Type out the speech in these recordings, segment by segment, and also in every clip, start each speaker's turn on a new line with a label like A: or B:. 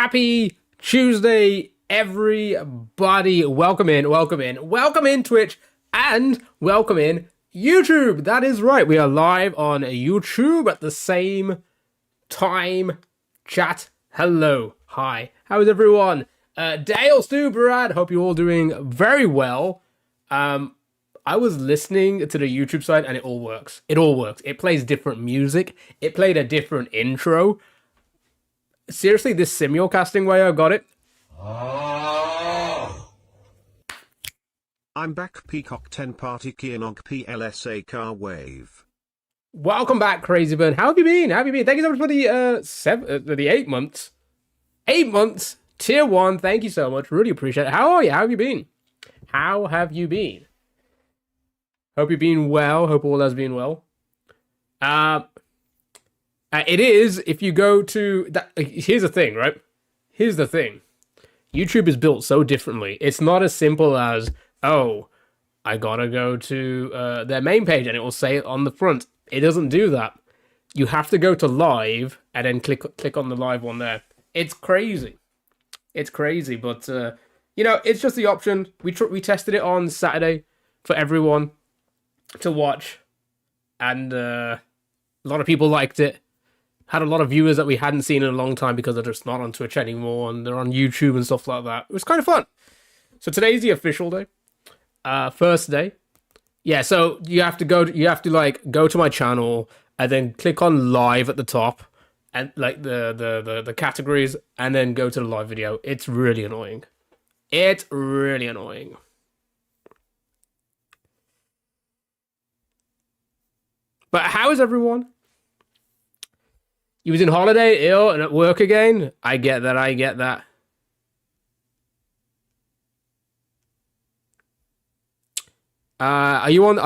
A: Happy Tuesday, everybody. Welcome in, Twitch, and welcome in YouTube. That is right, we are live on YouTube at the same time. Chat, hello, hi, how is everyone? Dale, Stu, Brad, hope you're all doing very well. I was listening to the YouTube side and it all works. It plays different music. It played a different intro. Seriously, this simulcasting way I got it.
B: I'm back, Peacock 10 Party Kienog PLSA car wave.
A: Welcome back, Crazy Burn. How have you been? Thank you so much for the 8 months. 8 months, tier 1. Thank you so much. Really appreciate it. How are you? How have you been? Hope you've been well. Hope all has been well. It is, if you go to... here's the thing, right? Here's the thing. YouTube is built so differently. It's not as simple as, oh, I gotta go to their main page and it will say it on the front. It doesn't do that. You have to go to live and then click on the live one there. It's crazy. But, it's just the option. We tested it on Saturday for everyone to watch. And a lot of people liked it. Had a lot of viewers that we hadn't seen in a long time because they're just not on Twitch anymore and they're on YouTube and stuff like that. It was kind of fun. So today's the official day. First day. Yeah, so you have to go to my channel and then click on live at the top and like the categories and then go to the live video. It's really annoying. But how is everyone? You was in holiday, ill, and at work again? I get that. Are you on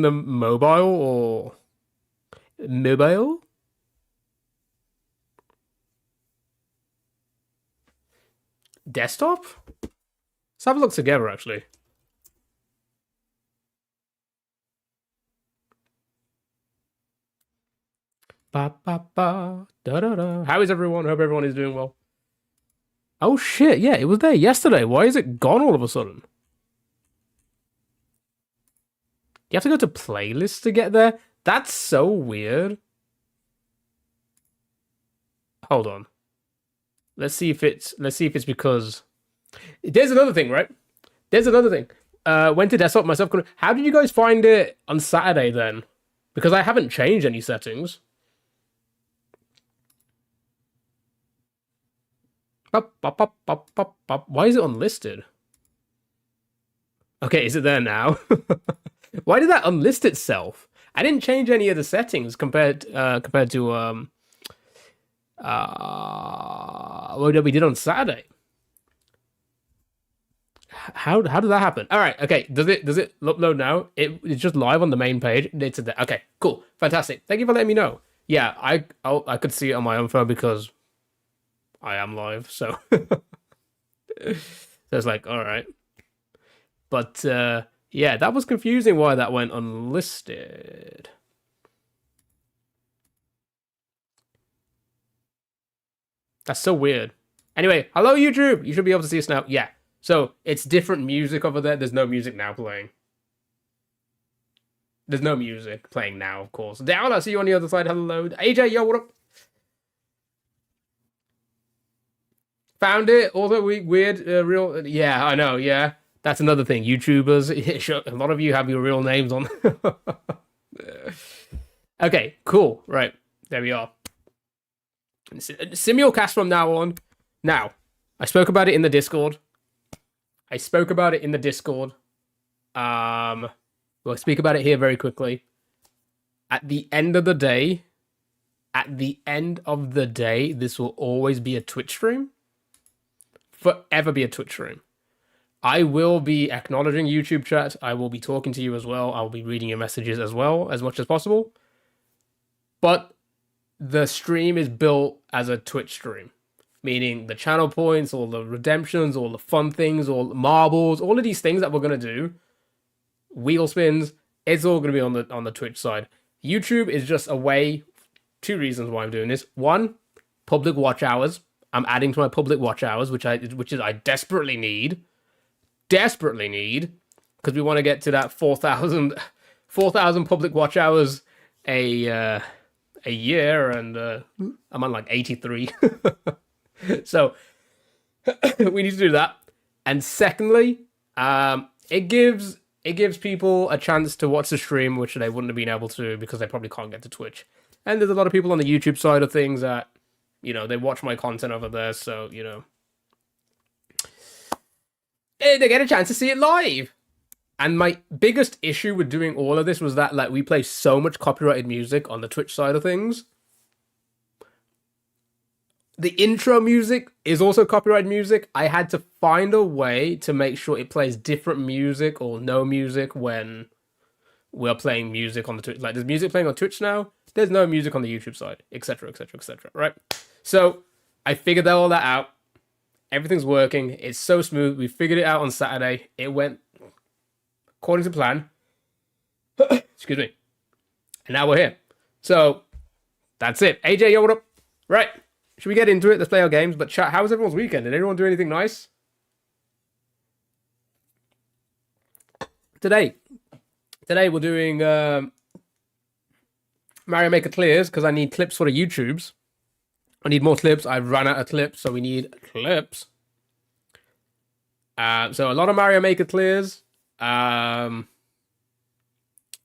A: the mobile or mobile? Desktop? Let's have a look together actually. Ba ba ba da da da. How is everyone? Hope everyone is doing well. Oh shit, yeah, it was there yesterday. Why is it gone all of a sudden? You have to go to playlists to get there? That's so weird. Hold on. Let's see if it's because there's another thing, right? Went to desktop myself. How did you guys find it on Saturday then? Because I haven't changed any settings. Why is it unlisted? Okay, is it there now? Why did that unlist itself? I didn't change any of the settings compared to what we did on Saturday. How did that happen? All right, okay. Does it upload now? It's just live on the main page. It's there. Okay, cool, fantastic. Thank you for letting me know. Yeah, I could see it on my own phone because I am live, so it's like, all right. But yeah, that was confusing why that went unlisted. That's so weird. Anyway, hello YouTube. You should be able to see us now. Yeah. So it's different music over there. There's no music now playing. There's no music playing now, of course. Down, I see you on the other side. Hello. AJ, yo, what up? Found it. All the weird, real. Yeah, I know. Yeah, that's another thing. YouTubers. A lot of you have your real names on. Okay, cool. Right, there we are. Simulcast from now on. Now, I spoke about it in the Discord. We'll speak about it here very quickly. At the end of the day, this will always be a Twitch stream. Forever be a Twitch stream. I will be acknowledging YouTube chat. I will be talking to you as well. I will be reading your messages as well, as much as possible. But the stream is built as a Twitch stream. Meaning the channel points, all the redemptions, all the fun things, all the marbles, all of these things that we're going to do, wheel spins, it's all going to be on the Twitch side. YouTube is just a way. Two reasons why I'm doing this. One, public watch hours. I'm adding to my public watch hours, which I desperately need, because we want to get to that 4,000 public watch hours a year, and I'm on like 83. So we need to do that. And secondly, it gives people a chance to watch the stream, which they wouldn't have been able to because they probably can't get to Twitch. And there's a lot of people on the YouTube side of things that, they watch my content over there, so, they get a chance to see it live. And my biggest issue with doing all of this was that, like, we play so much copyrighted music on the Twitch side of things. The intro music is also copyrighted music. I had to find a way to make sure it plays different music or no music when we're playing music on the Twitch. Like, there's music playing on Twitch now. There's no music on the YouTube side, etc., etc., etc., right? So I figured all that out. Everything's working. It's so smooth. We figured it out on Saturday. It went according to plan. Excuse me. And now we're here. So that's it. AJ, yo, what up? Right. Should we get into it? Let's play our games. But chat, how was everyone's weekend? Did everyone do anything nice? Today we're doing Mario Maker clears because I need clips for the YouTubes. I need more clips. I've run out of clips, so we need clips. So a lot of Mario Maker clears. And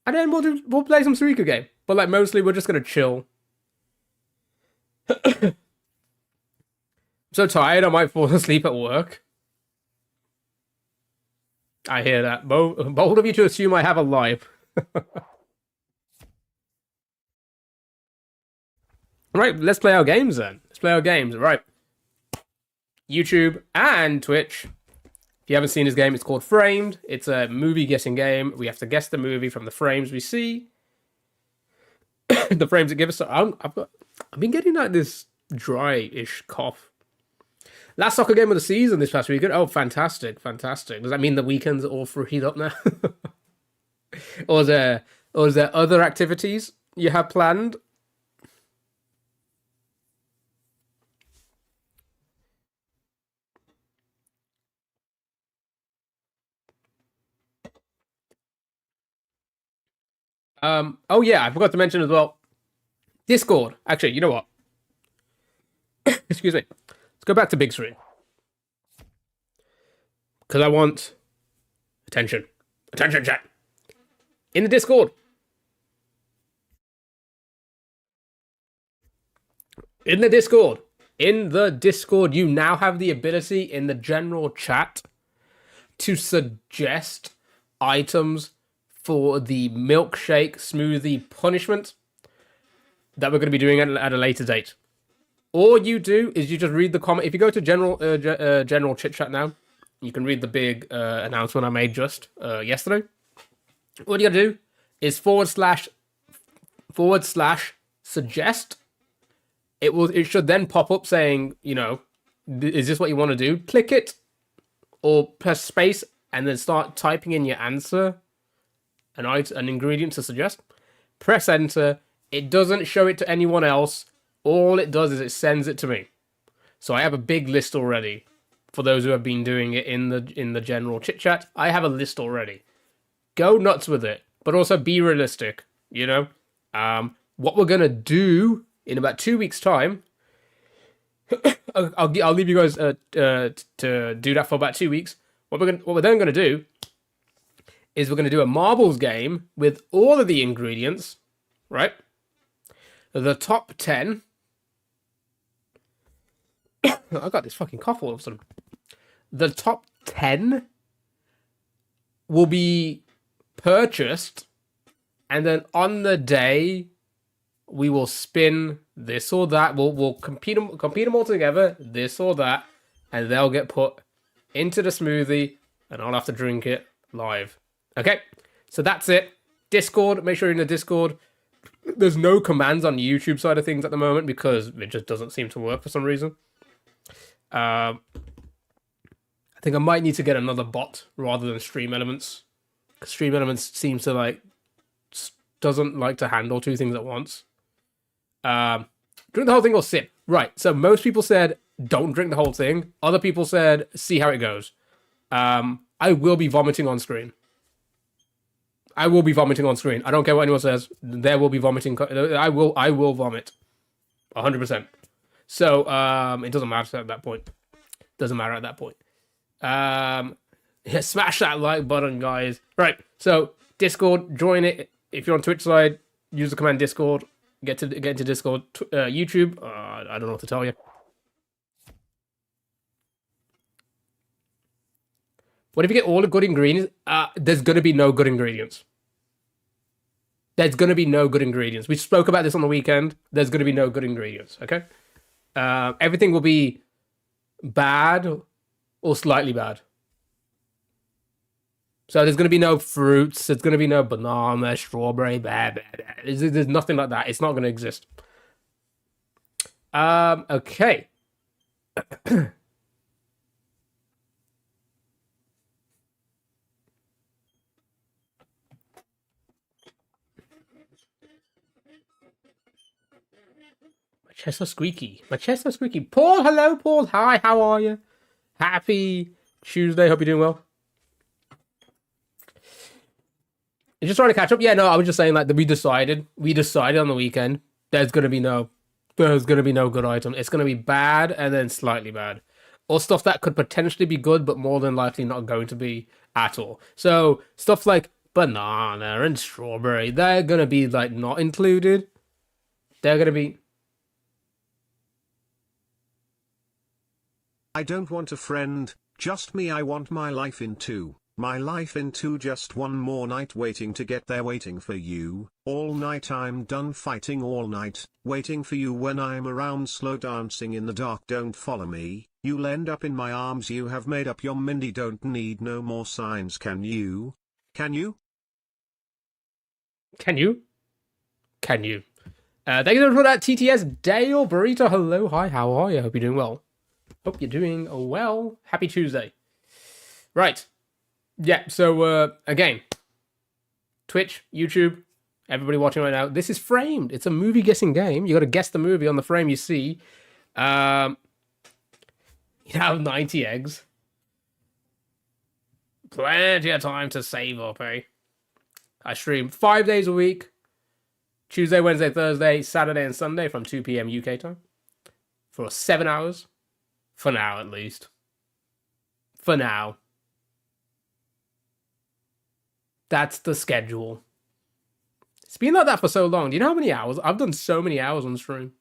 A: then we'll play some Suika game. But like mostly we're just gonna chill. I'm so tired I might fall asleep at work. I hear that. Bold of you to assume I have a life. Right, let's play our games then. Let's play our games. Right. YouTube and Twitch. If you haven't seen this game, it's called Framed. It's a movie guessing game. We have to guess the movie from the frames we see. The frames that give us... I've been getting like this dry-ish cough. Last soccer game of the season this past weekend. Oh, fantastic, fantastic. Does that mean the weekends are all freed up now? Or is there other activities you have planned? Oh yeah, I forgot to mention as well. Discord. Actually, you know what? Excuse me. Let's go back to big screen. Because I want attention. Attention, chat. In the Discord. In the Discord. In the Discord, you now have the ability in the general chat to suggest items for the milkshake smoothie punishment that we're going to be doing at a later date. All you do is you just read the comment. If you go to general chit chat now, you can read the big announcement I made just yesterday. What you got to do is / suggest. It should then pop up saying, is this what you want to do? Click it or press space and then start typing in your answer, an ingredient to suggest. Press enter. It doesn't show it to anyone else. All it does is it sends it to me. So I have a big list already. For those who have been doing it in the general chit chat, I have a list already. Go nuts with it, but also be realistic. What we're gonna do in about 2 weeks' time. I'll leave you guys to do that for about 2 weeks. What we're then gonna do is we're gonna do a marbles game with all of the ingredients, right? The top 10. I got this fucking cough all of a sudden. The top 10 will be purchased, and then on the day we will spin this or that. We'll compete them all together, this or that, and they'll get put into the smoothie, and I'll have to drink it live. Okay, so that's it. Discord. Make sure you're in the Discord. There's no commands on the YouTube side of things at the moment because it just doesn't seem to work for some reason. I think I might need to get another bot rather than Stream Elements. Because Stream Elements seems to doesn't like to handle two things at once. Drink the whole thing or sip. Right. So most people said don't drink the whole thing. Other people said see how it goes. I will be vomiting on screen. I will be vomiting on screen. I don't care what anyone says. There will be vomiting. I will vomit. 100%. So it doesn't matter at that point. Doesn't matter at that point. Yeah, smash that like button, guys. Right. So Discord, join it. If you're on Twitch side, use the command Discord. Get into Discord. YouTube. I don't know what to tell you. What if you get all the good ingredients? There's gonna be no good ingredients. There's gonna be no good ingredients. We spoke about this on the weekend. There's gonna be no good ingredients. Okay. Everything will be bad or slightly bad. So there's gonna be no fruits. There's gonna be no banana, strawberry, blah, blah, blah. There's nothing like that. It's not gonna exist. Okay. My chest so squeaky. My chest so squeaky. Paul, hello, Paul. Hi, how are you? Happy Tuesday. Hope you're doing well. You're just trying to catch up. Yeah, no, I was just saying like that we decided on the weekend there's gonna be no good item. It's gonna be bad and then slightly bad. Or stuff that could potentially be good, but more than likely not going to be at all. So stuff like banana and strawberry, they're gonna be like not included. They're gonna be
B: I don't want a friend, just me. I want my life in two. My life in two, just one more night waiting to get there, waiting for you. All night I'm done fighting, all night, waiting for you. When I'm around slow dancing in the dark, don't follow me, you'll end up in my arms. You have made up your Mindy, don't need no more signs. Can you? Can you?
A: Can you? Can you? Thank you for that, TTS Dale Burrito. Hello, hi, how are you? Hope you're doing well. Hope you're doing well. Happy Tuesday. Right. Yeah, so again, Twitch, YouTube, everybody watching right now, this is Framed. It's a movie guessing game. You got to guess the movie on the frame you see. You have 90 eggs. Plenty of time to save up, eh? I stream 5 days a week. Tuesday, Wednesday, Thursday, Saturday, and Sunday from 2 p.m. UK time. For 7 hours. For now, at least. For now. That's the schedule. It's been like that for so long. Do you know how many hours? I've done so many hours on stream.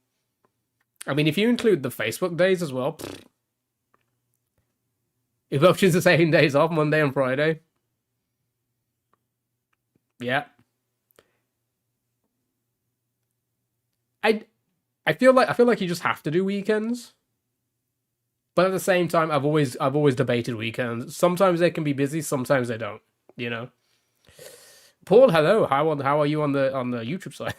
A: I mean, if you include the Facebook days as well. If options the same days off, Monday and Friday. Yeah. I feel like you just have to do weekends. But at the same time, I've always debated weekends. Sometimes they can be busy, sometimes they don't, you know. Paul, hello. How are you on the YouTube side?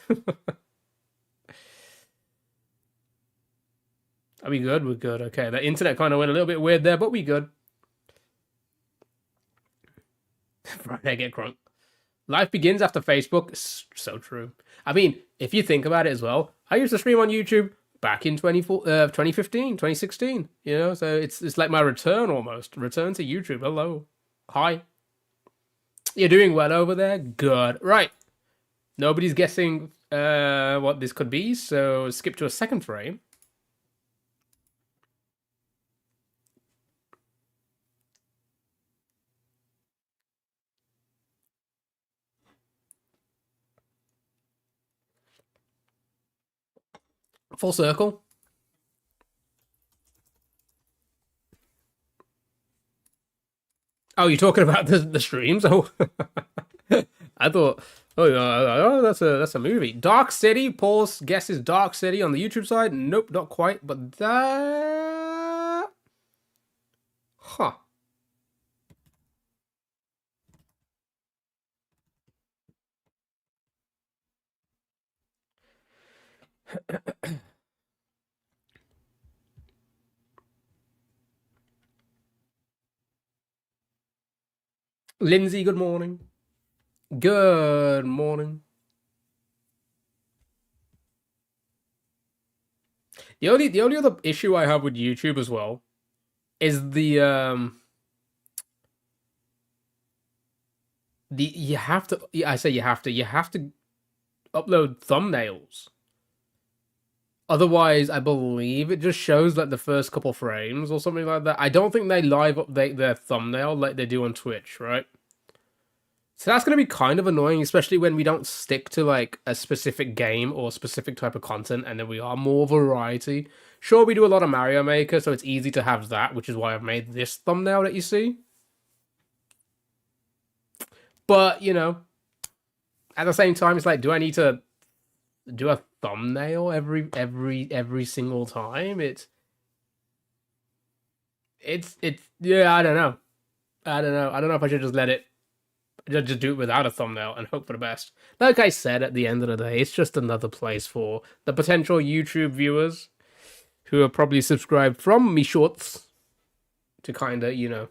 A: Are we good? We're good. Okay. The internet kind of went a little bit weird there, but we good. Friday get crunk. Life begins after Facebook. So true. I mean, if you think about it as well, I used to stream on YouTube back in 2015, 2016, you know, so it's like my return almost. Return to YouTube. Hello. Hi. You're doing well over there? Good. Right. Nobody's guessing what this could be, so skip to a second frame. Full circle. Oh, you're talking about the streams? Oh, I thought. Oh, that's a movie. Dark City. Paul's guesses Dark City on the YouTube side. Nope, not quite. But that. Huh. Lindsay, good morning. Good morning. The only other issue I have with YouTube as well is the you have to yeah, I say you have to upload thumbnails. Otherwise, I believe it just shows like the first couple frames or something like that. I don't think they live update their thumbnail like they do on Twitch, right? So that's going to be kind of annoying, especially when we don't stick to like a specific game or specific type of content, and then we are more variety. Sure, we do a lot of Mario Maker, so it's easy to have that, which is why I've made this thumbnail that you see. But, at the same time, it's like, do I need to do a thumbnail every single time? It's yeah, I don't know. I don't know if I should just let it just do it without a thumbnail and hope for the best. Like I said, at the end of the day, it's just another place for the potential YouTube viewers who are probably subscribed from me shorts to kind of,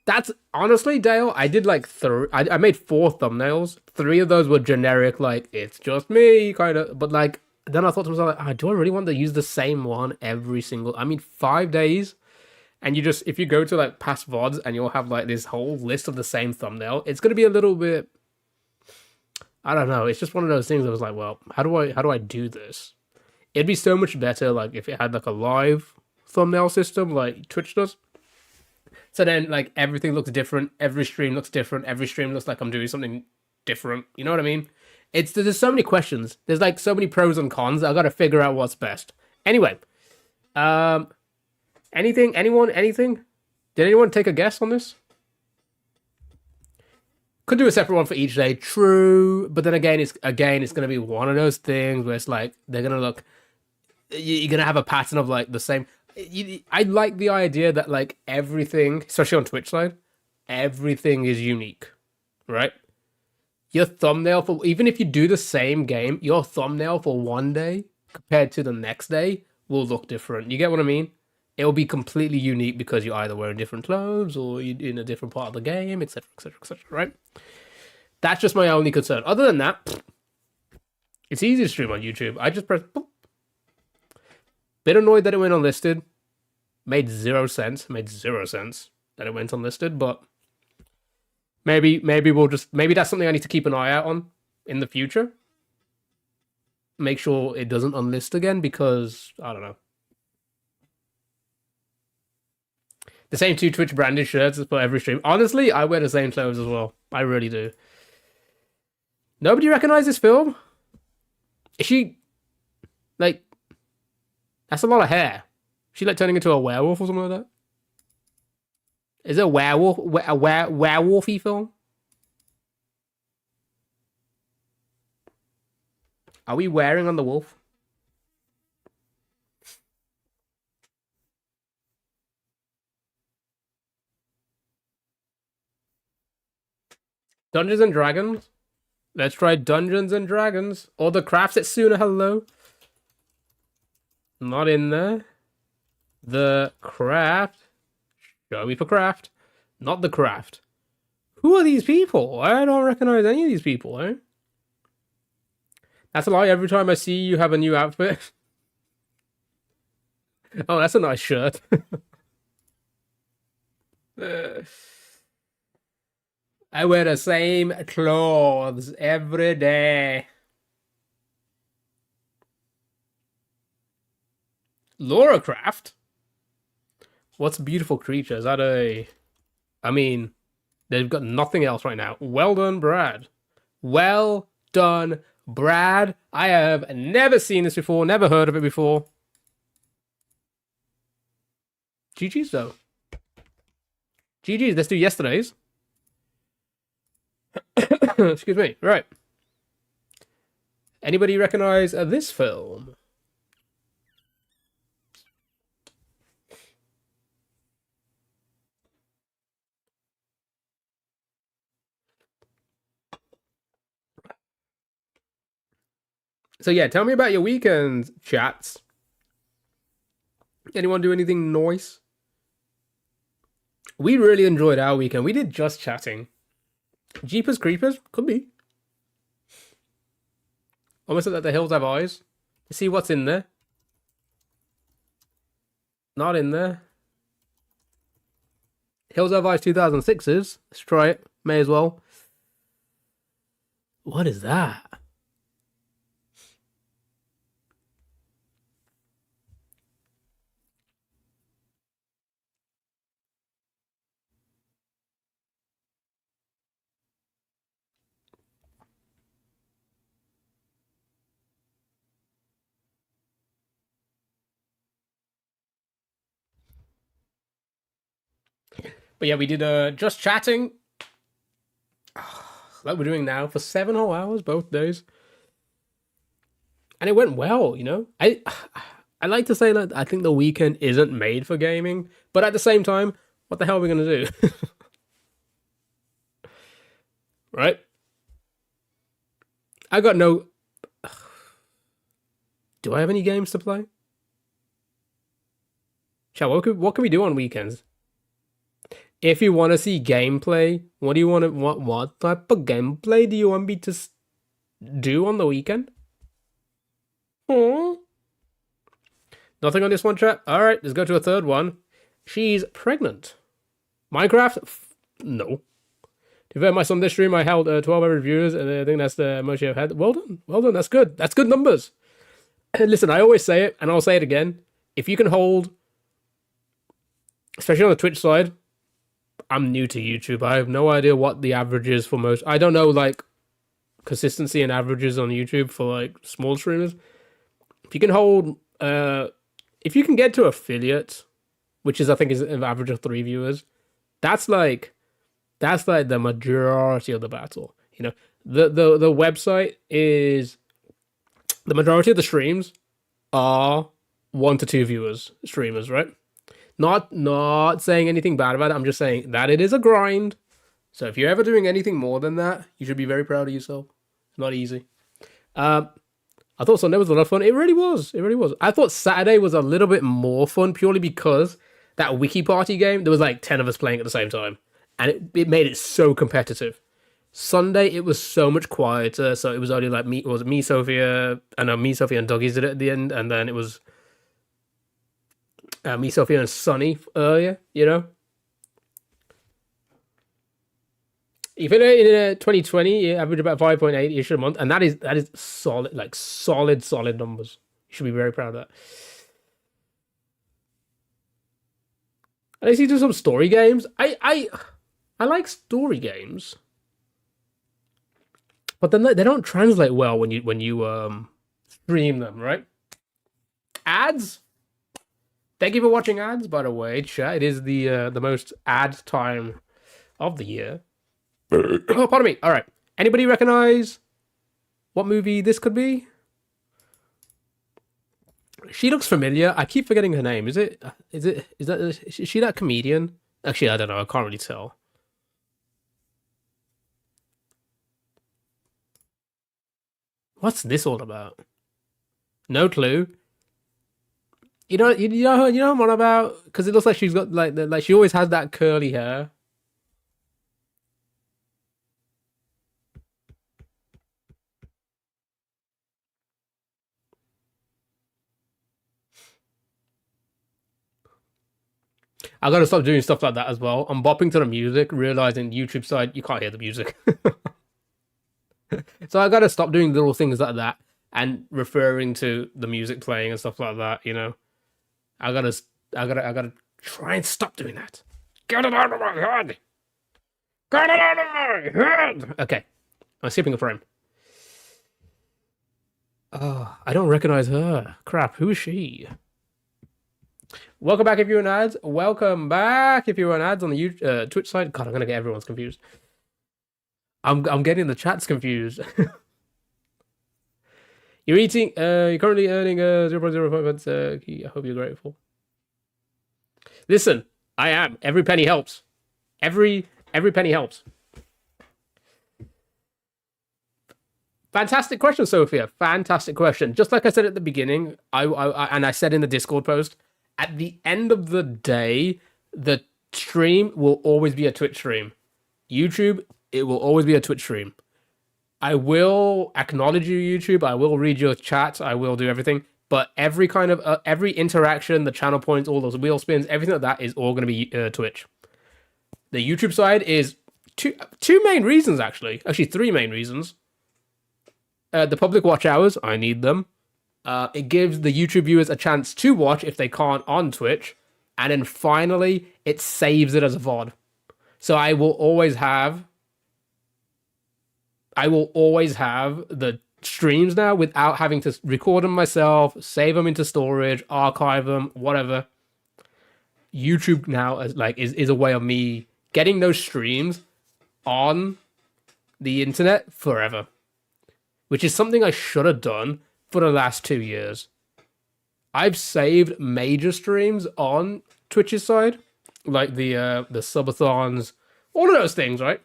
A: That's honestly, Dale, I did like three. I made four thumbnails. Three of those were generic, like, it's just me, kind of. But like, then I thought to myself, like, do I really want to use the same one every single? I mean, 5 days. And if you go to like past VODs and you'll have like this whole list of the same thumbnail, it's going to be a little bit, I don't know. It's just one of those things that was like, well, how do I do this? It'd be so much better like if it had like a live thumbnail system like Twitch does. So then like everything looks different, every stream looks different, every stream looks like I'm doing something different. You know what I mean? There's so many questions. There's like so many pros and cons. I got to figure out what's best. Anyway, anything? Anyone? Anything? Did anyone take a guess on this? Could do a separate one for each day. True, but then again, it's gonna be one of those things where it's like they're gonna look. You're gonna have a pattern of like the same. I like the idea that like everything, especially on Twitch side, everything is unique, right? Your thumbnail for even if you do the same game, your thumbnail for one day compared to the next day will look different. You get what I mean? It will be completely unique because you're either wearing different clothes or you're in a different part of the game, etc., etc., etc., right? That's just my only concern. Other than that, it's easy to stream on YouTube. I just press boop. Bit annoyed that it went unlisted. Made zero sense that it went unlisted, but maybe that's something I need to keep an eye out on in the future. Make sure it doesn't unlist again because I don't know. The same two Twitch branded shirts for every stream. Honestly, I wear the same clothes as well. I really do. Nobody recognize this film? Is she like? That's a lot of hair. Is she like turning into a werewolf or something like that? Is it a werewolf? A werewolfy film? Are we wearing on the wolf? Dungeons and Dragons? Let's try Dungeons and Dragons. Or the Craft Setsuna, hello. Not in there. The Craft. Show me for Craft. Not the Craft. Who are these people? I don't recognize any of these people, eh? That's a lie. Every time I see you have a new outfit. Oh, that's a nice shirt. I wear the same clothes every day. Laura Craft? What's beautiful creature? Is that I mean, they've got nothing else right now. Well done, Brad. Well done, Brad. I have never seen this before, never heard of it before. GG's though. GG's, let's do yesterday's. Excuse me. Right. Anybody recognize this film? So yeah, tell me about your weekends, chats. Anyone do anything nice? We really enjoyed our weekend. We did just chatting. Jeepers Creepers? Could be. Almost like the hills have eyes. See what's in there. Not in there. Hills Have Eyes 2006's. Let's try it. May as well. What is that? But yeah, we did just chatting like we're doing now for 7 whole hours both days, and it went well. I like to say that I think the weekend isn't made for gaming, but at the same time, what the hell are we gonna do, right? I got no. Do I have any games to play? Chat, what can we do on weekends? If you want to see gameplay, what do you want to what type of gameplay do you want me to do on the weekend? Hmm. Nothing on this one, chat. All right, let's go to a third one. She's pregnant. Minecraft? No. To be fair, my son this stream, I held 12 average viewers, and I think that's the most I've had. Well done. Well done. That's good. That's good numbers. Listen, I always say it, and I'll say it again. If you can hold, especially on the Twitch side, I'm new to YouTube. I have no idea what the average is for most. I don't know, like, consistency and averages on YouTube for, like, small streamers. If you can hold, if you can get to affiliate, which is, I think, is an average of 3 viewers, that's like the majority of the battle. The website is, the majority of the streams are 1 to 2 viewers, streamers, right? Not saying anything bad about it. I'm just saying that it is a grind. So if you're ever doing anything more than that, you should be very proud of yourself. It's not easy. I thought Sunday was a lot of fun. It really was. It really was. I thought Saturday was a little bit more fun purely because that wiki party game, there was like 10 of us playing at the same time. And it made it so competitive. Sunday, it was so much quieter. So it was only like me, Sophia, me, Sophia, and Doggies did it at the end. And then it was me, Sophia, and Sunny earlier, Even in 2020, it averaged about 5.8 ish a month, and that is solid, like solid numbers. You should be very proud of that. And I see do some story games. I like story games, but then they don't translate well when you stream them, right? Ads. Thank you for watching ads, by the way, chat. It is the most ad time of the year. Oh, pardon me. All right. Anybody recognize what movie this could be? She looks familiar. I keep forgetting her name. Is she that comedian? Actually, I don't know. I can't really tell. What's this all about? No clue. You know what about? Because it looks like she's got like she always has that curly hair. I gotta stop doing stuff like that as well. I'm bopping to the music, realizing YouTube side you can't hear the music. So I gotta stop doing little things like that and referring to the music playing and stuff like that. I gotta try and stop doing that. Get it out of my head. Get it out of my head. Okay, I'm skipping a frame. Oh, I don't recognize her. Crap, who is she? Welcome back if you're in ads. Welcome back if you're in ads on the Twitch side. God, I'm gonna get everyone's confused. I'm getting the chats confused. You're currently earning 0.05 I hope you're grateful. Listen, I am. Every penny helps. Every penny helps. Fantastic question, Sophia. Fantastic question. Just like I said at the beginning, I said in the Discord post, at the end of the day, the stream will always be a Twitch stream. YouTube, it will always be a Twitch stream. I will acknowledge you, YouTube. I will read your chat. I will do everything. But every kind of every interaction, the channel points, all those wheel spins, everything like that is all going to be Twitch. The YouTube side is two main reasons actually three main reasons. The public watch hours, I need them. It gives the YouTube viewers a chance to watch if they can't on Twitch, and then finally it saves it as a VOD. So I will always have the streams now without having to record them myself, save them into storage, archive them, whatever. YouTube now is a way of me getting those streams on the internet forever, which is something I should have done for the last 2 years. I've saved major streams on Twitch's side, like the subathons, all of those things, right?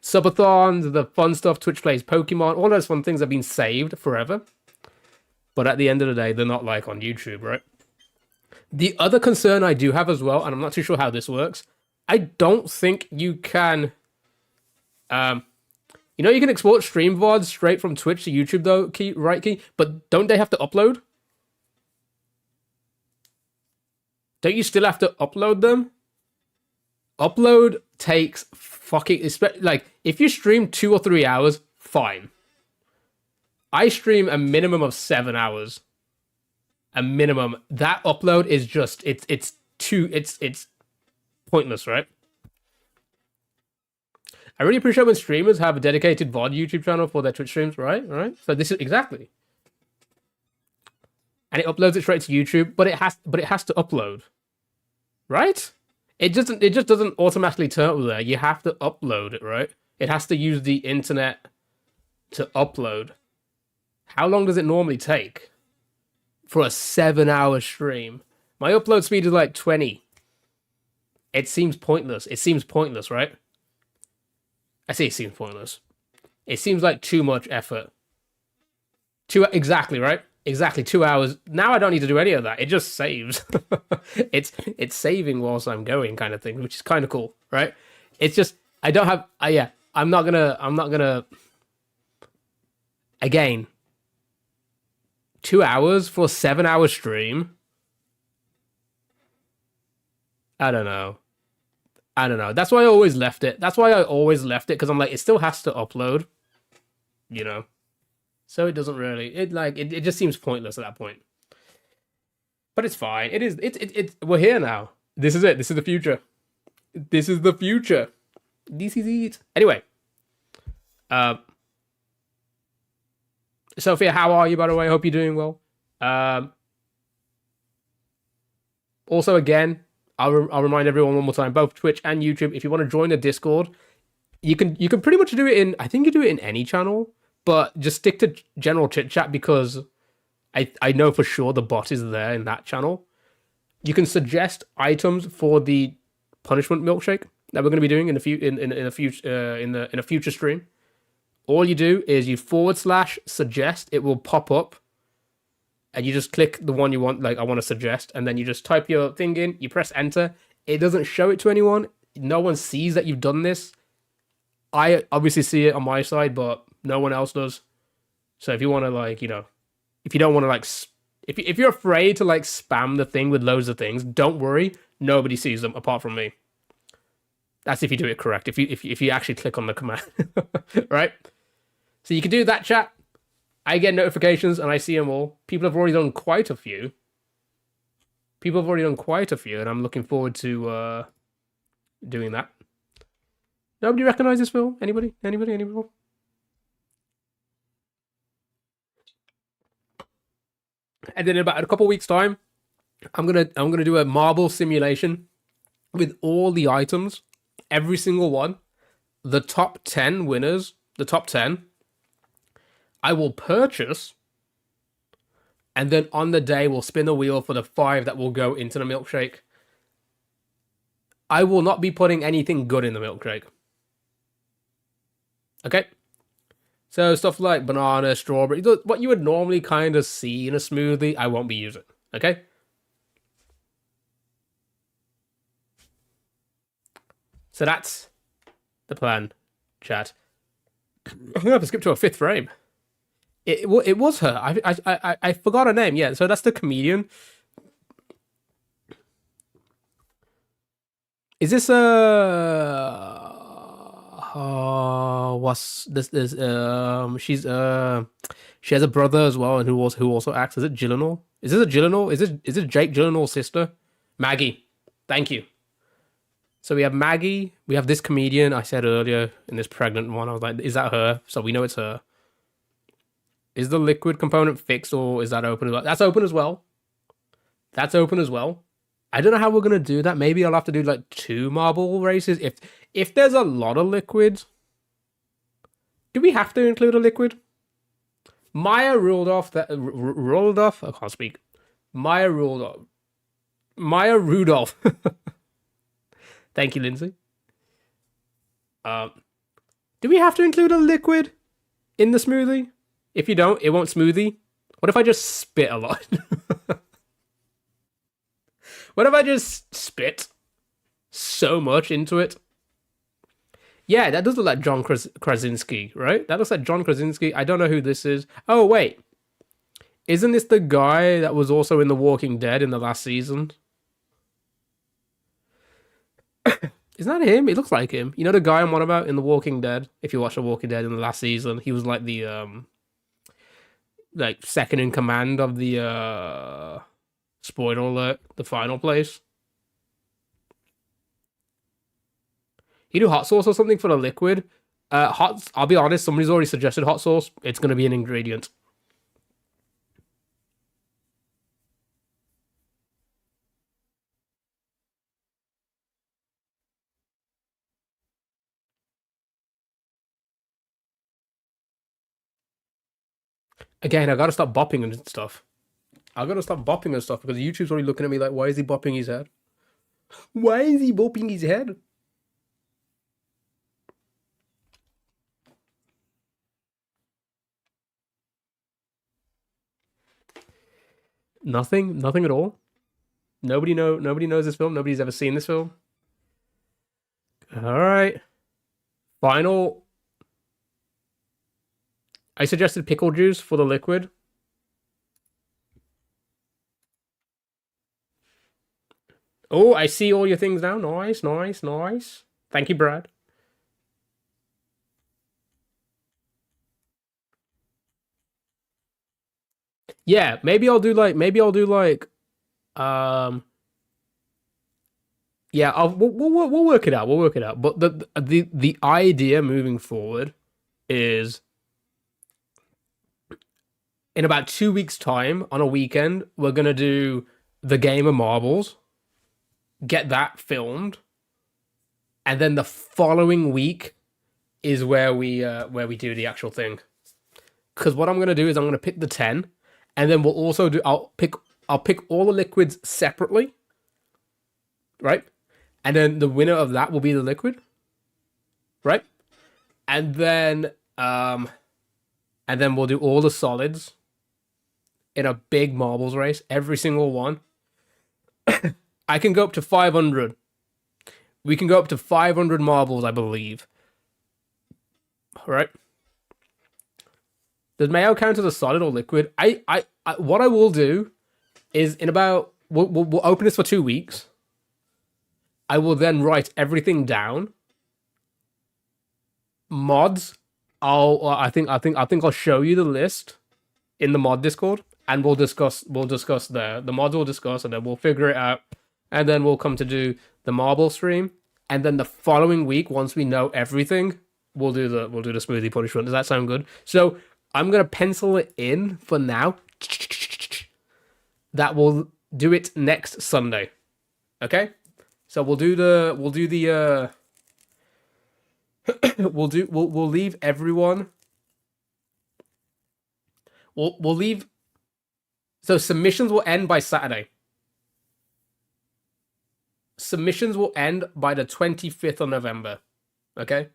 A: Subathons, the fun stuff, Twitch plays Pokemon, all those fun things have been saved forever. But at the end of the day, they're not like on YouTube, right? The other concern I do have as well, and I'm not too sure how this works, I don't think you can... you know, you can export stream VODs straight from Twitch to YouTube, though, key, but don't they have to upload? Don't you still have to upload them? Upload takes fucking... Like, if you stream 2 or 3 hours, fine. I stream a minimum of 7 hours. A minimum. That upload is just... It's pointless, right? I really appreciate when streamers have a dedicated VOD YouTube channel for their Twitch streams, right? Right? So this is exactly. And it uploads it straight to YouTube, but it has to upload. Right? It just doesn't automatically turn up there. You have to upload it, right? It has to use the internet to upload. How long does it normally take for a 7-hour stream? My upload speed is like 20. It seems pointless. It seems pointless, right? I say it seems pointless. It seems like too much effort. Exactly, right? Exactly, 2 hours. Now I don't need to do any of that. It just saves. it's saving whilst I'm going, kind of thing, which is kind of cool, right? It's just I don't have. Yeah, I'm not gonna. Again, 2 hours for a 7-hour stream. I don't know. That's why I always left it. Because I'm like, it still has to upload, you know. So it doesn't really. It just seems pointless at that point. But it's fine. It is. We're here now. This is it. This is the future. This is the future. This is it. Anyway. Sophia, how are you, by the way? I hope you're doing well. Also, again, I'll remind everyone one more time, both Twitch and YouTube, if you want to join the Discord, you can pretty much do it in, I think you do it in any channel, but just stick to general chit chat because I know for sure the bot is there in that channel. You can suggest items for the punishment milkshake that we're going to be doing in a future stream. All you do is you / suggest, it will pop up. And you just click the one you want, like, I want to suggest, and then you just type your thing in, you press enter. It doesn't show it to anyone. No one sees that you've done this. I obviously see it on my side, but no one else does. So if you want to, like, you know, if you don't want to, like, if you're afraid to, like, spam the thing with loads of things, don't worry. Nobody sees them apart from me. That's if you do it correct. If you actually click on the command, right? So you can do that, chat. I get notifications and I see them all. People have already done quite a few. And I'm looking forward to doing that. Nobody recognize this film? Anybody? Anybody? And then in about a couple weeks' time, I'm gonna do a marble simulation with all the items, every single one, the top 10 winners, the top 10. I will purchase, and then on the day we'll spin the wheel for the 5 that will go into the milkshake. I will not be putting anything good in the milkshake. Okay? So stuff like banana, strawberry, what you would normally kind of see in a smoothie, I won't be using. Okay? So that's the plan, chat. I'm going to have to skip to a 5th frame. It was her. I forgot her name. Yeah, so that's the comedian. Is this what's this she has a brother as well and who also acts. Is it Gyllenhaal? Is this a Gyllenhaal? Is it Jake Gyllenhaal's sister? Maggie. Thank you. So we have Maggie, we have this comedian I said earlier in this pregnant one. I was like, is that her? So we know it's her. Is the liquid component fixed or is that open as well? That's open as well. That's open as well. I don't know how we're gonna do that. Maybe I'll have to do like two marble races. If there's a lot of liquids, do we have to include a liquid? Maya ruled off that ruled off. I can't speak. Maya ruled off. Maya Rudolph. Thank you, Lindsay. Um, do we have to include a liquid in the smoothie? If you don't, it won't smoothie. What if I just spit a lot? What if I just spit so much into it? Yeah, that does look like John Krasinski, right? That looks like John Krasinski. I don't know who this is. Oh, wait. Isn't this the guy that was also in The Walking Dead in the last season? Isn't that him? It looks like him. You know the guy I'm on about in The Walking Dead? If you watch The Walking Dead in the last season, he was like the like second in command of the spoiler alert, the final place. You do hot sauce or something for the liquid. I'll be honest, somebody's already suggested hot sauce. It's gonna be an ingredient. Again, I gotta stop bopping and stuff. I gotta stop bopping and stuff because YouTube's already looking at me like, why is he bopping his head? Why is he bopping his head? Nothing at all. Nobody knows this film. Nobody's ever seen this film. All right. Final. I suggested pickle juice for the liquid. Oh, I see all your things now. Nice, nice, nice. Thank you, Brad. Yeah, maybe I'll do like um yeah, we'll work it out. We'll work it out. But the idea moving forward is in about 2 weeks' time on a weekend, we're gonna do the game of marbles, get that filmed, and then the following week is where we do the actual thing. Because what I'm gonna do is I'm gonna pick the 10, and then we'll also do I'll pick all the liquids separately, right? And then the winner of that will be the liquid, right? And then um and then we'll do all the solids in a big marbles race, every single one. I can go up to 500. We can go up to 500 marbles, I believe. All right. Does mayo count as a solid or liquid? What I will do is in about we'll open this for 2 weeks. I will then write everything down. Mods. I think I'll show you the list in the mod Discord, and we'll discuss there. The mods will discuss, and then we'll figure it out, and then we'll come to do the marble stream, and then the following week, once we know everything, we'll do the smoothie punishment. Does that sound good? So I'm gonna pencil it in for now. That we'll do it next Sunday. Okay? So we'll leave everyone. We'll leave. So submissions will end by Saturday. Submissions will end by the 25th of November. Okay?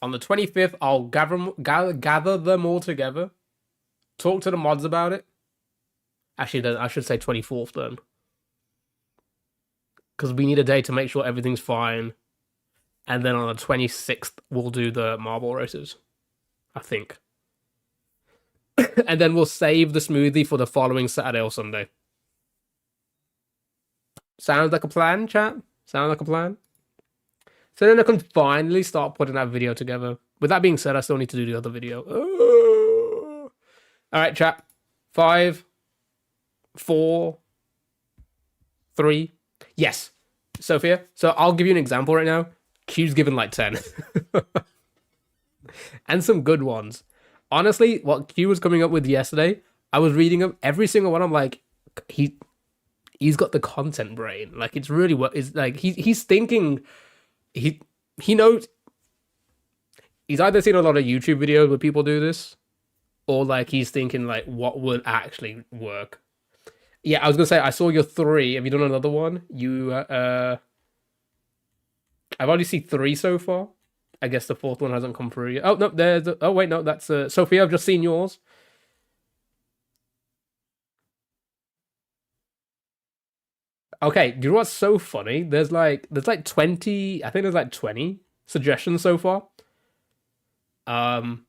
A: On the 25th, I'll gather them all together, talk to the mods about it. Actually, then I should say 24th then. Because we need a day to make sure everything's fine. And then on the 26th, we'll do the marble races. I think. And then we'll save the smoothie for the following Saturday or Sunday. Sounds like a plan, chat? Sound like a plan? So then I can finally start putting that video together. With that being said, I still need to do the other video. All right, chat. 5, 4, 3. Yes, Sophia. So I'll give you an example right now. Q's given like 10. And some good ones. Honestly, what Q was coming up with yesterday, I was reading them every single one. I'm like, he's got the content brain. Like it's really what is like he's thinking. He knows. He's either seen a lot of YouTube videos where people do this, or like he's thinking like what would actually work. Yeah, I was gonna say I saw your 3. Have you done another one? I've only seen 3 so far. I guess the 4th one hasn't come through yet. Oh no, there's. Oh wait, no, that's Sophia. I've just seen yours. Okay, do you know what's so funny? There's like 20. I think there's like 20 suggestions so far. Um,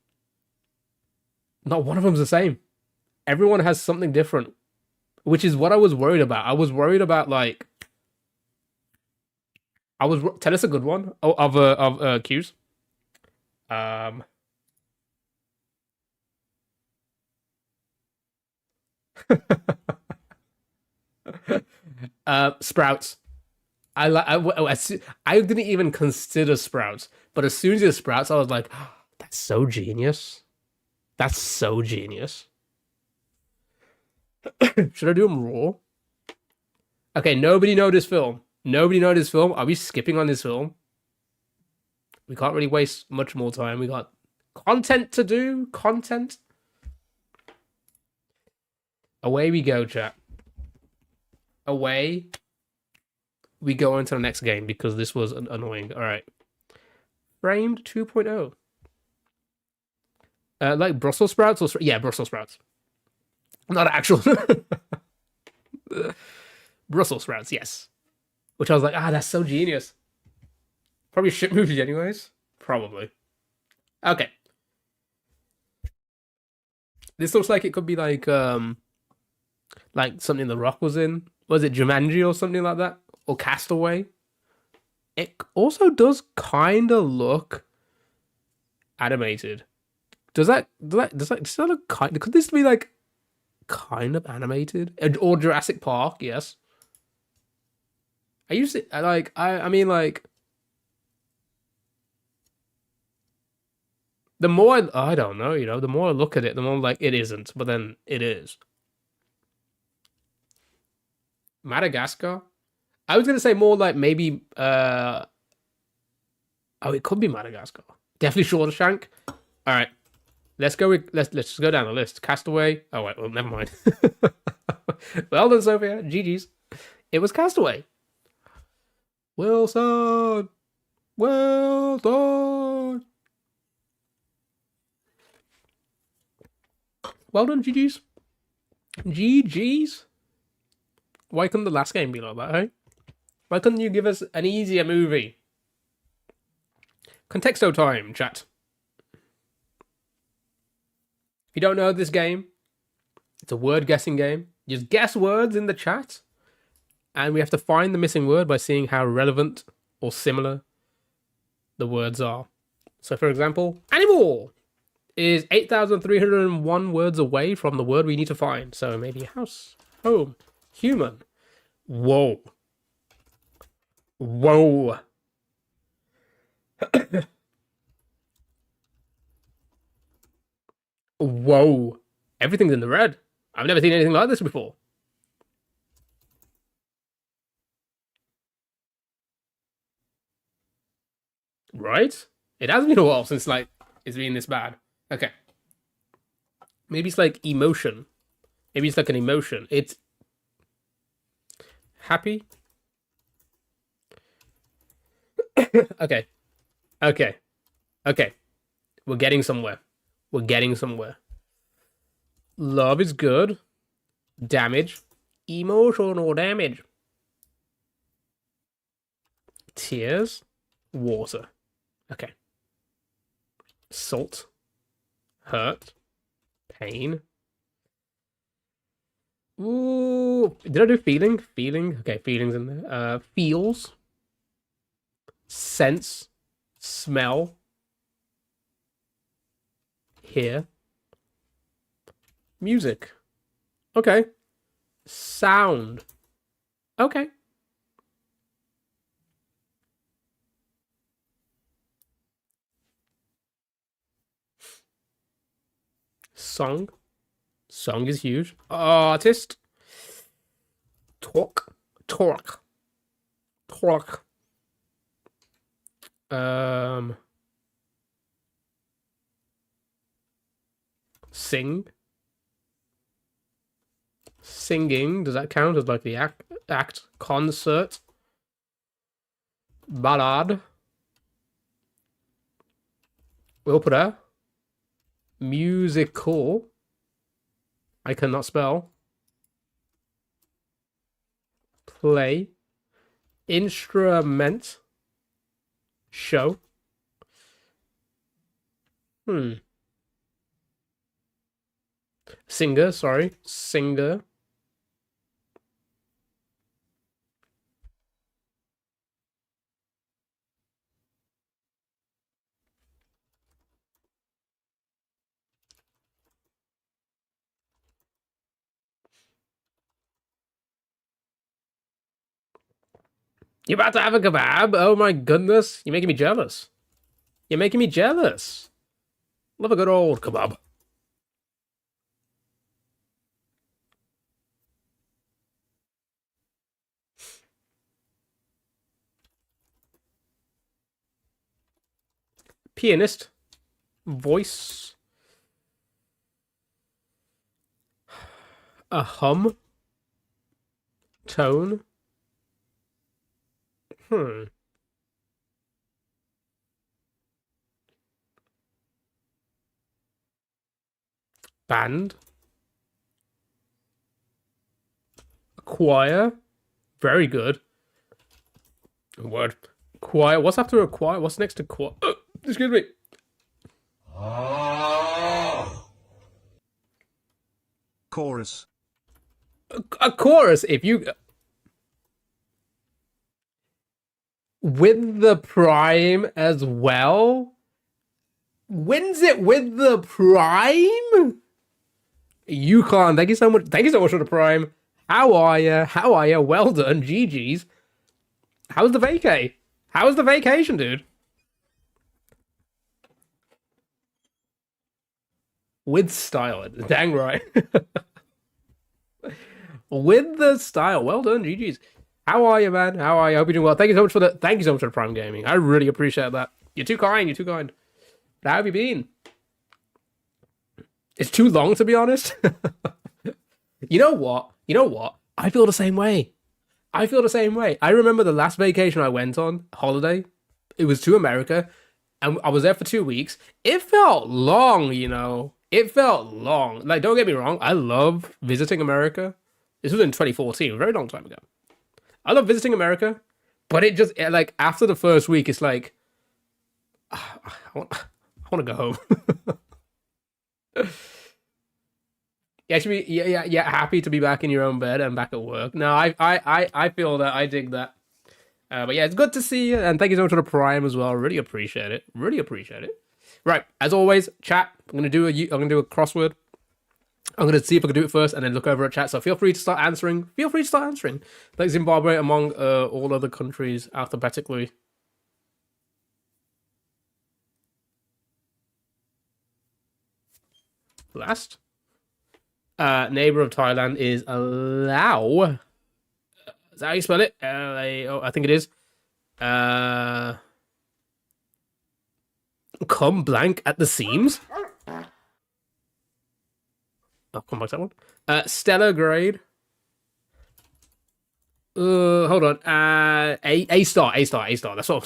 A: Not one of them's the same. Everyone has something different, which is what I was worried about. I was worried about like tell us a good one of Q's. Um, Sprouts. I didn't even consider Sprouts, but as soon as it Sprouts, I was like, oh, that's so genius. That's so genius. Should I do them raw? Okay, nobody know this film. Nobody know this film. Are we skipping on this film? We can't really waste much more time. We got content to do. Content. Away we go, chat. Away we go into the next game because this was annoying. All right. Framed 2.0. Like Brussels sprouts or yeah, Brussels sprouts. Not actual Brussels sprouts, yes. Which I was like, that's so genius. Probably shit movie anyways. Probably. Okay. This looks like it could be like something The Rock was in. Was it Jumanji or something like that? Or Castaway? It also does kind of look animated. Does that look kind? Could this be like kind of animated? Or Jurassic Park? Yes. I used to like. I mean like. The more I don't know, the more I look at it, the more like it isn't, but then it is. Madagascar. I was gonna say more like maybe. Oh, it could be Madagascar. Definitely Shawshank. All right. Let's go with let's just go down the list. Castaway. Oh wait, well never mind. Well done, Sophia. GG's. It was Castaway. Wilson. Well done. Well done, GG's. GG's. Why couldn't the last game be like that, hey? Why couldn't you give us an easier movie? Contexto time, chat. If you don't know this game, it's a word guessing game. Just guess words in the chat, and we have to find the missing word by seeing how relevant or similar the words are. So, for example, animal is 8,301 words away from the word we need to find. So maybe house, home, human. Whoa. Whoa. Whoa. Everything's in the red. I've never seen anything like this before. Right? It has been a while since, like, it's been this bad. Okay. Maybe it's like emotion. Maybe it's like an emotion. It's happy. Okay. Okay. Okay. We're getting somewhere. We're getting somewhere. Love is good. Damage. Emotional damage. Tears. Water. Okay. Salt. Hurt. Pain. Ooh, did I do feeling? Feeling. Okay, feelings in there. Feels. Sense. Smell. Hear. Music. Okay. Sound. Okay. Song. Song is huge. Artist. Talk. Talk. Talk. Um. Sing. Singing. Does that count as like the act? Concert. Ballad. Opera. Musical. I cannot spell. Play. Instrument. Show. Singer, sorry. Singer. You about to have a kebab? Oh my goodness. You're making me jealous. You're making me jealous. Love a good old kebab. Pianist. Voice. A hum. Tone. Hmm. Band. Choir. Very good. Word. Choir. What's after a choir? What's next to choir? Excuse me.
B: Chorus.
A: A chorus. If you with the prime as well, wins it with the prime. Yukon, thank you so much. Thank you so much for the prime. How are you? How are you? Well done, GG's. How's the vacay? How's the vacation, dude? With style, dang right. With the style, well done, GG's. How are you, man? How are you? I hope you're doing well. Thank you so much for the prime gaming. I really appreciate that. You're too kind. You're too kind. But how have you been? It's too long, to be honest. You know what? You know what? I feel the same way. I feel the same way. I remember the last vacation I went on, holiday. It was to America, and I was there for 2 weeks. It felt long, you know. It felt long. Like, don't get me wrong, I love visiting America. This was in 2014, a very long time ago. I love visiting America, but it just, like, after the first week, it's like, I want to go home. Yeah, should be yeah. Happy to be back in your own bed and back at work. No, I feel that. I dig that. But yeah, it's good to see you, and thank you so much for the prime as well. Really appreciate it. Really appreciate it. Right, as always, chat. I'm gonna do a crossword. I'm gonna see if I can do it first, and then look over at chat. So feel free to start answering. Feel free to start answering. Like Zimbabwe among all other countries alphabetically. Last. Neighbor of Thailand is Lao. Is that how you spell it? I think it is. Come blank at the seams. Oh, come back to that one. Stellar grade. Hold on. A star. That's all.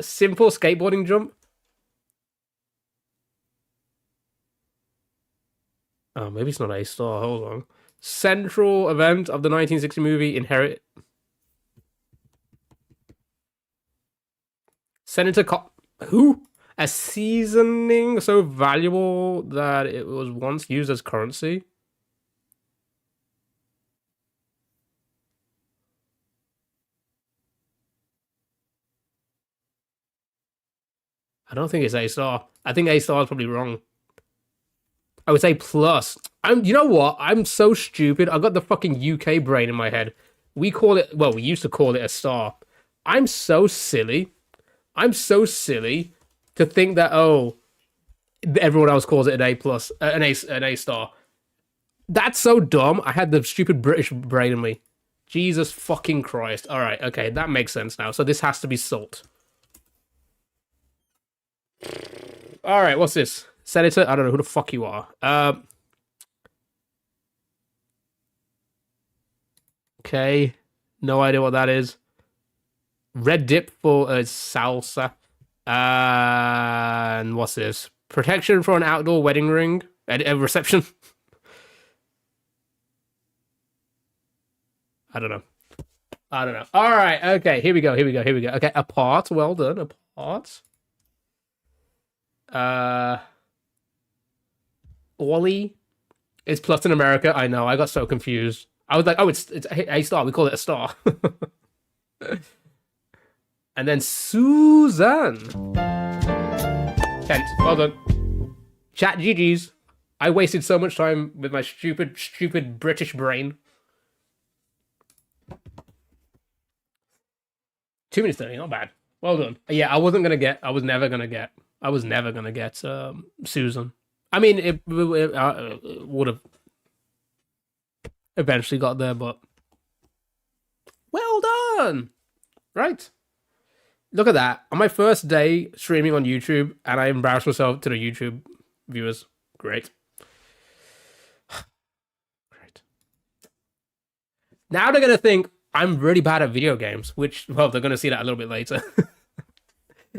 A: Simple skateboarding jump. Oh, maybe it's not A star. Hold on. Central event of the 1960 movie Inherit. Senator Who? A seasoning so valuable that it was once used as currency. I don't think it's A star. I think A star is probably wrong. I would say plus. You know what? I'm so stupid. I got the fucking UK brain in my head. We call it, well, we used to call it a star. I'm so silly. I'm so silly to think that, oh, everyone else calls it an A plus, an A star. That's so dumb. I had the stupid British brain in me. Jesus fucking Christ. All right, okay, that makes sense now. So this has to be salt. All right, what's this? Senator? I don't know who the fuck you are. Okay, no idea what that is. Red dip for salsa. And what's this? Protection for an outdoor wedding ring. A reception. I don't know. I don't know. All right. Okay. Here we go. Here we go. Here we go. Okay. Apart. Well done. Apart. Uh, Ollie is plus in America. I know. I got so confused. I was like, oh, it's a star. We call it a star. And then Susan. Kent. Well done. Chat GG's. I wasted so much time with my stupid British brain. 2 minutes 30, not bad. Well done. Yeah, I was never gonna get Susan. I mean, it would have eventually got there, but well done. Right. Look at that. On my first day streaming on YouTube, and I embarrassed myself to the YouTube viewers. Great. Great. Now they're gonna think I'm really bad at video games, which, well, they're gonna see that a little bit later.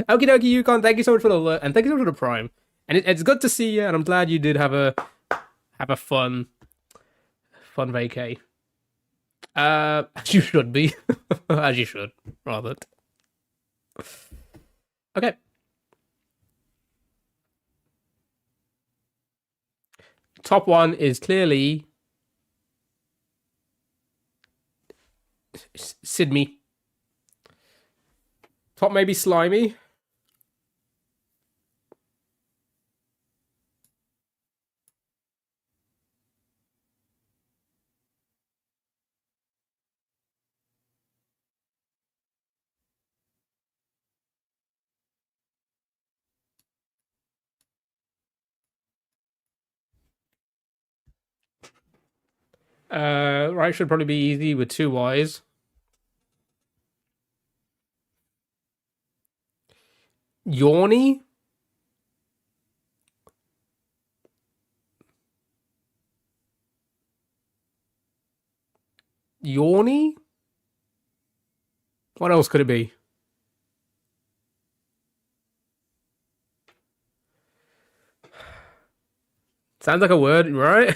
A: Okie dokie, Yukon, thank you so much for the alert, and thank you so much for the Prime. And it's good to see you, and I'm glad you did have a fun vacay. As you should be. As you should, rather. Okay. Top one is clearly Sydney. Top maybe Slimy. Right should probably be easy with 2 Ys. Yawny? Yawny? What else could it be? Sounds like a word, right?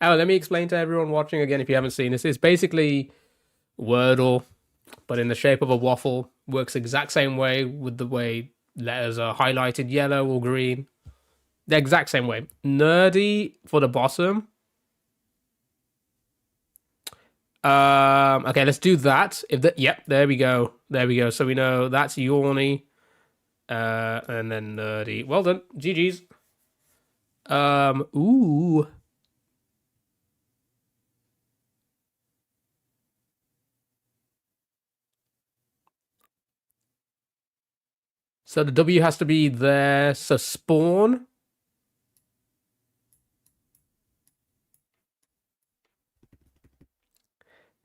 A: Oh, let me explain to everyone watching again if you haven't seen this. It's basically Wordle, but in the shape of a waffle. Works exact same way with the way letters are highlighted yellow or green. The exact same way. Nerdy for the bottom. Okay, let's do that. Yep, there we go. There we go. So we know that's Yawny. And then nerdy. Well done. GG's. Ooh. So the W has to be there. So spawn.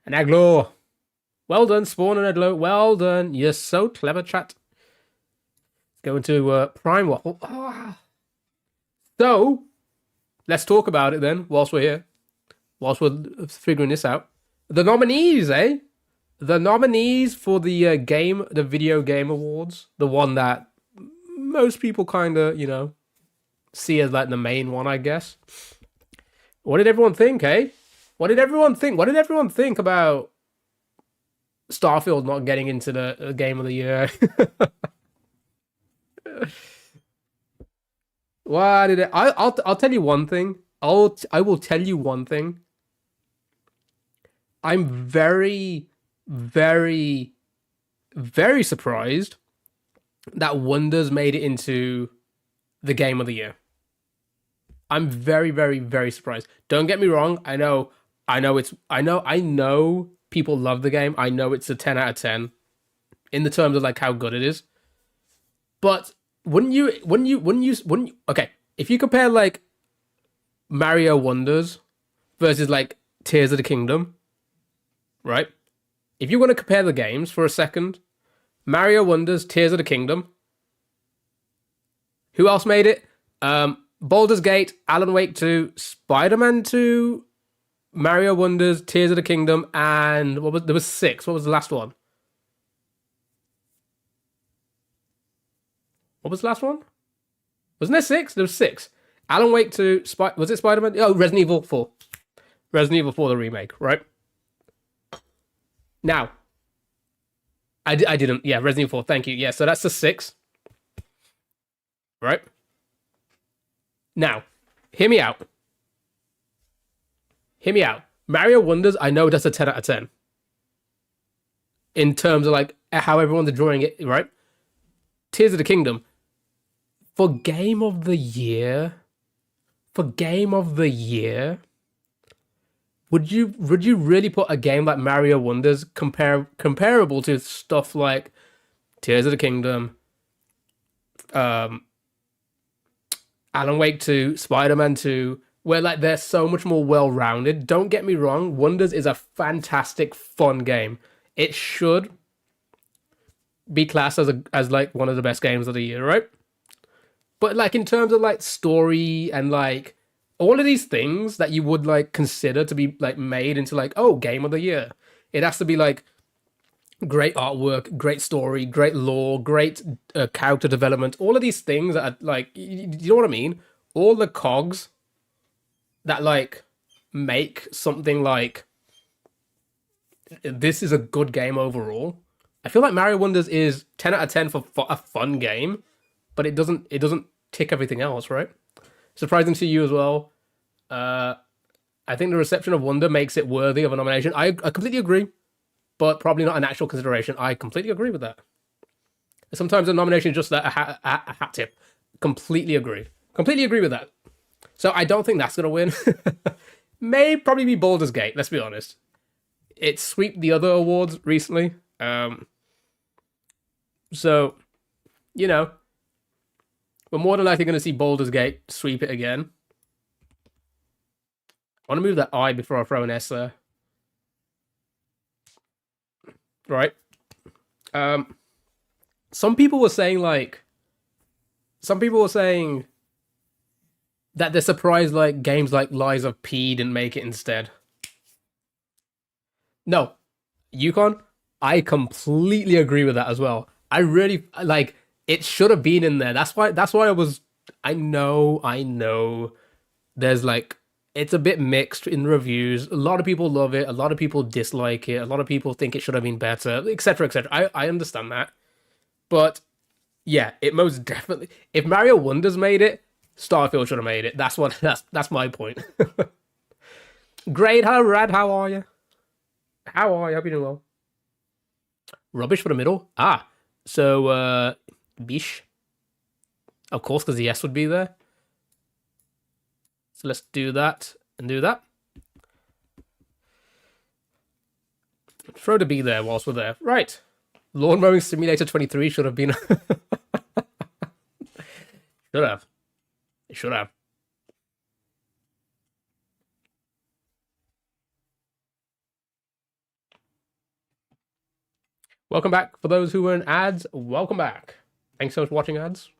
A: And Aglo. Well done, Spawn and Aglo. Well done. You're so clever, chat. Let's go into Prime Waffle. Oh. So, let's talk about it then, whilst we're here. Whilst we're figuring this out. The nominees, eh? The nominees for the the Video Game Awards. The one that most people kind of, see as like the main one, I guess. What did everyone think, eh? What did everyone think? What did everyone think about Starfield not getting into the Game of the Year? Why did it? I'll tell you one thing. I will tell you one thing. I'm very, very, very surprised that Wonders made it into the game of the year. I'm very, very, very surprised. Don't get me wrong. I know people love the game. I know it's a 10 out of 10 in the terms of like how good it is. But okay, if you compare like Mario Wonders versus like Tears of the Kingdom, right? If you want to compare the games for a second, Mario Wonders, Tears of the Kingdom. Who else made it? Baldur's Gate, Alan Wake 2, Spider-Man 2, Mario Wonders, Tears of the Kingdom, and there was six. What was the last one? What was the last one? Wasn't there six? There was six. Alan Wake 2, was it Spider-Man? Oh, Resident Evil 4. Resident Evil 4, the remake, right? Now, I didn't. Yeah, Resident Evil 4, thank you. Yeah, so that's the six. Right? Now, hear me out. Hear me out. Mario Wonders, I know that's a 10 out of 10. In terms of like how everyone's enjoying it, right? Tears of the Kingdom. For Game of the Year, would you really put a game like Mario Wonders comparable to stuff like Tears of the Kingdom, Alan Wake 2, Spider-Man 2, where like they're so much more well-rounded? Don't get me wrong, Wonders is a fantastic, fun game. It should be classed as like one of the best games of the year, right? But like in terms of like story and like all of these things that you would like consider to be like made into like, oh, game of the year, it has to be like great artwork, great story, great lore, great character development, all of these things that are like, you know what I mean? All the cogs that like make something like this is a good game overall. I feel like Mario Wonders is 10 out of 10 for a fun game, but it doesn't tick everything else, right? Surprising to you as well. I think the reception of Wonder makes it worthy of a nomination. I completely agree, but probably not an actual consideration. I completely agree with that. Sometimes a nomination is just a hat tip. Completely agree. Completely agree with that. So I don't think that's going to win. May probably be Baldur's Gate, let's be honest. It swept the other awards recently. So, you know, we're more than likely going to see Baldur's Gate sweep it again. I want to move that I before I throw an S there. Right. Some people were saying that they're surprised like games like Lies of P didn't make it instead. No, Yukon, I completely agree with that as well. I really like it should have been in there. That's why I know there's like it's a bit mixed in reviews. A lot of people love it, a lot of people dislike it, a lot of people think it should have been better, etc., etc. I understand that. But yeah, it most definitely if Mario Wonders made it, Starfield should have made it. That's my point. Great, hello Rad, how are you? How are you? Hope you're doing well. Rubbish for the middle. So Bish. Of course, because the S would be there. So let's do that and do that. Throw the B there whilst we're there. Right. Lawn Mowing Simulator 23 should have been. Should have. It should have. Welcome back. For those who were in ads, welcome back. Thanks so much for watching ads.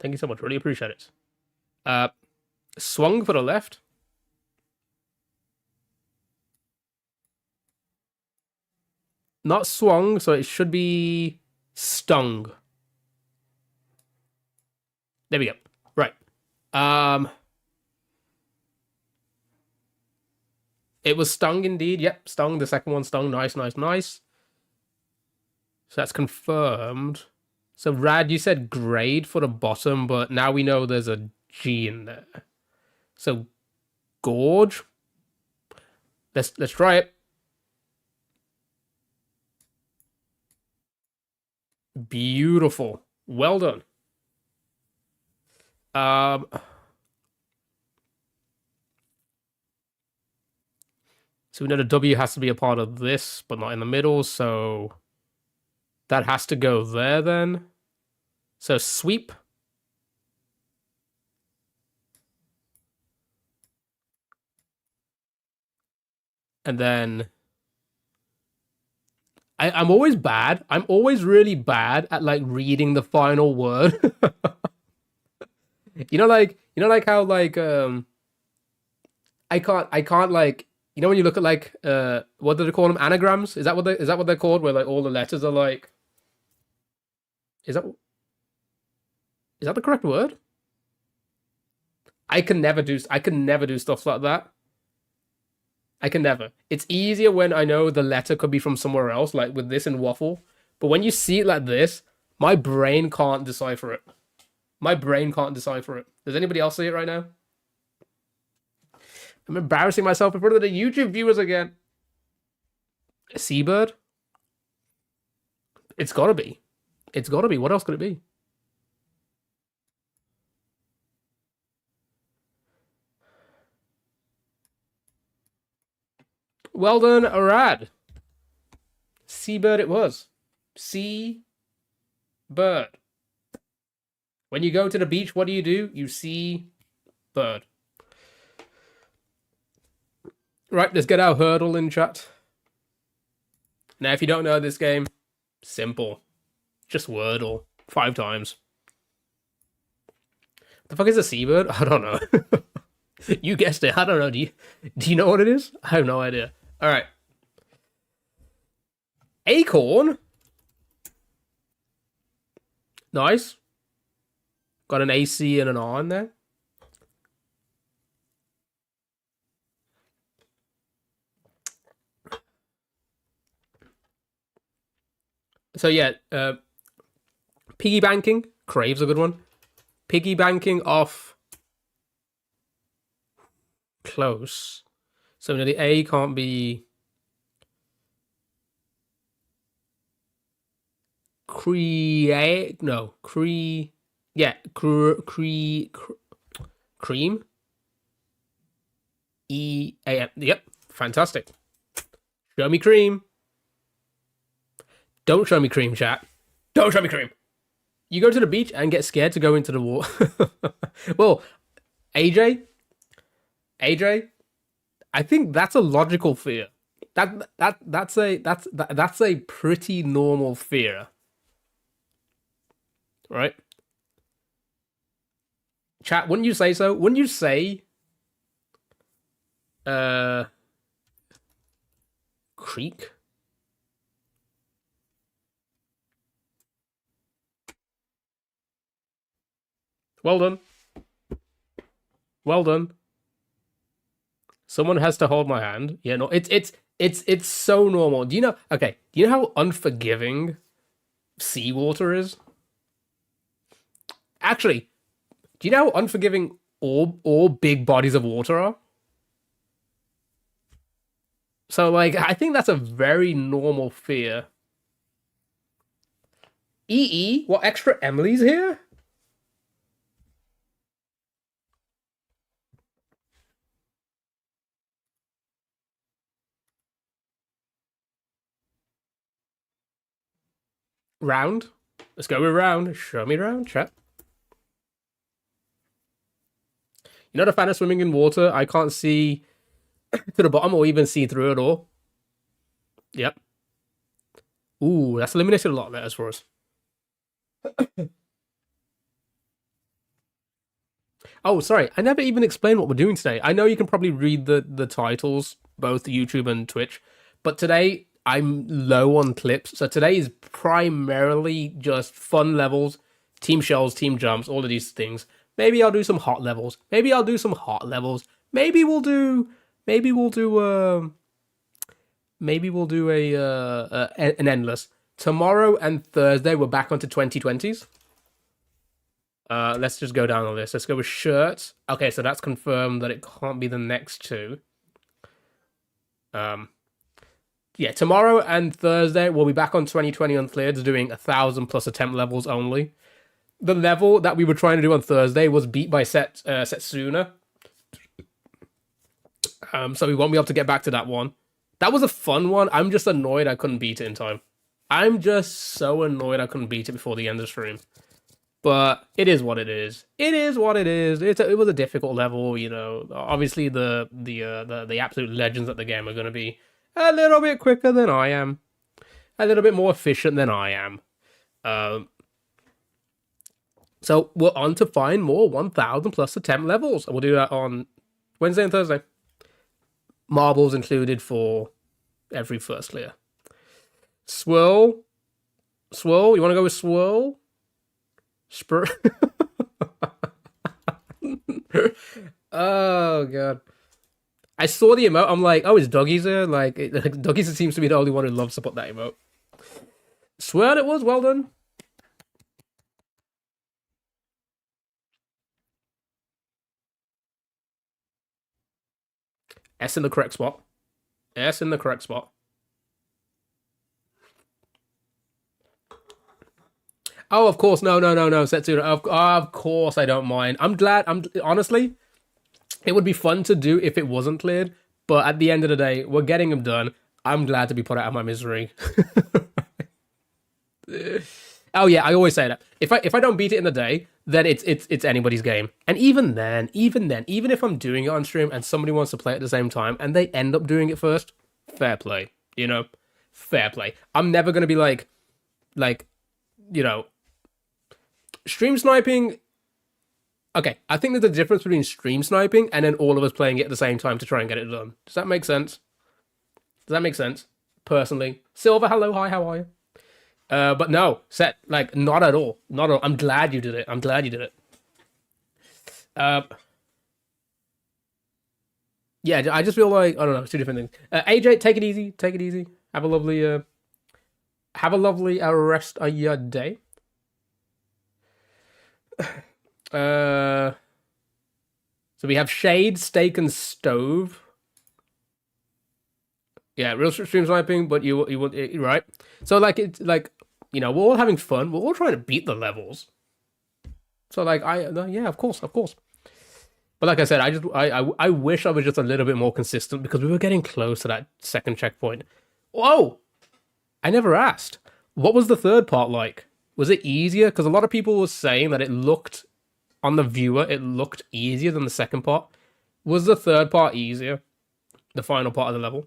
A: Thank you so much. Really appreciate it. Swung for the left. Not swung, so it should be stung. There we go. Right. It was stung indeed. Yep, stung. The second one stung. Nice, nice, nice. So that's confirmed. So Rad, you said grade for the bottom, but now we know there's a G in there. So gorge. Let's try it. Beautiful. Well done. Um, so we know the W has to be a part of this, but not in the middle, so that has to go there then. So sweep. And then I'm always bad. I'm always really bad at like reading the final word. Like how like I can't like when you look at like what do they call them, anagrams? Is that what they're called, where like all the letters are like, is that is that the correct word? I can never do stuff like that. I can never. It's easier when I know the letter could be from somewhere else, like with this in waffle. But when you see it like this, my brain can't decipher it. My brain can't decipher it. Does anybody else see it right now? I'm embarrassing myself in front of the YouTube viewers again. A seabird? It's gotta be. It's gotta be. What else could it be? Well done, Arad. Seabird it was. Sea bird. When you go to the beach, what do? You see bird. Right, let's get our hurdle in chat. Now, if you don't know this game, simple. Just Wordle 5 times. The fuck is a seabird? I don't know. You guessed it. I don't know. Do you know what it is? I have no idea. All right. Acorn. Nice. Got an AC and an R in there. So yeah, piggy banking. Crave's a good one. Piggy banking off close. So no, the A can't be create. No, yeah, cream. EAM. Yep, fantastic. Show me cream. Don't show me cream, chat. Don't show me cream. You go to the beach and get scared to go into the water. Well, AJ, I think that's a logical fear. That's a pretty normal fear, right? Chat, wouldn't you say so? Wouldn't you say uh creek? Well done. Well done. Someone has to hold my hand. Yeah, no, it's so normal. Do you know? Okay, do you know how unforgiving seawater is? Actually, do you know how unforgiving all big bodies of water are? So like, I think that's a very normal fear. EE, what extra Emily's here? Round. Let's go with round. Show me round, chat. You're not a fan of swimming in water. I can't see to the bottom or even see through it all. Yep. Ooh, that's eliminated a lot of letters for us. Oh, sorry. I never even explained what we're doing today. I know you can probably read the titles, both YouTube and Twitch, but today I'm low on clips. So today is primarily just fun levels, team shells, team jumps, all of these things. Maybe I'll do some hot levels. Maybe I'll do some hot levels. Maybe we'll do an endless. Tomorrow and Thursday, we're back onto 2020s. Let's just go down the list. Let's go with shirts. Okay, so that's confirmed that it can't be the next two. Yeah, tomorrow and Thursday, we'll be back on 2020 uncleared, doing 1,000 plus attempt levels only. The level that we were trying to do on Thursday was beat by Setsuna. So we won't be able to get back to that one. That was a fun one. I'm just annoyed I couldn't beat it in time. I'm just so annoyed I couldn't beat it before the end of the stream. But it is what it is. It is what it is. It was a difficult level, you know. Obviously, the absolute legends at the game are going to be a little bit quicker than I am, a little bit more efficient than I am. So we're on to find more 1,000 plus attempt levels, and we'll do that on Wednesday and Thursday. Marbles included for every first clear. Swirl. You want to go with Swirl? Oh god. I saw the emote. I'm like, oh, it's Doggies here. Like, Doggies seems to be the only one who loves to put that emote. Swirl it was. Well done. S in the correct spot. S in the correct spot. Oh, of course. No. Setsuna. Of course, I don't mind. I'm glad. Honestly, it would be fun to do if it wasn't cleared. But at the end of the day, we're getting them done. I'm glad to be put out of my misery. Oh yeah, I always say that. If I don't beat it in the day, then it's anybody's game. And even if I'm doing it on stream and somebody wants to play at the same time and they end up doing it first, fair play. You know, fair play. I'm never gonna be like, you know, stream sniping. Okay, I think there's a difference between stream sniping and then all of us playing it at the same time to try and get it done. Does that make sense? Does that make sense? Personally, Silver, hello, hi, how are you? But no, not at all, not at all. I'm glad you did it. Yeah, I just feel like I don't know, it's two different things. AJ, take it easy, Have a lovely, rest of your day. So we have Shade, Steak, and Stove. Yeah, real stream sniping, but you want right. So it's we're all having fun. We're all trying to beat the levels. So yeah, of course. But like I said, I wish I was just a little bit more consistent because we were getting close to that second checkpoint. Whoa! I never asked. What was the third part like? Was it easier? Because a lot of people were saying that it looked on the viewer, it looked easier than the second part. Was the third part easier? The final part of the level?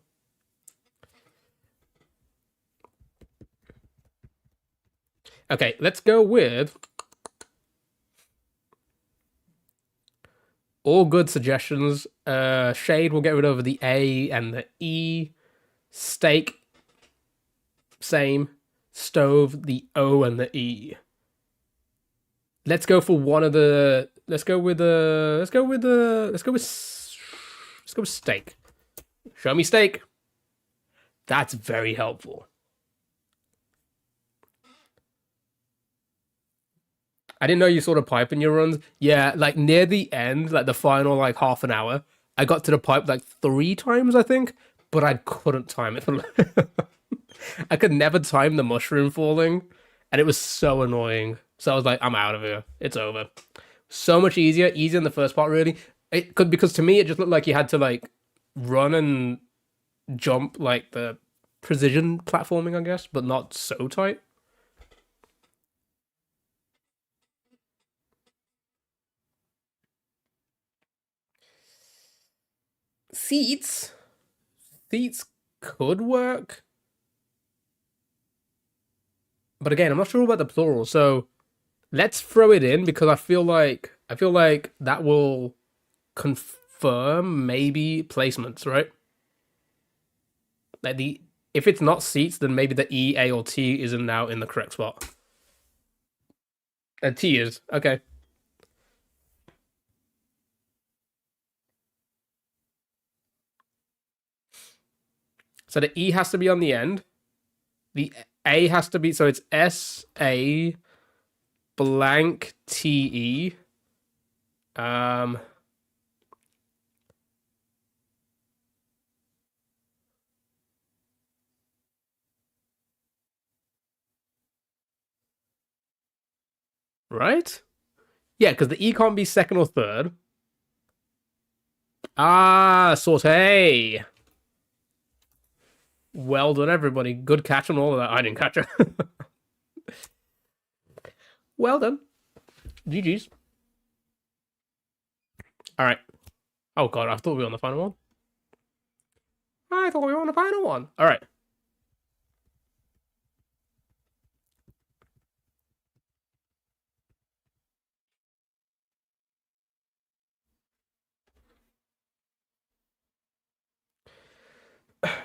A: Okay, let's go with all good suggestions. Shade will get rid of the A and the E. Steak, same. Stove, the O and the E. Let's go for one of the. Let's go with steak. Show me steak. That's very helpful. I didn't know you sort of pipe in your runs. Yeah, like near the end, like the final like half an hour, I got to the pipe like 3 times, I think, but I couldn't time it. I could never time the mushroom falling, and it was so annoying. So I was like, I'm out of here. It's over. So much easier in the first part, really. It could because to me it just looked like you had to like run and jump like the precision platforming, I guess, but not so tight. Seats could work, but again, I'm not sure about the plural. So let's throw it in because I feel like that will confirm maybe placements, right? Like if it's not seats, then maybe the E, A, or T isn't now in the correct spot. T is okay. So the E has to be on the end. The A has to be, so it's S-A blank T-E. Um, right? Yeah, because the E can't be second or third. Ah, saute. Well done, everybody. Good catch on all of that. I didn't catch it. Well done. GG's. All right. Oh, God. I thought we were on the final one. I thought we were on the final one. All right.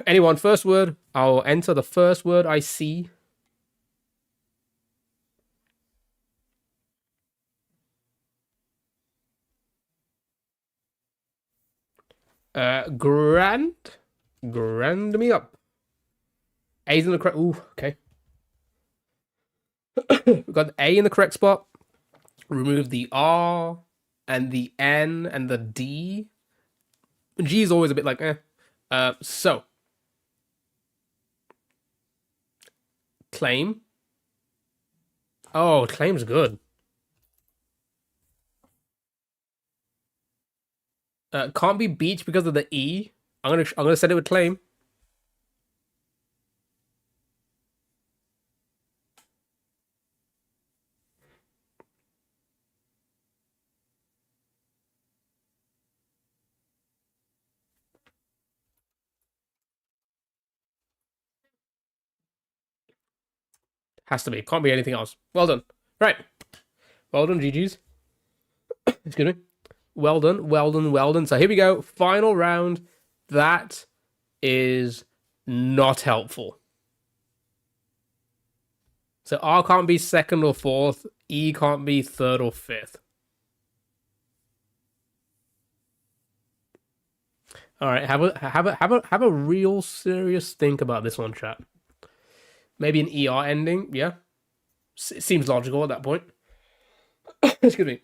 A: Anyone, first word. I'll enter the first word I see. Grand. Grand me up. A's in the correct. Ooh, okay. We've got the A in the correct spot. Remove the R and the N and the D. G is always a bit like eh. So claim. Oh, claim's good. Can't be beach because of the E. I'm gonna set it with claim. Has to be. Can't be anything else. Well done. Right. Well done, GG's. Excuse me. Well done. Well done. Well done. So here we go. Final round. That is not helpful. So R can't be second or fourth. E can't be third or fifth. All right, have a real serious think about this one, chat. Maybe an ER ending, yeah. Seems logical at that point. Excuse me.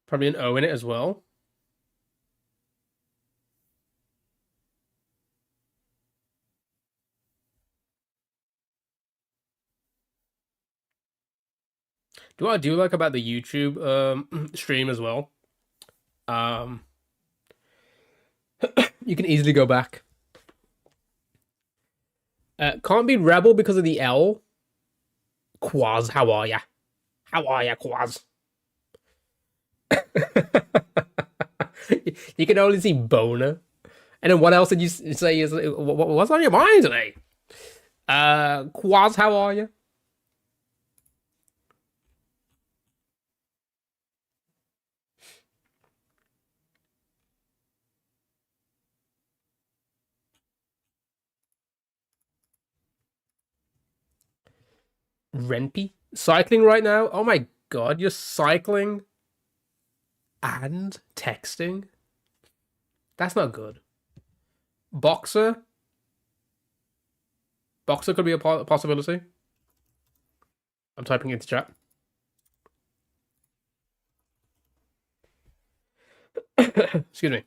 A: Probably an O in it as well. Do what I do like about the YouTube stream as well. Um, you can easily go back. Can't be rebel because of the L. Quaz, how are ya? How are ya, Quaz? You can only see boner. And then what else did you say? Is what's on your mind today? Quaz, how are you? Renpy? Cycling right now? Oh my god, you're cycling and texting? That's not good. Boxer? Boxer could be a possibility. I'm typing into chat. Excuse me.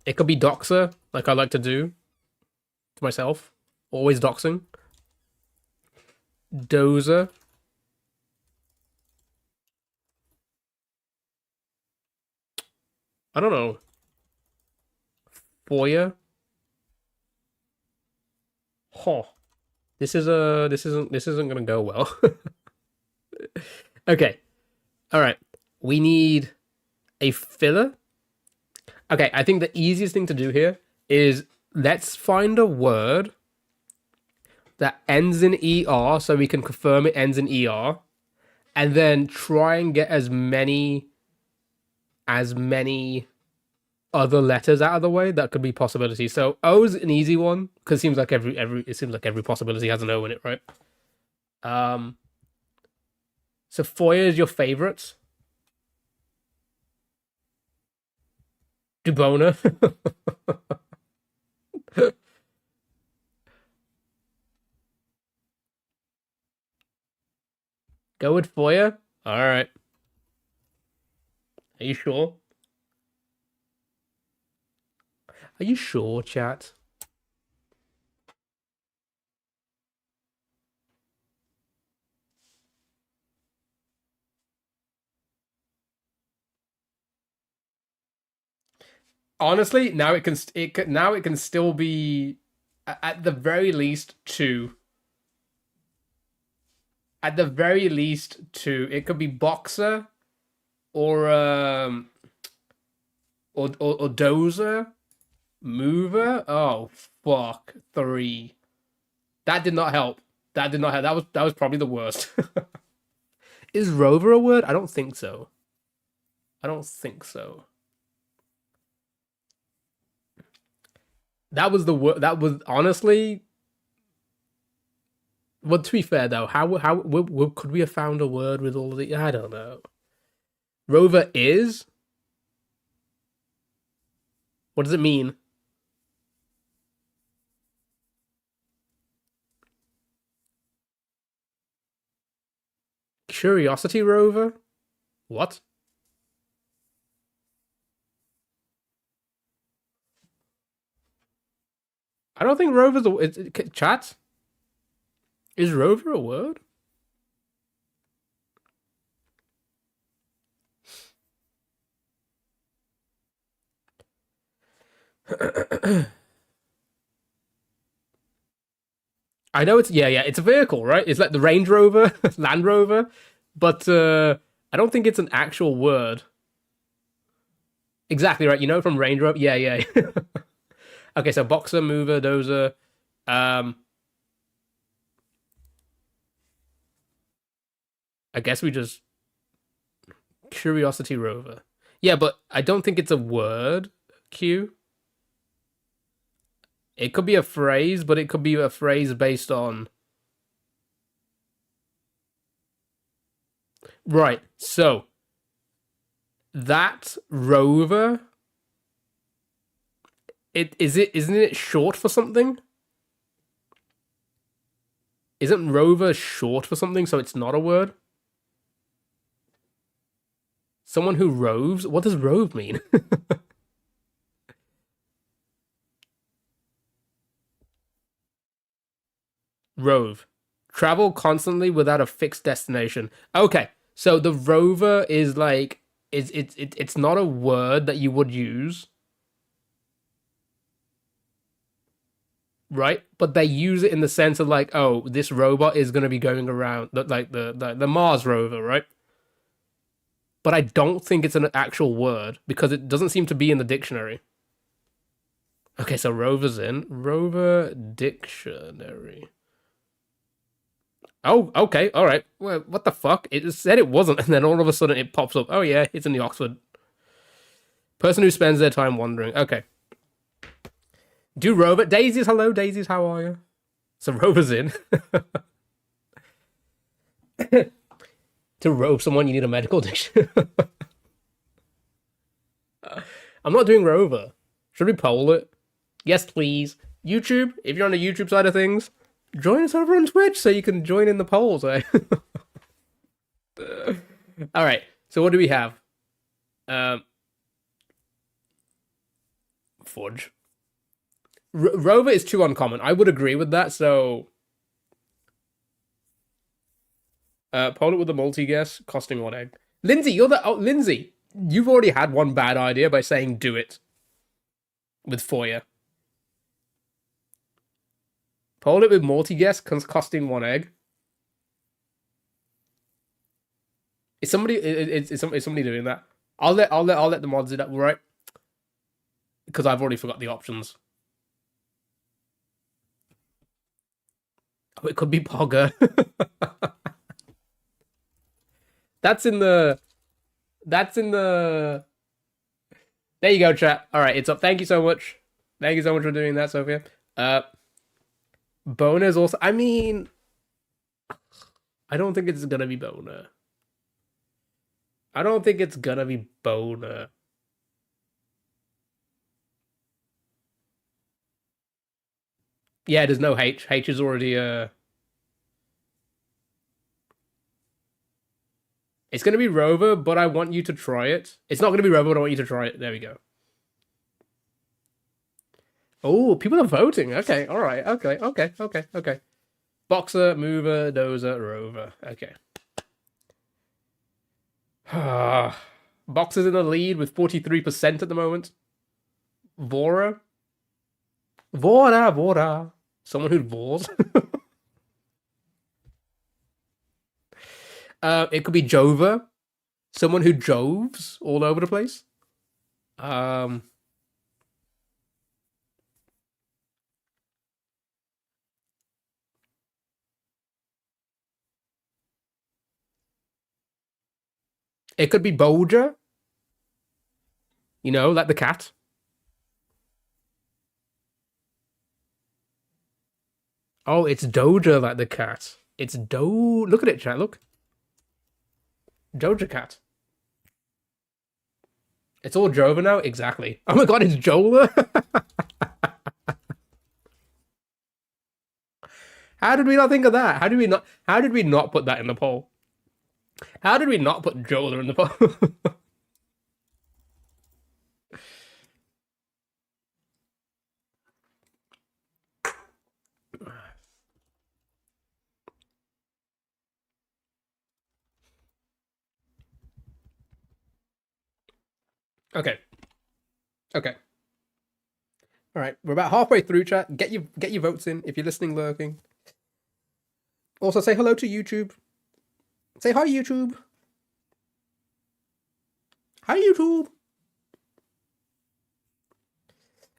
A: It could be doxer, like I like to do to myself. Always doxing. Dozer. I don't know. Foyer. Huh. This isn't gonna go well. Okay. Alright. We need a filler. Okay, I think the easiest thing to do here is let's find a word that ends in ER so we can confirm it ends in ER, and then try and get as many other letters out of the way that could be possibilities. So O is an easy one because it seems like every possibility has an O in it, right? Um, so Foyer is your favorite. Dubona. Go with Foyer. All right. Are you sure? Are you sure, chat? Honestly, now it can still be at the very least two. At the very least two. It could be boxer or or dozer, mover. Oh fuck, three. That did not help. That did not help. That was probably the worst. Is rover a word? I don't think so. I don't think so. That was the word. That was honestly. Well, to be fair though, could we have found a word with all of the? I don't know. Rover is. What does it mean? Curiosity rover? What? I don't think rover's chat. Is rover a word? I know it's it's a vehicle, right? It's like the Range Rover, Land Rover, but I don't think it's an actual word. Exactly right. You know from Range Rover. Yeah, yeah. Okay, so boxer, mover, dozer. Um, I guess we just Curiosity Rover. Yeah, but I don't think it's a word. Q. It could be a phrase, but it could be a phrase based on. Right. So that rover, isn't it short for something? Isn't rover short for something, so it's not a word? Someone who roves? What does rove mean? Rove. Travel constantly without a fixed destination. Okay. So the rover is like it's not a word that you would use, right? But they use it in the sense of like, oh, this robot is going to be going around like the Mars rover, right? But I don't think it's an actual word because it doesn't seem to be in the dictionary. Okay, so rover's in rover dictionary. Oh, okay, all right. Well, what the fuck? It said it wasn't, and then all of a sudden it pops up. Oh yeah, it's in the Oxford. Person who spends their time wandering. Okay. Do rover daisies? Hello, daisies. How are you? So rover's in. To rove someone, you need a medical dictionary. I'm not doing rover. Should we poll it? Yes, please. YouTube, if you're on the YouTube side of things, join us over on Twitch so you can join in the polls. Eh? All right. So what do we have? Fudge. Rover is too uncommon. I would agree with that. So, poll it with a multi-guess, costing one egg. Lindsay, Lindsay. You've already had one bad idea by saying do it with Foyer. Poll it with multi-guess, costing one egg. Is somebody doing that? I'll let the mods do that, right? Because I've already forgot the options. Oh, it could be Pogger. That's in the. That's in the. There you go, chat. All right, it's up. Thank you so much. Thank you so much for doing that, Sophia. Boner's also. I mean, I don't think it's gonna be Boner. I don't think it's gonna be Boner. Yeah, there's no H. H is already It's gonna be Rover, but I want you to try it. It's not gonna be Rover, but I want you to try it. There we go. Oh, people are voting. Okay, all right. Okay, okay, okay, okay. Boxer, Mover, Dozer, Rover. Okay. Boxer's in the lead with 43% at the moment. Vora. Vora. Someone who vors. It could be Jover. Someone who joves all over the place. Um, it could be Bolger. You know, like the cat. Oh, it's Doja like the cat. It's Do. Look at it, chat. Look. Doja Cat. It's all Jova now? Exactly. Oh my god, it's Jola? How did we not think of that? How did we not put that in the poll? How did we not put Jola in the poll? Okay. Okay. All right. We're about halfway through, chat. Get your votes in if you're listening, lurking. Also, say hello to YouTube. Say hi, YouTube. Hi, YouTube.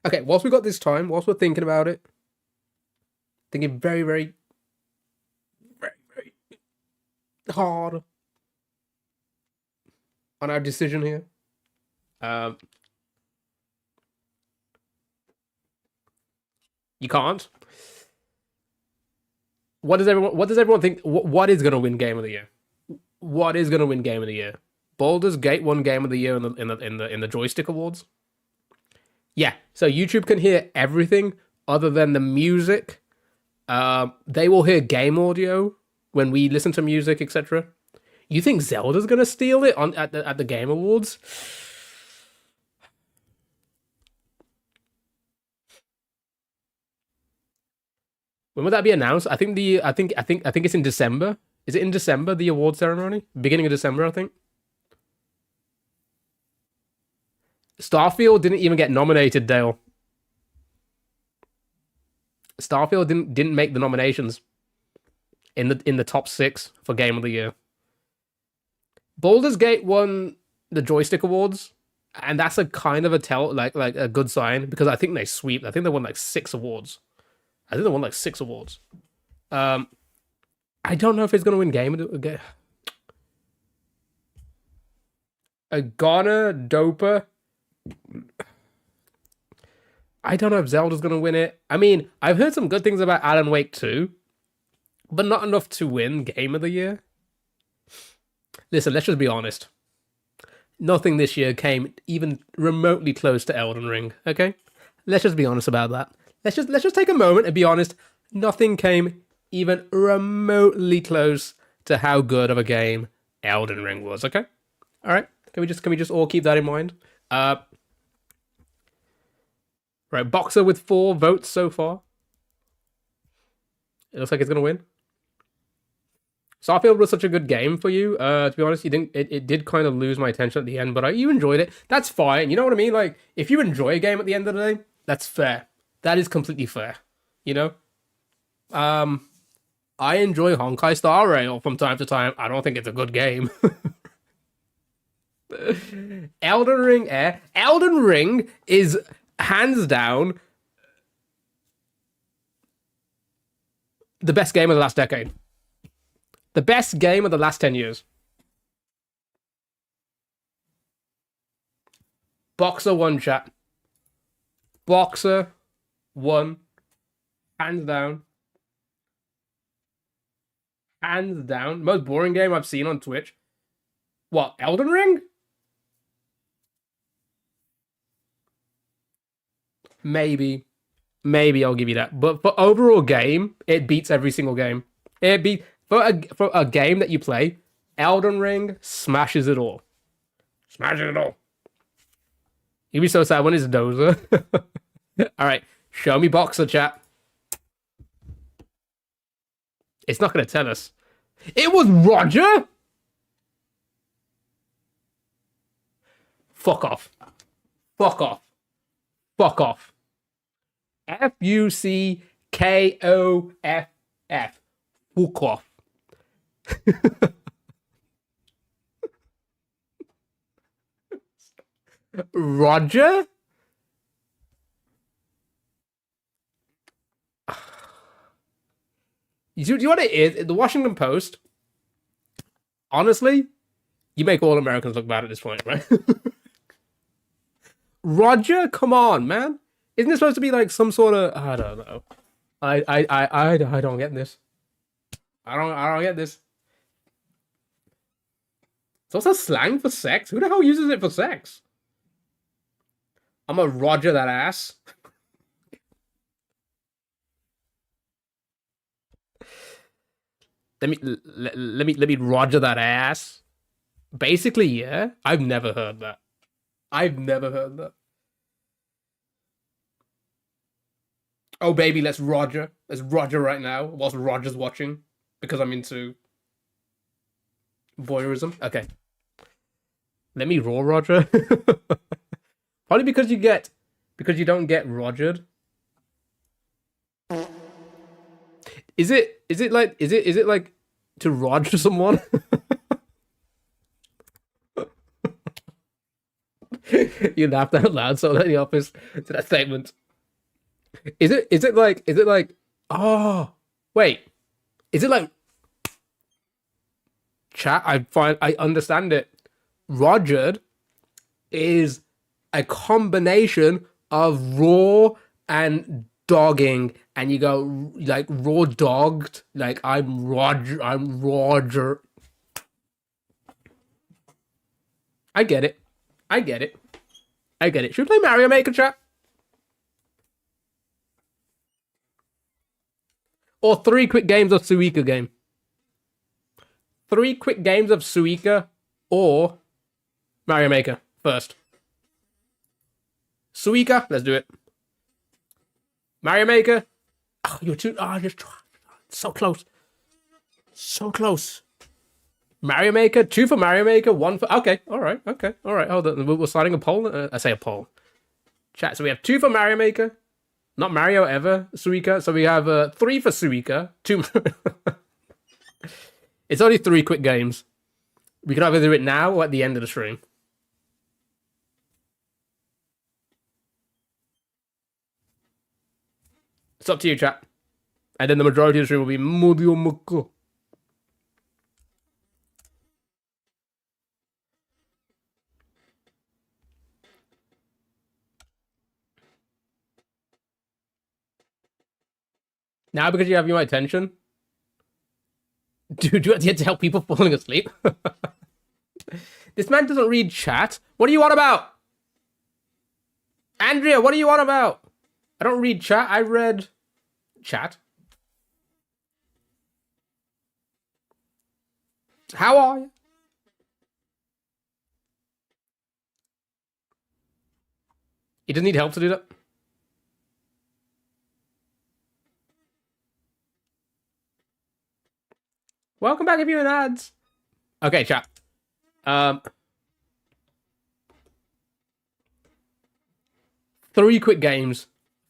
A: Okay, whilst we got this time, whilst we're thinking about it, thinking very, very, very, very hard on our decision here. You can't. What does everyone think? What is gonna win Game of the Year? What is gonna win Game of the Year? Baldur's Gate won Game of the Year in the joystick awards. Yeah, so YouTube can hear everything other than the music. They will hear game audio when we listen to music, etc. You think Zelda's gonna steal it on at the Game Awards? When would that be announced? I think it's in December. Is it in December, the award ceremony? Beginning of December, I think. Starfield didn't even get nominated, Dale. Starfield didn't make the nominations in the top 6 for Game of the Year. Baldur's Gate won the joystick awards, and that's a kind of a like a good sign because I think they sweep. I think they won like 6 awards. I think they won like 6 awards. I don't know if it's gonna win Game of the Year. A Ghana Doper. I don't know if Zelda's gonna win it. I mean, I've heard some good things about Alan Wake 2, but not enough to win Game of the Year. Listen, let's just be honest. Nothing this year came even remotely close to Elden Ring, okay? Let's just be honest about that. Let's just take a moment and be honest. Nothing came even remotely close to how good of a game Elden Ring was, okay? All right? Can we just all keep that in mind? Right, Boxer with 4 votes so far. It looks like it's gonna win. Starfield was such a good game for you. To be honest, it did kind of lose my attention at the end, but you enjoyed it. That's fine. You know what I mean? Like, if you enjoy a game at the end of the day, that's fair. That is completely fair. You know? I enjoy Honkai Star Rail from time to time. I don't think it's a good game. Elden Ring is hands down The best game of the last decade. The best game of the last 10 years. Boxer 1, chat. Boxer 1. Hands down. Hands down. Most boring game I've seen on Twitch. What, Elden Ring? Maybe. Maybe I'll give you that. But for overall game, it beats every single game. It beat for a game that you play, Elden Ring smashes it all. Smashes it all. You'd be so sad when it's Dozer. Alright, show me Boxer, chat. It's not gonna tell us. It was Roger? Fuck off. Fuck off. Fuck off. Fuckoff. Fuck off. Roger? Do you know what it is? The Washington Post, honestly, you make all Americans look bad at this point, right? Roger? Come on, man. Isn't this supposed to be like some sort of... I don't know. I don't get this. I don't get this. It's also slang for sex. Who the hell uses it for sex? I'm a Roger that ass. Let me Roger that ass. Basically, yeah. I've never heard that. I've never heard that. Oh baby, let's Roger. Let's Roger right now. Whilst Roger's watching. Because I'm into voyeurism. Okay. Let me raw Roger. Probably because you don't get Rogered. Is it like to Roger someone? You laughed out loud so in the office to that statement. Is it like oh wait. Is it like chat? I understand it. Rogered is a combination of raw and dogging, and you go like raw dogged, like I'm Roger. I get it. Should we play Mario Maker, chat? Or 3 quick games of Suika game? 3 quick games of Suika or Mario Maker first. Suika, let's do it. Mario Maker. Oh, you're too. Oh, just so close. So close. Mario Maker, 2 for Mario Maker, 1 for. Okay, all right. Hold on. We're starting a poll. I say a poll. Chat. So we have 2 for Mario Maker. Not Mario ever. Suika. So we have 3 for Suika. 2. It's only 3 quick games. We can either do it now or at the end of the stream. It's up to you, chat. And then the majority of the stream will be Mario Maker. Now because you have my attention? Dude, you have to help people falling asleep? This man doesn't read chat. What are you on about? Andrea, what are you on about? I don't read chat. I read chat. How are you? He doesn't need help to do that. Welcome back if you're in ads. Okay, chat. 3 quick games.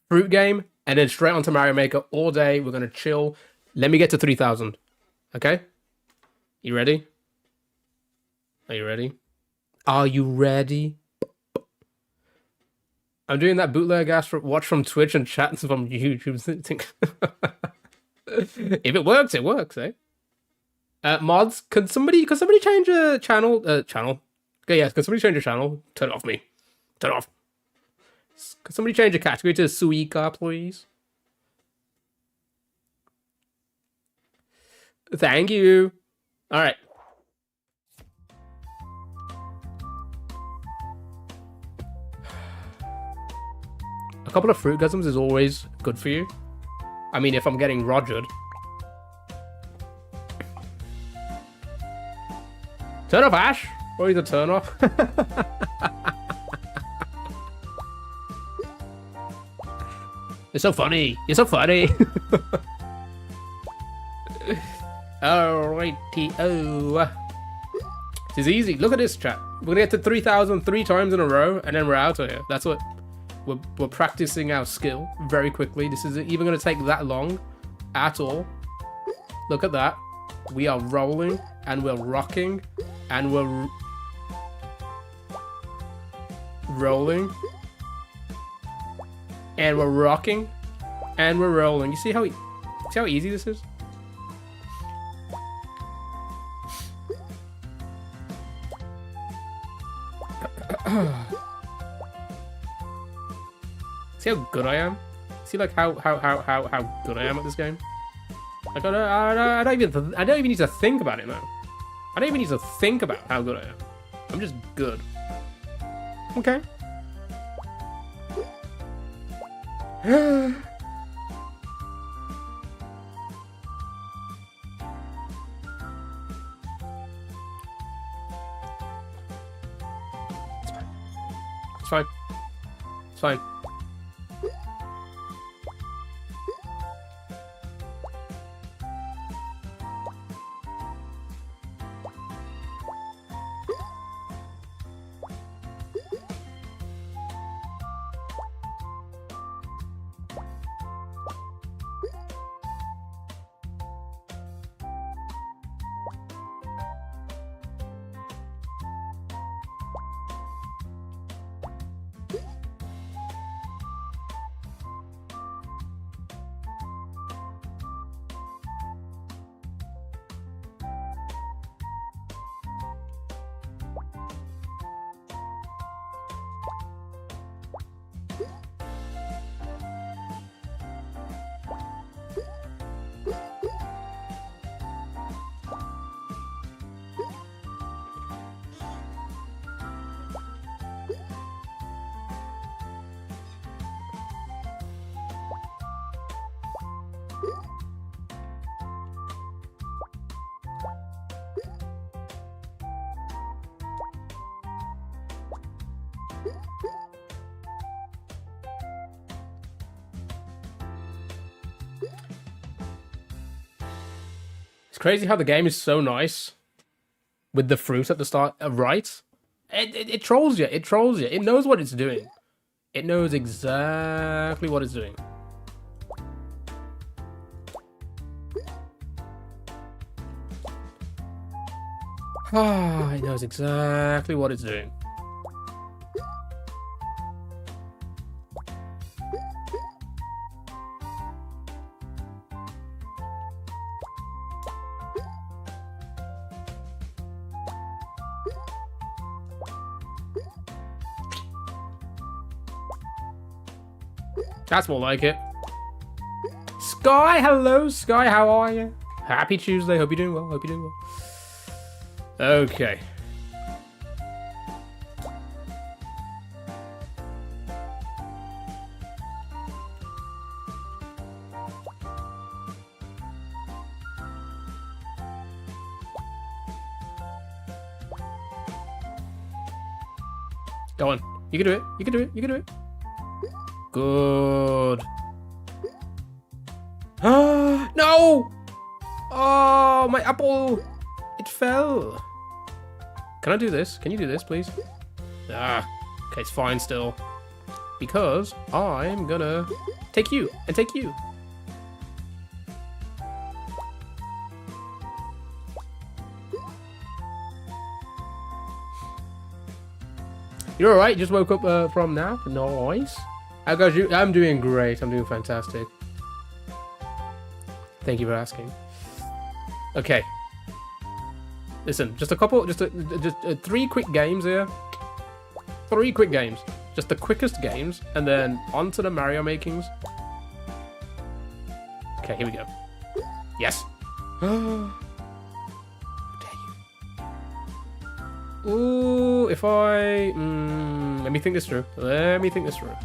A: Fruit game, and then straight onto Mario Maker all day. We're gonna chill. Let me get to 3,000. Okay? You ready? Are you ready? Are you ready? I'm doing that bootleg ass watch from Twitch and chat from YouTube. If it works, eh? Mods, can somebody change a channel? Okay, yes, can somebody change a channel? Turn it off me. Turn it off. Can somebody change a category to Suika, please? Thank you. Alright. A couple of fruit gasms is always good for you. I mean, if I'm getting rogered. Turn off Ash! Or either turn off. You're so funny. You're so funny. Alrighty. Oh. This is easy. Look at this, chat. We're gonna get to 3,000 3 times in a row, and then we're out of here. That's what we're practicing our skill very quickly. This isn't even gonna take that long at all. Look at that. We are rolling and we're rocking and we're rolling and we're rocking and we're rolling. You see how easy this is? See how good I am? See like how good I am at this game? Like I don't even need to think about it now. I don't even need to think about how good I am. I'm just good. Okay. It's fine. It's fine. It's crazy how the game is so nice with the fruit at the start, right? It trolls you. It trolls you. It knows what it's doing. It knows exactly what it's doing. Ah, it knows exactly what it's doing. That's more like it. Sky, hello, Sky, how are you? Happy Tuesday, hope you're doing well, hope you're doing well. Okay. Go on. You can do it, you can do it, you can do it. Good. No! Oh, my apple! It fell. Can I do this? Can you do this, please? Ah, okay, it's fine still. Because I'm gonna take you and take you. You're alright, just woke up from nap? Nice. How goes you? I'm doing great, I'm doing fantastic. Thank you for asking. Okay. Listen, just a couple, just 3 quick games here. 3 quick games. Just the quickest games, and then on to the Mario makings. Okay, here we go. Yes. Dare you. Ooh, if I... let me think this through. Let me think this through.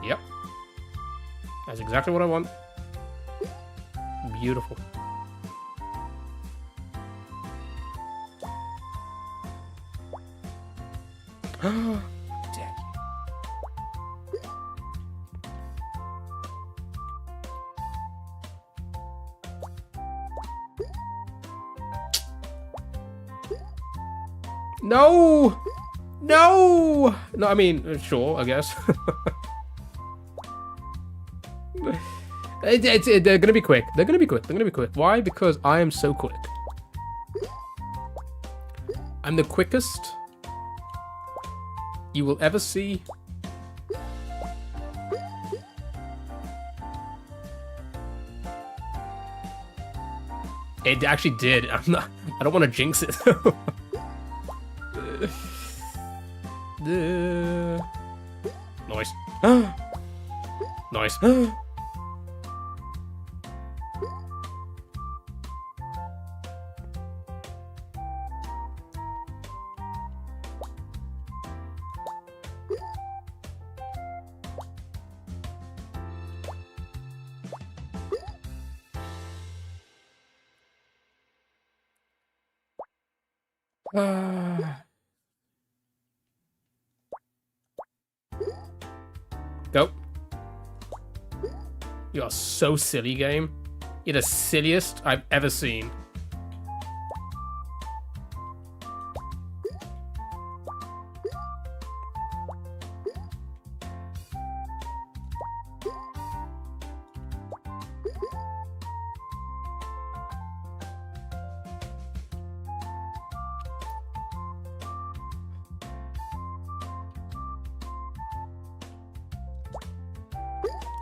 A: Yep. That's exactly what I want. Beautiful. Dang. No! No! No, I mean, sure, I guess. They're gonna be quick. They're gonna be quick. They're gonna be quick. Why? Because I am so quick. I'm the quickest you will ever see. It actually did. I don't want to jinx it. Nice. Nice. Go. You are so silly, game. You're the silliest I've ever seen.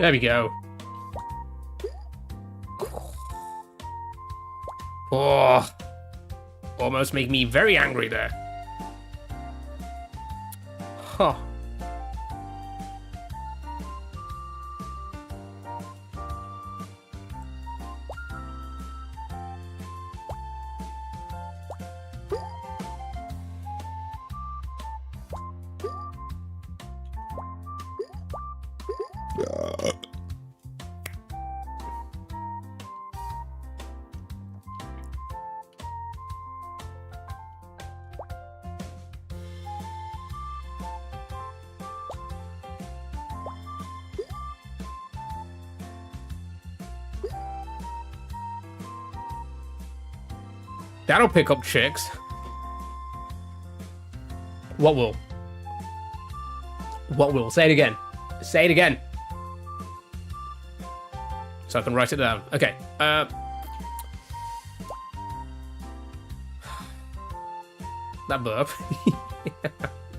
A: There we go. Oh, almost make me very angry there. Huh. That'll pick up chicks. What will? What will? Say it again. Say it again. So I can write it down. Okay. That burp.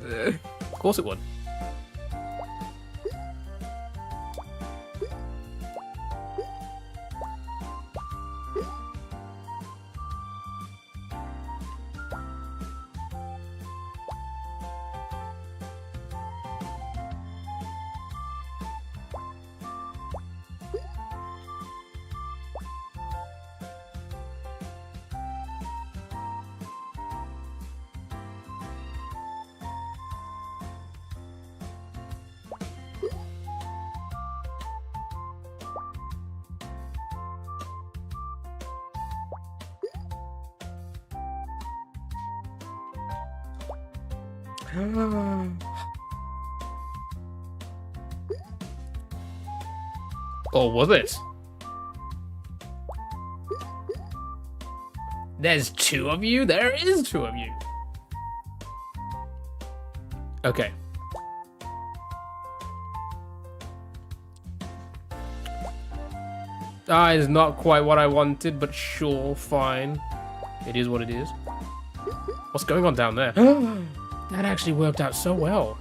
A: Of course it would. Or was it? There's 2 of you? There is 2 of you. Okay. It's not quite what I wanted, but sure, fine. It is what it is. What's going on down there? That actually worked out so well.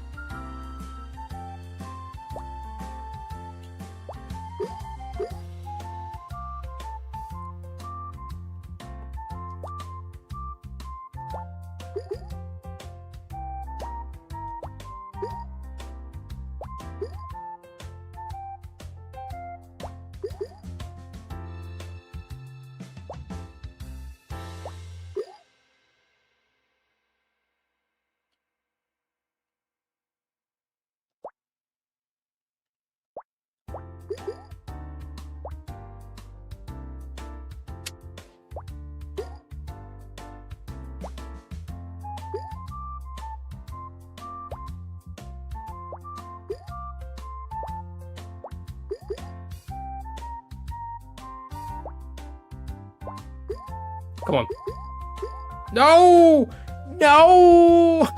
A: Come on. No! No!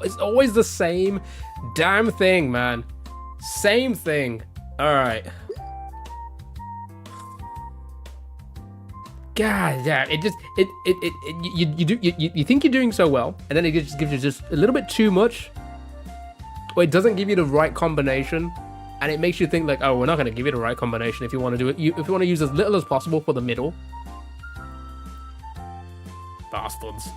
A: It's always the same damn thing, man. Same thing. Alright. God damn, you think you're doing so well, and then it just gives you just a little bit too much, or it doesn't give you the right combination, and it makes you think like, oh, we're not going to give you the right combination if you want to do it. If you want to use as little as possible for the middle. Bastards.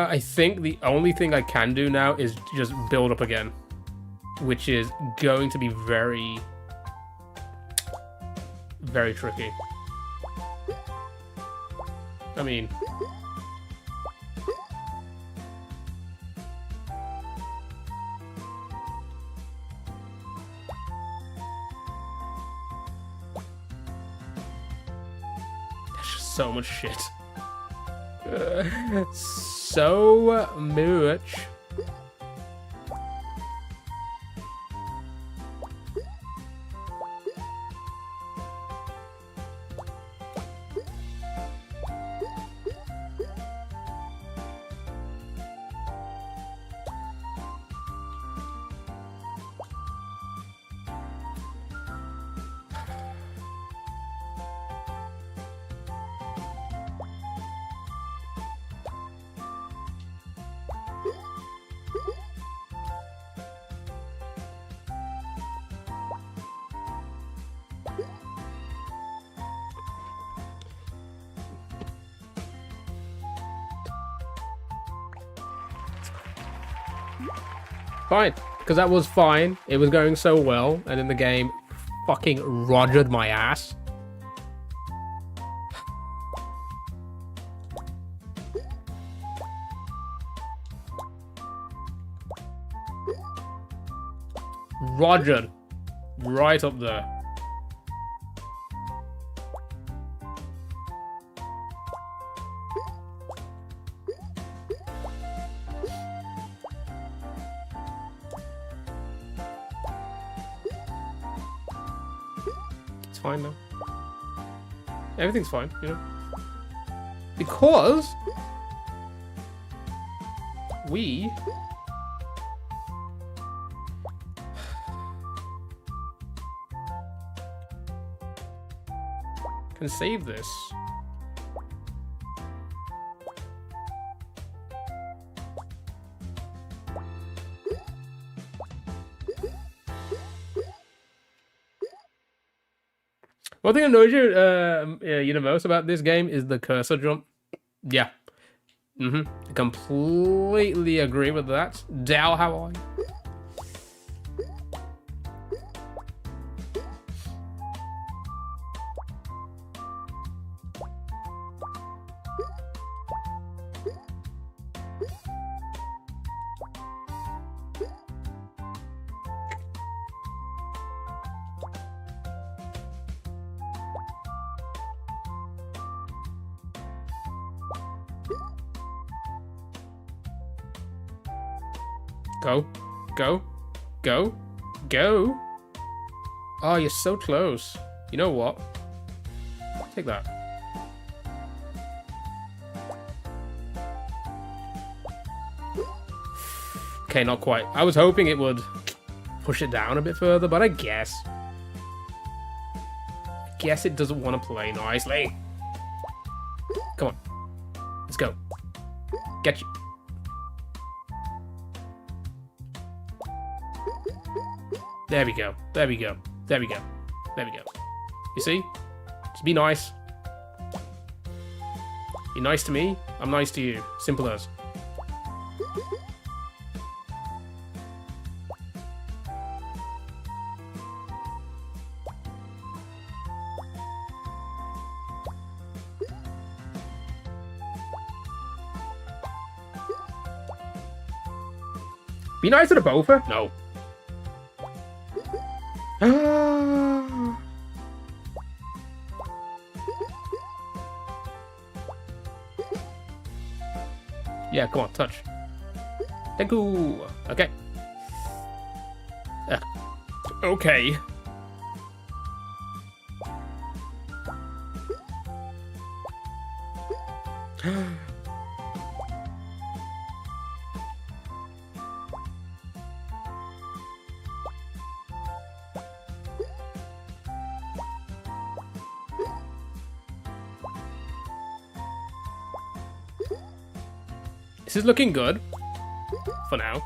A: I think the only thing I can do now is just build up again, which is going to be very, very tricky. I mean, there's just so much shit. So much. Fine, because that was fine. It was going so well, and then the game fucking rogered my ass. Rogered. Right up there. It's fine now. Everything's fine, you know? Because we can save this. One thing that annoys you, you know, most about this game is the cursor jump. Yeah. Completely agree with that. Dal, how are you? Go, go, go, go. Oh, you're so close. You know what? Take that. Okay, not quite. I was hoping it would push it down a bit further, but I guess it doesn't want to play nicely. Come on. Let's go. Get you. There we go. There we go. There we go. There we go. You see? Just be nice. Be nice to me. I'm nice to you. Simple as. Be nice to the Bofa? No. Yeah, come on, touch. Thank you. Okay. Okay. This is looking good for now.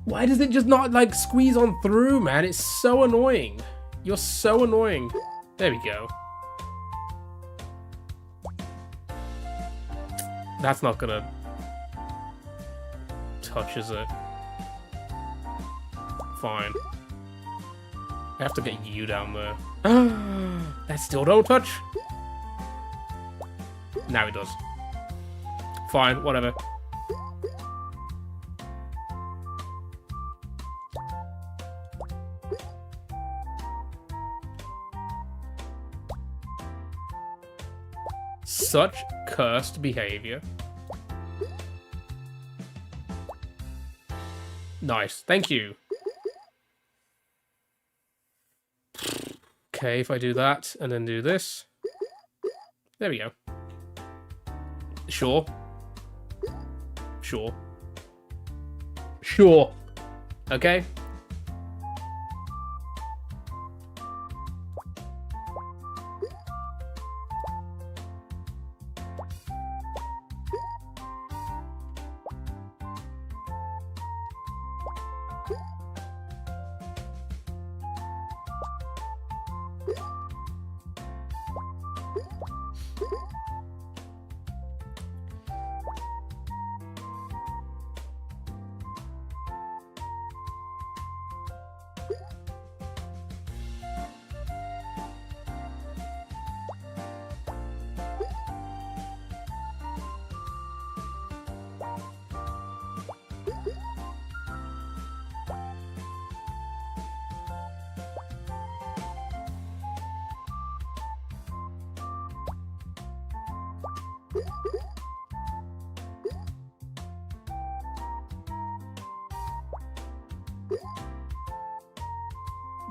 A: Why does it just not like squeeze on through, man? It's so annoying. You're so annoying. There we go. That's not gonna touch, is it? Fine. I have to get you down there. That still don't touch? Now it does. Fine, whatever. Such cursed behavior. Nice, thank you. Okay, if I do that and then do this. There we go. Sure. Sure. Sure. Okay.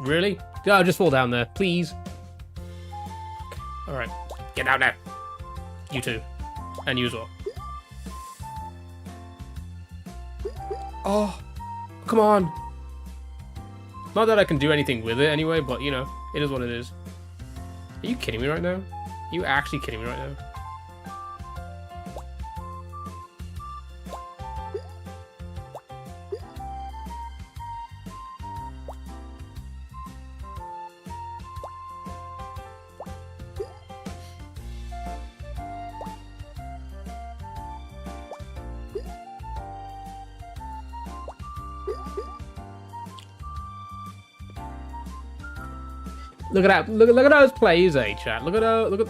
A: Really? No, just fall down there, please. Alright. Get down there. You too. And you as well. Oh, come on. Not that I can do anything with it anyway, but you know, it is what it is. Are you kidding me right now? Are you actually kidding me right now? Look at that! Look at those plays, eh, chat? Look at.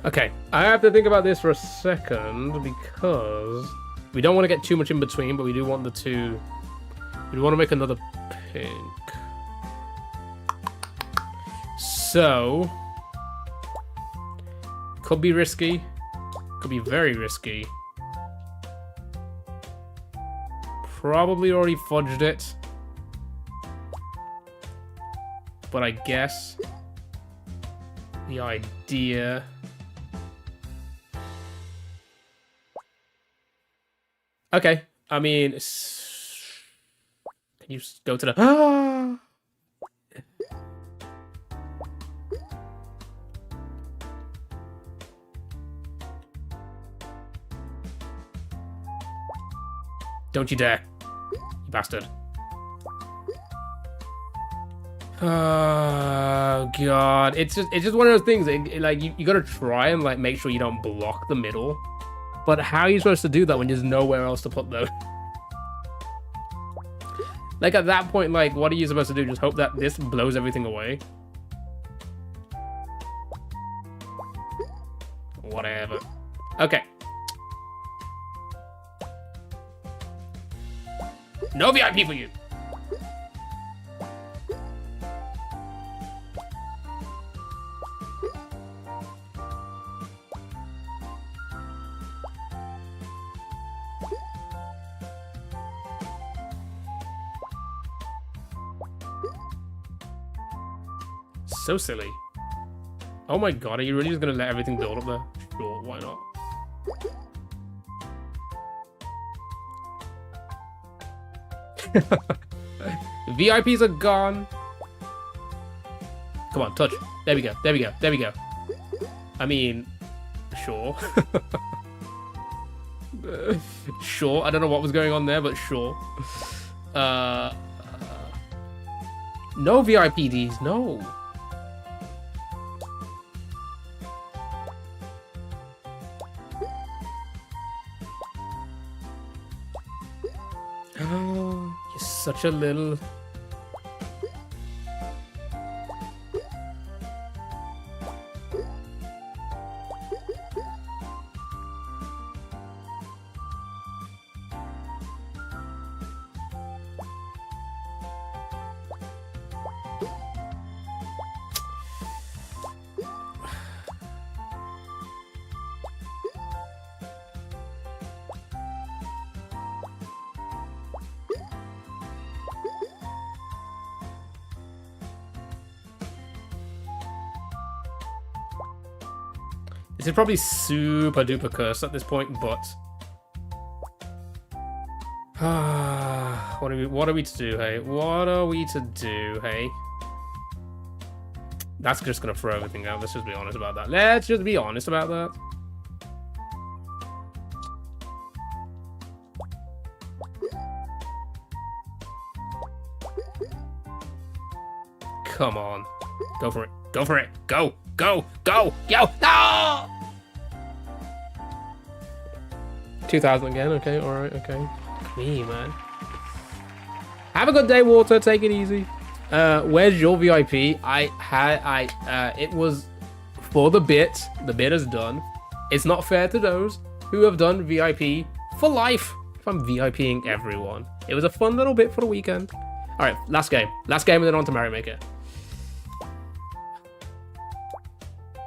A: Okay, I have to think about this for a second because we don't want to get too much in between, but we do want the two. We want to make another pink. So, could be risky. Could be very risky. Probably already fudged it. But I guess the idea... Okay, I mean... Can you go to the... Ah! Don't you dare, you bastard. Oh god, it's just one of those things. Like you gotta try and like make sure you don't block the middle. But how are you supposed to do that when there's nowhere else to put them? Like at that point, like what are you supposed to do? Just hope that this blows everything away? Whatever. Okay. No VIP for you. So silly. Oh my god, are you really just gonna let everything build up there? Sure, why not? VIPs are gone. Come on, touch. There we go. There we go. There we go. I mean, sure. Sure. I don't know what was going on there, but sure. No VIPDs. No. Oh, you're such a little... This is probably super duper cursed at this point, but what are we to do, hey? What are we to do, hey? That's just gonna throw everything out. Let's just be honest about that. Let's just be honest about that. Come on. Go for it. Go for it. Go. Go. Go. Yo. No! 2000 again. Okay. All right. Okay. Me, man. Have a good day, Water. Take it easy. Where's your VIP? It was for the bit. The bit is done. It's not fair to those who have done VIP for life. If I'm VIPing everyone. It was a fun little bit for the weekend. All right. Last game. Last game and then on to Mario Maker.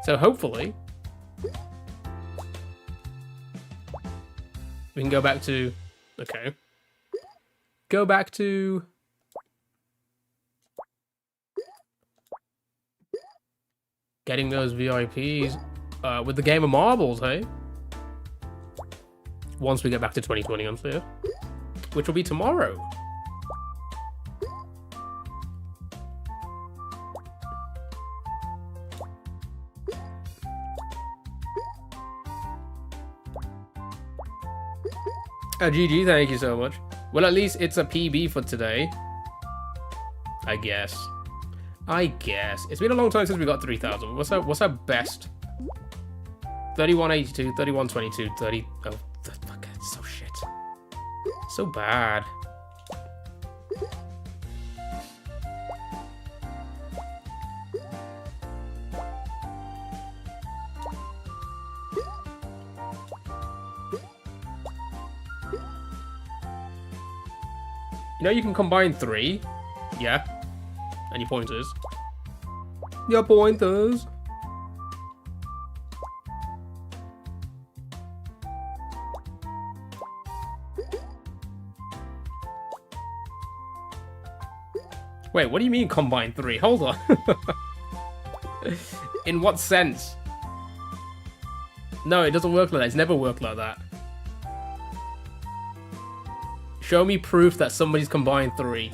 A: So hopefully we can go back to, okay, go back to getting those VIPs with the game of marbles, hey? Once we get back to 2020 on clear, which will be tomorrow. GG, thank you so much. Well, at least it's a PB for today. I guess. It's been a long time since we got 3,000. What's our best? 3182, 3122, 30... Oh, fuck, it's so shit. So bad. You know you can combine 3? Yeah? And your pointers. Your pointers. Wait, what do you mean combine 3? Hold on. In what sense? No, it doesn't work like that. It's never worked like that. Show me proof that somebody's combined 3.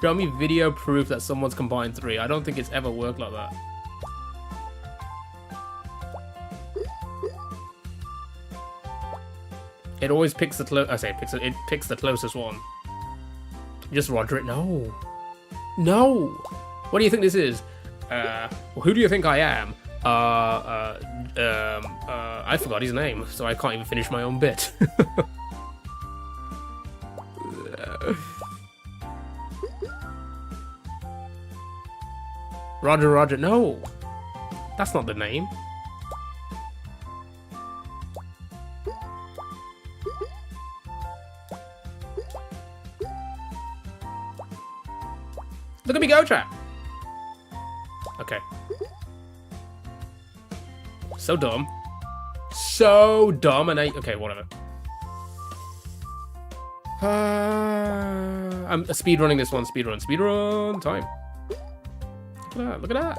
A: Show me video proof that someone's combined 3. I don't think it's ever worked like that. It always picks the it picks the closest one. Just Roger it. No. No. What do you think this is? Well, who do you think I am? I forgot his name, so I can't even finish my own bit. Roger, no! That's not the name. Look at me go, chat! Okay. So dumb. So dumb, and okay, whatever. I'm speedrunning this one. Speedrun time. Look at that.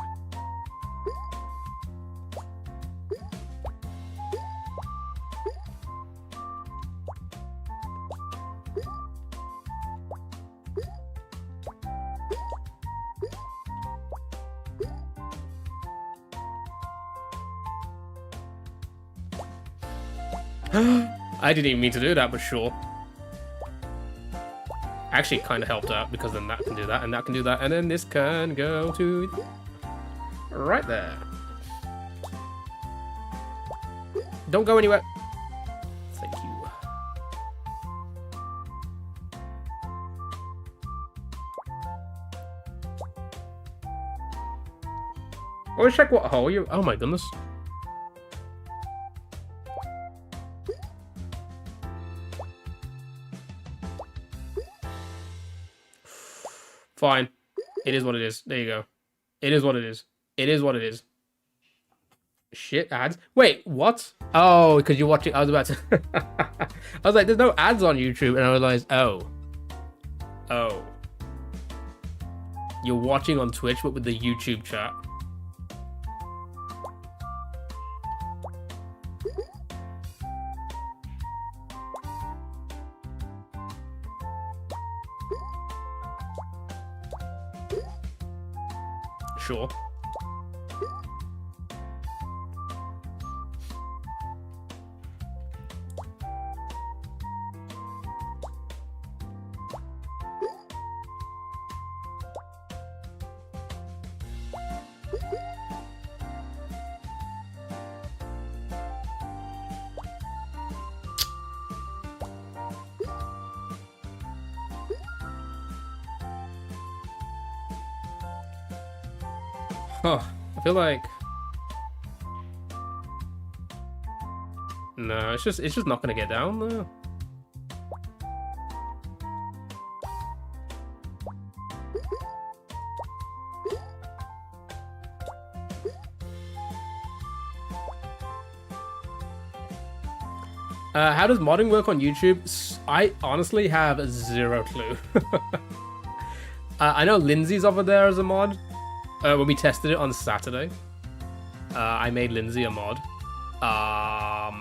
A: I didn't even mean to do that, but sure. Actually, it kind of helped out because then that can do that, and that can do that, and then this can go to right there. Don't go anywhere. Thank you. Always check what hole you. Oh my goodness. Fine. It is what it is. There you go. It is what it is. It is what it is. Shit, ads. Wait, what? Oh, because you're watching. I was about to. I was like, there's no ads on YouTube. And I realized, oh. You're watching on Twitch, but with the YouTube chat. Sure. Huh, I feel like no, it's just not gonna get down there. How does modding work on YouTube? I honestly have zero clue. I know Lindsay's over there as a mod. When we tested it on Saturday, I made Lindsay a mod. I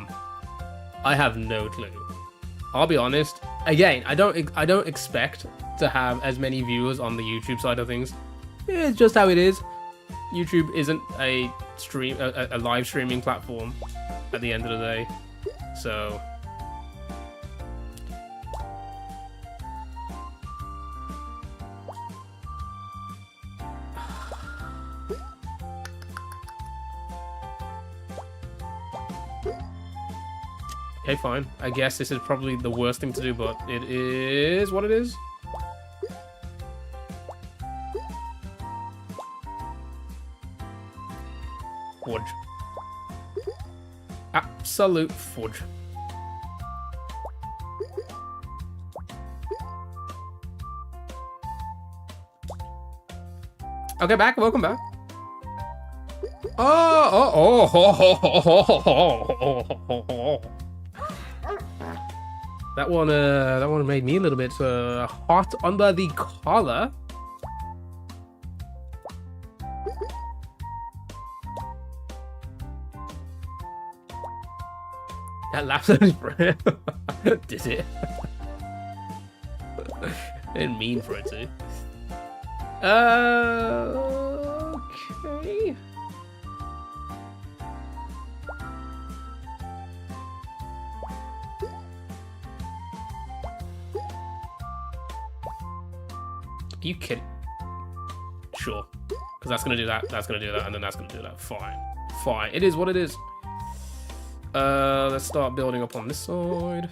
A: have no clue. I'll be honest. Again, I don't expect to have as many viewers on the YouTube side of things. It's just how it is. YouTube isn't a live streaming platform at the end of the day. So okay, fine. I guess this is probably the worst thing to do, but it is what it is. Fudge. Absolute fudge. Okay, back. Welcome back. Oh. That one made me a little bit hot under the collar. That laughed at his friend. Did it? I didn't mean for it to. Okay. Are you kidding? Sure. Because that's going to do that, that's going to do that, and then that's going to do that. Fine. Fine. It is what it is. Let's start building up on this side.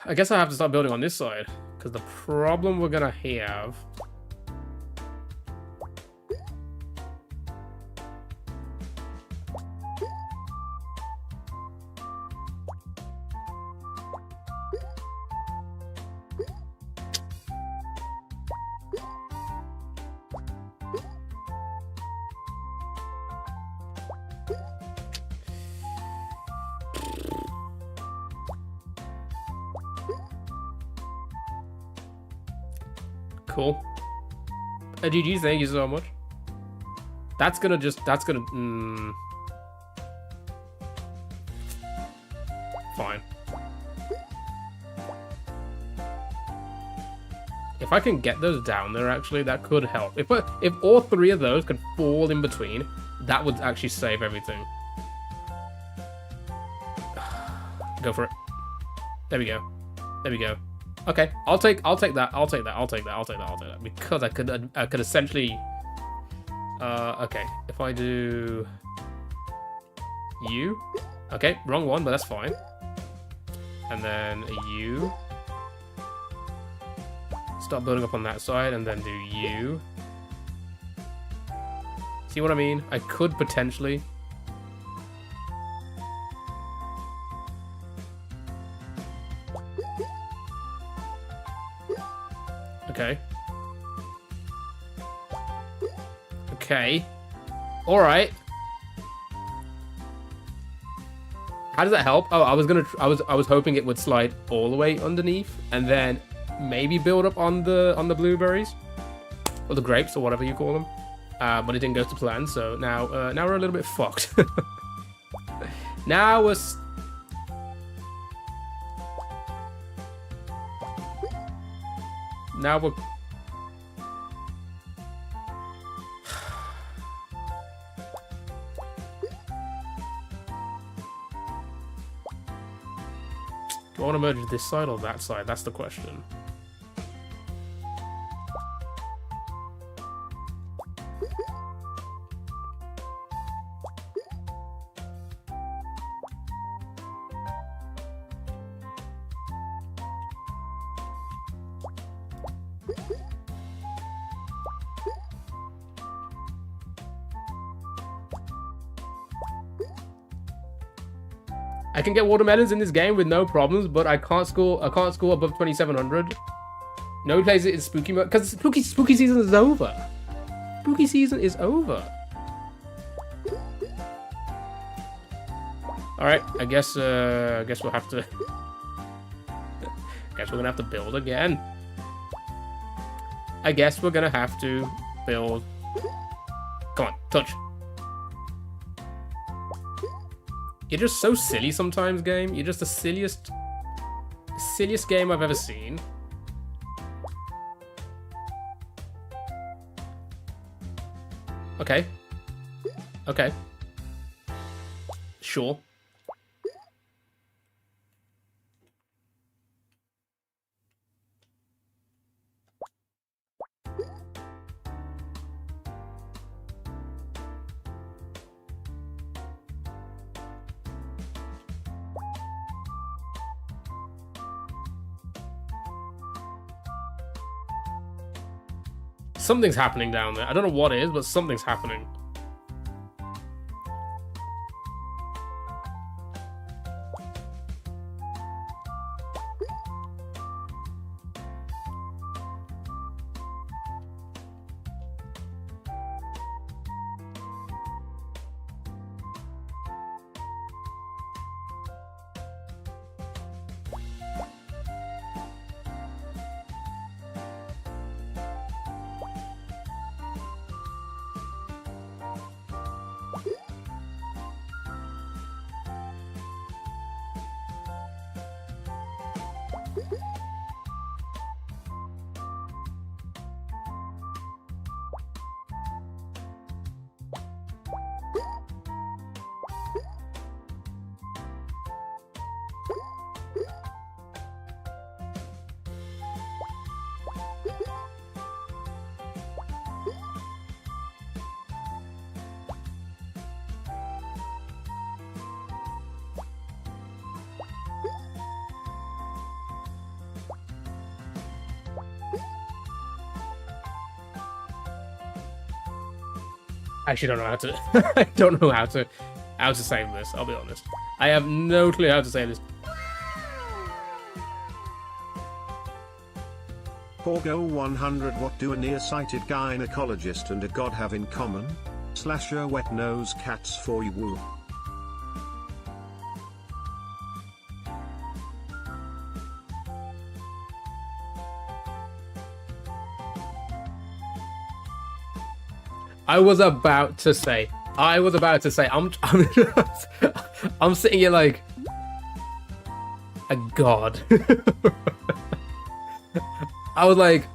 A: I guess I have to start building on this side, because the problem we're going to have... Cool. GG, thank you so much. That's gonna... Fine. If I can get those down there, actually, that could help. If all three of those could fall in between, that would actually save everything. Go for it. There we go. There we go. Okay, I'll take that. I'll take that. Because I could essentially... okay, if I do... U... Okay, wrong one, but that's fine. And then a U. Start building up on that side, and then do U. See what I mean? I could potentially... Okay. Okay. Alright. How does that help? Oh, I was hoping it would slide all the way underneath and then maybe build up on the blueberries or the grapes or whatever you call them. But it didn't go to plan, so now we're a little bit fucked. Now we're do I want to merge this side or that side? That's the question. I can get watermelons in this game with no problems, but I can't score above 2700. Nobody plays it in spooky mode because spooky season is over. Spooky season is over. All right, I guess we'll have to. Guess we're gonna have to build again. I guess we're gonna have to build. Come on, touch. You're just so silly sometimes, game. You're just the silliest game I've ever seen. Okay. Okay. Sure. Something's happening down there. I don't know what it is, but something's happening. I actually don't know how to. I don't know how to save this. I'll be honest. I have no clue how to save this.
B: Porgo 100. What do a nearsighted gynecologist and a god have in common? Slasher wet nose cats for you. Woo.
A: I was about to say, I'm sitting here like, a god. I was like,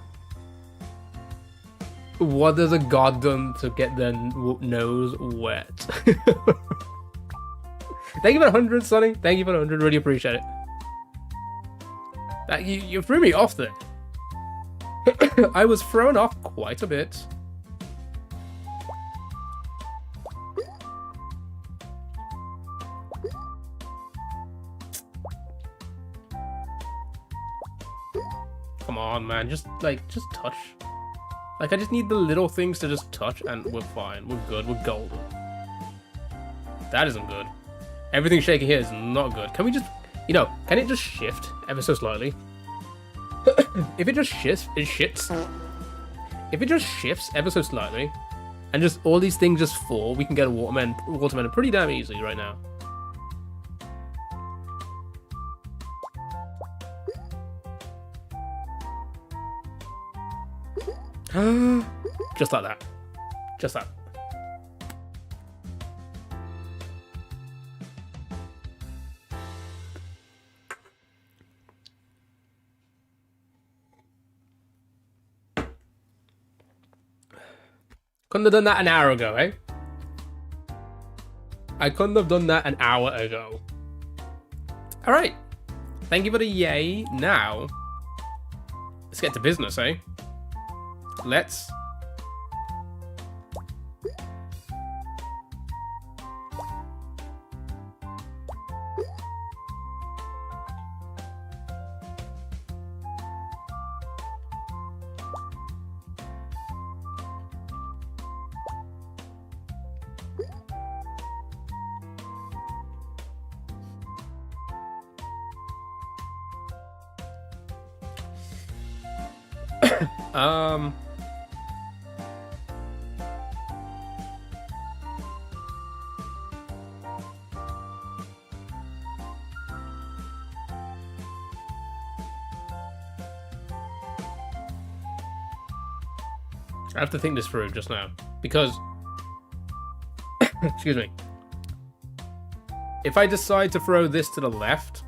A: what does a god done to get their nose wet? Thank you for 100, Sonny. Thank you for 100. Really appreciate it. You threw me off there. I was thrown off quite a bit. Come on, man. Just touch. Like, I just need the little things to just touch, and we're fine. We're good. We're golden. That isn't good. Everything shaking here is not good. Can we just, can it just shift ever so slightly? If it just shifts, it shits. If it just shifts ever so slightly, and just all these things just fall, we can get a watermelon pretty damn easily right now. Just like that. Just that. Couldn't have done that an hour ago, eh? I couldn't have done that an hour ago. Alright. Thank you for the yay. Now, let's get to business, eh? Let's... I have to think this through just now, because, excuse me, if I decide to throw this to the left,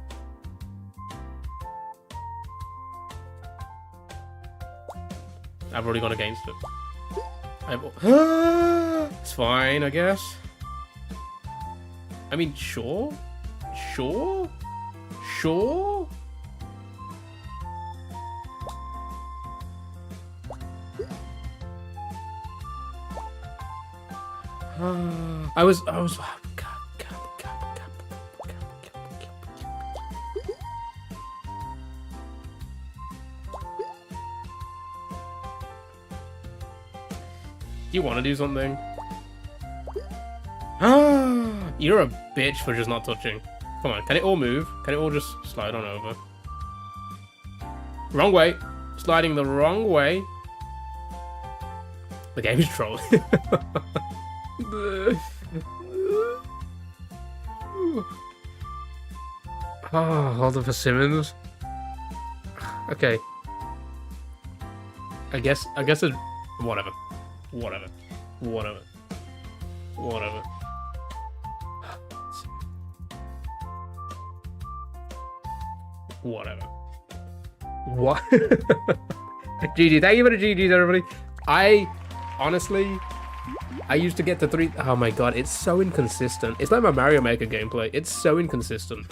A: I've already gone against it. It's fine, I guess. I mean, sure? Sure? Sure? I was Do you want to do something? You're a bitch for just not touching. Come on, can it all move? Can it all just slide on over? Wrong way. Sliding the wrong way. The game is trolling. Oh, hold on for Simmons. Okay. I guess it's whatever. Whatever. What? GG, thank you for the GGs, everybody. Honestly, I used to get to 3. Oh my god, it's so inconsistent. It's like my Mario Maker gameplay. It's so inconsistent.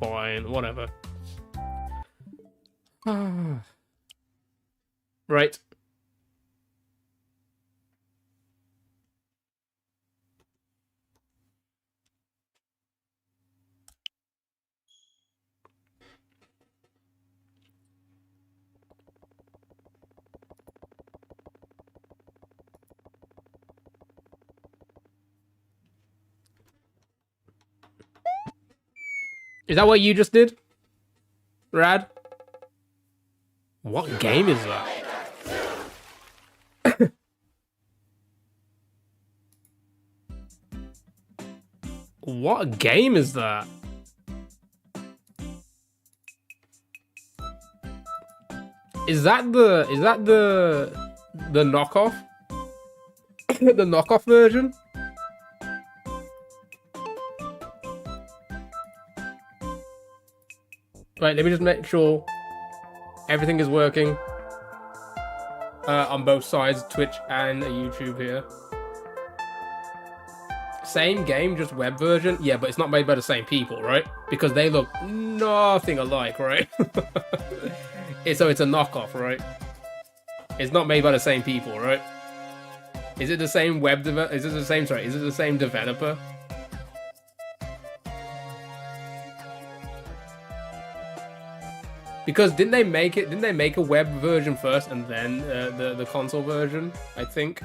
A: Fine, whatever. Right. Is that what you just did? Rad? What game is that? What game is that? Is that the knockoff? The knockoff version? Right, let me just make sure everything is working on both sides, Twitch and YouTube here. Same game, just web version? Yeah, but it's not made by the same people, right? Because they look nothing alike, right? So it's a knockoff, right? It's not made by the same people, right? Is it the same web developer? Is it the same, sorry, is it the same developer? Because didn't they make a web version first and then the console version, I think?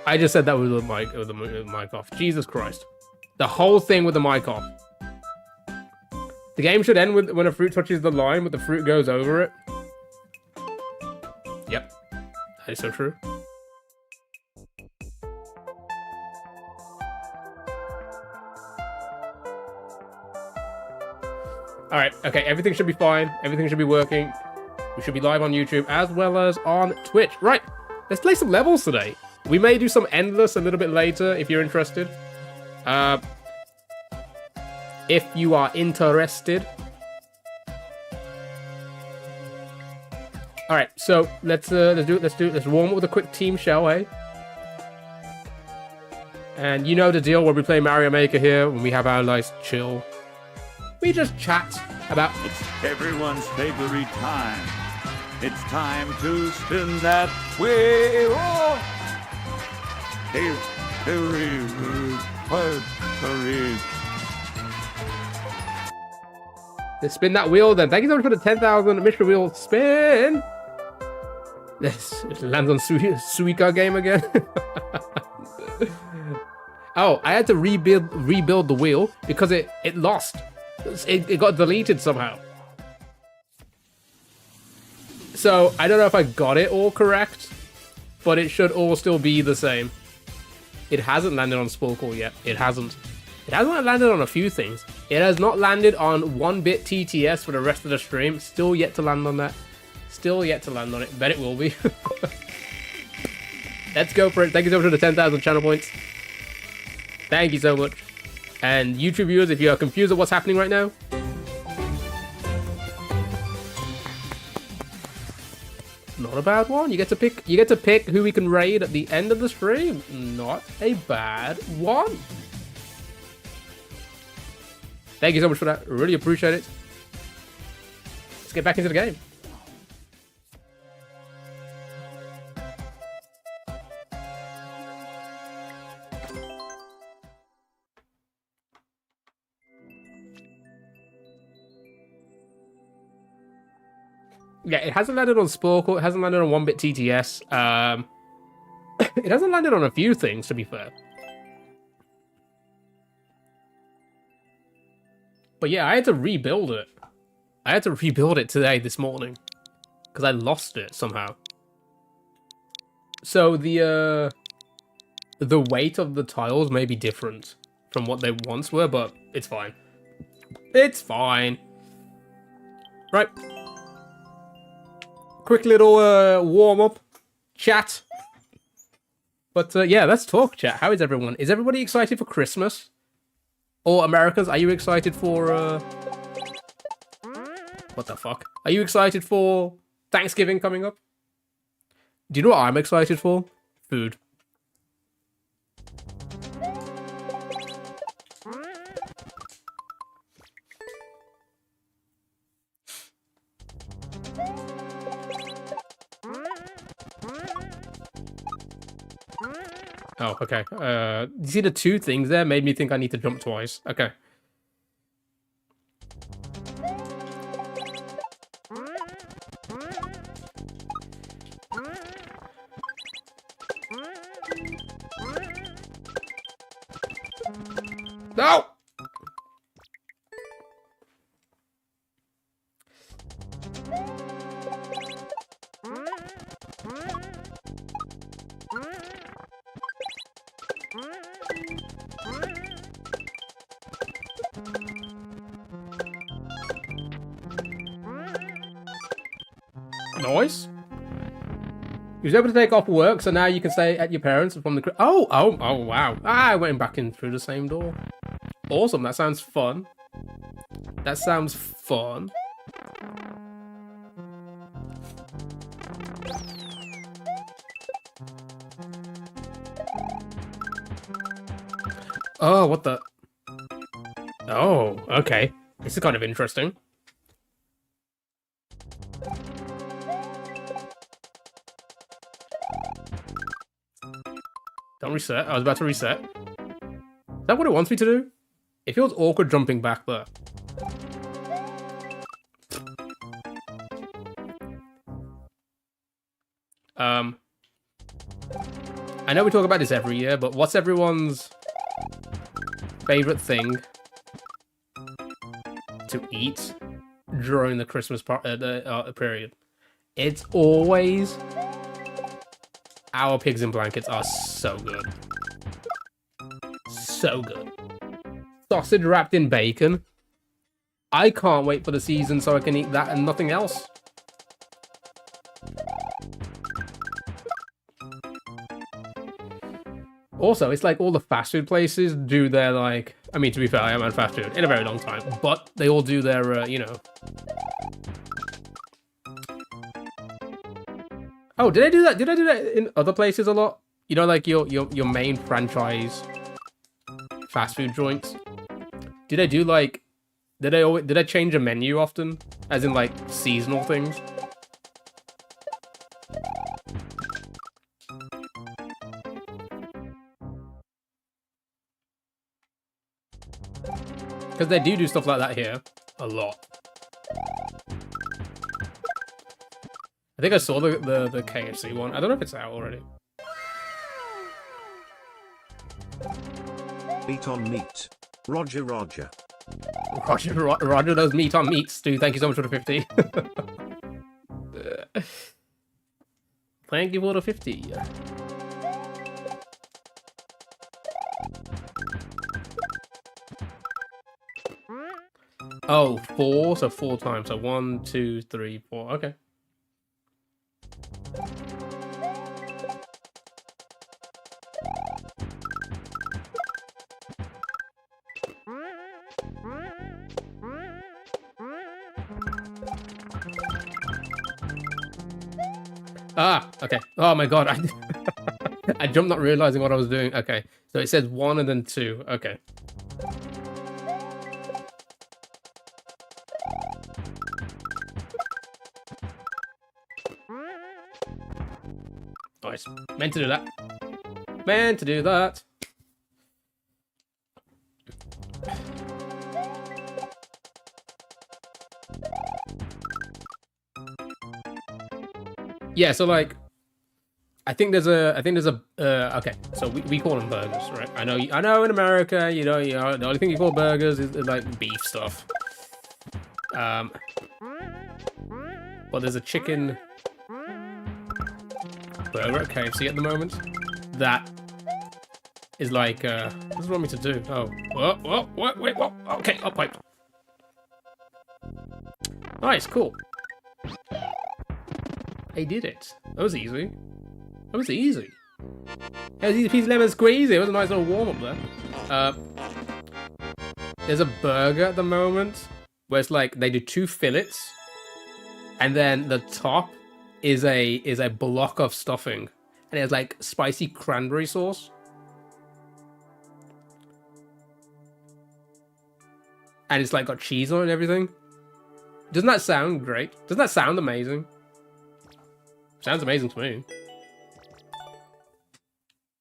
A: I just said that with the mic off. Jesus Christ. The whole thing with the mic off. The game should end with when a fruit touches the line, but the fruit goes over it. Yep. That is so true. Alright, okay, everything should be fine. Everything should be working. We should be live on YouTube as well as on Twitch. Right, let's play some levels today. We may do some endless a little bit later if you're interested. If you are interested. All right, so let's warm up with a quick team, shall we? And you know the deal when we play Mario Maker here, when we have our nice chill. We just chat about.
C: It's everyone's favorite time. It's time to spin that wheel.
A: Let's spin that wheel then. Thank you so much for the 10,000 Mr. Wheel spin. This lands on Suika game again. Oh, I had to rebuild the wheel because it lost. It got deleted somehow. So I don't know if I got it all correct, but it should all still be the same. It hasn't landed on Sporkle yet. It hasn't. It hasn't landed on a few things. It has not landed on 1-bit TTS for the rest of the stream. Still yet to land on that. Still yet to land on it. Bet it will be. Let's go for it. Thank you so much for the 10,000 channel points. Thank you so much. And YouTube viewers, if you are confused at what's happening right now, not a bad one. You get to pick who we can raid at the end of the stream. Not a bad one. Thank you so much for that. Really appreciate it. Let's get back into the game. Yeah, it hasn't landed on Sporkle. It hasn't landed on 1-bit TTS. It hasn't landed on a few things, to be fair. But yeah, I had to rebuild it. I had to rebuild it today, this morning. Because I lost it somehow. So the weight of the tiles may be different from what they once were, but it's fine. It's fine. Right. Quick little warm-up chat. But yeah, let's talk, chat. How is everyone? Is everybody excited for Christmas? Or Americans, are you excited for, what the fuck? Are you excited for Thanksgiving coming up? Do you know what I'm excited for? Food. Oh, okay. You see the two things there? Made me think I need to jump twice. Okay. No! Nice. He was able to take off work, so now you can stay at your parents from the... Oh, wow. I went back in through the same door. Awesome, that sounds fun. That sounds fun. Oh, what the... Oh, okay. This is kind of interesting. Don't reset. I was about to reset. Is that what it wants me to do? It feels awkward jumping back there. I know we talk about this every year, but what's everyone's favorite thing to eat during the Christmas period? It's always... Our pigs in blankets are so good. So good. Sausage wrapped in bacon. I can't wait for the season so I can eat that and nothing else. Also, it's like all the fast food places do their, like... I mean, to be fair, I haven't had fast food in a very long time. But they all do their, you know... Oh, did I do that? Did I do that in other places a lot? You know, like your main franchise fast food joints. Did I do like? Did I change a menu often, as in like seasonal things? Because they do stuff like that here a lot. I think I saw the KFC one. I don't know if it's out already.
B: Meat on meat. Roger.
A: Roger those meat on meats, dude. Thank you so much for the 50. Thank you for the 50. Oh, 4? So 4 times. So 1, 2, 3, 4. Okay. Ah, okay. Oh my god, I jumped not realizing what I was doing. Okay, so it says 1 and then 2. Okay. Nice. Meant to do that. Meant to do that. Yeah, so like, I think there's a, okay, so we call them burgers, right? I know in America, you know, the only thing you call burgers is like beef stuff. But there's a chicken burger at KFC at the moment that is like, what does it want me to do? Oh, wait, okay, up pipe. Nice, cool. I did it. That was easy. That was easy. That was easy peasy lemon squeezy. It was a nice little warm up there. There's a burger at the moment where it's like they do 2 fillets, and then the top is a block of stuffing, and it has like spicy cranberry sauce. And it's like got cheese on it and everything. Doesn't that sound great? Doesn't that sound amazing? Sounds amazing to me.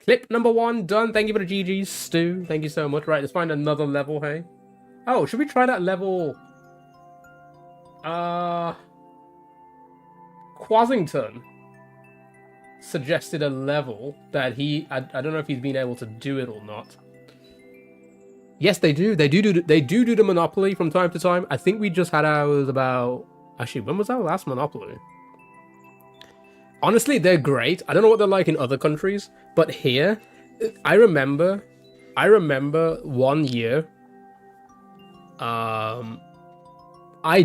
A: Clip number 1 done. Thank you for the GG's, Stu. Thank you so much. Right, let's find another level, hey? Oh, should we try that level? Quasington suggested a level that I don't know if he's been able to do it or not. Yes, they do. They do the Monopoly from time to time. I think we just had ours about... Actually, when was our last Monopoly? Honestly, they're great. I don't know what they're like in other countries, but here, I remember 1 year, I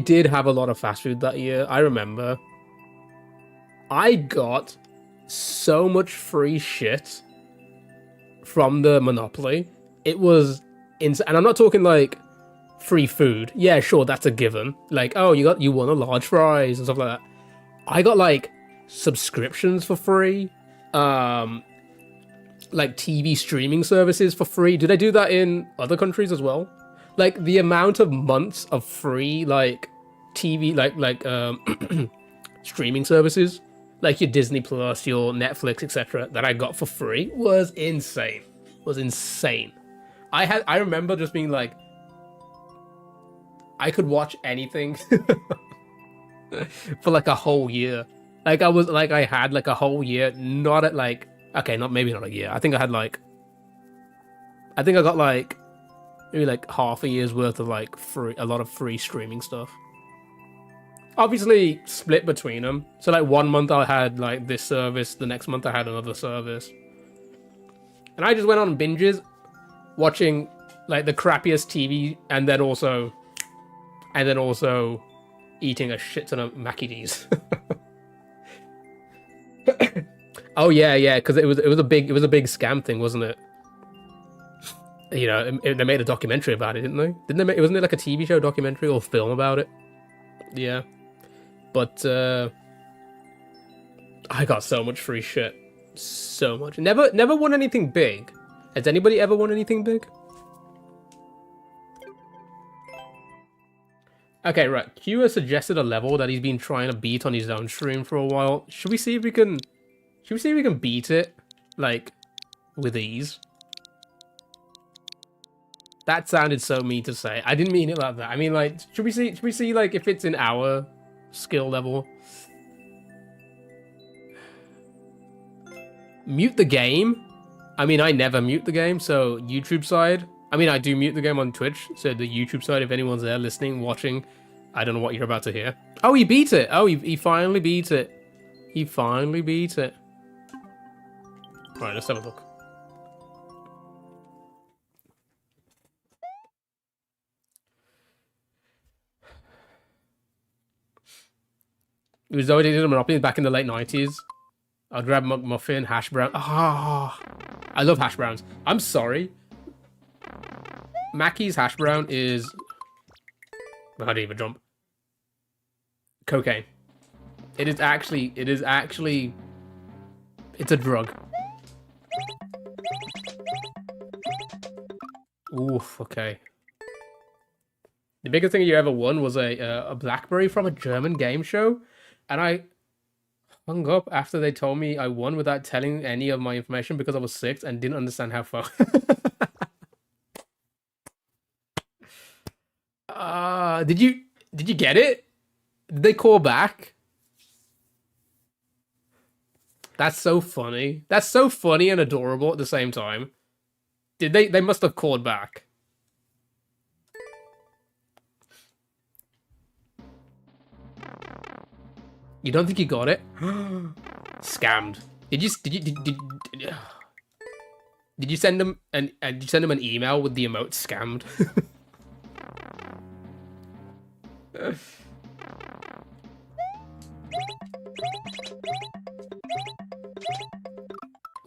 A: did have a lot of fast food that year. I remember. I got so much free shit from the Monopoly. It was insane. And I'm not talking like free food. Yeah, sure, that's a given. Like, oh, you won a large fries and stuff like that. I got like subscriptions for free. Like TV streaming services for free. Do they do that in other countries as well? Like the amount of months of free like TV streaming services, like your Disney Plus, your Netflix, etc., that I got for free was insane. I remember just being like, I could watch anything for like a whole year. Like I had like a whole year, not at like, okay, maybe not a year. I think I got like maybe like half a year's worth of like a lot of free streaming stuff. Obviously split between them. So like 1 month I had like this service, the next month I had another service. And I just went on binges watching like the crappiest TV and then also eating a shit ton of Mackie D's. Oh yeah, because it was a big scam thing, wasn't it? You know, they made a documentary about it, didn't they? Wasn't it like a TV show documentary or film about it? Yeah. But I got so much free shit. So much. Never won anything big. Has anybody ever won anything big? Okay, right. Q has suggested a level that he's been trying to beat on his own stream for a while. Should we see if we can beat it, like, with ease? That sounded so mean to say. I didn't mean it like that. I mean, like, should we see like if it's in our skill level? Mute the game? I mean, I never mute the game, so YouTube side. I mean, I do mute the game on Twitch, so the YouTube side, if anyone's there listening, watching, I don't know what you're about to hear. Oh, he beat it! Oh, he finally beat it. He finally beat it. Alright, let's have a look. It was already did a Monopoly back in the late 90s. I'll grab McMuffin, hash brown. Ah, I love hash browns. I'm sorry. Mackey's hash brown is... How do you even jump? Cocaine. It is actually... It's a drug. Oof, okay. The biggest thing you ever won was a BlackBerry from a German game show. And I hung up after they told me I won without telling any of my information because I was 6 and didn't understand how far. Did you get it? Did they call back? That's so funny. That's so funny and adorable at the same time. Did they must have called back. You don't think you got it? Scammed. Did you send them an email with the emote scammed?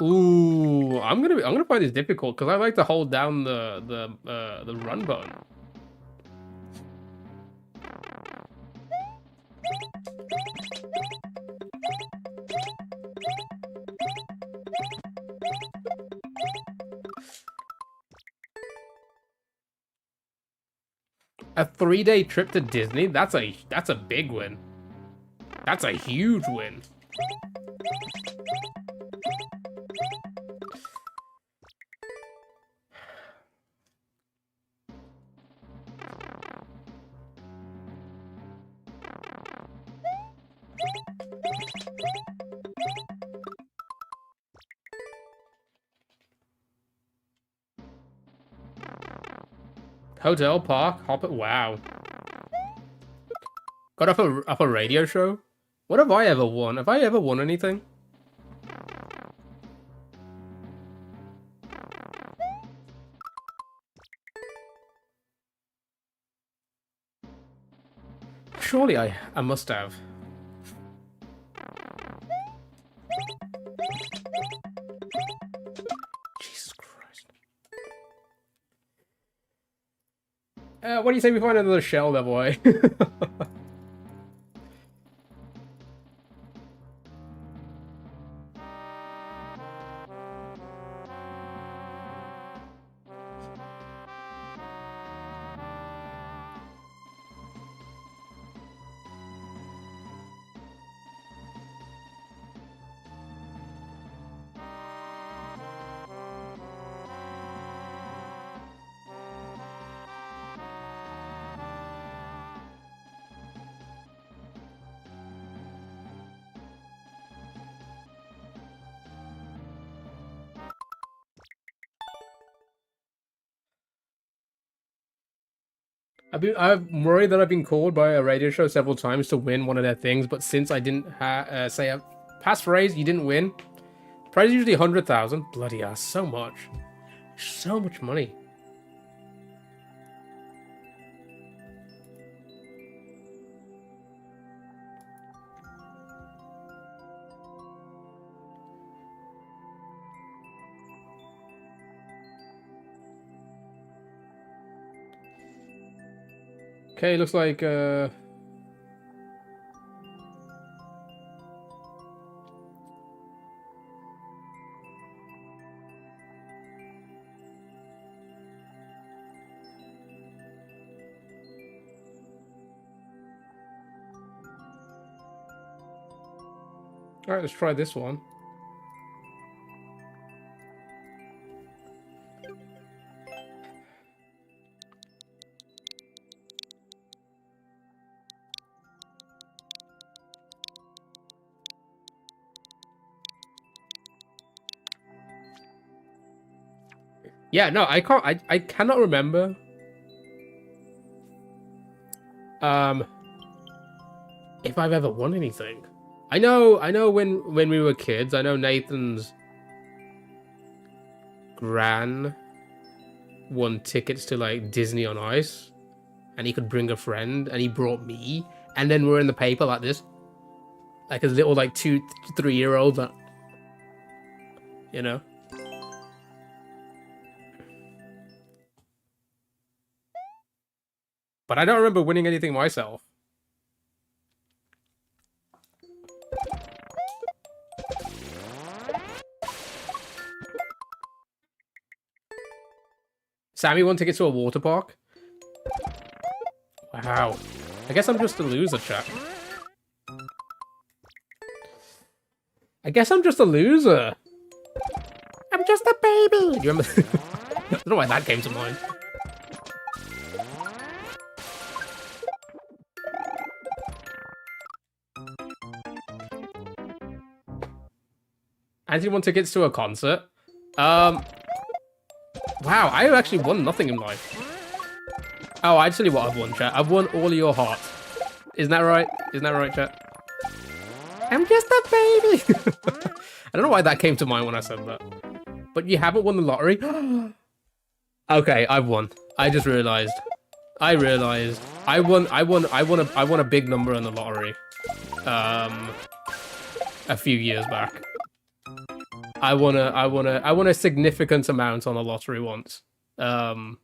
A: Ooh, I'm gonna find this difficult because I like to hold down the run button. A 3-day trip to Disney? That's a big win. That's a huge win. Hotel, park, hop it. Wow. Got up a radio show? What have I ever won? Have I ever won anything? Surely I must have. Jesus Christ. What do you say we find another shell level, eh? I'm worried that I've been called by a radio show several times to win one of their things, but since I didn't say a passphrase, you didn't win. Prize is usually 100,000. Bloody ass, so much. So much money. Okay, looks like all right, let's try this one. Yeah, no, I can't. I cannot remember. If I've ever won anything. I know when we were kids, I know Nathan's gran won tickets to like Disney on Ice, and he could bring a friend, and he brought me, and then we're in the paper like this, like as little like 2-3-year-olds, you know. But I don't remember winning anything myself. Sammy won tickets to a water park? Wow. I guess I'm just a loser, chat. I guess I'm just a loser. I'm just a baby. Do you remember? I don't know why that came to mind. Anthony won tickets to a concert. Wow, I actually won nothing in life. Oh, actually what I've won, chat. I've won all of your heart. Isn't that right? Isn't that right, chat? I'm just a baby. I don't know why that came to mind when I said that. But you haven't won the lottery? Okay, I've won. I just realized. I won a big number in the lottery. A few years back. I won a significant amount on the lottery once. I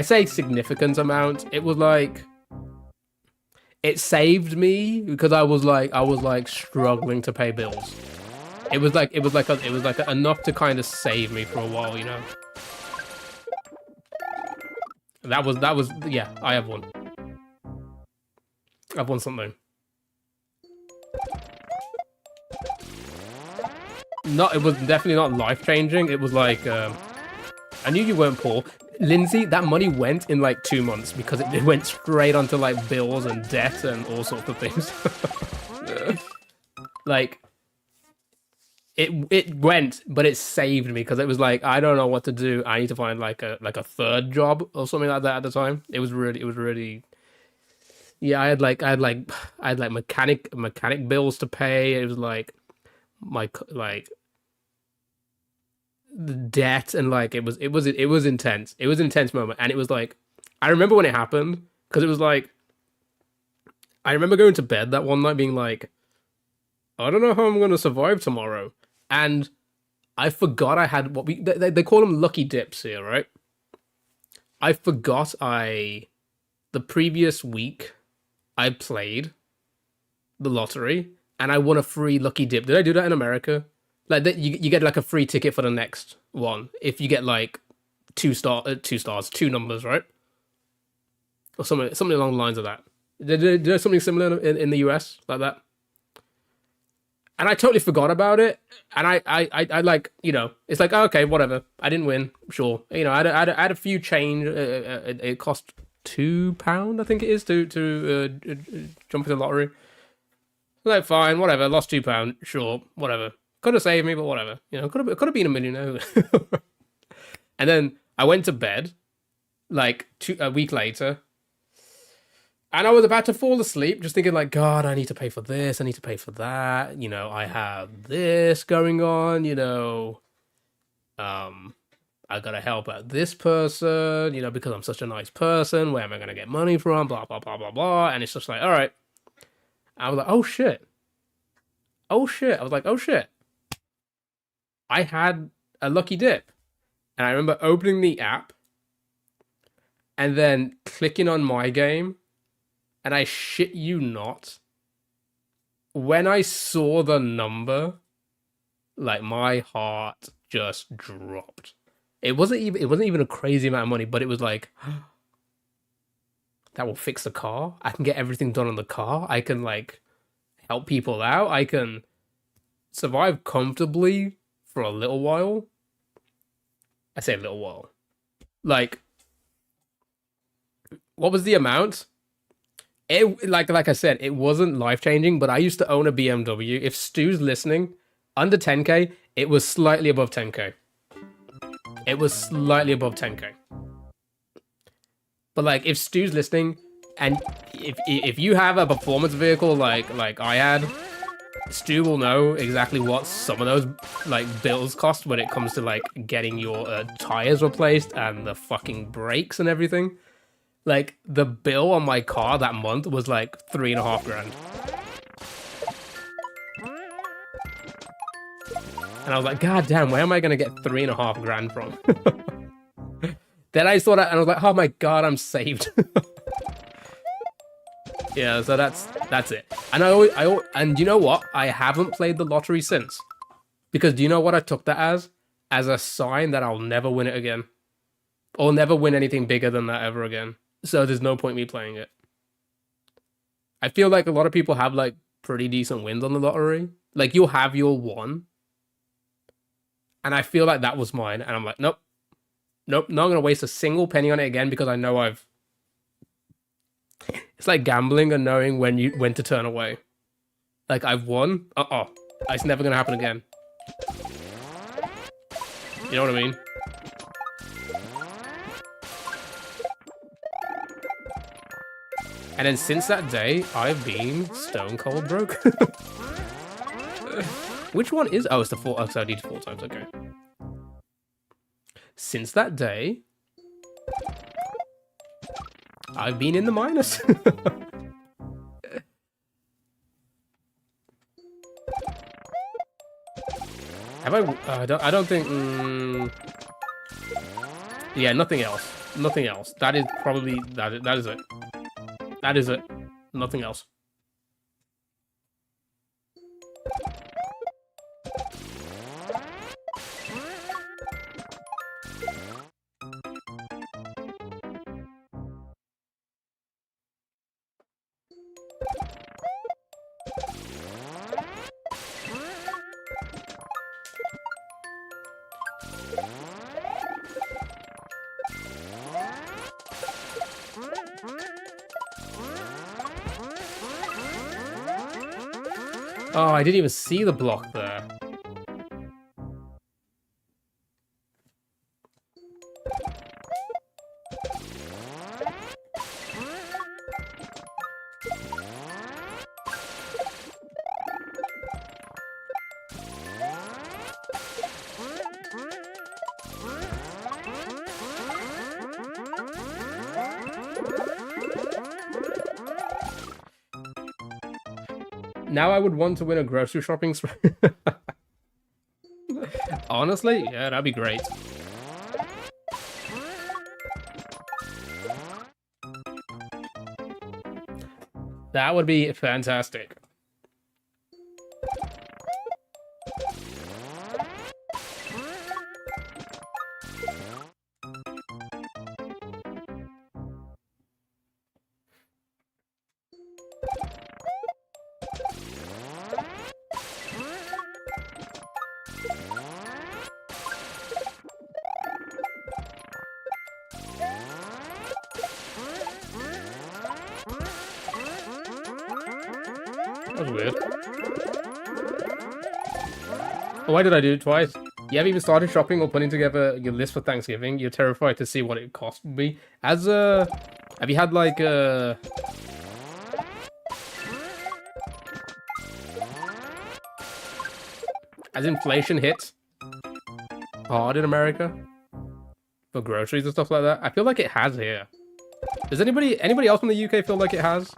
A: say significant amount. It was like it saved me because I was like struggling to pay bills. It was like enough to kind of save me for a while, you know. yeah, I have won. I've won something. It was definitely not life-changing. It was like, I knew you weren't poor. Lindsay, that money went in like 2 months because it went straight onto like bills and debt and all sorts of things. Like, it went, but it saved me because it was like, I don't know what to do. I need to find like a third job or something like that at the time. It was really, yeah, I had mechanic bills to pay. It was like like the debt, and like it was intense. It was an intense moment, and it was like, I remember when it happened because it was like, I remember going to bed that one night being like, I don't know how I'm gonna survive tomorrow, and I forgot I had what they call them lucky dips here, right? I forgot the previous week I played the lottery and I won a free lucky dip. Did I do that in America? Like that, you get like a free ticket for the next one if you get like two stars, two numbers, right? Or something along the lines of that. Did something similar in the US like that? And I totally forgot about it. And I like, you know, it's like, oh, okay, whatever. I didn't win, sure. You know, I had a few change. It cost £2, I think it is, to jump into the lottery. Like, fine, whatever. Lost £2, sure, whatever. Could have saved me, but whatever. You know, could have been a millionaire. And then I went to bed, like a week later, and I was about to fall asleep, just thinking like, God, I need to pay for this, I need to pay for that. You know, I have this going on. You know, I gotta help out this person. You know, because I'm such a nice person. Where am I gonna get money from? Blah blah blah blah blah. And it's just like, all right. I was like, oh shit. Oh shit. I was like, oh shit. I had a lucky dip. And I remember opening the app and then clicking on my game. And I shit you not, when I saw the number, like my heart just dropped. It wasn't even a crazy amount of money, but it was like, that will fix the car. I can get everything done on the car. I can like help people out. I can survive comfortably for a little while. I say a little while. Like, what was the amount? It like I said, it wasn't life changing, but I used to own a BMW. If Stu's listening, under 10k, it was slightly above 10k. It was slightly above 10k. But like, if Stu's listening, and if you have a performance vehicle like I had, Stu will know exactly what some of those like bills cost when it comes to like getting your tires replaced and the fucking brakes and everything. Like, the bill on my car that month was like $3.5 grand. And I was like, God damn, where am I gonna get $3.5 grand from? Then I saw that and I was like, oh my God, I'm saved. Yeah, so that's it. And and you know what? I haven't played the lottery since. Because do you know what I took that as? As a sign that I'll never win it again. Or never win anything bigger than that ever again. So there's no point me playing it. I feel like a lot of people have like pretty decent wins on the lottery. Like, you'll have your one. And I feel like that was mine. And I'm like, nope. Nope, not going to waste a single penny on it again because I know I've... It's like gambling and knowing when to turn away. Like, I've won. It's never going to happen again. You know what I mean? And then since that day, I've been stone cold broke. Which one is... Oh, it's the 4... Oh, so I need 4 times, okay. Since that day, I've been in the minus. Have I... I don't think... Yeah, nothing else. Nothing else. That is probably... That is it. That is it. Nothing else. Oh, I didn't even see the block there. Now I would want to win a grocery shopping spree. Honestly, yeah, that'd be great. That would be fantastic. That was weird. Oh, why did I do it twice? You haven't even started shopping or putting together your list for Thanksgiving. You're terrified to see what it cost would be. As have you had like as inflation hits hard in America for groceries and stuff like that? I feel like it has here. Does anybody else in the UK feel like it has?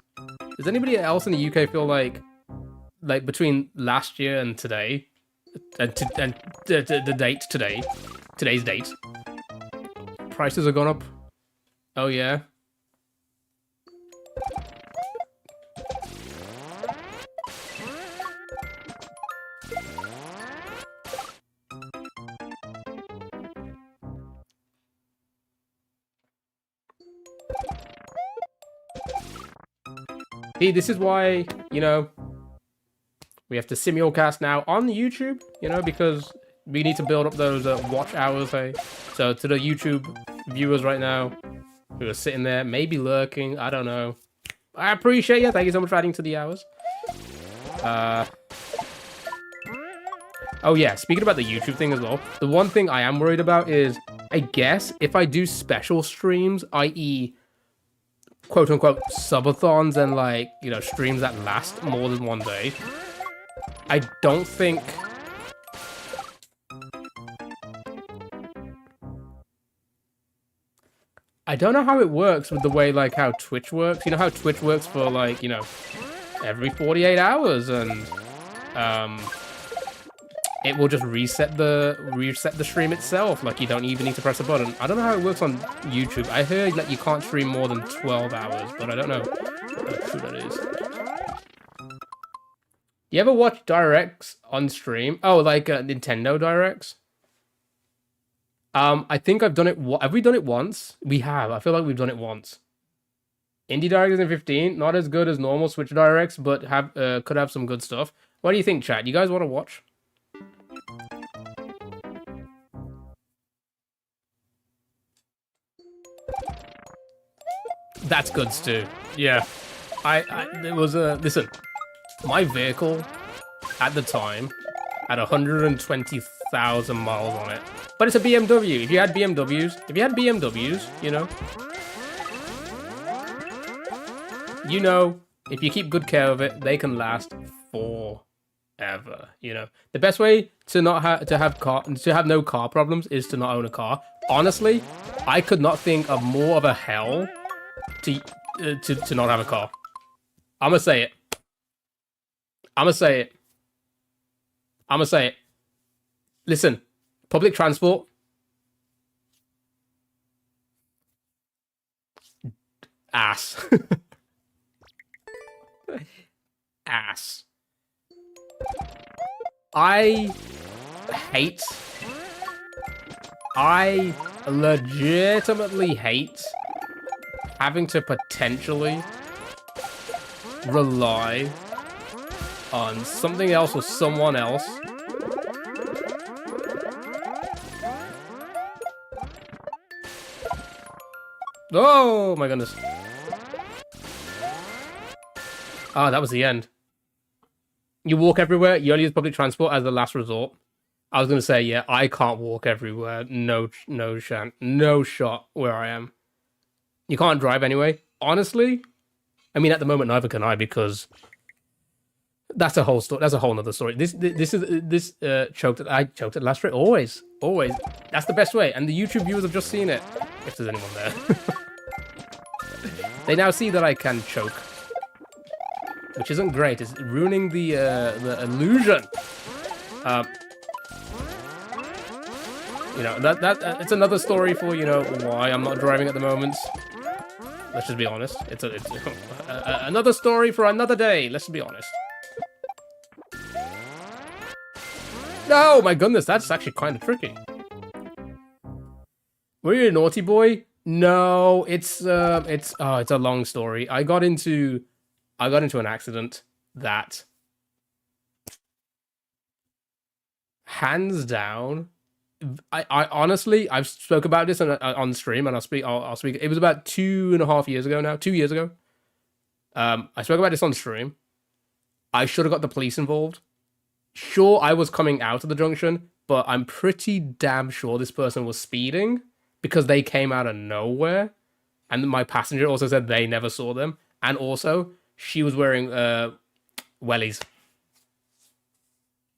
A: Does anybody else in the UK feel like between last year and today, and the date today, today's date, prices have gone up? Oh yeah. See, this is why, you know, we have to simulcast now on YouTube, you know, because we need to build up those watch hours, hey? So to the YouTube viewers right now who are sitting there, maybe lurking, I don't know. I appreciate you. Thank you so much for adding to the hours. Oh yeah, speaking about the YouTube thing as well, the one thing I am worried about is, I guess, if I do special streams, i.e., quote-unquote subathons and, like, you know, streams that last more than one day, I don't think... I don't know how it works with the way, like, how Twitch works. You know how Twitch works for, like, you know, every 48 hours, and, it will just reset the stream itself. Like, you don't even need to press a button. I don't know how it works on YouTube. I heard that you can't stream more than 12 hours, but I don't know how true that is. You ever watch directs on stream? Oh, like Nintendo directs? I think I've done it. Have we done it once? We have. I feel like we've done it once. Indie Directs in 15, not as good as normal Switch Directs, but could have some good stuff. What do you think, chat? You guys want to watch? That's good, Stu. Yeah. There was a... Listen, my vehicle at the time had 120,000 miles on it. But it's a BMW. If you had BMWs, you know, if you keep good care of it, they can last forever. You know, the best way to have no car problems is to not own a car. Honestly, I could not think of more of a hell to not have a car. I'ma say it. Listen, public transport. Ass. Ass. I legitimately hate having to potentially rely on something else or someone else oh my goodness. Oh, that was the end. You walk everywhere. You only use public transport as the last resort. I was gonna say, yeah, I can't walk everywhere. No chance, no shot where I am. You can't drive anyway. Honestly, I mean, at the moment, neither can I because that's a whole story. That's a whole nother story. This choked. I choked at last rate. Always. That's the best way. And the YouTube viewers have just seen it. If there's anyone there, they now see that I can choke, which isn't great. It's ruining the illusion. You know that it's another story for why I'm not driving at the moment. Let's just be honest. It's another story for another day. Let's be honest. No, my goodness, that's actually kind of tricky. Were you a naughty boy? No, it's a long story. I got into an accident that, hands down, I honestly, I've spoke about this on stream, and I'll speak. It was about 2.5 years ago now. 2 years ago. I spoke about this on stream. I should have got the police involved. Sure, I was coming out of the junction, but I'm pretty damn sure this person was speeding because they came out of nowhere. And my passenger also said they never saw them. And also, she was wearing wellies.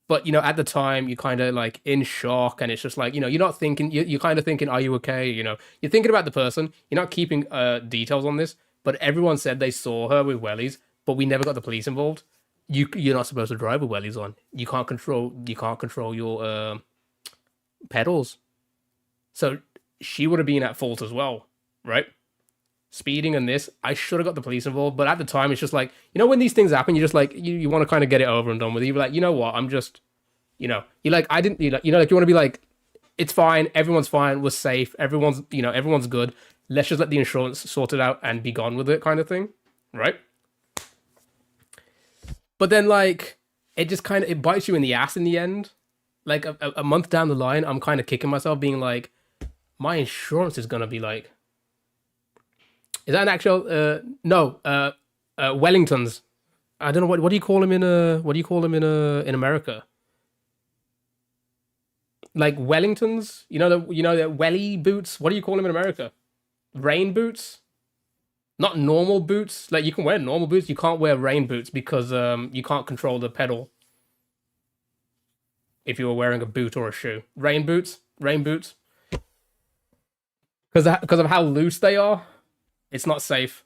A: But, at the time, you're kind of, like, in shock, and it's just like, you're not thinking, you're kind of thinking, are you okay? You're thinking about the person. You're not keeping details on this, but everyone said they saw her with wellies, but we never got the police involved. You're not supposed to drive with wellies on. You can't control your pedals. So she would have been at fault as well, right? Speeding and this, I should have got the police involved, but at the time it's just like, when these things happen, you're just like, you want to kind of get it over and done with. You're like, you know what, I'm just, you're like, I didn't, you want to be like, it's fine, everyone's fine, we're safe, everyone's good. Let's just let the insurance sort it out and be gone with it, kind of thing, right? But then, like, it just kind of, it bites you in the ass in the end. Like, a month down the line, I'm kind of kicking myself, being like, my insurance is gonna be like, is that an actual, no, Wellingtons. I don't know, what do you call them in in America? Like Wellingtons? The welly boots? What do you call them in America? Rain boots? Not normal boots. Like, you can wear normal boots, you can't wear rain boots because you can't control the pedal if you were wearing a boot or a shoe. Rain boots. Because of how loose they are, it's not safe.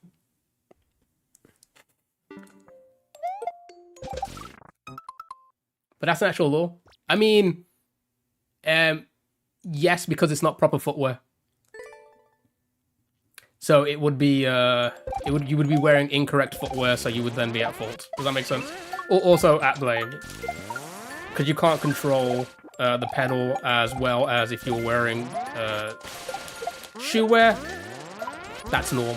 A: But that's an actual law. I mean, yes, because it's not proper footwear. So it would be, you would be wearing incorrect footwear, so you would then be at fault. Does that make sense? Or also at blame. Because you can't control the pedal as well as if you're wearing shoe wear. That's normal,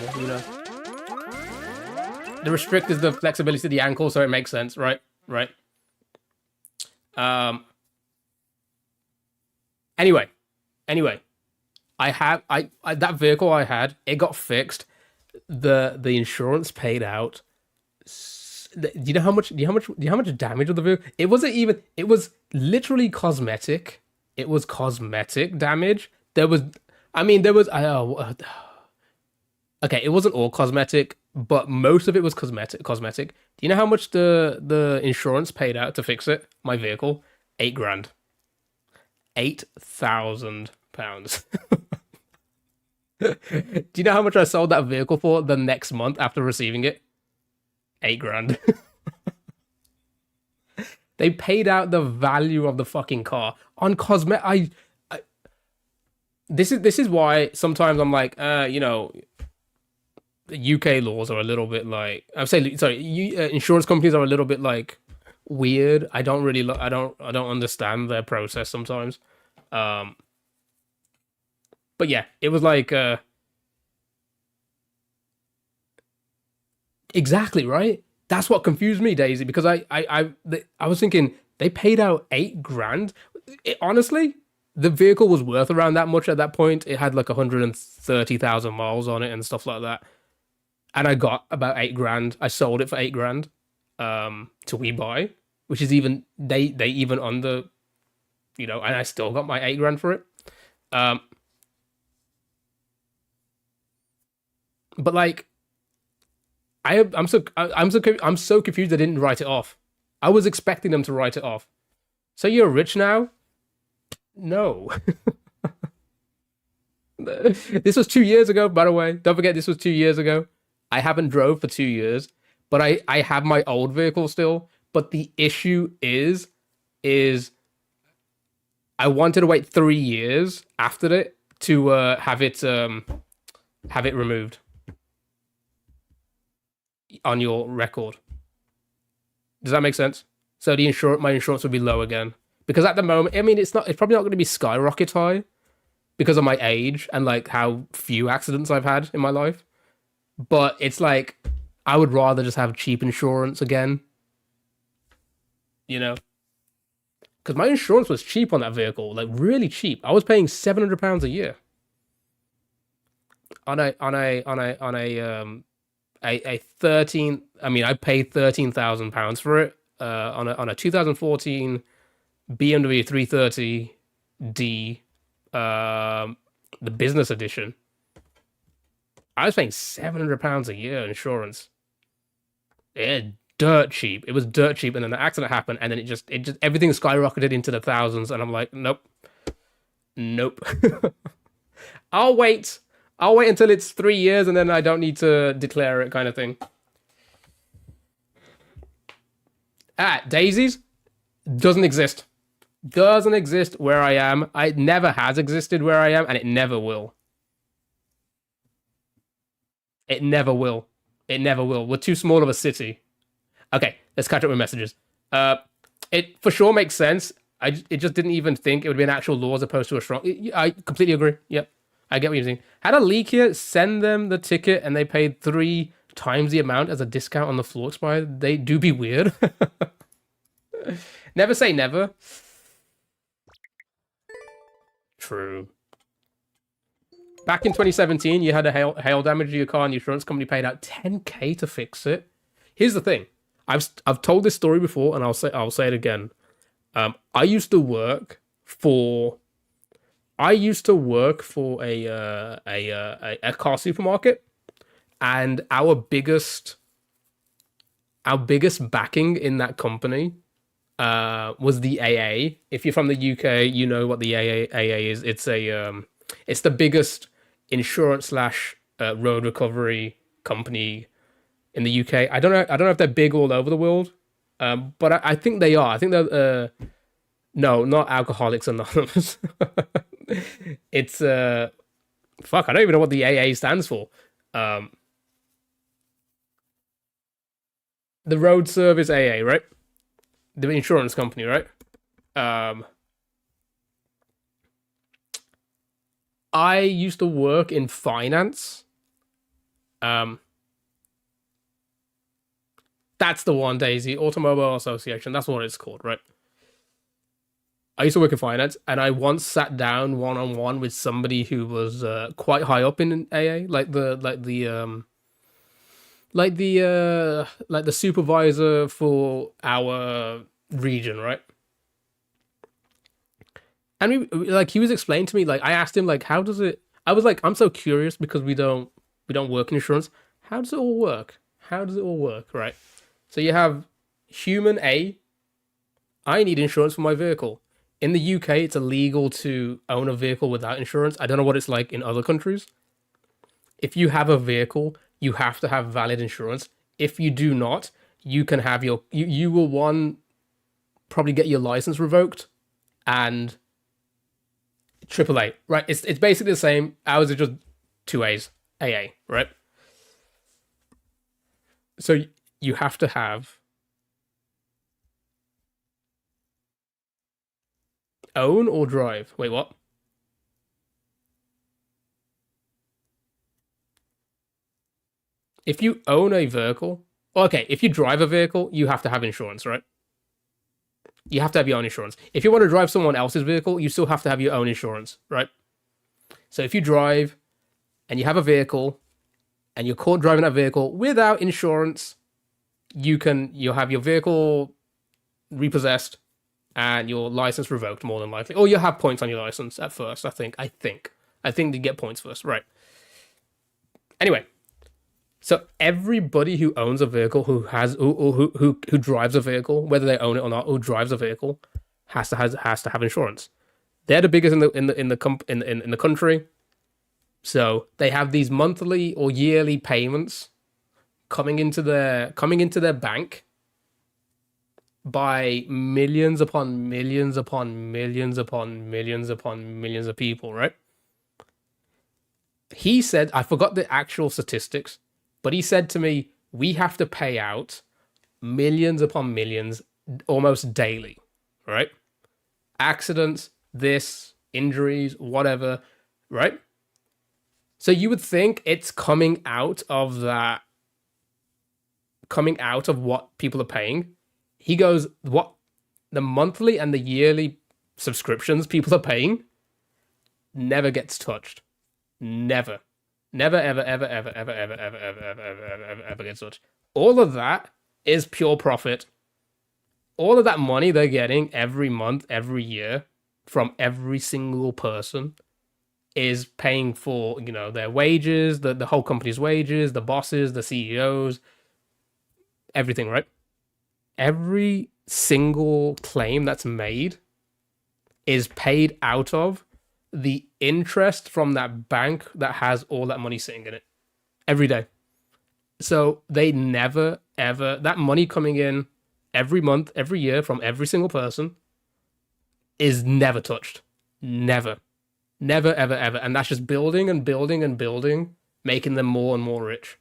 A: The restrict is the flexibility of the ankle, so it makes sense, right? Right. Anyway. That vehicle I had, it got fixed. The insurance paid out. Do you know how much damage of the vehicle? It was literally cosmetic. It was cosmetic damage. Okay, it wasn't all cosmetic, but most of it was cosmetic. Do you know how much the insurance paid out to fix it? My vehicle, $8,000. £8,000. Do you know how much I sold that vehicle for the next month after receiving it? $8,000. They paid out the value of the fucking car on cosmetic. This is why sometimes I'm like, the UK laws are a little bit like, insurance companies are a little bit like weird. I don't understand their process sometimes. But yeah, it was like exactly right. That's what confused me, Daisy, because I was thinking they paid out $8,000. Honestly, the vehicle was worth around that much at that point. It had like 130,000 miles on it and stuff like that. And I got about $8,000. I sold it for $8,000 to WeBuy. which is even they even on the, and I still got my 8 grand for it. Um, but like I'm so confused they didn't write it off. I was expecting them to write it off. So you're rich now? No. This was 2 years ago, by the way. Don't forget this was 2 years ago. I haven't drove for 2 years, but I have my old vehicle still. But the issue is I wanted to wait 3 years after it to have it removed on your record. Does that make sense? So my insurance would be low again. Because at the moment, I mean, it's probably not going to be skyrocket high because of my age and like how few accidents I've had in my life. But it's like I would rather just have cheap insurance again. Because my insurance was cheap on that vehicle, like really cheap. I was paying £700 a year on a 13. I mean, I paid £13,000 for it on a 2014 BMW 330D, the business edition. I was paying £700 a year insurance. Yeah, dirt cheap. It was dirt cheap, and then the accident happened, and then it just everything skyrocketed into the thousands, and I'm like, nope. I'll wait until it's 3 years, and then I don't need to declare it, kind of thing. Daisies doesn't exist. Doesn't exist where I am. It never has existed where I am, and it never will. It never will. It never will. We're too small of a city. Okay, let's catch up with messages. It for sure makes sense. It just didn't even think it would be an actual law as opposed to a strong. I completely agree. Yep, I get what you're saying. Had a leak here. Send them the ticket, and they paid 3 times the amount as a discount on the floor expired. They do be weird. Never say never. True. Back in 2017, you had a hail damage to your car, and the insurance company paid out 10K to fix it. Here's the thing: I've told this story before, and I'll say it again. I used to work for a car supermarket, and our biggest backing in that company was the AA. If you're from the UK, you know what the AA is. It's the biggest insurance / road recovery company in the UK. I don't know if they're big all over the world, but I think they are. I think they're no, not Alcoholics Anonymous. It's fuck. I don't even know what the AA stands for. The Road Service AA, right? The insurance company, right? I used to work in finance. That's the one, Daisy. Automobile Association. That's what it's called, right? I used to work in finance, and I once sat down one-on-one with somebody who was quite high up in AA, like the supervisor for our region, right? And he was explaining to me, like, I asked him, like, how does it? I was like, I'm so curious because we don't work in insurance. How does it all work? How does it all work, right? So you have human A. I need insurance for my vehicle. In the UK, it's illegal to own a vehicle without insurance. I don't know what it's like in other countries. If you have a vehicle, you have to have valid insurance. If you do not, you can have you will probably get your license revoked, and AAA, right? It's basically the same. Ours are just 2As, AA, right? So you have to have own or drive. Wait, what? If you own a vehicle, okay, if you drive a vehicle, you have to have insurance, right? You have to have your own insurance. If you want to drive someone else's vehicle, you still have to have your own insurance, right? So if you drive and you have a vehicle and you're caught driving that vehicle without insurance, you'll have your vehicle repossessed and your license revoked, more than likely. Or you'll have points on your license at first, I think. I think you get points first, right? Anyway, so everybody who owns a vehicle, who drives a vehicle, whether they own it or not, who drives a vehicle, has to have insurance. They're the biggest in the country, so they have these monthly or yearly payments coming into their bank by millions upon millions upon millions upon millions upon millions of people, right? He said, I forgot the actual statistics, but he said to me, we have to pay out millions upon millions almost daily, right? Accidents, this, injuries, whatever, right? So you would think it's coming out of what people are paying. He goes, what the monthly and the yearly subscriptions people are paying never gets touched. Never, ever, ever, ever, ever, ever, ever, ever, ever, ever, ever, ever, ever gets touched. All of that is pure profit. All of that money they're getting every month, every year, from every single person is paying for, their wages, the whole company's wages, the bosses, the CEOs, everything, right? Every single claim that's made is paid out of the interest from that bank that has all that money sitting in it every day. So they never, ever, that money coming in every month, every year from every single person is never touched. Never. Never, ever, ever. And that's just building and building and building, making them more and more rich.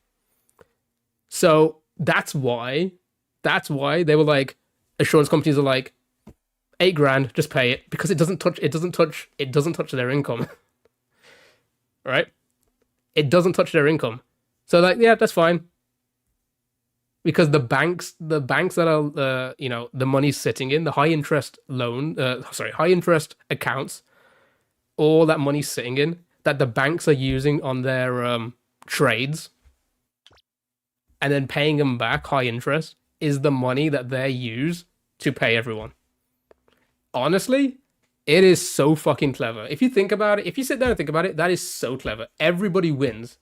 A: So that's why they were like, insurance companies are like, $8,000, just pay it, because it doesn't touch their income. Right? It doesn't touch their income. So like, yeah, that's fine. Because the banks that are, the money's sitting in, the high interest accounts, all that money's sitting in, that the banks are using on their trades, and then paying them back high interest, is the money that they use to pay everyone. Honestly, it is so fucking clever. If you think about it, if you sit down and think about it, that is so clever. Everybody wins.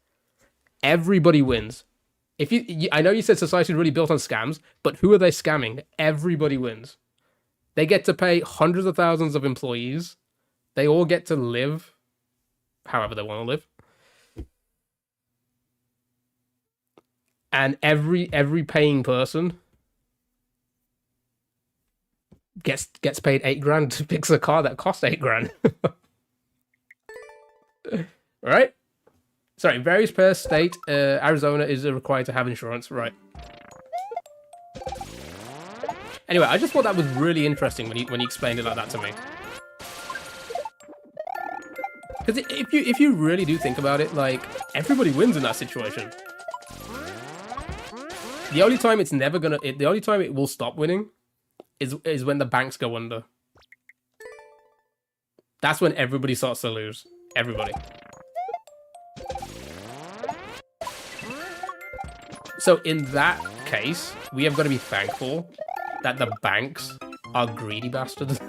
A: Everybody wins. I know you said society is really built on scams, but who are they scamming? Everybody wins. They get to pay hundreds of thousands of employees. They all get to live however they want to live. And every paying person gets paid $8,000 to fix a car that cost $8,000. Right? Sorry, various per state. Arizona is required to have insurance, right? Anyway, I just thought that was really interesting when he explained it like that to me. Because if you really do think about it, like, everybody wins in that situation. The only time it will stop winning is when the banks go under. That's when everybody starts to lose. Everybody. So in that case, we have got to be thankful that the banks are greedy bastards.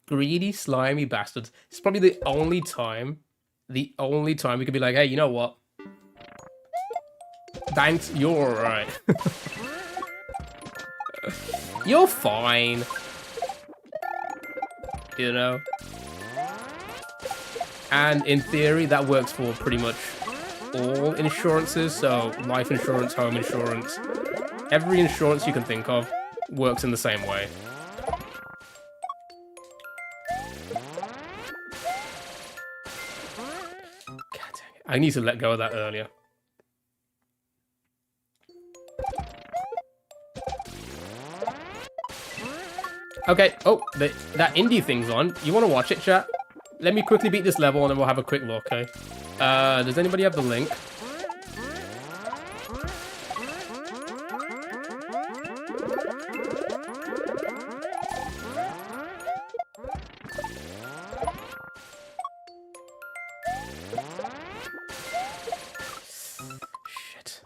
A: Greedy, slimy bastards. It's probably the only time we could be like, hey, you know what? Banks, you're alright. You're fine. You know? And in theory, that works for pretty much all insurances. So life insurance, home insurance, every insurance you can think of works in the same way. God dang it. I need to let go of that earlier. Okay, oh, that indie thing's on. You want to watch it, chat? Let me quickly beat this level and then we'll have a quick look, okay? Does anybody have the link? Shit.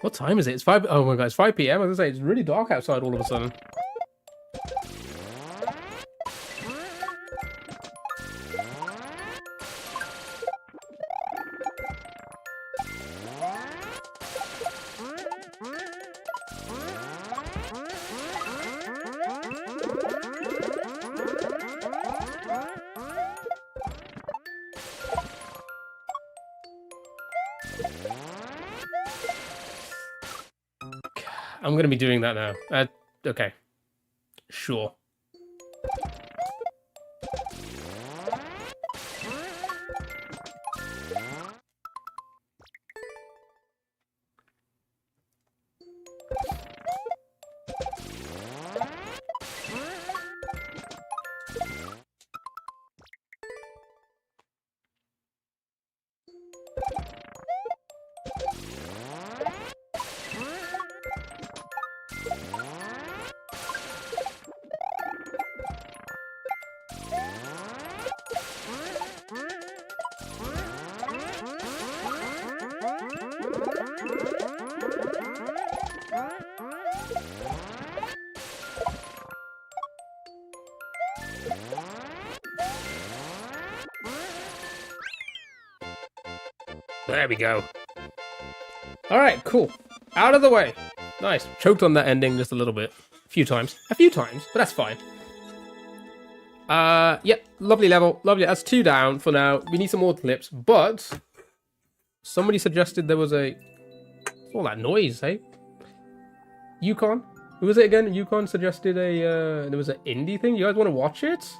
A: What time is it? It's 5. Oh my god, it's 5 p.m. I was gonna say, it's really dark outside all of a sudden. I'm gonna be doing that now. Okay. Sure. There we go. Alright, cool. Out of the way. Nice. Choked on that ending just a little bit. A few times, but that's fine. Yep, lovely level. Lovely. That's 2 down for now. We need some more clips, but somebody suggested there was a... What's all that noise, hey? Yukon? Who was it again? Yukon suggested a, there was an indie thing. You guys want to watch it?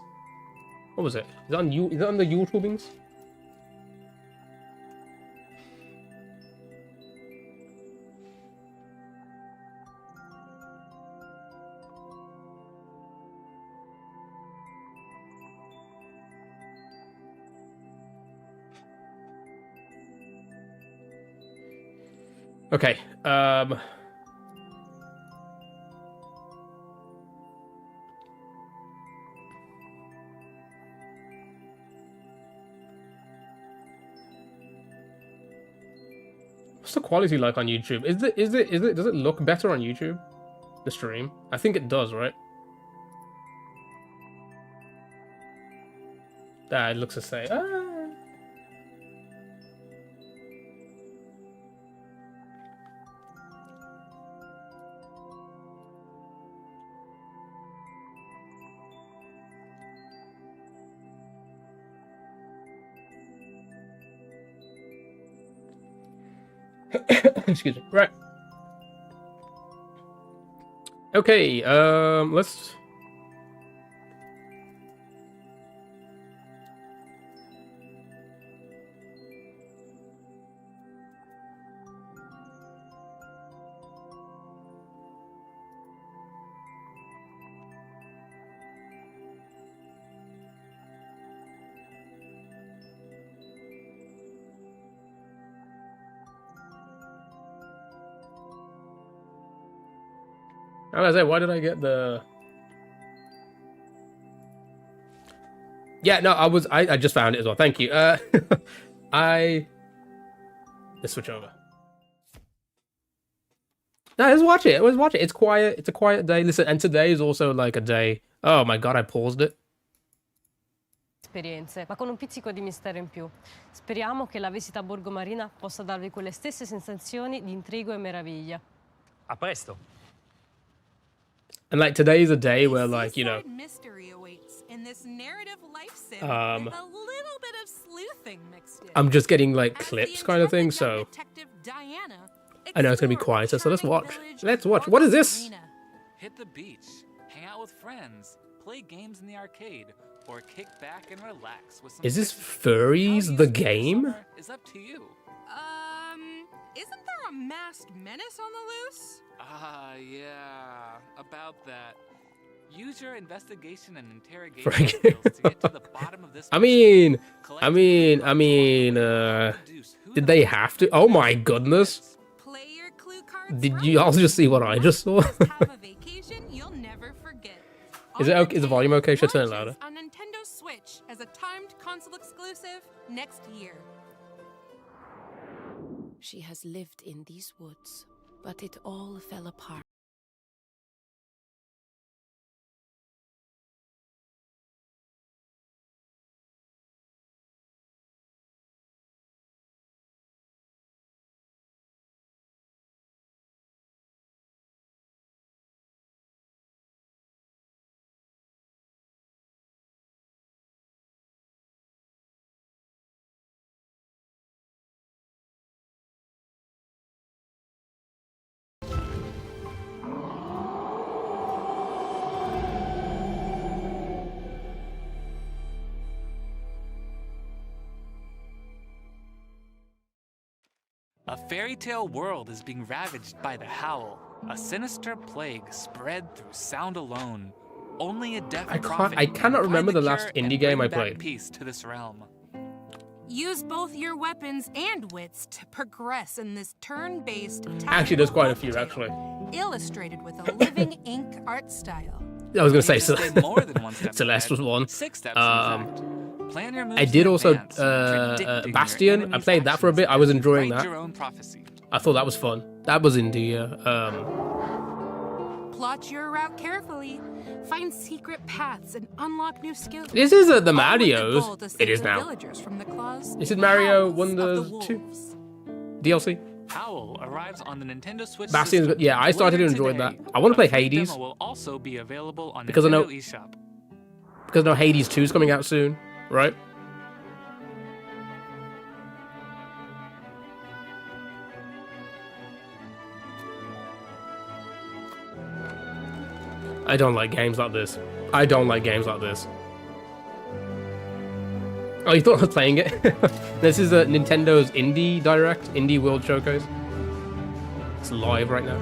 A: What was it? Is it on the YouTubings? Okay, what's the quality like on YouTube? Does it look better on YouTube? The stream? I think it does, right? Ah, it looks the same. Ah. Excuse me. Right. Okay, let's... I was gonna say, why did I get the... Yeah, no, I just found it as well. Thank you. Let's switch over. No, let's watch it. Let's watch it. It's quiet. It's a quiet day. Listen, and today is also like a day... Oh my god, I paused it.
D: Esperienze, ma con un pizzico di mistero in più. Speriamo che la visita a Borgo Marina possa darvi quelle stesse sensazioni di intrigo e meraviglia.
E: A presto.
A: And like today is a day where, like, you know, I'm just getting like clips kind of thing, so I know it's gonna be quieter, so let's watch. Let's watch. What is this?
F: Hit the beach, hang out with friends, play games in the arcade, or kick back and relax with some...
A: Is this Furries the game?
F: Is up to you.
G: Isn't there a masked menace on the loose?
F: Yeah, about that. Use your investigation and interrogation skills to get to the bottom of this.
A: I mean, did they have to? Oh my goodness.
G: Play your clue cards.
A: Did you all just see what I just saw?
G: Have a vacation you'll never forget.
A: Is it okay? Is the volume okay? Should I turn it louder?
G: On Nintendo Switch as a timed console exclusive next year.
H: She has lived in these woods
E: but it all fell apart.
F: A fairy tale world is being ravaged by the Howl, a sinister plague spread through sound alone. Only a deaf prophet
A: I cannot
F: can
A: remember
F: find
A: the last
F: cure and
A: indie game
F: bring
A: I
F: back
A: played.
F: peace to this realm.
G: Use both your weapons and wits to progress in this turn-based
A: Actually, there's quite a few,
G: tactical
A: actually.
G: illustrated with a living ink art style.
A: I was going to say,
F: You can stay more than one step
A: Celeste
F: ahead.
A: was one.
F: 6 steps, in fact. Plan your moves
A: I did
F: in
A: also,
F: advance, predicting your
A: Bastion. I
F: enemy's
A: played that for a bit. I was
F: actions
A: enjoying
F: and write
A: that.
F: your own prophecy.
A: I thought that was fun. That was indie,
G: Plot your route carefully. Find secret paths and unlock new skills.
A: This is the
G: All with the
A: Mario's.
G: goal to
A: It
G: save
A: is
G: the
A: now.
G: villagers from the claws
A: This is
G: and
A: Mario
G: howls of the
A: Wonders 2
G: wolves.
A: DLC.
F: Howl arrives on the Nintendo Switch
A: Bastion's
F: system
A: good. Yeah, I started to
F: later
A: enjoy
F: today.
A: that. I want to play
F: A free
A: Hades
F: demo will also be available on
A: Because I know-
F: Nintendo eShop.
A: because now Hades 2 is coming out soon, right? I don't like games like this. I don't like games like this. Oh, you thought I was playing it? This is Nintendo's Indie Direct, Indie World Showcase. It's live right now.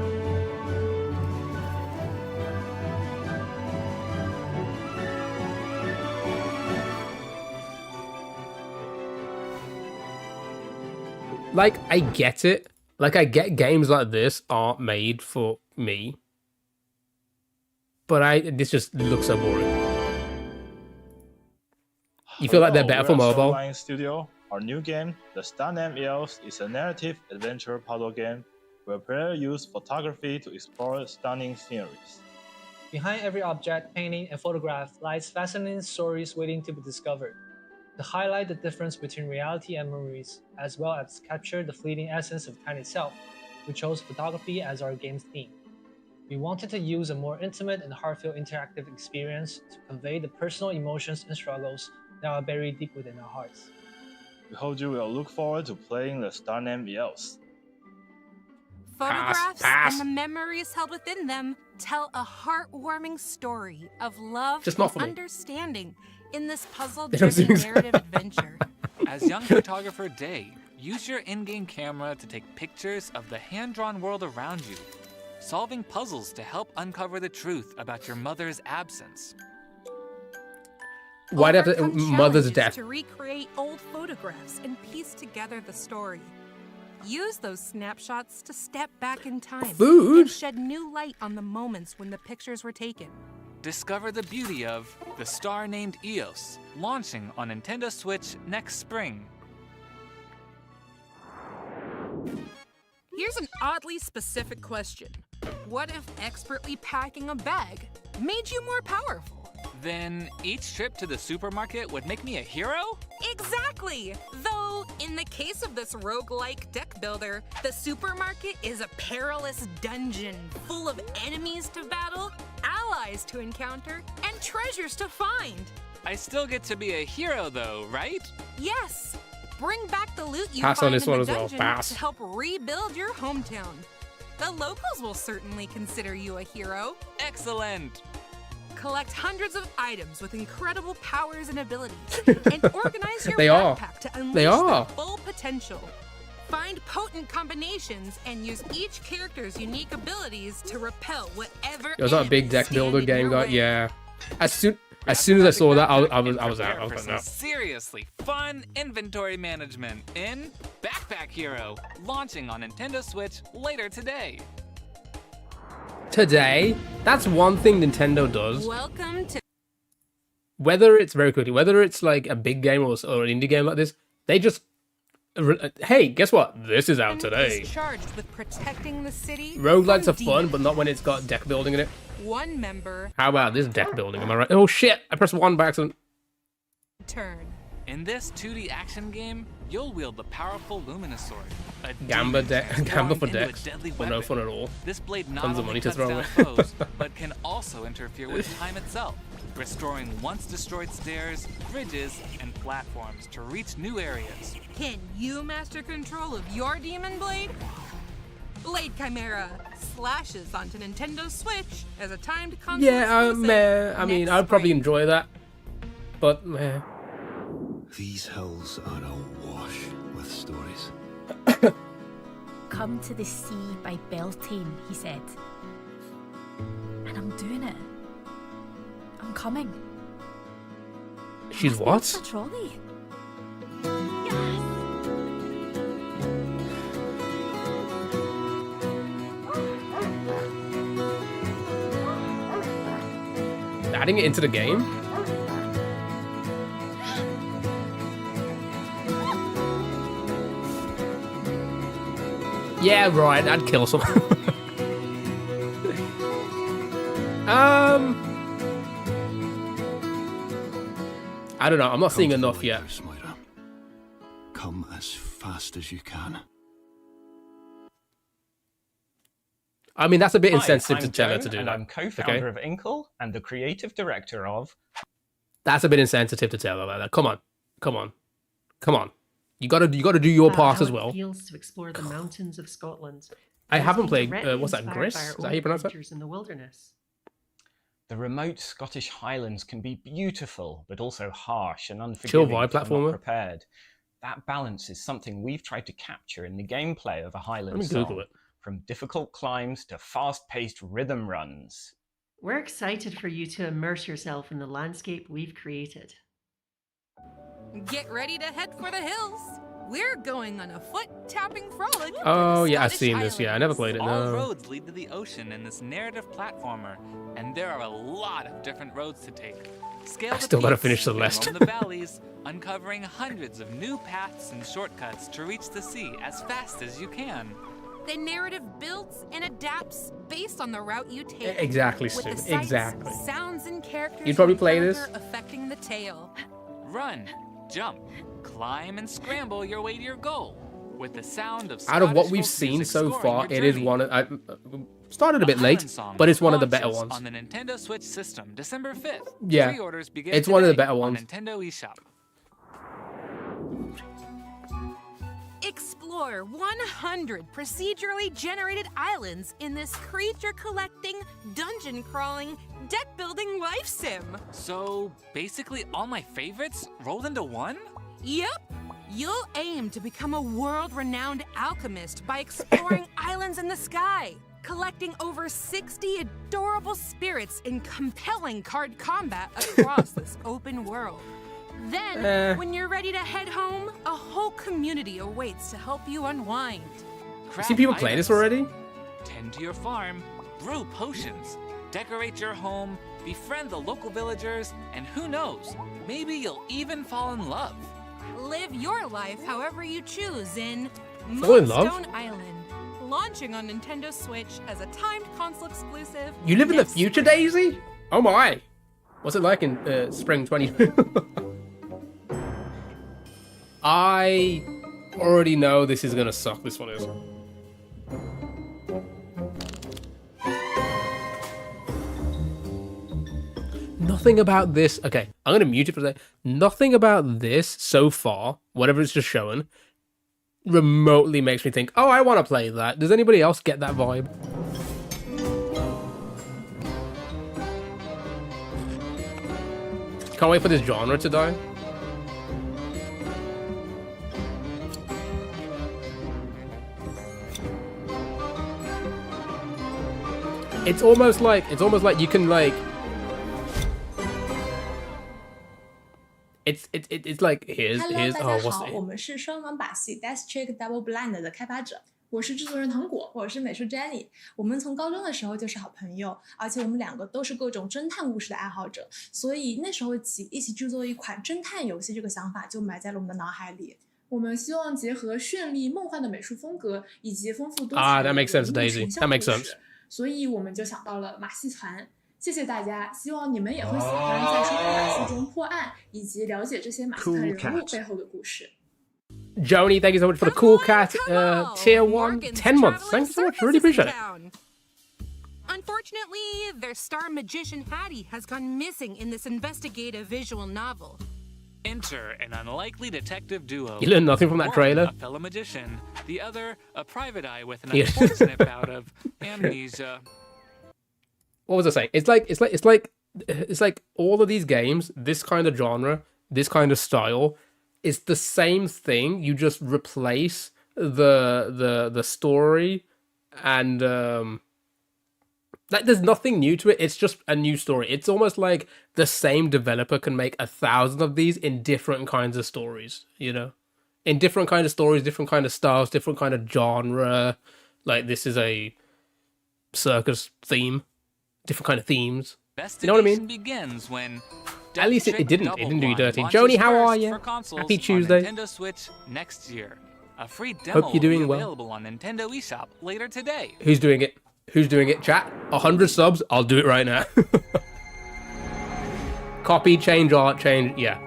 A: Like, I get it. Like, I get games like this aren't made for me. But this just looks so boring. You feel like they're better for
H: Hello, we are
A: mobile?
H: Shoreline Studio. Our new game, The Star Name Elves, is a narrative adventure puzzle game where players use photography to explore stunning sceneries.
I: Behind every object, painting, and photograph lies fascinating stories waiting to be discovered. To highlight the difference between reality and memories, as well as capture the fleeting essence of time itself, we chose photography as our game's theme. We wanted to use a more intimate and heartfelt interactive experience to convey the personal emotions and struggles that are buried deep within our hearts.
H: We hope you will look forward to playing The Star Name Elves.
G: Photographs
A: pass.
G: and the memories held within them tell a heartwarming story of love
A: Just not
G: and
A: for me.
G: understanding in this
A: They don't
G: puzzle-driven
A: seem so-
G: narrative adventure.
F: As young photographer Day, use your in-game camera to take pictures of the hand-drawn world around you, solving puzzles to help uncover the truth about your mother's absence.
A: Why'd I have to...
G: Overcome
A: Mother's
G: challenges
A: death.
G: to recreate old photographs and piece together the story. Use those snapshots to step back in time
A: Food?
G: and shed new light on the moments when the pictures were taken.
F: Discover the beauty of The Star Named Eos, launching on Nintendo Switch next spring.
G: Here's an oddly specific question. What if expertly packing a bag made you more powerful?
F: Then each trip to the supermarket would make me a hero?
G: Exactly! Though, in the case of this roguelike deck builder, the supermarket is a perilous dungeon full of enemies to battle, allies to encounter, and treasures to find.
F: I still get to be a hero though, right?
G: Yes! Bring back the loot you
A: Pass
G: find
A: on this
G: in
A: one
G: the
A: as well.
G: dungeon
A: Pass.
G: to help rebuild your hometown. The locals will certainly consider you a hero.
F: Excellent!
G: Collect hundreds of items with incredible powers and abilities, and organize your
A: They are.
G: backpack to unleash
A: They are.
G: their full potential. Find potent combinations and use each character's unique abilities to repel whatever.
A: It was that big
G: enemies
A: deck
G: stand
A: builder
G: in
A: game
G: your
A: guy.
G: way.
A: Yeah. As soon as I saw that, I was out. I was
F: Prepare
A: like,
F: for some
A: no.
F: seriously fun inventory management in Backpack Hero, launching on Nintendo Switch later today.
A: Today, that's one thing Nintendo does.
G: Welcome to
A: Whether it's very quickly, whether it's like a big game or an indie game like this, they just Hey, guess what? This is out today.
G: Is charged with protecting the city.
A: Roguelikes are
G: from
A: fun,
G: demons.
A: but not when it's got deck building in it.
G: One member
A: How about this deck building? Am I right? Oh shit! I pressed 1 by accident.
G: turn.
F: In this 2D action game, you'll wield the powerful Luminous Sword, a
A: Gamba
F: demon
A: Gamba
F: transformed
A: for
F: into a
A: decks.
F: deadly
A: Well, no
F: weapon.
A: fun at all.
F: This blade not
A: Tons of
F: only
A: money to
F: cuts
A: throw
F: down
A: away.
F: foes, but can also interfere with time itself, restoring once destroyed stairs, bridges, and platforms to reach new areas.
G: Can you master control of your demon blade? Blade Chimera slashes onto Nintendo Switch as a timed console
A: Yeah,
G: exclusive
A: I mean,
G: next
A: I'd probably
G: spring.
A: enjoy that, but meh.
E: These hills are awash with stories.
J: Come to the sea by Beltane, he said. And I'm doing it. I'm coming.
A: She's
J: Must be
A: what?
J: the trolley.
A: Adding it into the game? Yeah, right. I'd kill someone. I don't know. I'm not seeing enough yet.
E: Moira. Come as fast as you can.
A: I mean, that's a bit
K: Hi,
A: insensitive
K: I'm
A: to tell her
K: Joan,
A: to do
K: and
A: that.
K: I'm co-founder
A: Okay?
K: of Inkle and the creative director of.
A: That's a bit insensitive to tell her like that. Come on, come on, come on. You gotta do your part
L: how
A: as well.
L: It feels to explore the mountains of Scotland.
A: I
L: It's
A: haven't
L: been
A: played.
L: directly
A: What's that?
L: inspired
A: Gris?
L: by our
A: Is that
L: own
A: how you pronounce that?
L: adventures in the wilderness.
K: The remote Scottish Highlands can be beautiful, but also harsh and
A: Chill
K: unforgiving
A: vibe
K: if you're
A: platformer.
K: not prepared. That balance is something we've tried to capture in the gameplay of a Highland
A: Let me
K: song,
A: Google it.
K: from difficult climbs to fast-paced rhythm runs.
L: We're excited for you to immerse yourself in the landscape we've created.
G: Get ready to head for the hills. We're going on a foot-tapping frolic.
A: Oh
G: through the
A: yeah, I've
G: Scottish
A: seen this. Yeah, I never played it.
F: All
A: No.
F: roads lead to the ocean in this narrative platformer, and there are a lot of different roads to take. Scale
A: I
F: the
A: still gotta
F: peaks
A: finish
F: and
A: Celeste.
F: roam the valleys, uncovering hundreds of new paths and shortcuts to reach the sea as fast as you can.
G: The narrative builds and adapts based on the route you take.
A: Exactly,
G: with
A: Stu.
G: the sights,
A: Exactly.
G: sounds, and characters
A: You'd probably
G: you
A: play this?
G: encounter affecting the tale.
F: Run, jump, climb, and scramble your way to your goal. With the sound of
A: Out of what
F: Scottish
A: we've
F: folk
A: seen
F: music
A: so
F: scoring
A: far,
F: your
A: it is
F: journey.
A: one of. I started a bit
F: Highland
A: late,
F: Song
A: but it's one of the better
F: launches
A: ones.
F: on the Nintendo Switch system, December 5th.
A: Yeah,
F: Pre-orders begin
A: it's one of the
F: today
A: better
F: on
A: ones.
F: Nintendo eShop.
G: Explore 100 procedurally generated islands in this creature collecting, dungeon crawling, deck building life sim.
F: So basically all my favorites rolled into one?
G: Yep. You'll aim to become a world-renowned alchemist by exploring islands in the sky, collecting over 60 adorable spirits in compelling card combat across this open world. Then, when you're ready to head home, a whole community awaits to help you unwind.
A: You see people play this already?
F: Tend to your farm, brew potions, decorate your home, befriend the local villagers, and who knows, maybe you'll even fall in love.
G: Live your life however you choose in
A: Fall in love?
G: Moonstone Island, launching on Nintendo Switch as a timed console exclusive.
A: You live in the
G: next
A: future,
G: spring.
A: Daisy? Oh my! What's it like in spring 20? I already know this is gonna suck. This one is. Nothing about this. Okay, I'm gonna mute it for a second. Nothing about this so far, whatever it's just showing, remotely makes me think, oh, I want to play that. Does anybody else get that vibe? Can't wait for this genre to die. It's almost like you can like. It's like here's
M: Hello，大
A: oh
M: 家
A: what's
M: 好，
A: it?
M: 我们是双盲把戏 Death Trick Double Blind 的开发者，我是制作人糖果，我是美术 Jenny。我们从高中的时候就是好朋友，而且我们两个都是各种侦探故事的爱好者，所以那时候起一起制作一款侦探游戏这个想法就埋在了我们的脑海里。我们希望结合绚丽梦幻的美术风格以及丰富多彩
A: Ah,
M: 的
A: that makes sense,
M: 人物
A: Daisy.
M: 群像
A: That
M: 故
A: makes sense.
M: 事，所以我们就想到了马戏团。谢谢大家，希望你们也会喜欢在收看马戏中破案，以及了解这些马戏团人物背后的故事。
A: Joni, thank you so much for the cool cat tier 1 10 months. Thanks so much. Really appreciate it.
G: Unfortunately, their star magician Hattie has gone missing in this investigative visual novel.
F: Enter an unlikely detective duo.
A: You learned nothing from that
F: One,
A: trailer.
F: a fellow magician. The other, a private eye with an
A: Yeah.
F: unfortunate bout of amnesia.
A: What was I saying? It's like all of these games, this kind of genre, this kind of style, it's the same thing. You just replace the story and like there's nothing new to it. It's just a new story. It's almost like the same developer can make 1,000 of these in different kinds of stories, you know? In different kind of stories, different kind of styles, different kind of genre. Like this is a circus theme. Different kind of themes. You know what I mean?
F: Begins when
A: at least it didn't do you dirty.
F: launches
A: Joni, how are
F: first
A: you?
F: for consoles
A: Happy
F: on
A: Tuesday.
F: Nintendo Switch next year. A free demo
A: Hope you're doing
F: will be
A: well.
F: available on Nintendo eShop later today.
A: Who's doing it? Who's doing it? Chat. 100 subs. I'll do it right now. Copy, change art, change. Yeah.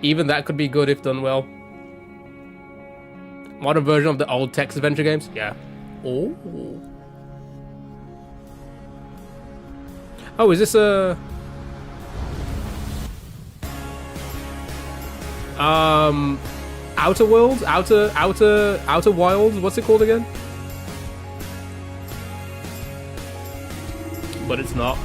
A: Even that could be good if done well. Modern version of the old text adventure games. Yeah. Oh, is this a Outer Worlds? Outer Wilds? What's it called again? But it's not.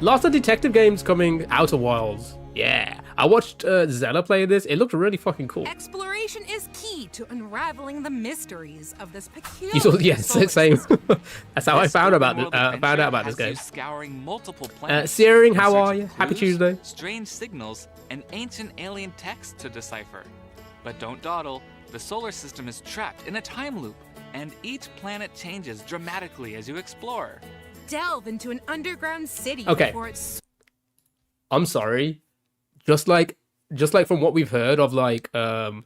A: Lots of detective games coming. Outer Wilds. Yeah. I watched Zella play this. It looked really fucking cool.
G: Exploration is key to unraveling the mysteries of this peculiar.
A: You saw, yes, same. That's how I
F: This
A: found
F: open world
A: out
F: adventure
A: about this
F: has you
A: game.
F: Scouring multiple planets
A: Searing,
F: in
A: how
F: search
A: are
F: of
A: you? Happy
F: clues,
A: Tuesday.
F: Strange signals and ancient alien texts to decipher. But don't dawdle. The solar system is trapped in a time loop, and each planet changes dramatically as you explore.
G: Delve into an underground city
A: Okay.
G: before it's
A: I'm sorry. Just like from what we've heard of like Mortal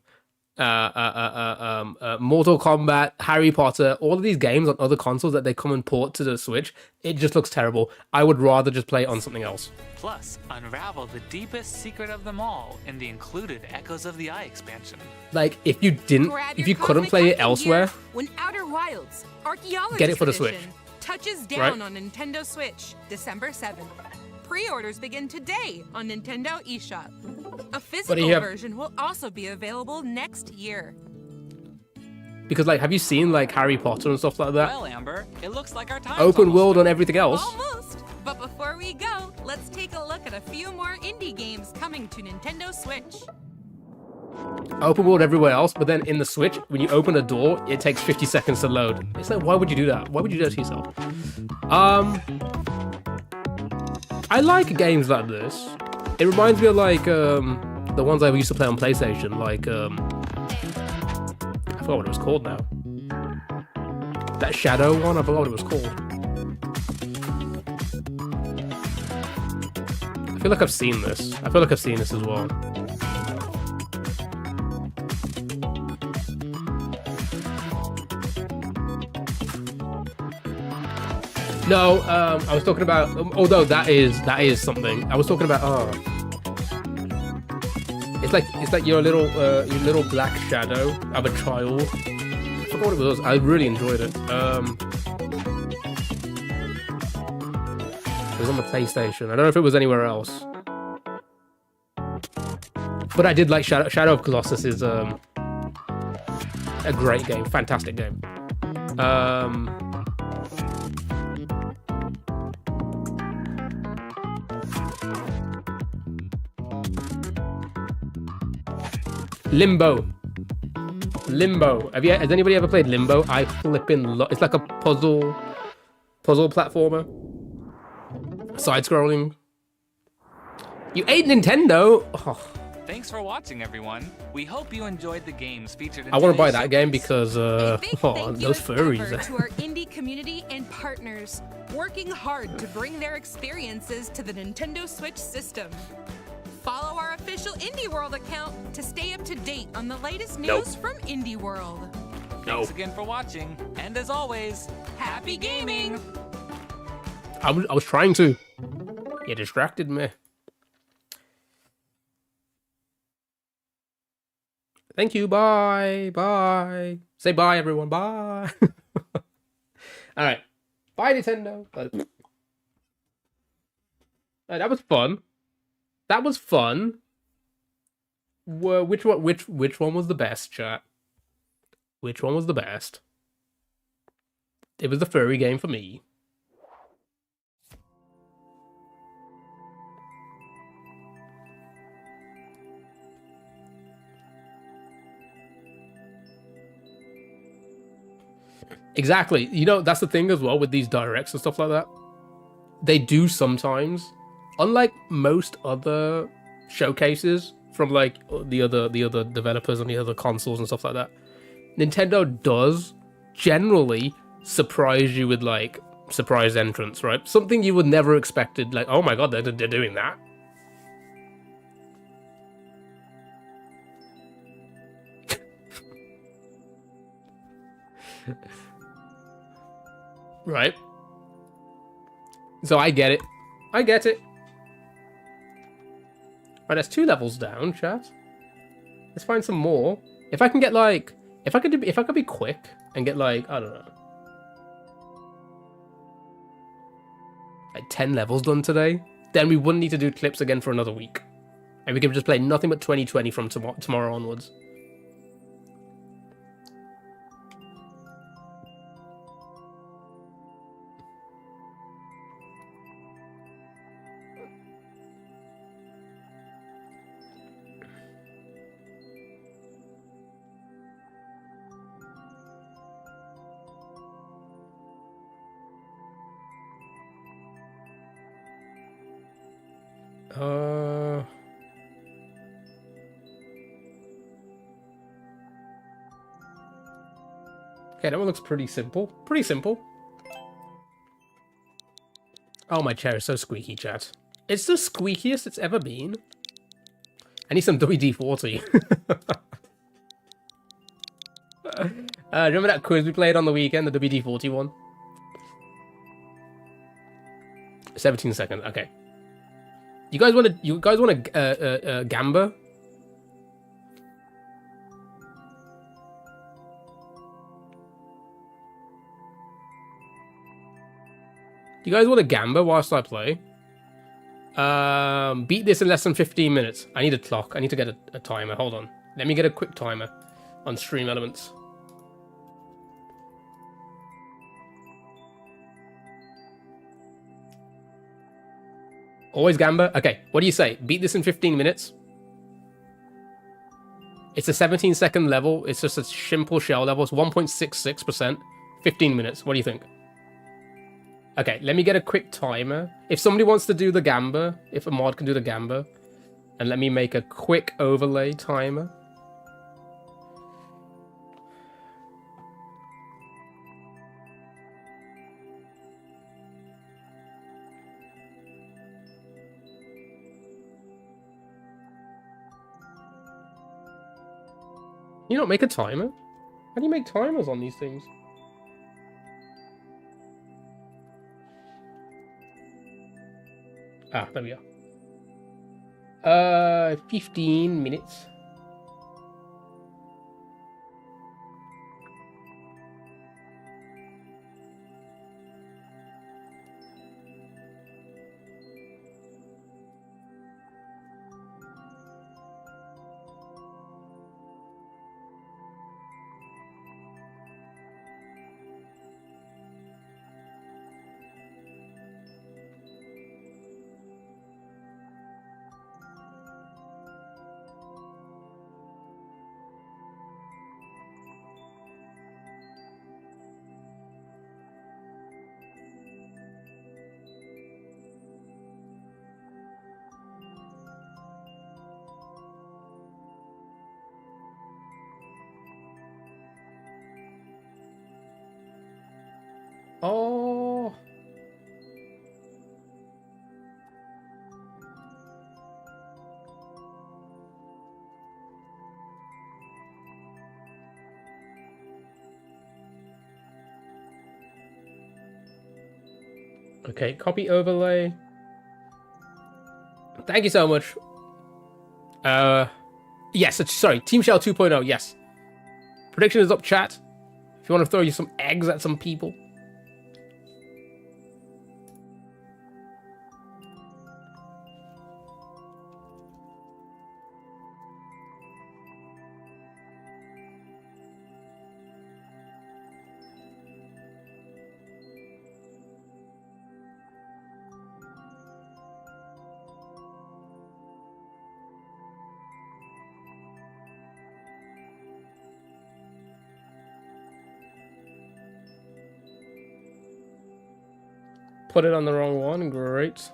A: Kombat, Harry Potter, all of these games on other consoles that they come and port to the Switch, it just looks terrible. I would rather just play it on something else.
F: Plus, unravel the deepest secret of them all in the included Echoes of the Eye expansion.
A: Like if you couldn't play it elsewhere,
G: when Outer Wilds Archaeologist
A: Get it for the
G: Edition
A: Switch.
G: touches down
A: Right?
G: on Nintendo Switch December 7th. Pre-orders begin today on Nintendo eShop. A physical
A: have-
G: version will also be available next year.
A: because like have you seen like Harry Potter and stuff like that?
F: Well, Amber, it looks like our time.
A: Open world on everything else.
G: Almost. But before we go, let's take a look at a few more indie games coming to Nintendo Switch.
A: Open world everywhere else, but then in the Switch, when you open a door, it takes 50 seconds to load. It's like, why would you do that? Why would you do that to yourself? I like games like this. It reminds me of like the ones I used to play on PlayStation, like I forgot what it was called now. That Shadow one, I forgot what it was called. I feel like I've seen this. I feel like I've seen this as well. No, I was talking about. Although that is something. I was talking about. It's like your little black shadow of a child. I forgot what it was. I really enjoyed it. It was on the PlayStation. I don't know if it was anywhere else. But I did like Shadow of Colossus is a great game, fantastic game. Limbo. Has anybody ever played Limbo? I flippin' it's like a puzzle platformer. Side-scrolling. You ate Nintendo? Oh.
F: Thanks for watching, everyone. We hope you enjoyed the games featured in
A: I want to buy
F: today's
A: that game
F: showcase.
A: because those furries.
G: To our indie community and partners, working hard to bring their experiences to the Nintendo Switch system. Follow our official Indie World account to stay up to date on the latest news
A: Nope.
G: from Indie World.
F: Thanks again for watching, and as always, happy gaming!
A: I was trying to. You distracted me. Thank you. Bye. Bye. Say bye, everyone. Bye. All right. Bye, Nintendo. That was fun. That was fun. Which one was the best, chat? Which one was the best? It was the furry game for me. Exactly. You know, that's the thing as well with these directs and stuff like that. They do sometimes, unlike most other showcases from like the other developers on the other consoles and stuff like that, Nintendo does generally surprise you with like surprise entrance, right? Something you would never expected. Like, oh my god, they're doing that. Right. So I get it. I get it. Right, that's 2 levels down, chat. Let's find some more. If I can get like, if I could be quick and get like, I don't know, like 10 levels done today, then we wouldn't need to do clips again for another week, and we could just play nothing but 2020 from tomorrow onwards. Okay, that one looks pretty simple. Pretty simple. Oh, my chair is so squeaky, chat. It's the squeakiest it's ever been. I need some WD-40. Remember that quiz we played on the weekend, the WD-40 one? 17 seconds. Okay. You guys want to gamba? You guys want to gamba whilst I play? Beat this in less than 15 minutes. I need a clock. I need to get a timer. Hold on. Let me get a quick timer on Stream Elements. Always gamba? Okay, what do you say? Beat this in 15 minutes? It's a 17-second level. It's just a simple shell level. It's 1.66%. 15 minutes. What do you think? Okay, let me get a quick timer. If somebody wants to do the gamba, if a mod can do the gamba, and let me make a quick overlay timer. You don't make a timer? How do you make timers on these things? Ah, there we go. 15 minutes. Okay, copy overlay. Thank you so much. Yes, sorry, Team Shell 2.0, yes. Prediction is up, chat. If you want to throw you some eggs at some people. Put it on the wrong one. Great.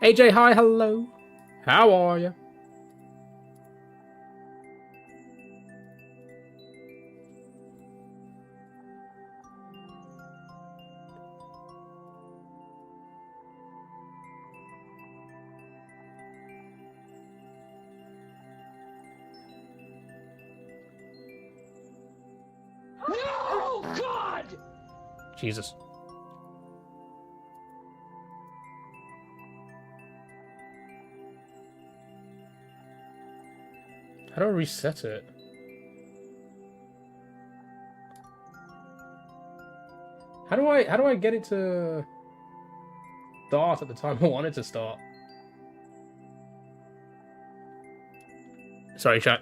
A: AJ, hi, hello. How are you?
N: No, God!
A: Jesus. How do I reset it? How do I get it to start at the time I want it to start? Sorry, chat.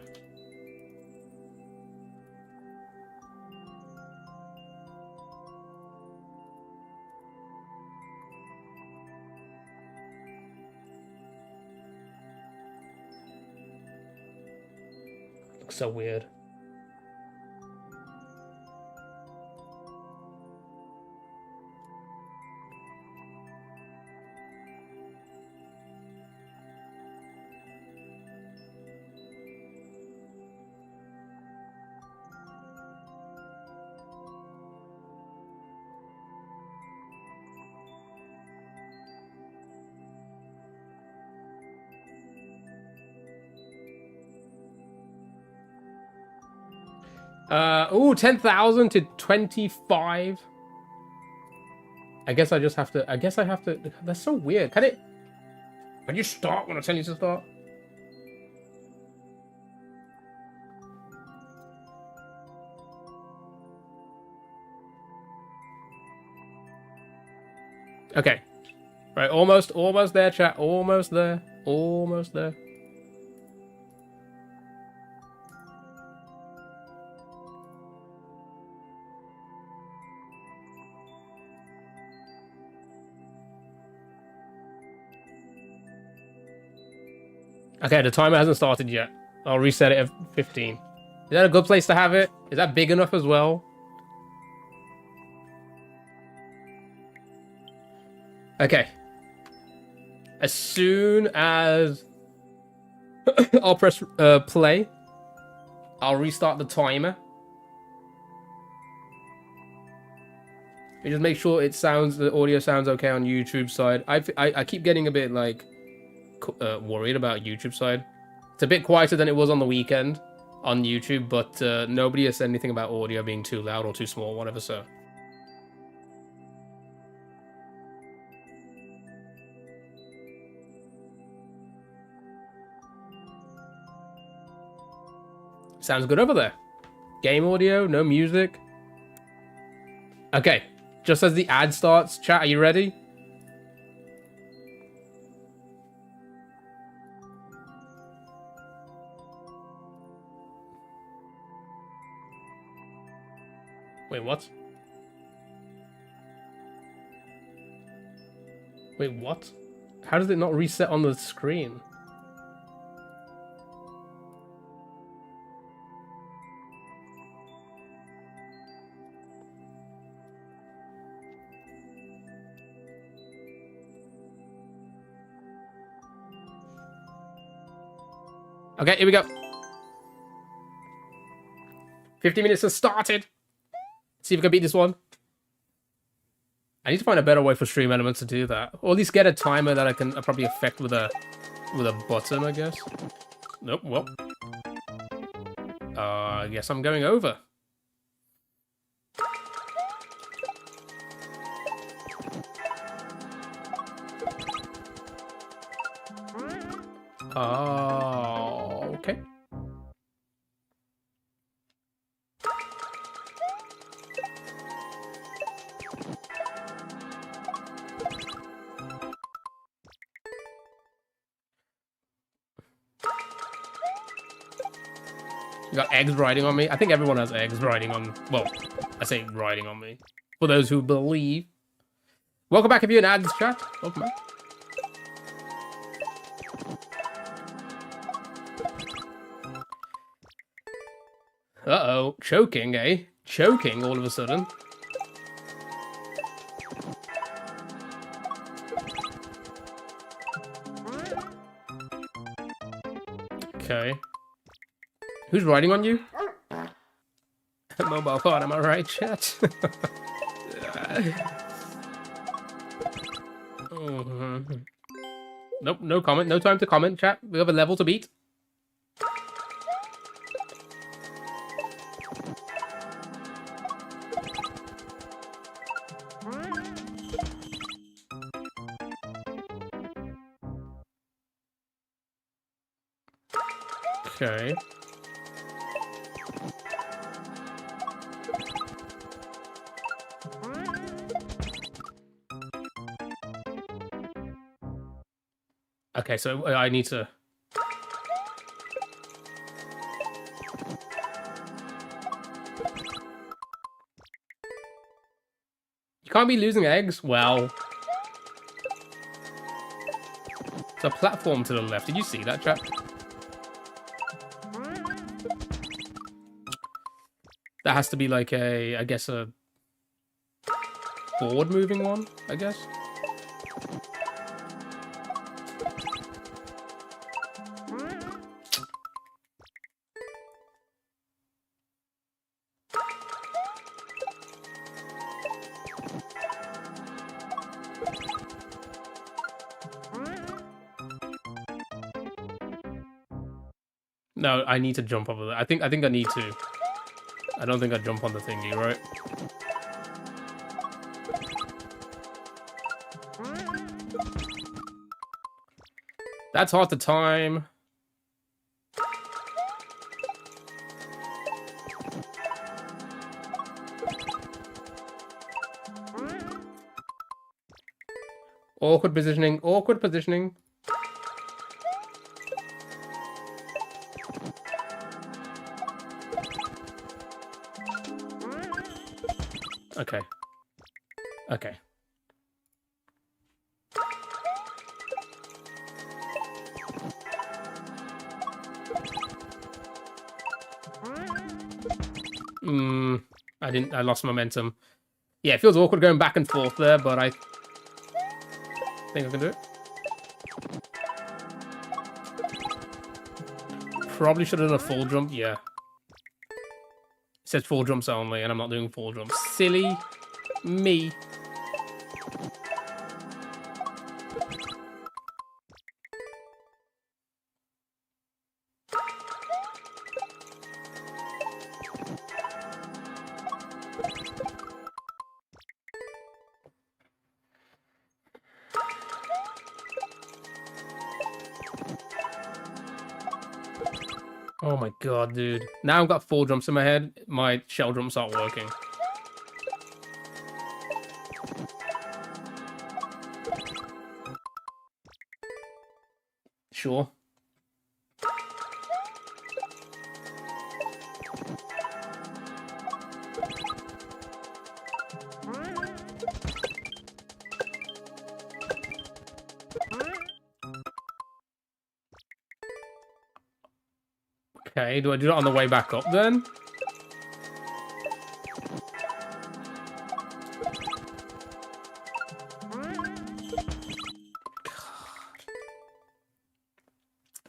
A: Looks so weird. Ooh, 10,000 to 25. I guess I just have to. I guess I have to. That's so weird. Can you start when I tell you to start? Okay. Right, almost there, chat. Almost there. Almost there. Okay, the timer hasn't started yet. I'll reset it at 15. Is that a good place to have it? Is that big enough as well? Okay. As soon as I'll press play, I'll restart the timer. And just make sure the audio sounds okay on YouTube side. I keep getting a bit like worried about YouTube side. It's a bit quieter than it was on the weekend on YouTube, but nobody has said anything about audio being too loud or too small, whatever, so. Sounds good over there. Game audio, no music. Okay, just as the ad starts, chat, are you ready? Wait, what? Wait, what? How does it not reset on the screen? Okay, here we go. 50 minutes has started. See if we can beat this one. I need to find a better way for Stream Elements to do that. Or at least get a timer that I can probably affect with a button, I guess. Nope, well. I guess I'm going over. Oh, okay. You got eggs riding on me? I think everyone has eggs riding on... Well, I say riding on me. For those who believe. Welcome back if you're in ads chat. Welcome back. Uh-oh. Choking, eh? Choking all of a sudden. Okay. Who's riding on you? Mobile phone, am I right, chat? Nope, no comment. No time to comment, chat. We have a level to beat. Okay. Okay, so I need to... You can't be losing eggs? Well... It's a platform to the left. Did you see that, chat? That has to be like a, I guess, a forward moving one, I guess. No, I need to jump over there. I think I need to. I don't think I jump on the thingy, right? That's hard to time. Awkward positioning, awkward positioning. Okay. Okay. I lost momentum. Yeah, it feels awkward going back and forth there, but I think I can do it. Probably should have done a full jump, yeah. It says full jumps only, and I'm not doing full jumps. Silly me. Oh my god, dude. Now I've got full jumps in my head, my shell jumps aren't working. Sure. Okay, do I do it on the way back up then?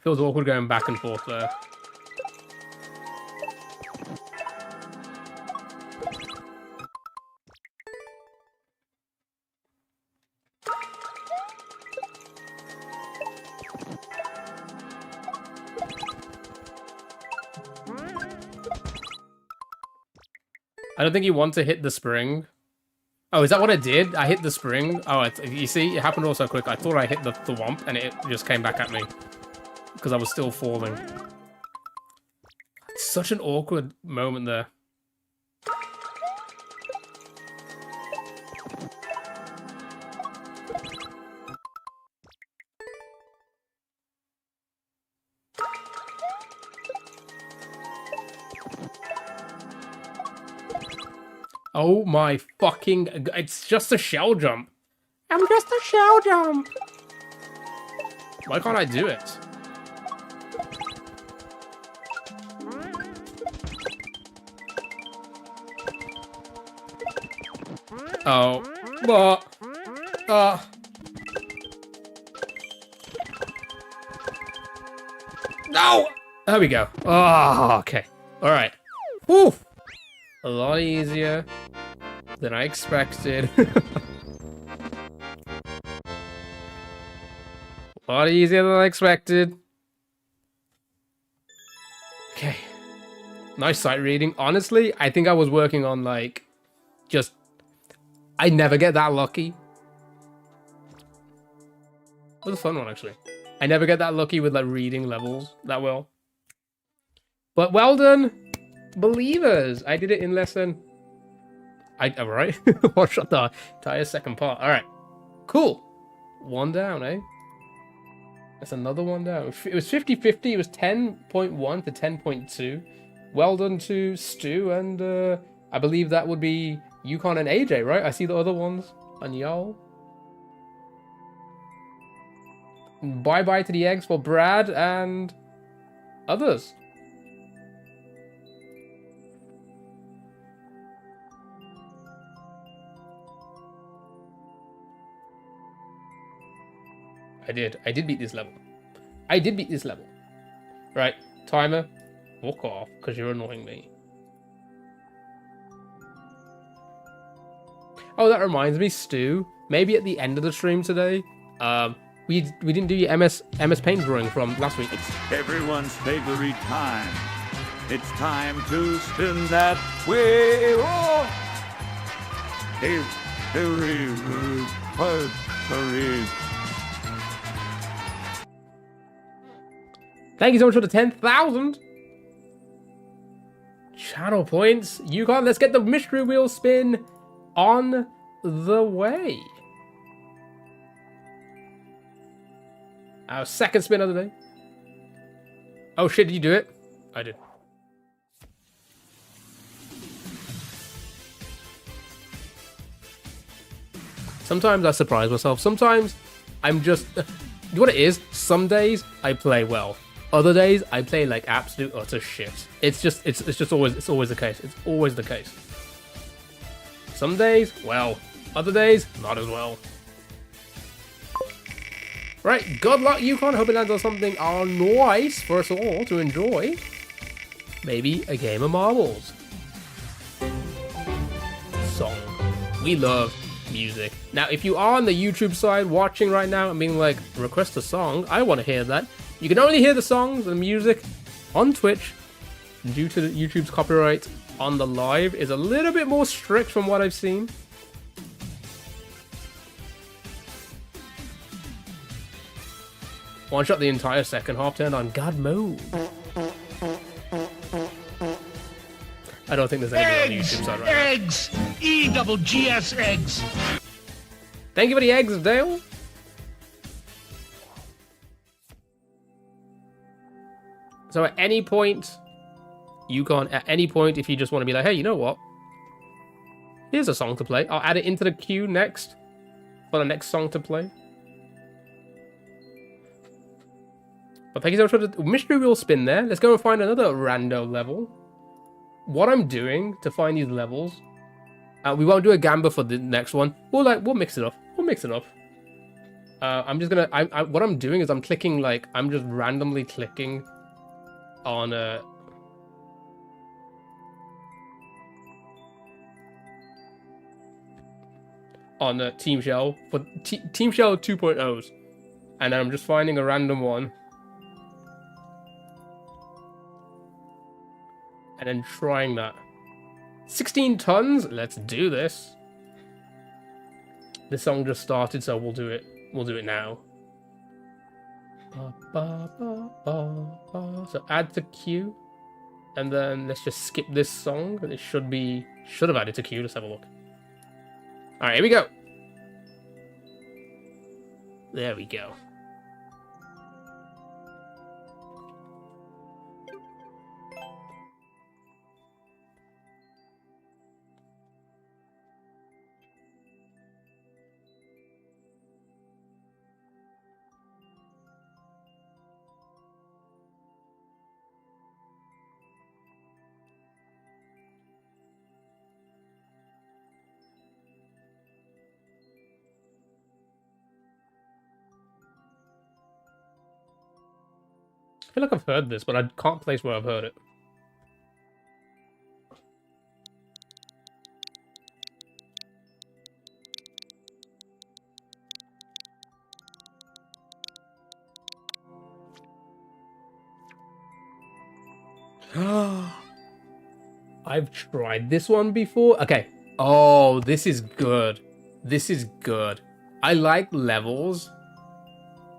A: Feels awkward going back and forth there. I don't think you want to hit the spring. Oh, is that what I did? I hit the spring. Oh, you see, it happened all so quick. I thought I hit the thwomp and it just came back at me. Because because I was still falling. Such an awkward moment there. Oh my fucking... It's just a shell jump. I'm just a shell jump. Why can't I do it? Oh. No! There we go. Oh, okay. Alright. Woo! A lot easier than I expected. A lot easier than I expected. Okay. Nice sight reading. Honestly, I think I was working on, like, just... I never get that lucky. It was a fun one, actually. I never get that lucky with, like, reading levels that well. But well done, believers. I did it in less than... Alright. One shot the entire second part. Alright. Cool. One down, eh? That's another one down. It was 50-50. It was 10.1 to 10.2. Well done to Stu, and I believe that would be Yukon and AJ, right? I see the other ones on y'all. Bye-bye to the eggs for Brad and others. I did beat this level. I did beat this level. Right, timer, walk off, because you're annoying me. Oh, that reminds me, Stu, maybe at the end of the stream today, we didn't do your MS Paint drawing from last week.
C: It's everyone's favorite time. It's time to spin that wheel.
A: Thank you so much for the 10,000 channel points. Yukon, let's get the mystery wheel spin on the way. Our second spin of the day. Oh shit, did you do it? I did. Sometimes I surprise myself. Sometimes I'm just... You know what it is? Some days I play well. Other days I play like absolute utter shit. It's always the case. It's always the case. Some days, well. Other days, not as well. Right, good luck, Yukon. Hope it lands on something nice for us all to enjoy. Maybe a game of marbles. Song. We love music. Now, if you are on the YouTube side watching right now and being like, request a song, I want to hear that. You can only hear the songs and the music on Twitch due to YouTube's copyright on the live is a little bit more strict from what I've seen. One shot the entire second half, turned on God mode. I don't think there's anybody on the YouTube side right now.
N: Eggs! E-double-G-S eggs!
A: Thank you for the eggs, Dale. So at any point, Yukon, at any point, if you just want to be like, hey, you know what? Here's a song to play. I'll add it into the queue next for the next song to play. But thank you so much for the mystery wheel spin there. Let's go and find another rando level. What I'm doing to find these levels, we won't do a gamba for the next one. We'll mix it up. We'll mix it up. I'm just gonna. What I'm doing is I'm clicking like I'm just randomly clicking on Team Shell for Team Shell 2.0s, and then I'm just finding a random one. And then trying that. 16 tons? Let's do this. This song just started, so we'll do it. We'll do it now. So add to queue, and then let's just skip this song. It should have added to queue. Let's have a look. All right, here we go. There we go. I feel like I've heard this, but I can't place where I've heard it. I've tried this one before. Okay. Oh, this is good. This is good. I like levels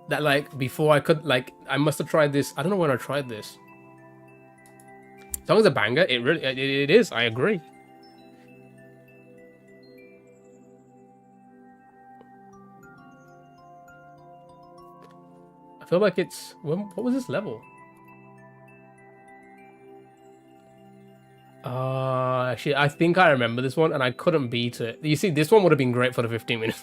A: that, like, before I could, like, I must have tried this. I don't know when I tried this. As long as a banger, it is. I agree. I feel like it's, what was this level? Actually, I think I remember this one, and I couldn't beat it. You see, this one would have been great for the 15 minutes.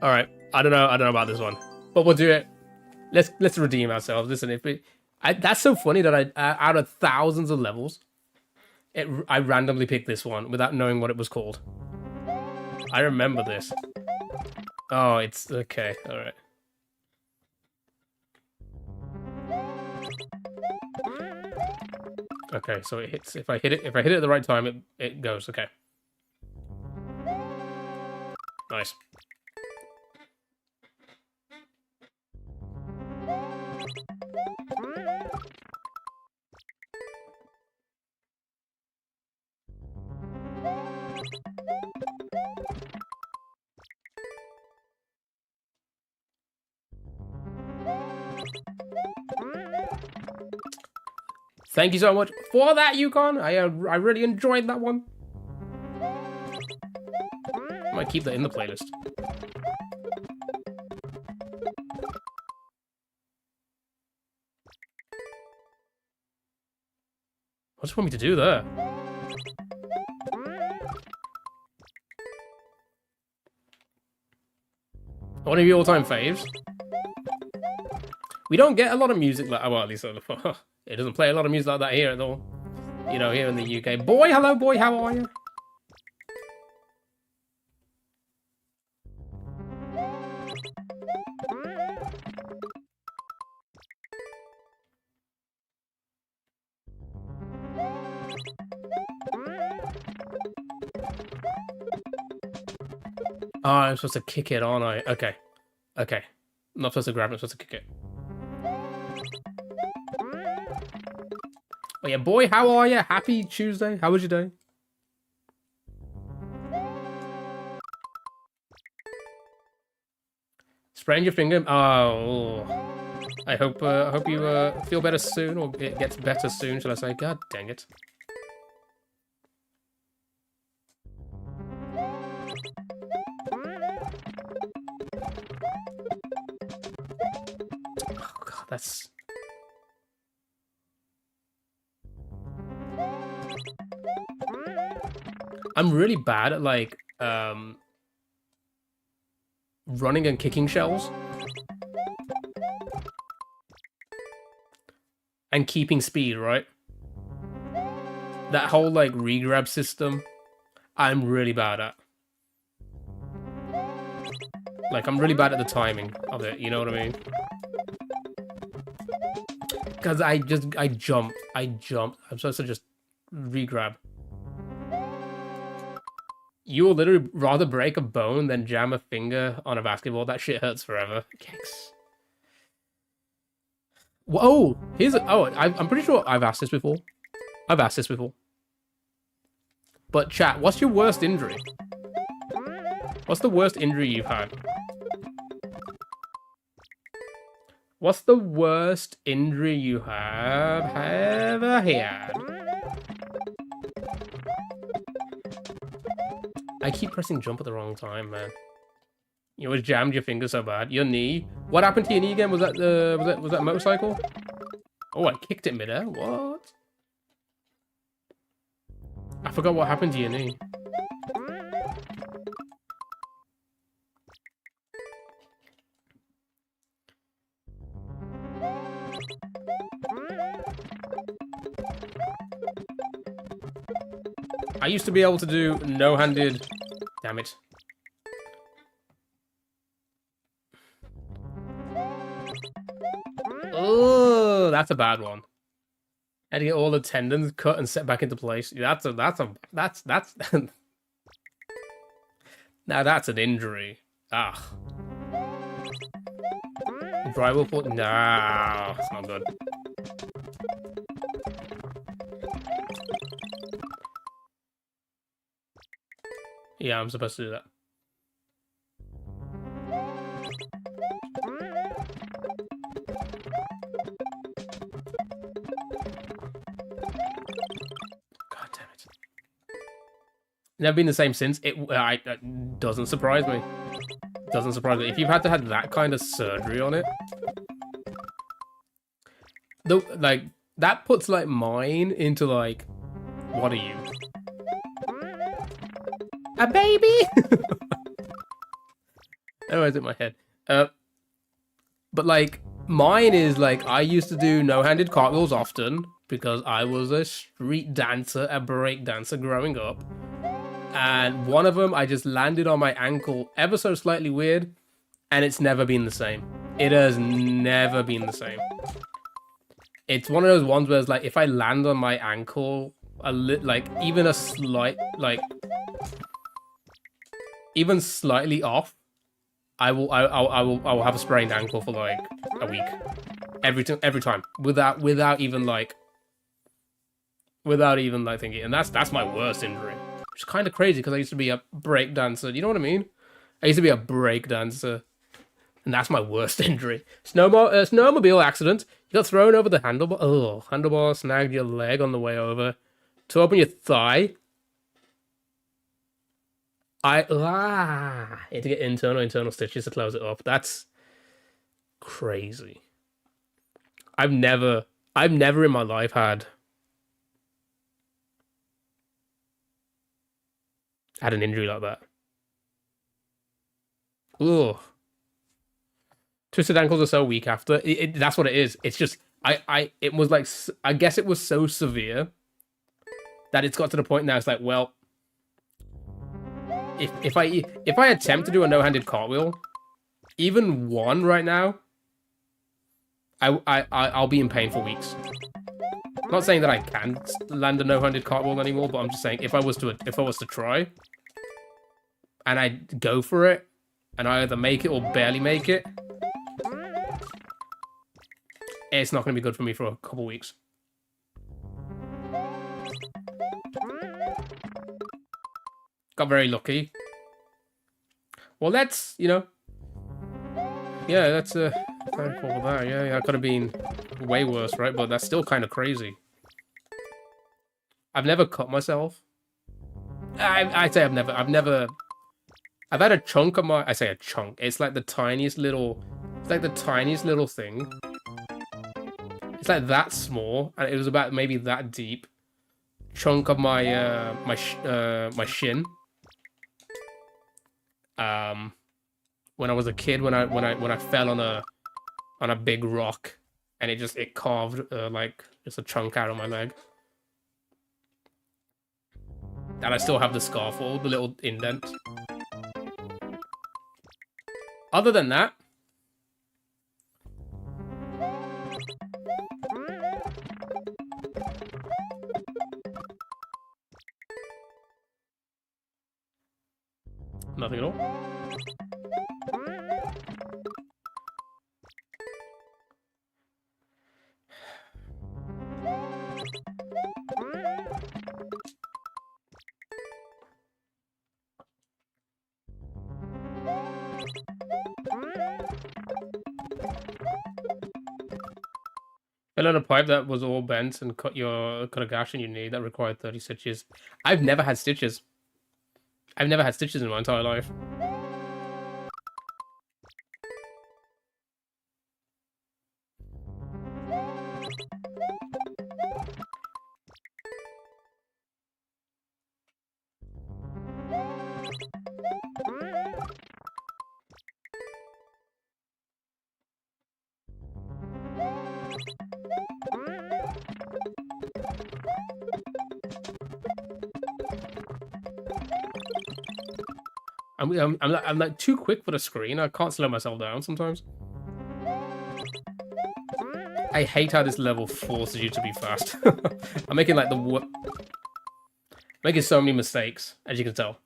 A: All right, I don't know about this one, but we'll do it. Let's redeem ourselves. Listen, that's so funny that I out of thousands of levels, I randomly picked this one without knowing what it was called. I remember this. Oh, it's okay. All right. Okay, so it hits. If I hit it at the right time, it goes. Okay. Nice. Thank you so much for that, Yukon. I really enjoyed that one. I might keep that in the playlist. What do you want me to do there? One of your all-time faves? We don't get a lot of music like, well, at least it doesn't play a lot of music like that here at all. You know, here in the UK. Boy, hello, boy, how are you? Oh, I'm supposed to kick it, aren't I? Okay. Okay. I'm not supposed to grab it, I'm supposed to kick it. Oh yeah, boy, how are you? Happy Tuesday. How was your day? Sprained your finger? Oh. I hope you feel better soon, or it gets better soon, shall I say. God dang it. Oh god, that's... I'm really bad at, like, running and kicking shells. And keeping speed, right? That whole, like, regrab system, I'm really bad at. Like, I'm really bad at the timing of it, you know what I mean? Because I jump. I'm supposed to just regrab. You will literally rather break a bone than jam a finger on a basketball. That shit hurts forever. Yikes. Whoa! I'm pretty sure I've asked this before. I've asked this before. But chat, what's your worst injury? What's the worst injury you've had? What's the worst injury you have ever had? I keep pressing jump at the wrong time, man. You always jammed your finger so bad. Your knee. What happened to your knee again? Was that the was that motorcycle? Oh, I kicked it midair. What? I forgot what happened to your knee. I used to be able to do no-handed... Damn it. Oh, that's a bad one. I had to get all the tendons cut and set back into place. That's now that's an injury. Ah. Drywall put? No, it's not good. Yeah, I'm supposed to do that. God damn it. Never been the same since. It doesn't surprise me. Doesn't surprise me. If you've had to have that kind of surgery on it, like that puts like mine into like, what are you? A baby? Oh, it's in my head. But like mine is like I used to do no-handed cartwheels often because I was a street dancer, a break dancer growing up. And one of them, I just landed on my ankle ever so slightly weird, and it's never been the same. It has never been the same. It's one of those ones where it's like, if I land on my ankle, like even a slight, like even slightly off, I will have a sprained ankle for like a week, every time, without even thinking, and that's my worst injury. Which is kind of crazy because I used to be a break dancer. You know what I mean? I used to be a break dancer, and that's my worst injury. Snowmobile accident. You got thrown over the handlebar. Oh, handlebar snagged your leg on the way over. To open your thigh. You had to get internal stitches to close it up. That's crazy. I've never in my life had an injury like that. Ugh. Twisted ankles are so weak after. That's what it is. It's just it was like, I guess it was so severe that it's got to the point now. It's like, well, if I attempt to do a no-handed cartwheel, even one right now, I'll be in pain for weeks. I'm not saying that I can land a no-handed cartwheel anymore, but I'm just saying if I was to try, and I go for it, and I either make it or barely make it, it's not going to be good for me for a couple weeks. Got very lucky. Well, that's, yeah, that's thankful for that. Yeah, I could have been way worse, right? But that's still kind of crazy. I've never cut myself. I'd say I've had a chunk of my... I say a chunk. It's like the tiniest little... It's like the tiniest little thing. It's like that small, and it was about maybe that deep. Chunk of my my shin. When I was a kid, when I fell on a big rock, and it carved like just a chunk out of my leg. And I still have the scar for the little indent. Other than that, nothing at all. Fell on a pipe that was all bent and cut a gash in your knee that required 30 stitches. I've never had stitches. I've never had stitches in my entire life. I'm like too quick for the screen. I can't slow myself down sometimes. I hate how this level forces you to be fast. I'm making like making so many mistakes, as you can tell.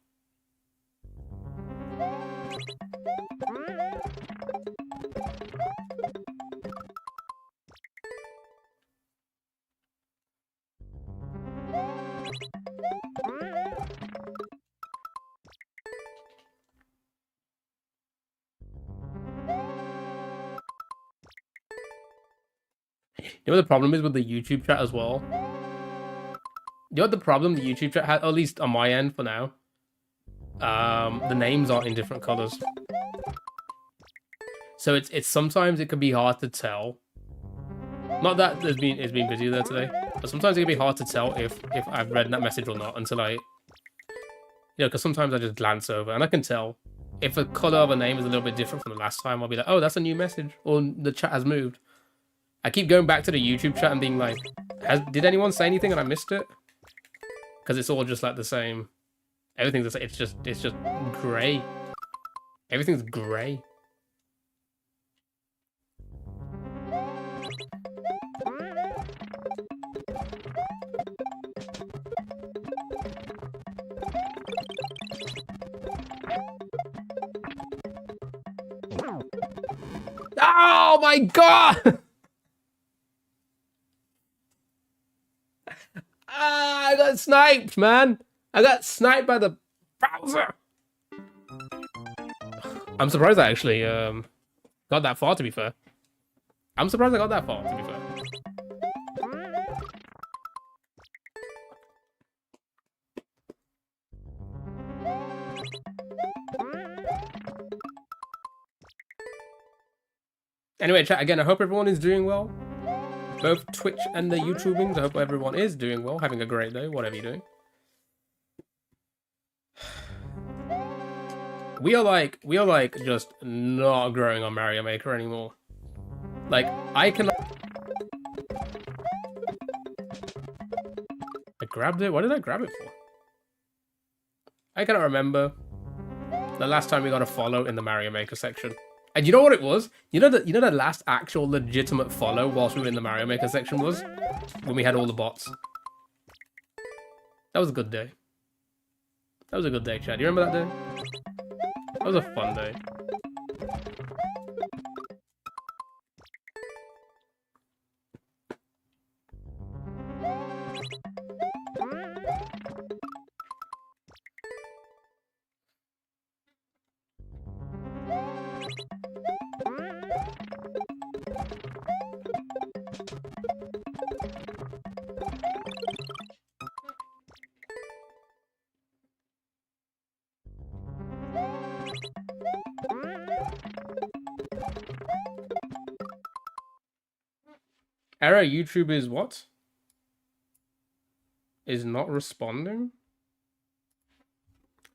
A: You know what the problem is with the YouTube chat as well? You know what the problem the YouTube chat had, at least on my end for now? The names are in different colors. So it's sometimes it can be hard to tell. Not that it's been busy there today, but sometimes it can be hard to tell if I've read that message or not until because sometimes I just glance over and I can tell if the color of a name is a little bit different from the last time. I'll be like, oh, that's a new message, or the chat has moved. I keep going back to the YouTube chat and being like, did anyone say anything and I missed it? Because it's all just like the same. Everything's the same. It's just grey. Everything's grey. Oh my god! I got sniped, man. I got sniped by the browser. I'm surprised I actually got that far, to be fair. I'm surprised I got that far, to be fair. Anyway, chat, again, I hope everyone is doing well. Both Twitch and the YouTubings. I hope everyone is doing well, having a great day, whatever you're doing. We are like just not growing on Mario Maker anymore. Like, I grabbed it? What did I grab it for? I cannot remember the last time we got a follow in the Mario Maker section. And you know what it was? You know the last actual legitimate follow whilst we were in the Mario Maker section was? When we had all the bots. That was a good day. That was a good day, Chad. You remember that day? That was a fun day. Error, YouTube is what? Is not responding?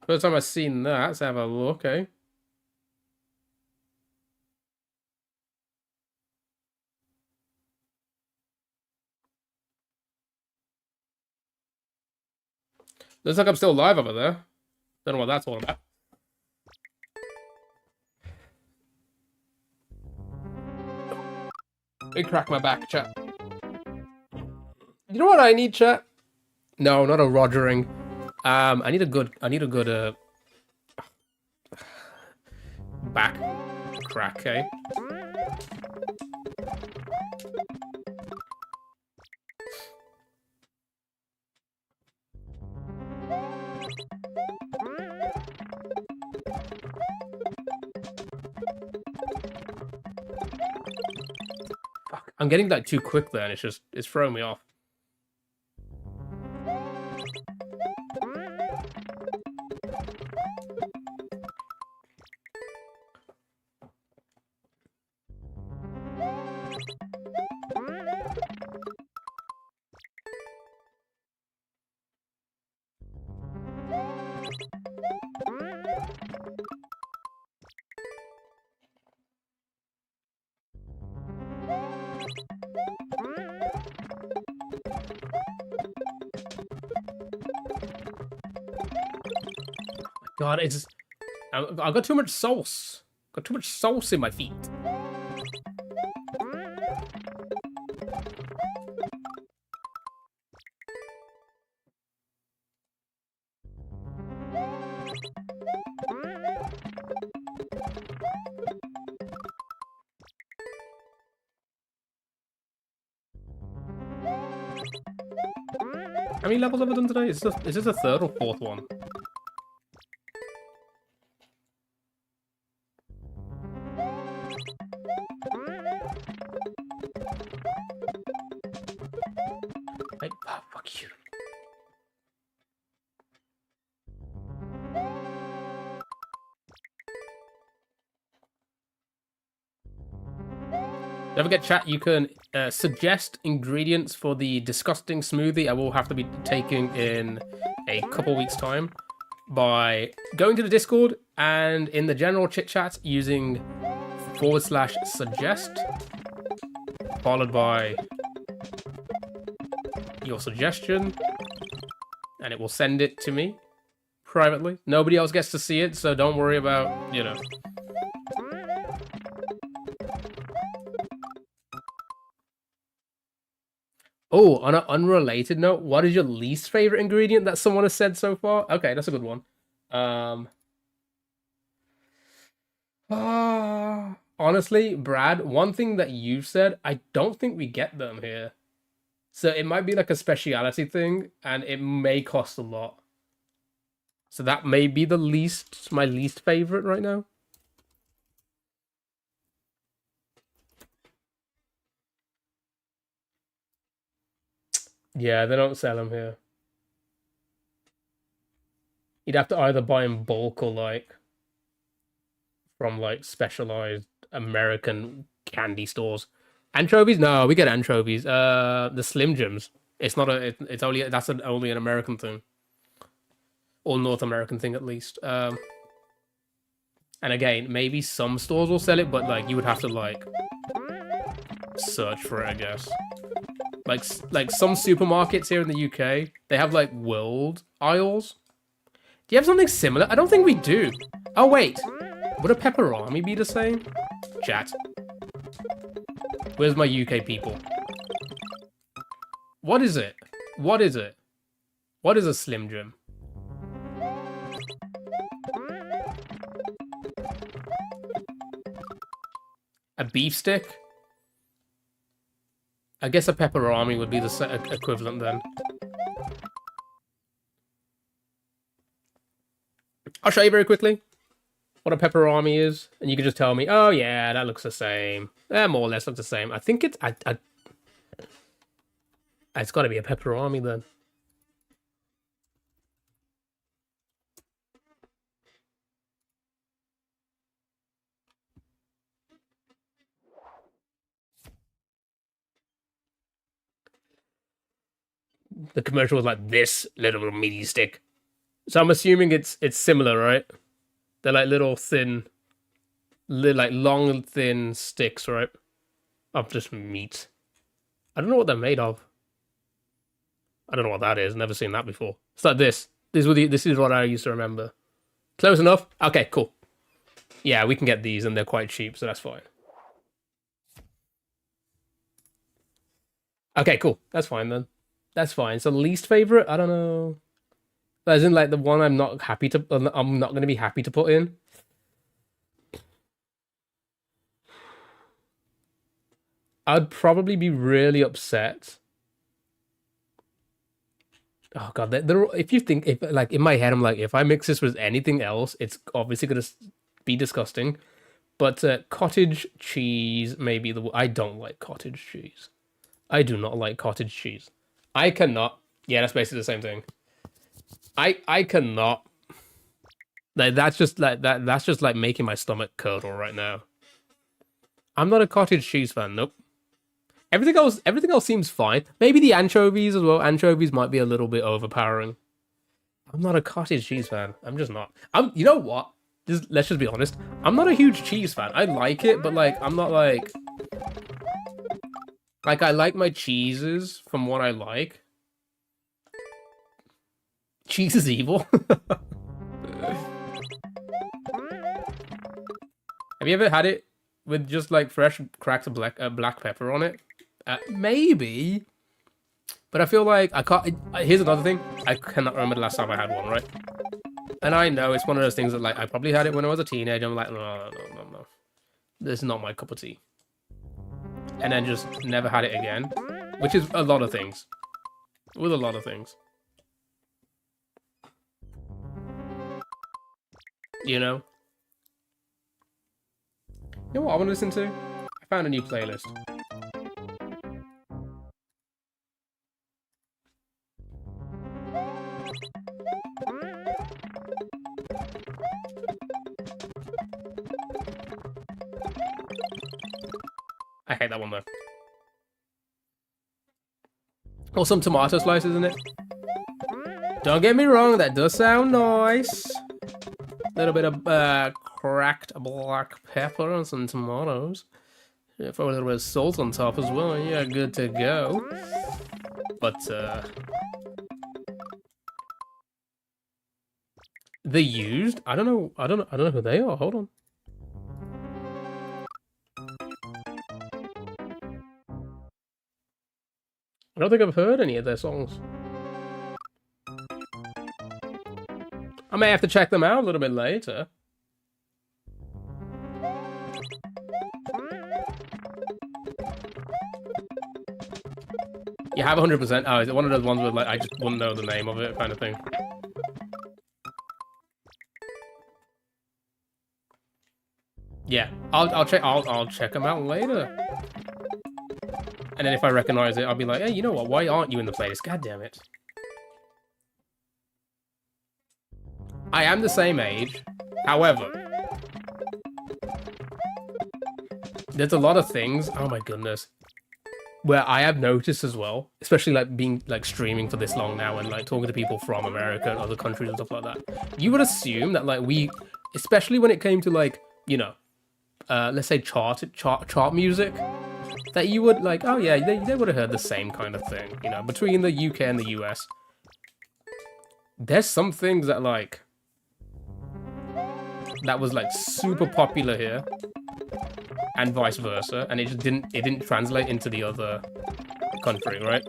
A: First time I've seen that, let's have a look, eh? Looks like I'm still live over there. Don't know what that's all about. It cracked my back, chat. You know what I need, chat? No, not a rogering. I need a good back crack, eh? I'm getting like too quick then. It's throwing me off. God, it's I got too much sauce. Got too much sauce in my feet. How many levels have I done today? Is this the third or fourth one? Hey, oh, fuck you. Don't forget, chat, you can suggest ingredients for the disgusting smoothie I will have to be taking in a couple weeks' time by going to the Discord and in the general chit chat using /suggest followed by your suggestion, and it will send it to me privately. Nobody else gets to see it, so don't worry about, you know. Oh, on an unrelated note, what is your least favorite ingredient that someone has said so far? Okay, that's a good one. Honestly, Brad, one thing that you've said, I don't think we get them here. So it might be like a speciality thing, and it may cost a lot. So that may be my least favorite right now. Yeah, they don't sell them here. You'd have to either buy in bulk or like from like specialized American candy stores. Anchovies? No, we get anchovies. The Slim Jims. It's not a. It's only only an American thing, or North American thing at least. And again, maybe some stores will sell it, but like you would have to like search for it, I guess. Like some supermarkets here in the UK, they have like world aisles. Do you have something similar? I don't think we do. Oh wait, would a pepperami be the same? Chat. Where's my UK people? What is it? What is it? What is a Slim Jim? A beef stick? I guess a pepperami would be the equivalent then. I'll show you very quickly what a pepperami is, and you can just tell me, oh yeah, that looks the same. More or less looks the same. I think it's it's got to be a pepperami then. The commercial was like this little meaty stick. So I'm assuming it's similar, right? They're like little thin, like long thin sticks, right? Of just meat. I don't know what they're made of. I don't know what that is. Never seen that before. It's like this. This is what I used to remember. Close enough? Okay, cool. Yeah, we can get these and they're quite cheap, so that's fine. Okay, cool. That's fine then. That's fine. So least favorite? I don't know. As in like the one I'm not going to be happy to put in. I'd probably be really upset. Oh god, if you think, if like in my head I'm like, if I mix this with anything else, it's obviously going to be disgusting. But cottage cheese may be the... I don't like cottage cheese. I do not like cottage cheese. I cannot... Yeah, that's basically the same thing. I cannot... Like, that's just like making my stomach curdle right now. I'm not a cottage cheese fan, nope. Everything else seems fine. Maybe the anchovies as well. Anchovies might be a little bit overpowering. I'm not a cottage cheese fan. I'm just not. You know what? Let's just be honest. I'm not a huge cheese fan. I like it, but like, I'm not like... Like, I like my cheeses from what I like. Cheese is evil. Have you ever had it with just like fresh cracked black pepper on it? Maybe. But I feel like I can't... Here's another thing. I cannot remember the last time I had one, right? And I know it's one of those things that, like, I probably had it when I was a teenager. I'm like, no. This is not my cup of tea. And then just never had it again. Which is a lot of things. With a lot of things. You know? You know what I want to listen to? I found a new playlist. I hate that one though. Or some tomato slices in it. Don't get me wrong, that does sound nice. A little bit of cracked black pepper and some tomatoes. Yeah, throw a little bit of salt on top as well. Yeah, good to go. But The Used? I don't know who they are. Hold on. I don't think I've heard any of their songs. I may have to check them out a little bit later. You have 100%. Oh, is it one of those ones where like I just wouldn't know the name of it, kind of thing? Yeah, I'll check them out later. And then if I recognize it, I'll be like, hey, you know what? Why aren't you in the playlist? God damn it. I am the same age. However, there's a lot of things, oh my goodness, where I have noticed as well, especially like being like streaming for this long now and like talking to people from America and other countries and stuff like that. You would assume that like we, especially when it came to like, you know, let's say chart music, that you would like, oh yeah, they would have heard the same kind of thing, you know, between the UK and the US. There's some things that like, that was like super popular here, and vice versa, and it just didn't translate into the other country, right?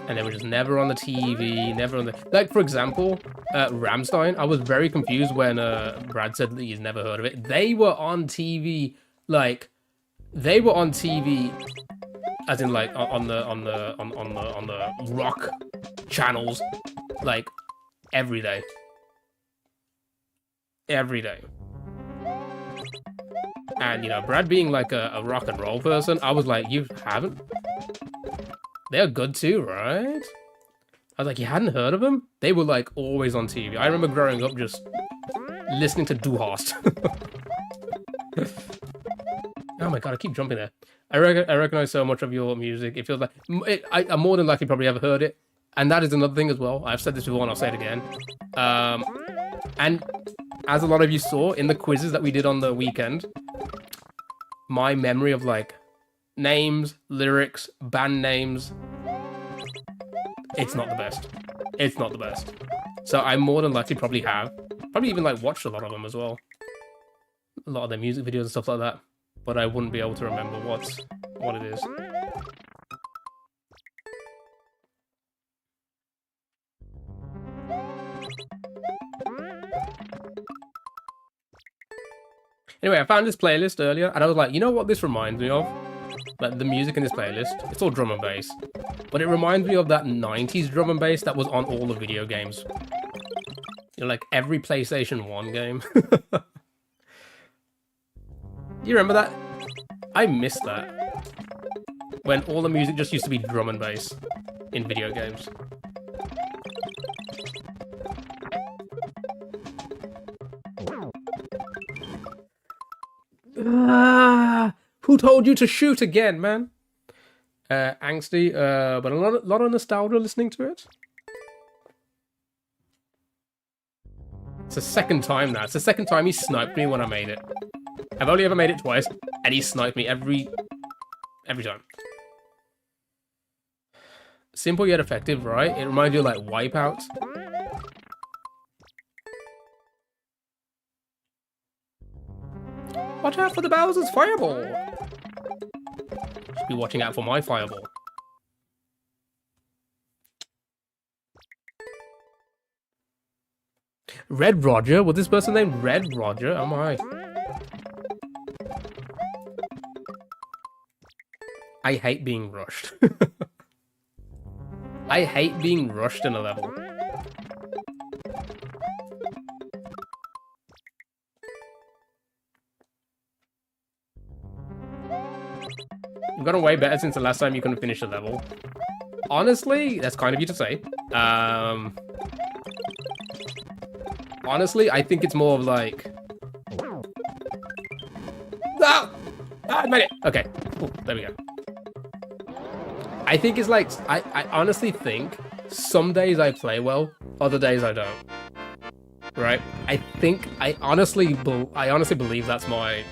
A: And they were just never on the TV, never on the... Like, for example, Rammstein, I was very confused when Brad said that he's never heard of it. They were on TV, like... They were on TV, as in, like, on the rock channels, like, every day. Every day. And, you know, Brad being, like, a rock and roll person, I was like, you haven't... They're good too, right? I was like, you hadn't heard of them? They were like always on TV. I remember growing up just listening to Du Hast. Oh my god, I keep jumping there. I recognize so much of your music. It feels like I more than likely probably ever heard it. And that is another thing as well. I've said this before and I'll say it again. And as a lot of you saw in the quizzes that we did on the weekend, my memory of like names, lyrics, band names, it's not the best. It's not the best. So I more than likely probably even like watched a lot of them as well. A lot of their music videos and stuff like that. But I wouldn't be able to remember what it is. Anyway, I found this playlist earlier and I was like, you know what this reminds me of? Like the music in this playlist, it's all drum and bass. But it reminds me of that 90s drum and bass that was on all the video games. You know, like every PlayStation 1 game. You remember that? I miss that. When all the music just used to be drum and bass in video games. Who told you to shoot again, man? Angsty, but a lot of nostalgia listening to it. It's the second time now. It's the second time he sniped me when I made it. I've only ever made it twice, and he sniped me every time. Simple yet effective, right? It reminds you of like Wipeout. Watch out for the Bowser's fireball! Should be watching out for my fireball. Red Roger? Was this person named Red Roger? Oh my. I hate being rushed. I hate being rushed in a level. You've gotten way better since the last time you couldn't finish a level. Honestly, that's kind of you to say. Honestly, I think it's more of like... Ah! I made it! Okay. Ooh, there we go. I think it's like... I honestly think some days I play well, other days I don't. Right? I honestly believe that's my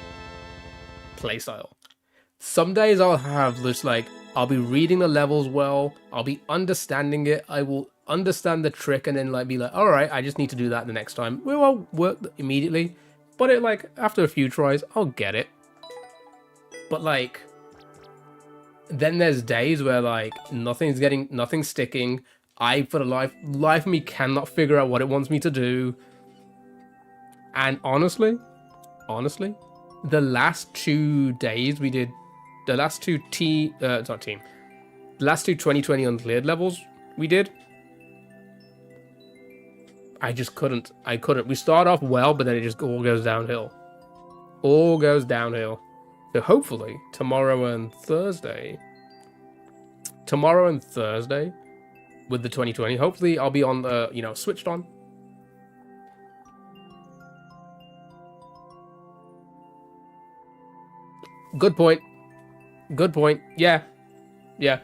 A: playstyle. Some days I'll have just like, I'll be reading the levels well, I'll be understanding it, I will understand the trick and then like be like, alright, I just need to do that the next time. It won't work immediately, but it like, after a few tries, I'll get it. But like, then there's days where like, nothing's sticking, I, for the life of me, cannot figure out what it wants me to do. And honestly, the last 2 days we did, the last two 2020 uncleared levels we did, I just couldn't. We start off well, but then it just all goes downhill. All goes downhill. So hopefully, tomorrow and Thursday, with the 2020, hopefully I'll be on the, switched on. Good point. Good point. Yeah. Yeah.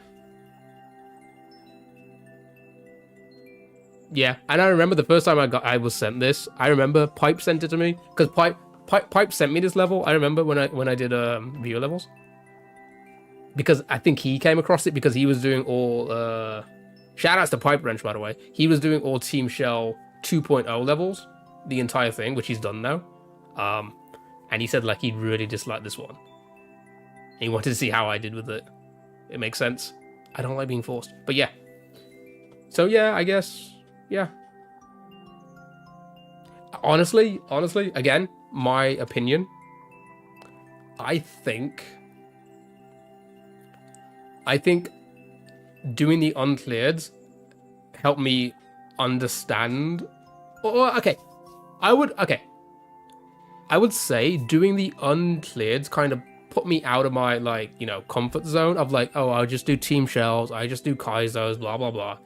A: Yeah. And I remember the first time I was sent this. I remember Pipe sent it to me because Pipe sent me this level. I remember when I did video levels, because I think he came across it because he was doing all shout outs to Pipe Wrench, by the way. He was doing all Team Shell 2.0 levels, the entire thing, which he's done now. And he said like he really disliked this one. He wanted to see how I did with it. It makes sense. I don't like being forced. But yeah. So yeah, I guess. Yeah. Honestly, again, my opinion. I think doing the uncleareds helped me understand. Okay. I would say doing the uncleareds kind of put me out of my, like, comfort zone of like, oh, I'll just do team shells, I just do Kaizos, blah, blah, blah.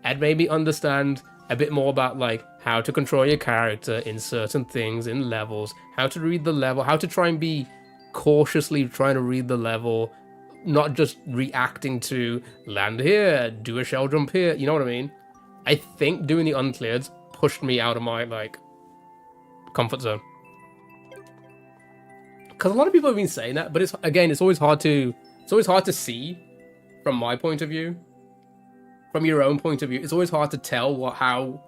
A: And made me understand a bit more about, like, how to control your character in certain things, in levels, how to read the level, how to try and be cautiously trying to read the level, not just reacting to land here, do a shell jump here, you know what I mean? I think doing the uncleareds pushed me out of my, like, comfort zone. Because a lot of people have been saying that, but it's always hard to see from my point of view, from your own point of view. It's always hard to tell how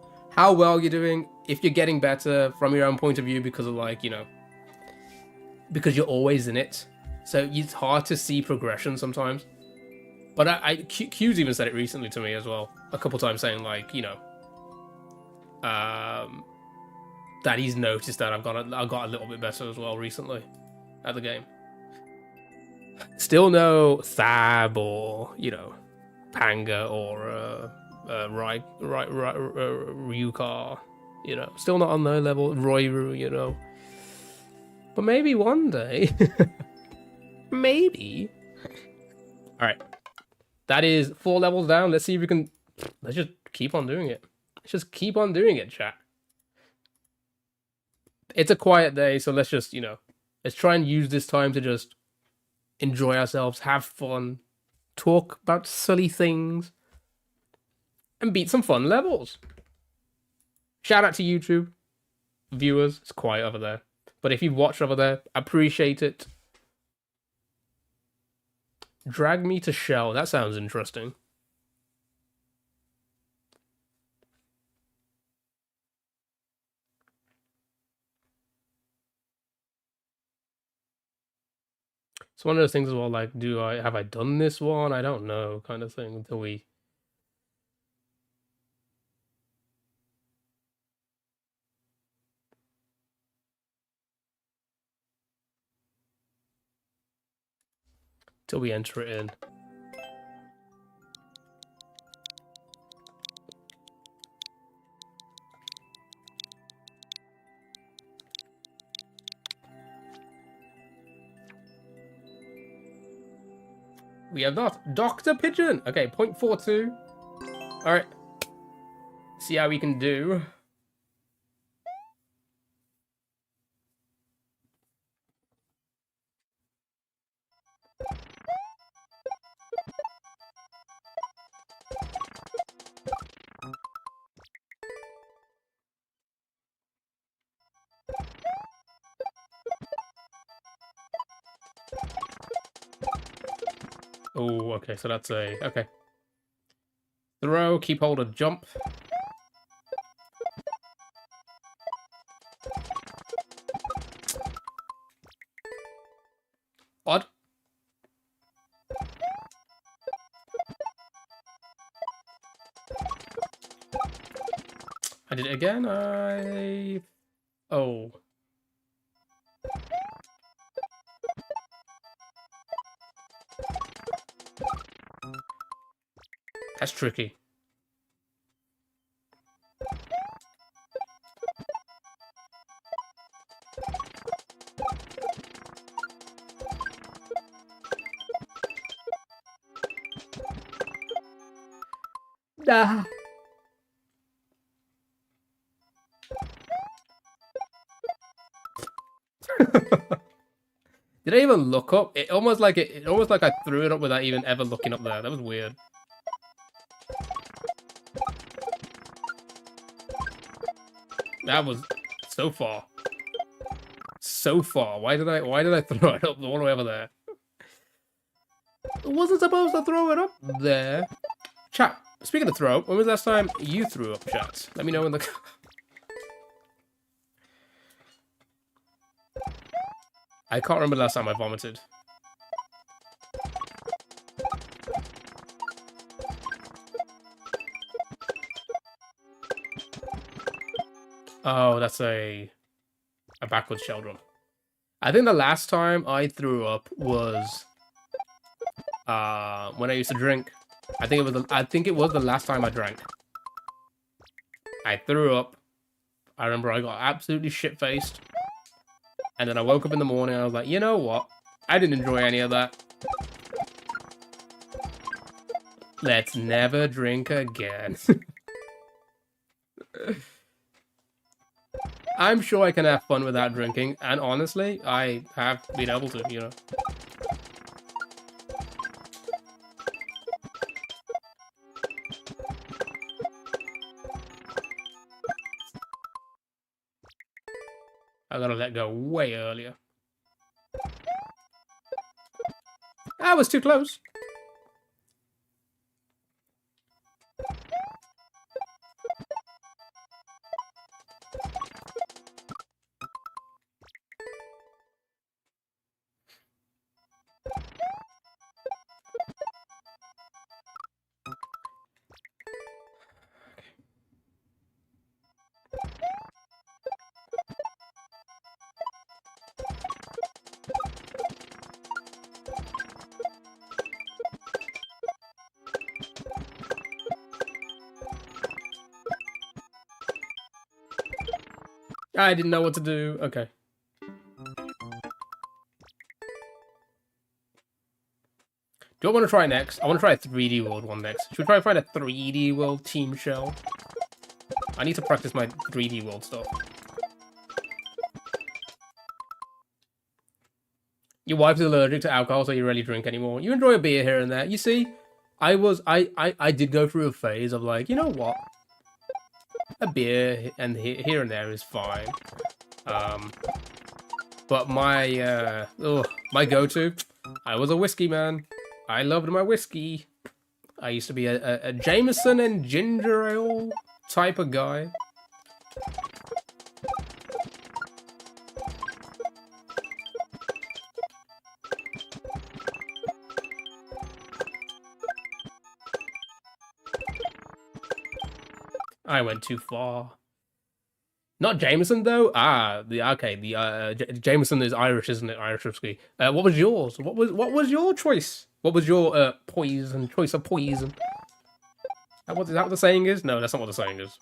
A: well you're doing, if you're getting better from your own point of view, because of like, because you're always in it. So it's hard to see progression sometimes. But Q's even said it recently to me as well, a couple times, saying like, that he's noticed that I've got a little bit better as well recently at the game. Still no Thab or, you know, Panga or Ryukar, you know. Still not on their level. Roiru, you know. But maybe one day. Maybe. Alright. That is 4 levels down. Let's see if we can... Let's just keep on doing it. Let's just keep on doing it, chat. It's a quiet day, so let's just, you know... Let's try and use this time to just enjoy ourselves, have fun, talk about silly things, and beat some fun levels. Shout out to YouTube viewers. It's quiet over there. But if you've watched over there, appreciate it. Drag me to Shell. That sounds interesting. It's one of those things as well, like, have I done this one? I don't know, kind of thing, until we... Till we enter it in. We have not. Dr. Pigeon! Okay, 0.42. Alright. See how we can do. Oh, okay, so that's a... Okay. Throw, keep hold of jump. Odd. I did it again. Oh. That's tricky. Nah. Did I even look up? It almost like I threw it up without even ever looking up there. That was weird. That was so far. So far. Why did I throw it up all the way over there? I wasn't supposed to throw it up there. Chat, speaking of throw up, when was the last time you threw up, chat? Let me know in the... I can't remember the last time I vomited. Oh, that's a backwards shell drum. I think the last time I threw up was when I used to drink. I think it was the last time I drank. I threw up. I remember I got absolutely shit-faced. And then I woke up in the morning and I was like, you know what? I didn't enjoy any of that. Let's never drink again. I'm sure I can have fun without drinking, and honestly, I have been able to, you know. I gotta let go way earlier. I was too close. I didn't know what to do. Okay. Do I want to try next? I want to try a 3D World one next. Should we try and find a 3D World team shell? I need to practice my 3D World stuff. Your wife's allergic to alcohol, so you rarely drink anymore. You enjoy a beer here and there. You see, I did go through a phase of like, you know what? A beer and here and there is fine. But my my go-to, I was a whiskey man. I loved my whiskey. I used to be a Jameson and ginger ale type of guy. I went too far. Not Jameson though. Jameson is Irish, isn't it? Irish whiskey. What was yours? What was your choice? What was your choice of poison? Is that what the saying is? No, that's not what the saying is.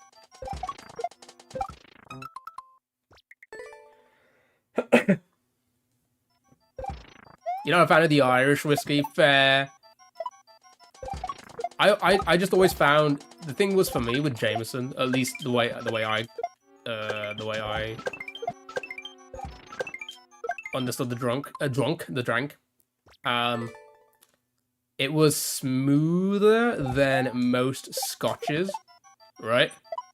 A: You're not a fan of the Irish whiskey? Fair. I just always found the thing was for me with Jameson, at least the way I understood the drank. It was smoother than most scotches, right?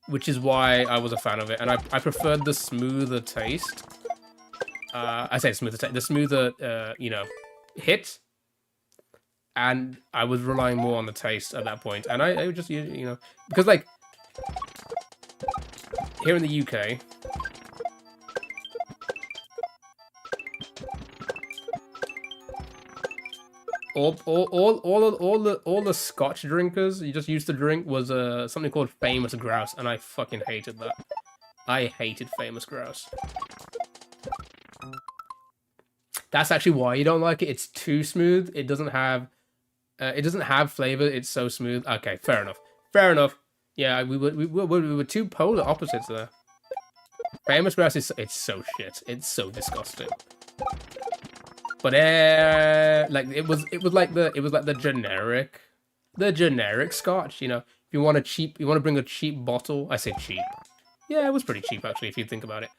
A: Which is why I was a fan of it, and I preferred the smoother taste. I say smoother taste, the smoother hit. And I was relying more on the taste at that point. And I just, because like, here in the UK, all the Scotch drinkers you just used to drink was something called Famous Grouse, and I fucking hated that. I hated Famous Grouse. That's actually why you don't like it. It's too smooth. It doesn't have flavor. It's so smooth. Okay, fair enough. Fair enough. Yeah, we were two polar opposites there. Famous Grouse it's so shit. It's so disgusting. But like it was like the generic Scotch. You know, if you want to bring a cheap bottle. I say cheap. Yeah, it was pretty cheap actually if you think about it.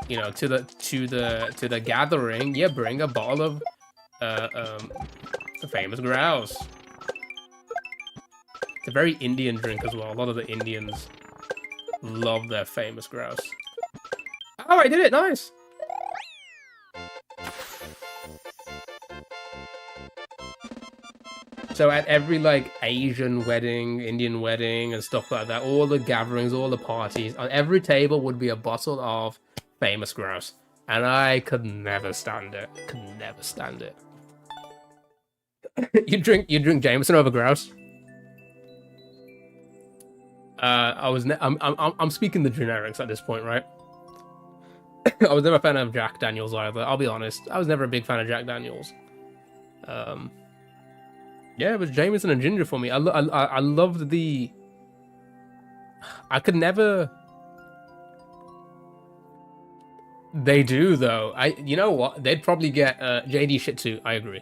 A: You know, to the gathering, you bring a bottle of the Famous Grouse. It's a very Indian drink as well. A lot of the Indians love their Famous Grouse. Oh, I did it! Nice! So at every, like, Asian wedding, Indian wedding, and stuff like that, all the gatherings, all the parties, on every table would be a bottle of Famous Grouse. And I could never stand it. Could never stand it. You drink Jameson over Grouse? I'm speaking the generics at this point, right? I was never a fan of Jack Daniels either. I'll be honest. I was never a big fan of Jack Daniels. Yeah, it was Jameson and ginger for me. I loved the. I could never. They do though. You know what? They'd probably get JD shit too. I agree.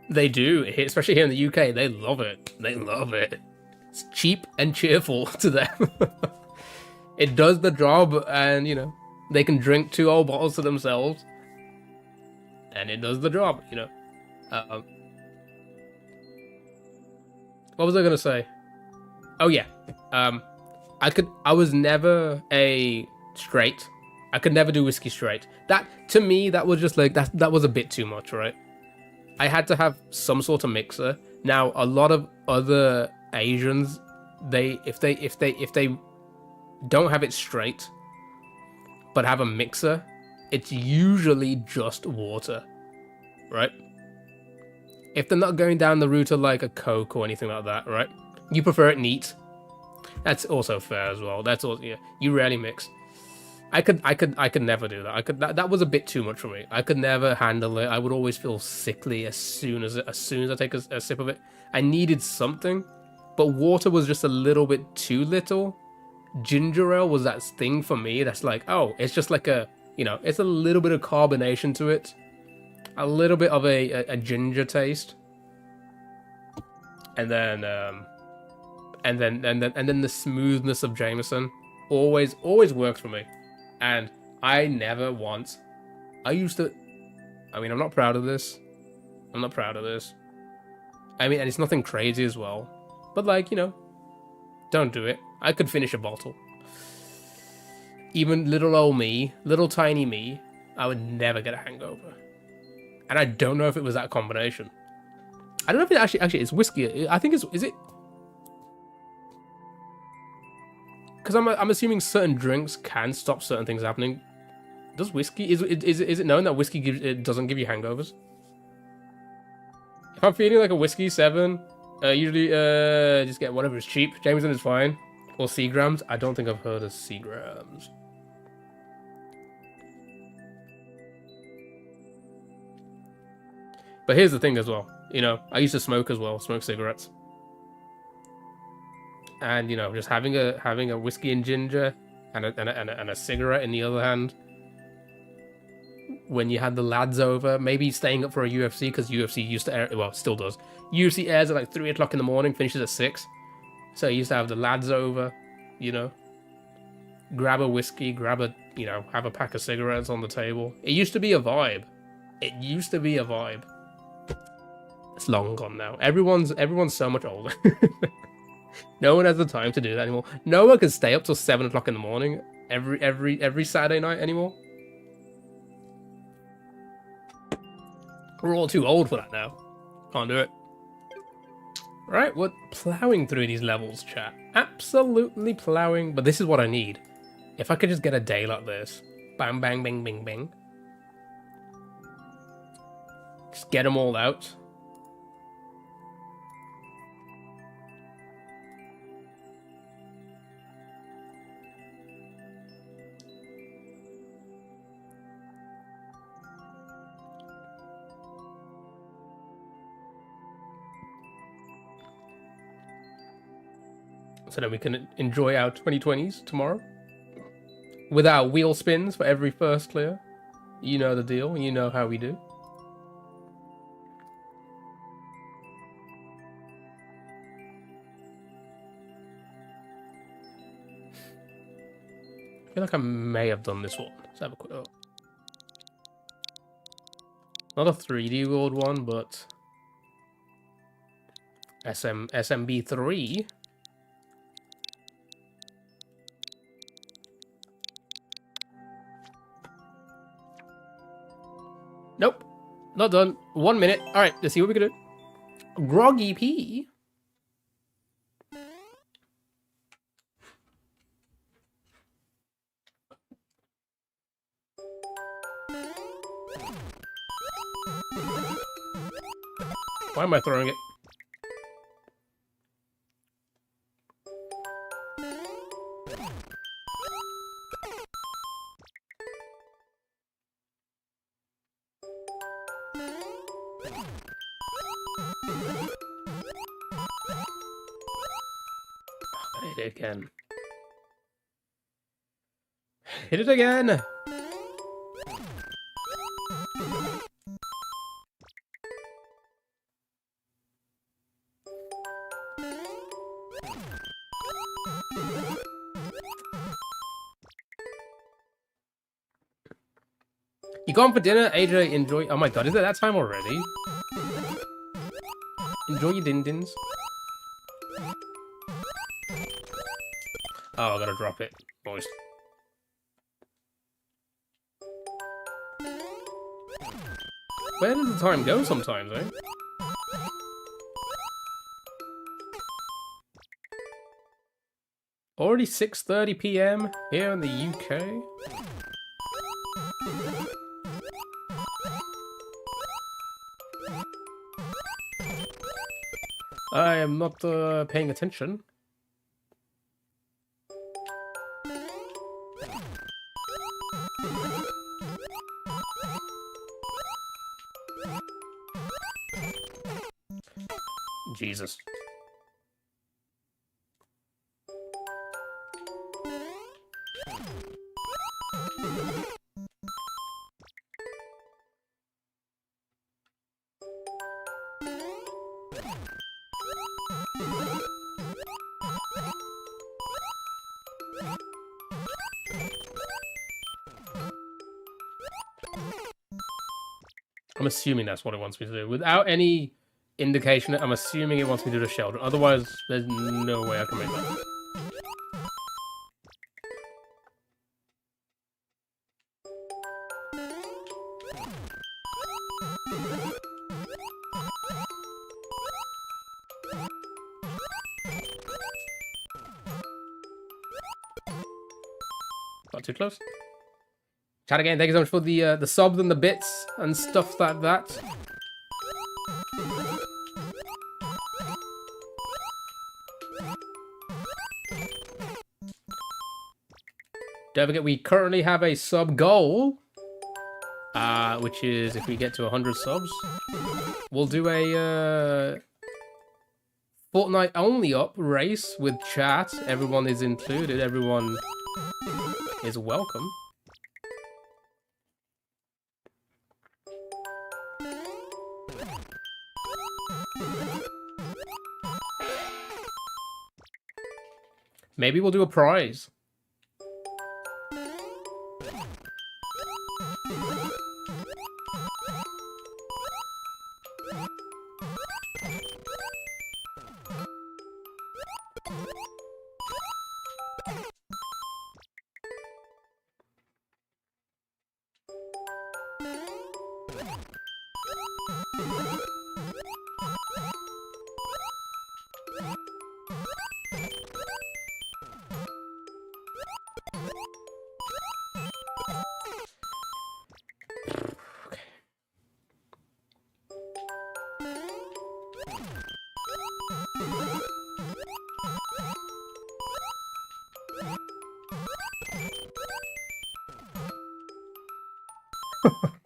A: They do, especially here in the UK. They love it. They love it. It's cheap and cheerful to them. It does the job, and you know they can drink 2 whole bottles to themselves, and it does the job. You know. What was I gonna say? Oh yeah. I was never a straight. I could never do whiskey straight. That to me, that was just like that was a bit too much, right? I had to have some sort of mixer. Now, a lot of other Asians, if they don't have it straight, but have a mixer, it's usually just water, right? If they're not going down the route of like a Coke or anything like that, right? You prefer it neat. That's also fair as well. That's also, yeah. You rarely mix. I could never do that. That was a bit too much for me. I could never handle it. I would always feel sickly as soon as I take a sip of it. I needed something, but water was just a little bit too little, ginger ale was that thing for me that's like, oh, it's just like a, you know, it's a little bit of carbonation to it, a little bit of a ginger taste, and then the smoothness of Jameson always works for me. And I never once, I mean, I'm not proud of this. I mean, and it's nothing crazy as well, but like, you know, don't do it. I could finish a bottle. Even little old me, little tiny me, I would never get a hangover. And I don't know if it was that combination. I don't know if it actually it's whiskey. I think is it? Because I'm assuming certain drinks can stop certain things happening. Does whiskey, is it known that whiskey doesn't give you hangovers? If I'm feeling like a whiskey 7, usually just get whatever is cheap. Jameson is fine. Or Seagrams. I don't think I've heard of Seagrams. But here's the thing as well. You know, I used to smoke as well. Smoke cigarettes. And, you know, just having a whiskey and ginger and a cigarette in the other hand. When you had the lads over, maybe staying up for a UFC, because UFC used to air, well, still does. UFC airs at like 3 o'clock in the morning, finishes at 6. So you used to have the lads over, you know. Grab a whiskey, you know, have a pack of cigarettes on the table. It used to be a vibe. It's long gone now. Everyone's so much older. No one has the time to do that anymore. No one can stay up till 7 o'clock in the morning every Saturday night anymore. We're all too old for that now. Can't do it. Right, we're plowing through these levels, chat. Absolutely plowing. But this is what I need. If I could just get a day like this. Bang, bang, bing, bing, bing. Just get them all out. So then we can enjoy our 2020s tomorrow. With our wheel spins for every first clear. You know the deal. You know how we do. I feel like I may have done this one. Let's have a quick look. Not a 3D world one, but SMB3. Nope. Not done. 1 minute. Alright, let's see what we can do. Groggy P. Why am I throwing it? Hit it again. Hit it again! You gone for dinner? AJ, enjoy. Oh my god, is it that time already? Enjoy your din-dins. Oh, I gotta drop it, boys. Where does the time go sometimes, eh? Already 6:30 PM here in the UK. I am not paying attention. Jesus. I'm assuming that's what it wants me to do. Without any indication, I'm assuming it wants me to do the shelter. Otherwise, there's no way I can make that. Got too close. Chat again, thank you so much for the subs and the bits and stuff like that. Don't forget, we currently have a sub goal, which is if we get to 100 subs, we'll do a Fortnite only up race with chat. Everyone is included. Everyone is welcome. Maybe we'll do a prize.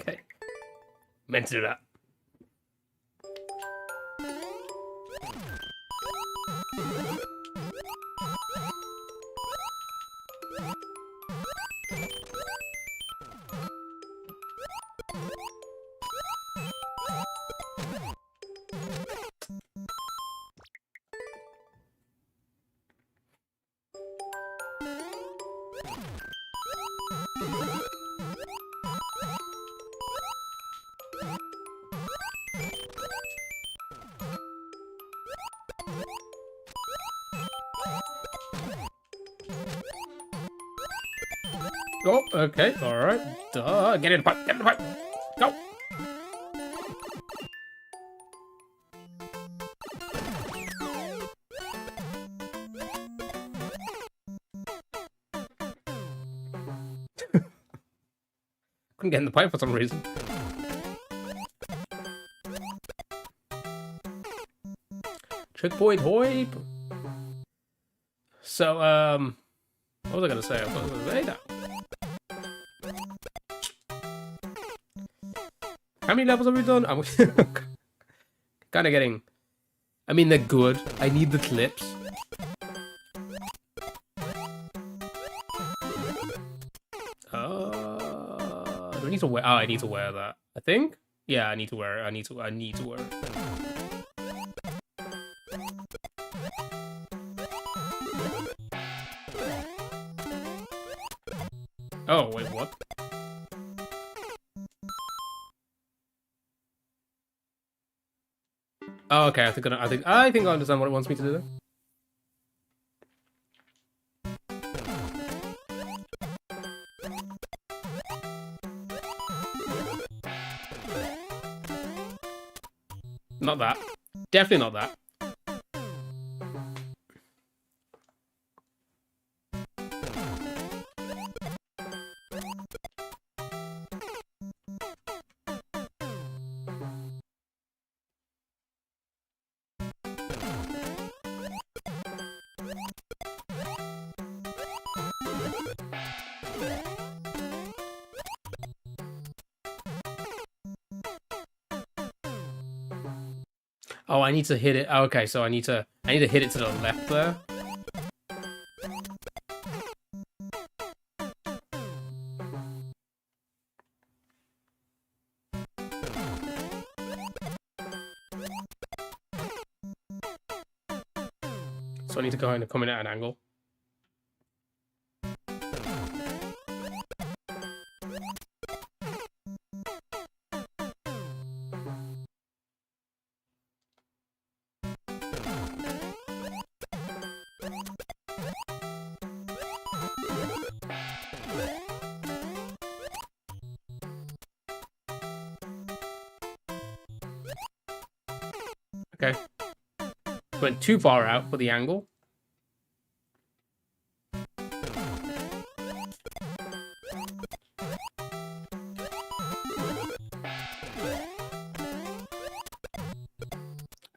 A: Okay. Meant to do that. Oh, okay, alright. Duh, get in the pipe, get in the pipe! Go! Couldn't get in the pipe for some reason. Checkpoint hoip! So, what was I gonna say? I was gonna say that. How many levels have we done? I'm kind of getting... I mean, they're good. I need the clips. Do I need to wear... Oh, I need to wear that. I think? Yeah, I need to wear it. I need to wear it. Oh, wait, what? Oh, okay. I think I understand what it wants me to do. Not that. Definitely not that. Oh, I need to hit it. Oh, okay, so I need to hit it to the left there. so I need to kind of come in at an angle. Okay. Went too far out for the angle.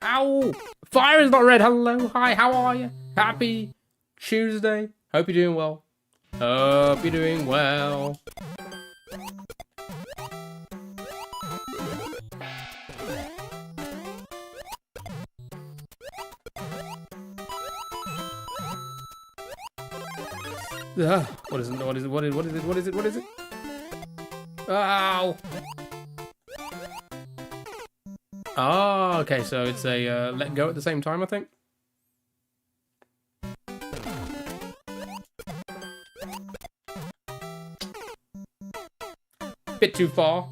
A: Ow! Fire is not red. Hello. Hi, how are you? Happy Tuesday. Hope you're doing well. Hope you're doing well. What is it? What is it? What is it? What is it? What is it? Ow! Oh, okay, so it's a let go at the same time, I think. Bit too far.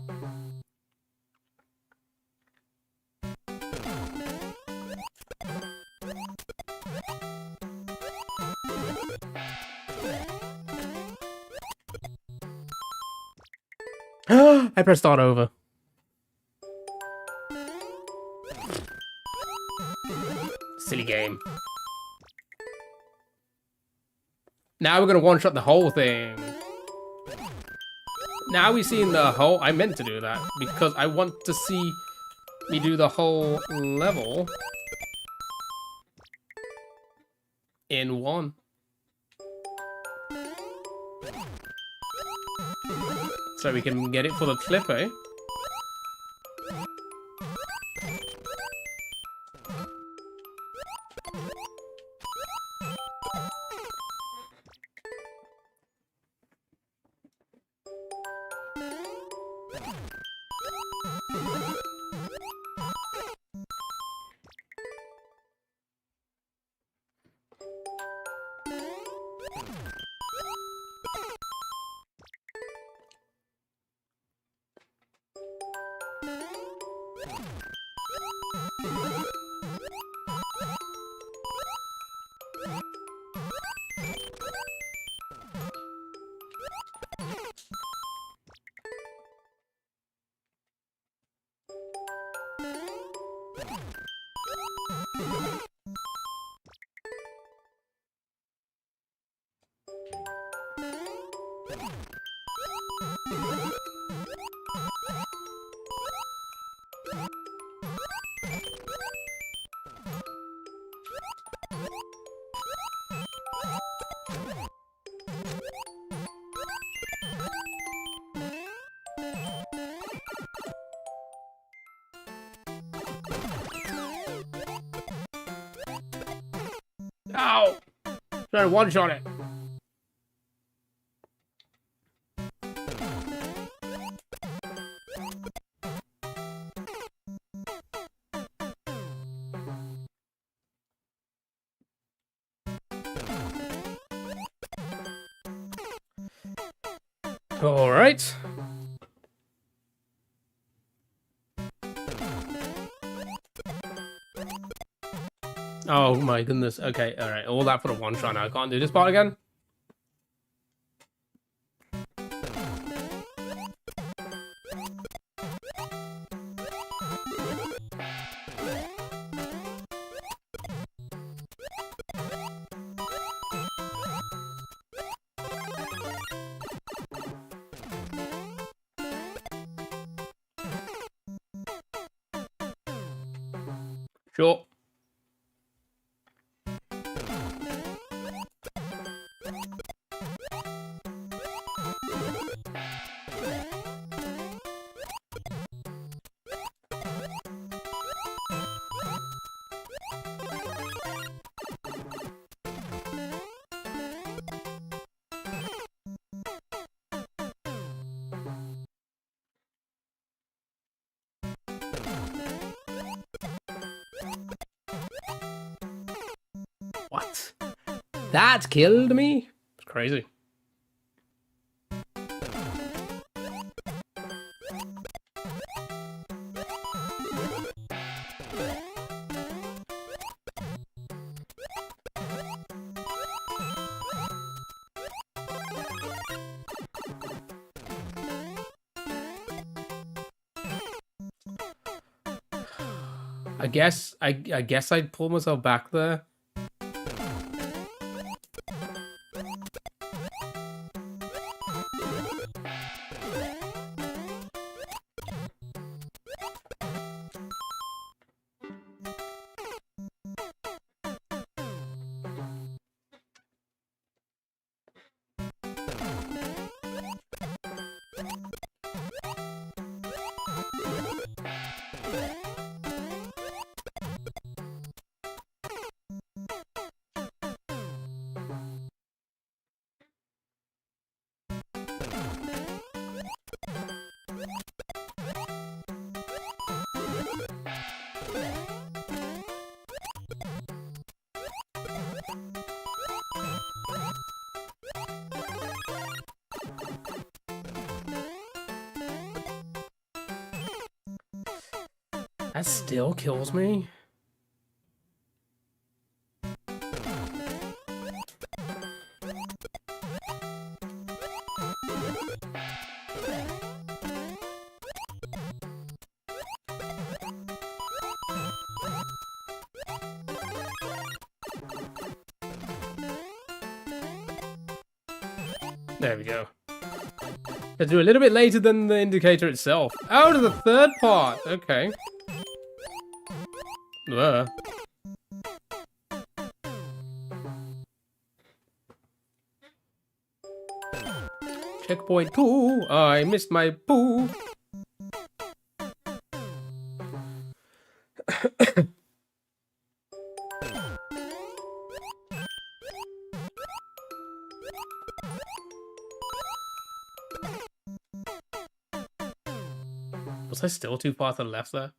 A: I pressed start over. Silly game. Now we're gonna one-shot the whole thing. Now we've seen the whole... I meant to do that because I want to see me do the whole level in one. So we can get it for the clip, eh? Ow! Trying to one-shot it. All right. Oh my goodness. Okay, all right. All that for the one shot now. I can't do this part again. Sure. That killed me. It's crazy. I guess I'd pull myself back there. That still kills me. There we go. Let's do a little bit later than the indicator itself. Oh, to the third part. Okay. Checkpoint 2. I missed my poo. Was I still too far to the left there?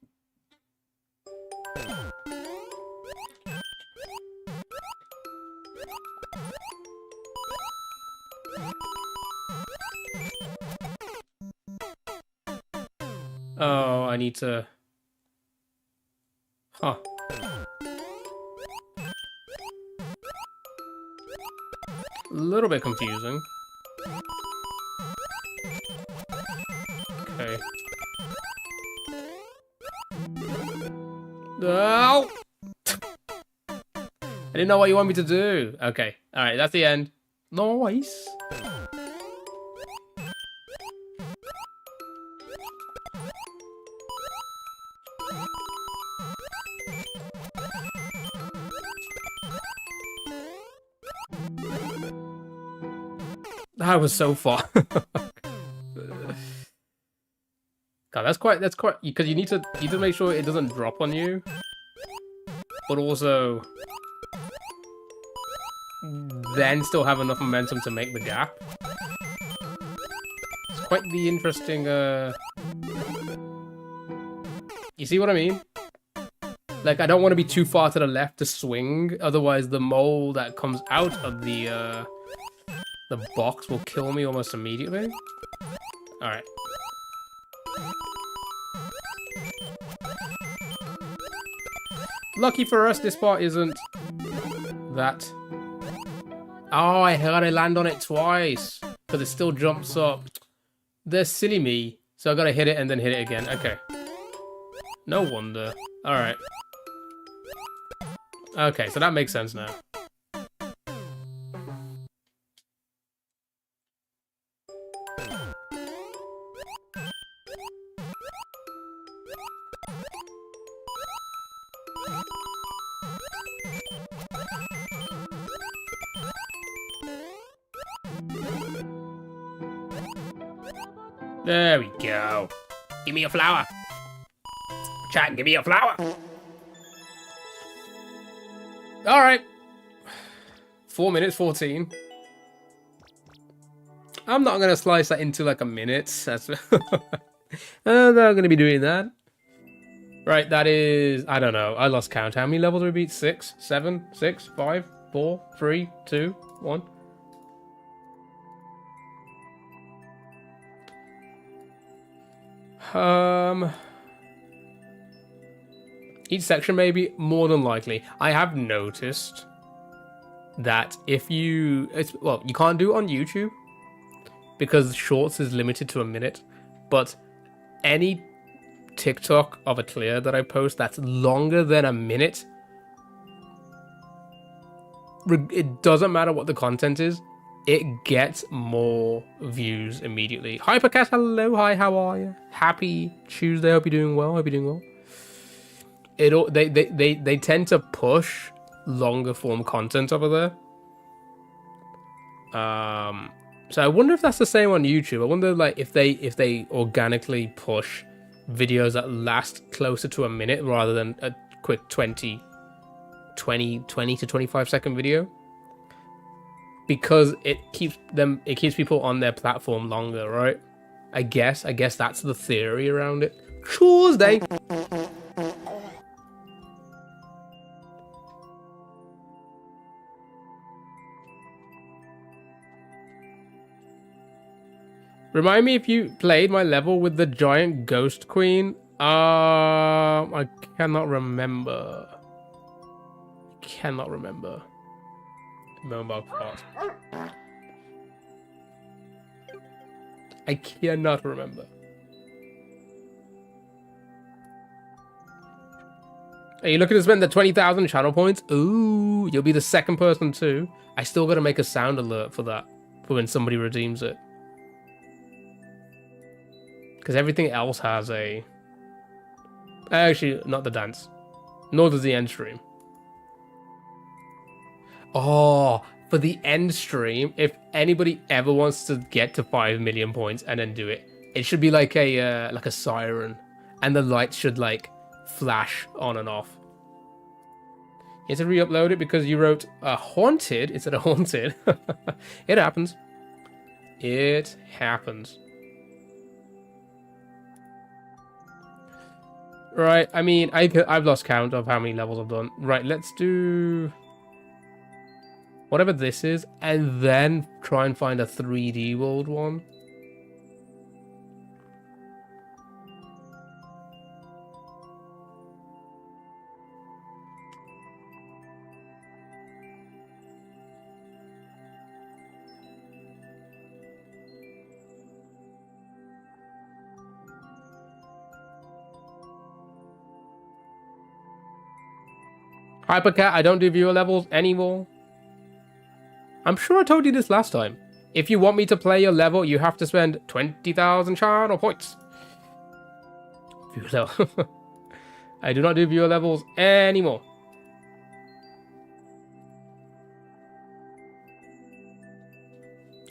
A: Oh, I need to... Huh. A little bit confusing. Okay. No! I didn't know what you want me to do. Okay. Alright, that's the end. Nice. That was so far. God, that's quite because you need to make sure it doesn't drop on you, but also then still have enough momentum to make the gap. It's quite the interesting. You see what I mean? Like, I don't want to be too far to the left to swing, otherwise the mole that comes out of the box will kill me almost immediately. All right. Lucky for us, this part isn't that. Oh, I gotta land on it twice because it still jumps up. They're silly me, so I gotta hit it and then hit it again. Okay. No wonder. All right. Okay, so that makes sense now. There we go. Give me a flower. Chat, give me a flower. All right. 4 minutes 14. I'm not gonna slice that into like a minute. That's I'm not gonna be doing that. Right, that is, I don't know. I lost count. How many levels did we beat? 6, 7, 6, 5? 4, 3, 2, 1. Each section maybe, more than likely. I have noticed that if you, well, you can't do it on YouTube because Shorts is limited to a minute, but any TikTok of a clear that I post that's longer than a minute, it doesn't matter what the content is, it gets more views immediately. Hypercast, hello, hi, how are you? Happy Tuesday, hope you're doing well, They tend to push longer form content over there. So I wonder if that's the same on YouTube. I wonder like if they organically push videos that last closer to a minute rather than a quick 20 to 25 second video, because it keeps people on their platform longer, right? I guess that's the theory around it. Tuesday. Remind me if you played my level with the giant ghost queen. I cannot remember. Mobile part. I cannot remember. Are you looking to spend the 20,000 channel points? Ooh, you'll be the second person too. I still gotta make a sound alert for that, for when somebody redeems it. Because everything else has a... Actually, not the dance. Nor does the end stream. Oh, for the end stream, if anybody ever wants to get to 5 million points and then do it, it should be like a siren, and the light should like flash on and off. You have to re-upload it because you wrote haunted instead of haunted. It happens. It happens. Right, I mean, I've lost count of how many levels I've done. Right, let's do whatever this is, and then try and find a 3D world one. Hypercat, I don't do viewer levels anymore. I'm sure I told you this last time. If you want me to play your level, you have to spend 20,000 channel points. Viewer level. I do not do viewer levels anymore.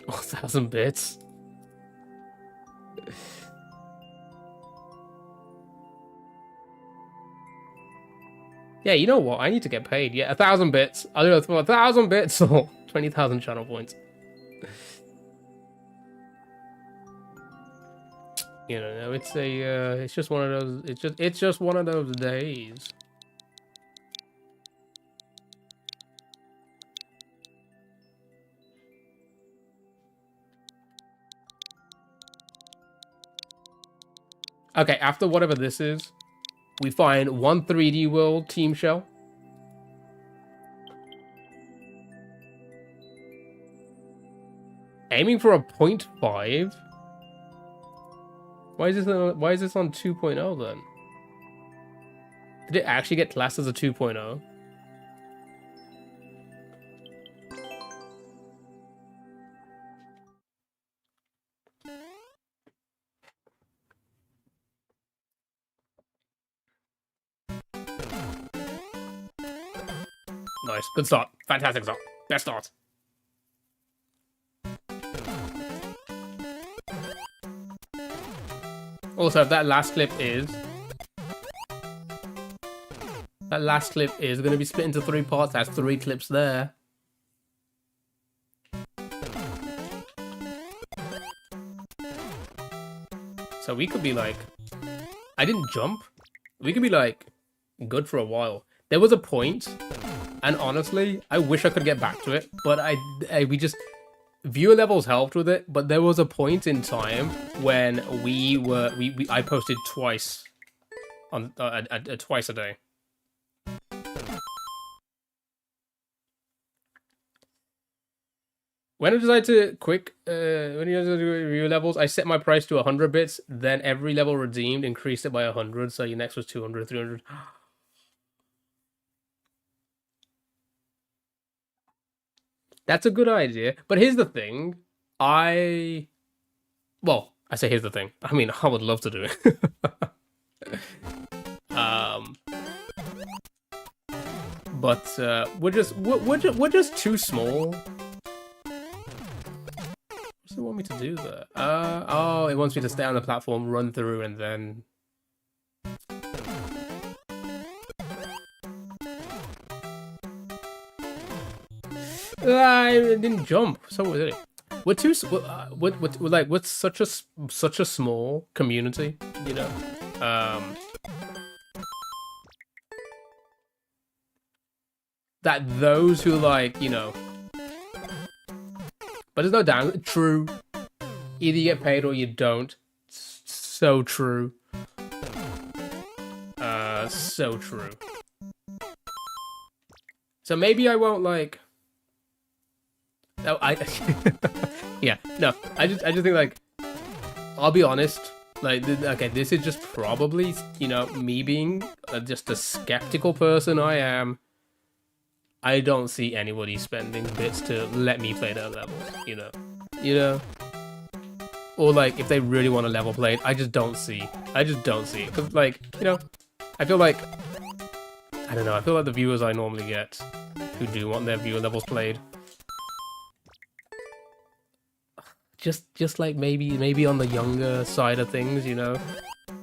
A: Oh, 1,000 bits. Yeah, you know what? I need to get paid. Yeah, 1,000 bits. I'll do it for 1,000 bits or 20,000 channel points. You know, it's a, it's just one of those. It's just one of those days. Okay, after whatever this is, we find one 3D world team shell. Aiming for a 0.5. Why is this on 2.0 then? Did it actually get classed as a 2.0? Nice. Good start. Fantastic start. Best start. Also, that last clip is going to be split into 3 parts. That's 3 clips there. So we could be like... I didn't jump. We could be like good for a while. There was a point And honestly, I wish I could get back to it, but we just viewer levels helped with it. But there was a point in time when I posted twice on twice a day. When I decided to when you do review levels, I set my price to 100 bits. Then every level redeemed increased it by 100. So your next was 200, 300. That's a good idea. But here's the thing. I say here's the thing. I mean, I would love to do it. But we're just too small. What does it want me to do there? Oh, it wants me to stay on the platform, run through, and then... I didn't jump. So what is it? We're too... we're such a small community, you know? That those who, like, you know... But there's no down. True. Either you get paid or you don't. So true. So true. So maybe I won't like. No, yeah, no. I just think like. I'll be honest. Like, okay, this is just probably, you know, me being just a skeptical person I am. I don't see anybody spending bits to let me play their levels, you know? Or, like, if they really want a level played, I just don't see it. Because, like, you know, I feel like, I don't know, I feel like the viewers I normally get who do want their viewer levels played, just like maybe on the younger side of things, you know?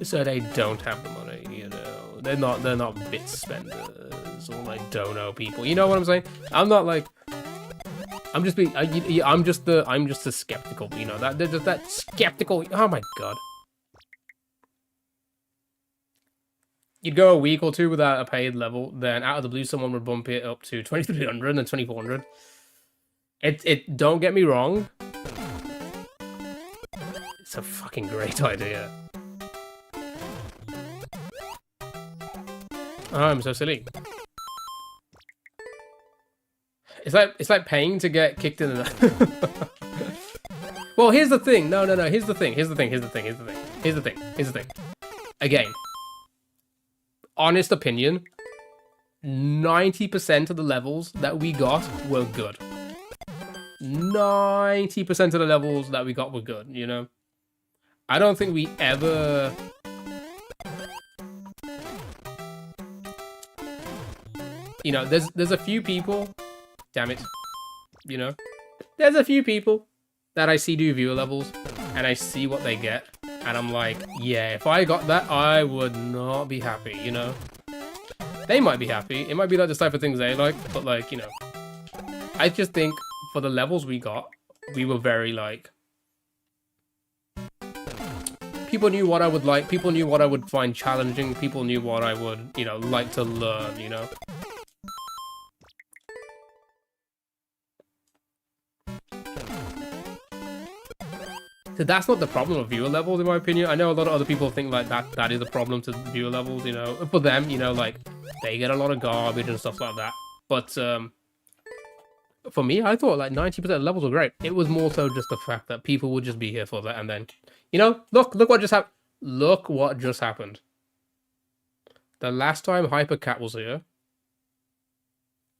A: So they don't have the money, you know? They're not bit spenders or like dono people. You know what I'm saying? I'm not like. I'm just being. I'm just the skeptical. You know that skeptical. Oh my god. You'd go a week or two without a paid level, then out of the blue, someone would bump it up to 2,300 and 2,400. It. Don't get me wrong. It's a fucking great idea. Oh, I'm so silly. It's like paying to get kicked in the... Well, here's the thing. No. Here's the thing. Again. Honest opinion. 90% of the levels that we got were good. 90% of the levels that we got were good, you know? I don't think we ever... You know, there's a few people, damn it, you know, there's a few people that I see do viewer levels, and I see what they get, and I'm like, yeah, if I got that, I would not be happy, you know. They might be happy, it might be like the type of things they like, but like, you know, I just think for the levels we got, we were very like, people knew what I would like, people knew what I would find challenging, people knew what I would, you know, like to learn, you know. So that's not the problem of viewer levels, in my opinion. I know a lot of other people think like that is a problem to viewer levels, you know. For them, you know, like, they get a lot of garbage and stuff like that. But for me, I thought like 90% of the levels were great. It was more so just the fact that people would just be here for that, and then, you know, look what just happened. Look what just happened. The last time Hypercat was here,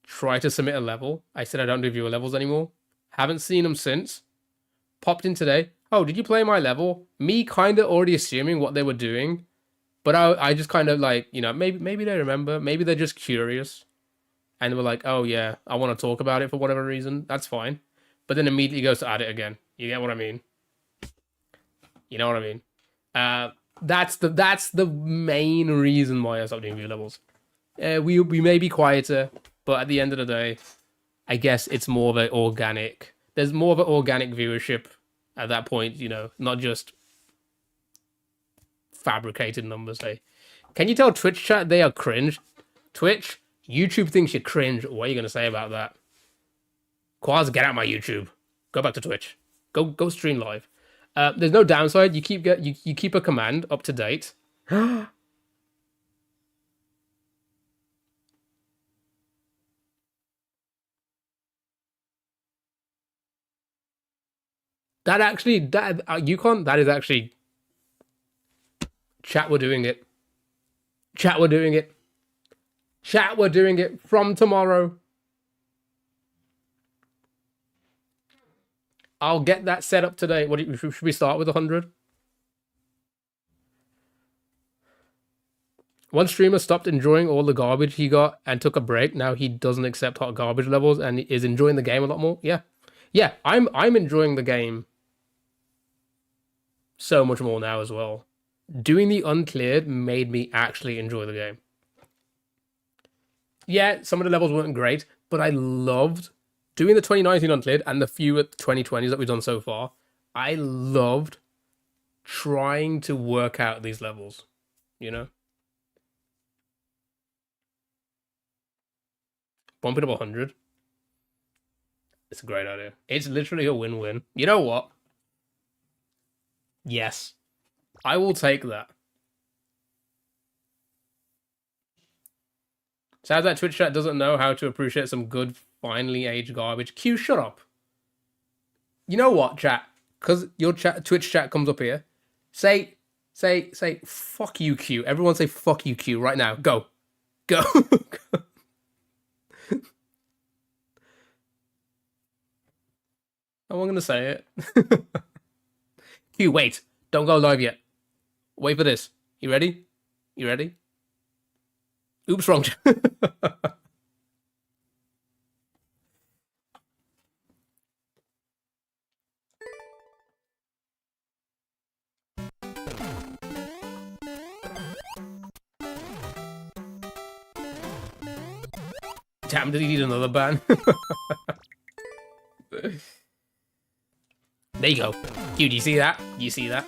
A: tried to submit a level. I said I don't do viewer levels anymore. Haven't seen him since. Popped in today. Oh, did you play my level? Me kind of already assuming what they were doing. But I just kind of like, you know, maybe they remember. Maybe they're just curious. And they were like, oh yeah, I want to talk about it for whatever reason. That's fine. But then immediately goes to add it again. You get what I mean? You know what I mean? That's the main reason why I stopped doing view levels. We may be quieter, but at the end of the day, I guess it's more of an organic... There's more of an organic viewership at that point, you know, not just fabricated numbers. Can you tell Twitch chat they are cringe? Twitch, YouTube thinks you're cringe. What are you gonna say about that? Quaz, get out my YouTube. Go back to Twitch. Go stream live. There's no downside. You keep a command up to date. That actually, Yukon, that is actually... Chat, we're doing it. Chat, we're doing it. Chat, we're doing it from tomorrow. I'll get that set up today. Should we start with 100? One streamer stopped enjoying all the garbage he got and took a break. Now he doesn't accept hot garbage levels and is enjoying the game a lot more. Yeah. Yeah, I'm enjoying the game so much more now as well. Doing the uncleared made me actually enjoy the game. Yeah, some of the levels weren't great, but I loved doing the 2019 uncleared and the few at 2020s that we've done so far. I loved trying to work out these levels, you know? Bump it up 100. It's a great idea. It's literally a win-win. You know what? Yes. I will take that. Sounds like Twitch chat doesn't know how to appreciate some good, finely aged garbage. Q, shut up. You know what, chat? Because your Twitch chat comes up here. Say, fuck you, Q. Everyone say fuck you, Q, right now. Go. Go. I'm going to say it. Q, wait. Don't go live yet. Wait for this. You ready? You ready? Oops, wrong. Damn, did he need another ban? There you go. Dude, you see that? You see that?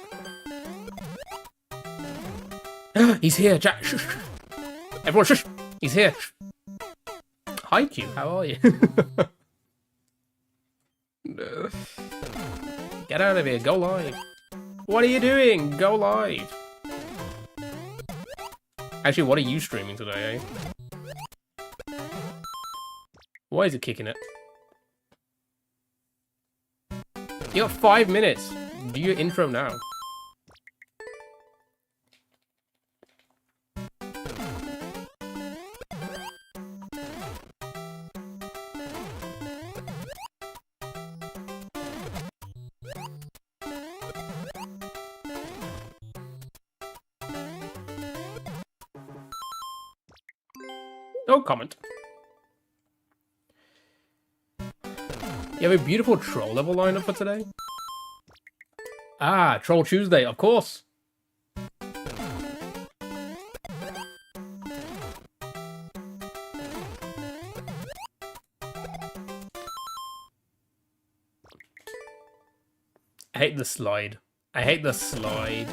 A: He's here, chat. Shush. Everyone, shush. He's here. Hi, Q. How are you? Get out of here. Go live. What are you doing? Go live. Actually, what are you streaming today, eh? Why is it kicking it? You got 5 minutes. Do your intro now. No comment. You have a beautiful troll level lineup for today? Ah, Troll Tuesday, of course. I hate the slide. I hate the slide.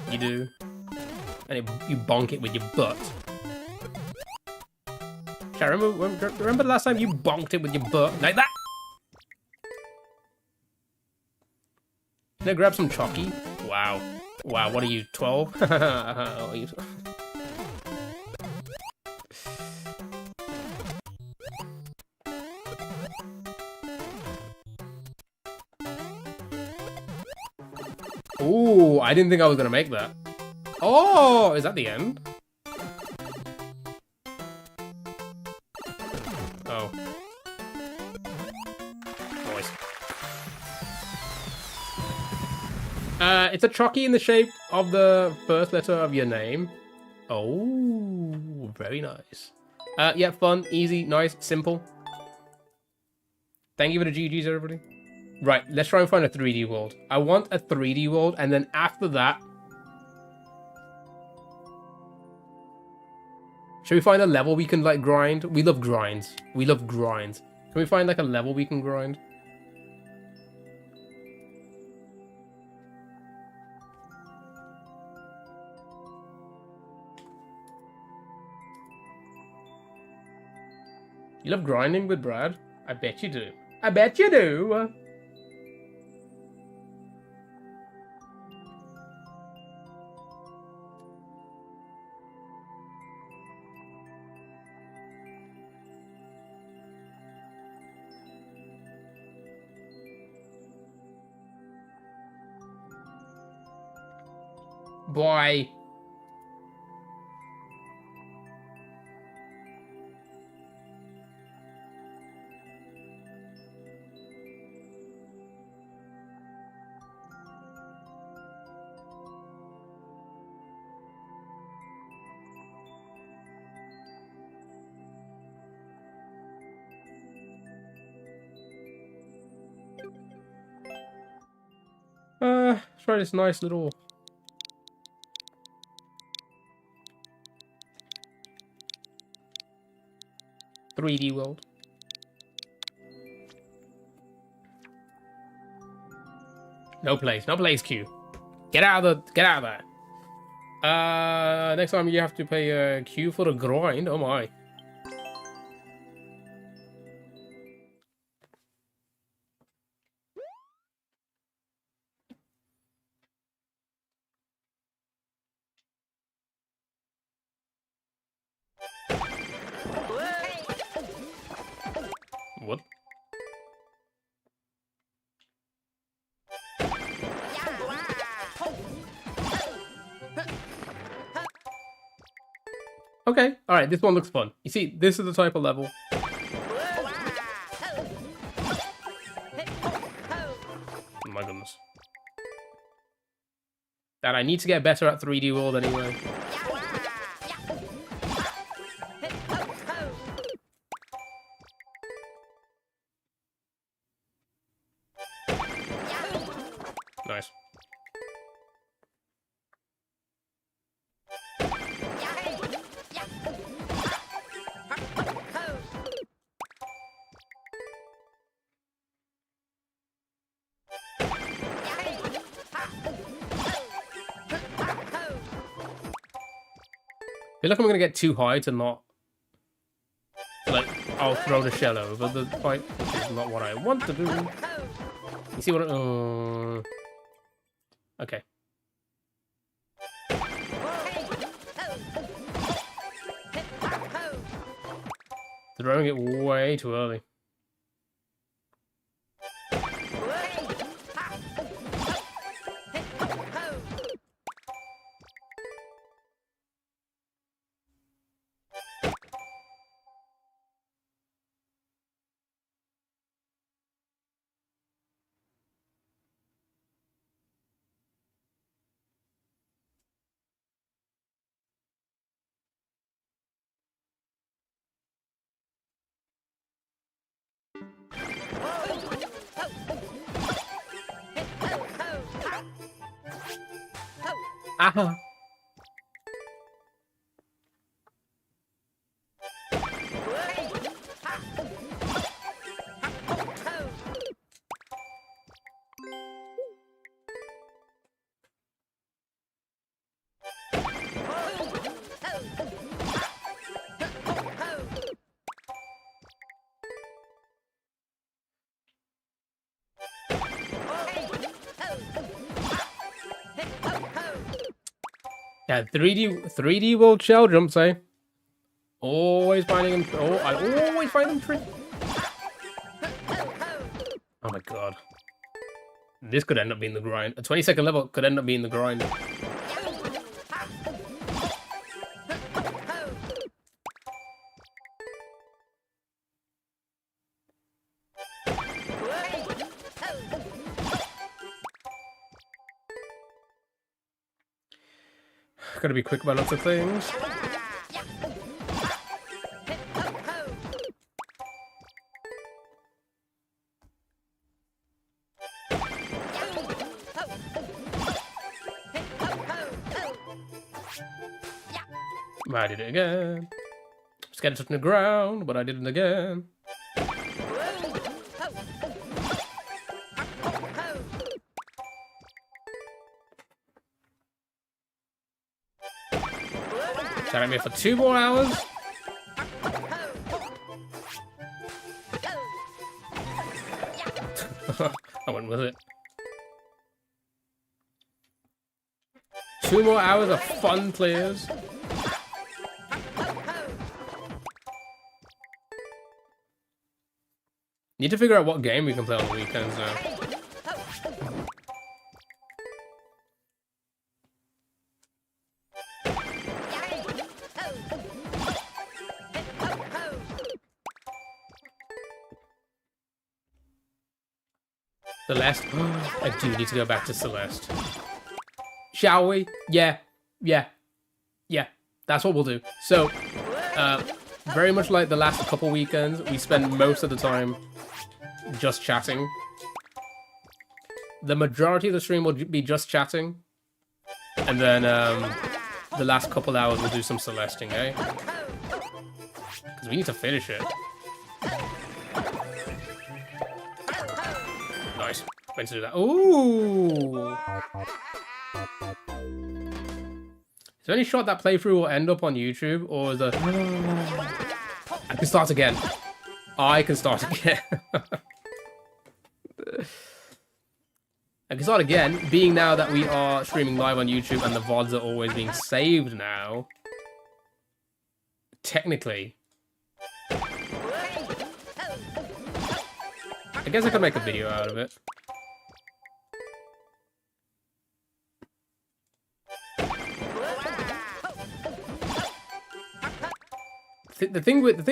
A: You do. And you bonk it with your butt. Remember the last time you bonked it with your butt? Like that? Can I grab some chalky? Wow. Wow, what are you, 12? Are you... Ooh, I didn't think I was gonna make that. Oh, is that the end? Oh. Noise. It's a chalky in the shape of the first letter of your name. Oh, very nice. Yeah, fun, easy, nice, simple. Thank you for the GGs, everybody. Right, let's try and find a 3D world. I want a 3D world, and then after that... Should we find a level we can, like, grind? We love grinds. We love grinds. Can we find, like, a level we can grind? You love grinding with Brad? I bet you do. I bet you do. Boy. Let's try this nice little 3D world. No place, Q. Get out of there. Next time you have to pay a Q for the grind. Oh my. What? Okay, alright, this one looks fun. You see, this is the type of level. Oh my goodness. That I need to get better at 3D World anyway. Nice. I feel like I'm gonna get too high to not, like, I'll throw the shell over the pipe, which is not what I want to do. You see what okay. Throwing it way too early. Aha. Yeah, 3D world shell jumps, eh? Always finding them. Oh, I always find them tricky. Oh my god. This could end up being the grind. A 22nd level could end up being the grind. Gotta be quick about lots of things. I did it again. Scared to touch the ground, but I did it again. Staring at me for 2 more hours. I went with it. 2 more hours of fun players. Need to figure out what game we can play on the weekends now. Celeste? I do need to go back to Celeste. Shall we? Yeah. That's what we'll do. So, very much like the last couple weekends, we spend most of the time just chatting. The majority of the stream will be just chatting. And then, the last couple hours we'll do some Celesting, eh? Because we need to finish it. Nice. Meant to do that. Ooh! Is there any shot that playthrough will end up on YouTube, or is the... I can start again. I can start again. I can start again, being now that we are streaming live on YouTube and the VODs are always being saved now. Technically. I guess I could make a video out of it. The thing with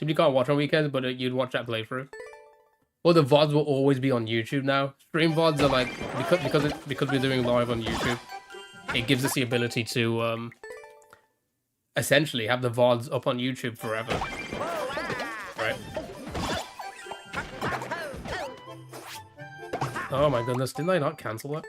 A: you can't watch on weekends, but you'd watch that playthrough. Well, the VODs will always be on YouTube now. Stream VODs are like, because we're doing live on YouTube, it gives us the ability to essentially have the VODs up on YouTube forever. Right? Oh my goodness, didn't I not cancel it?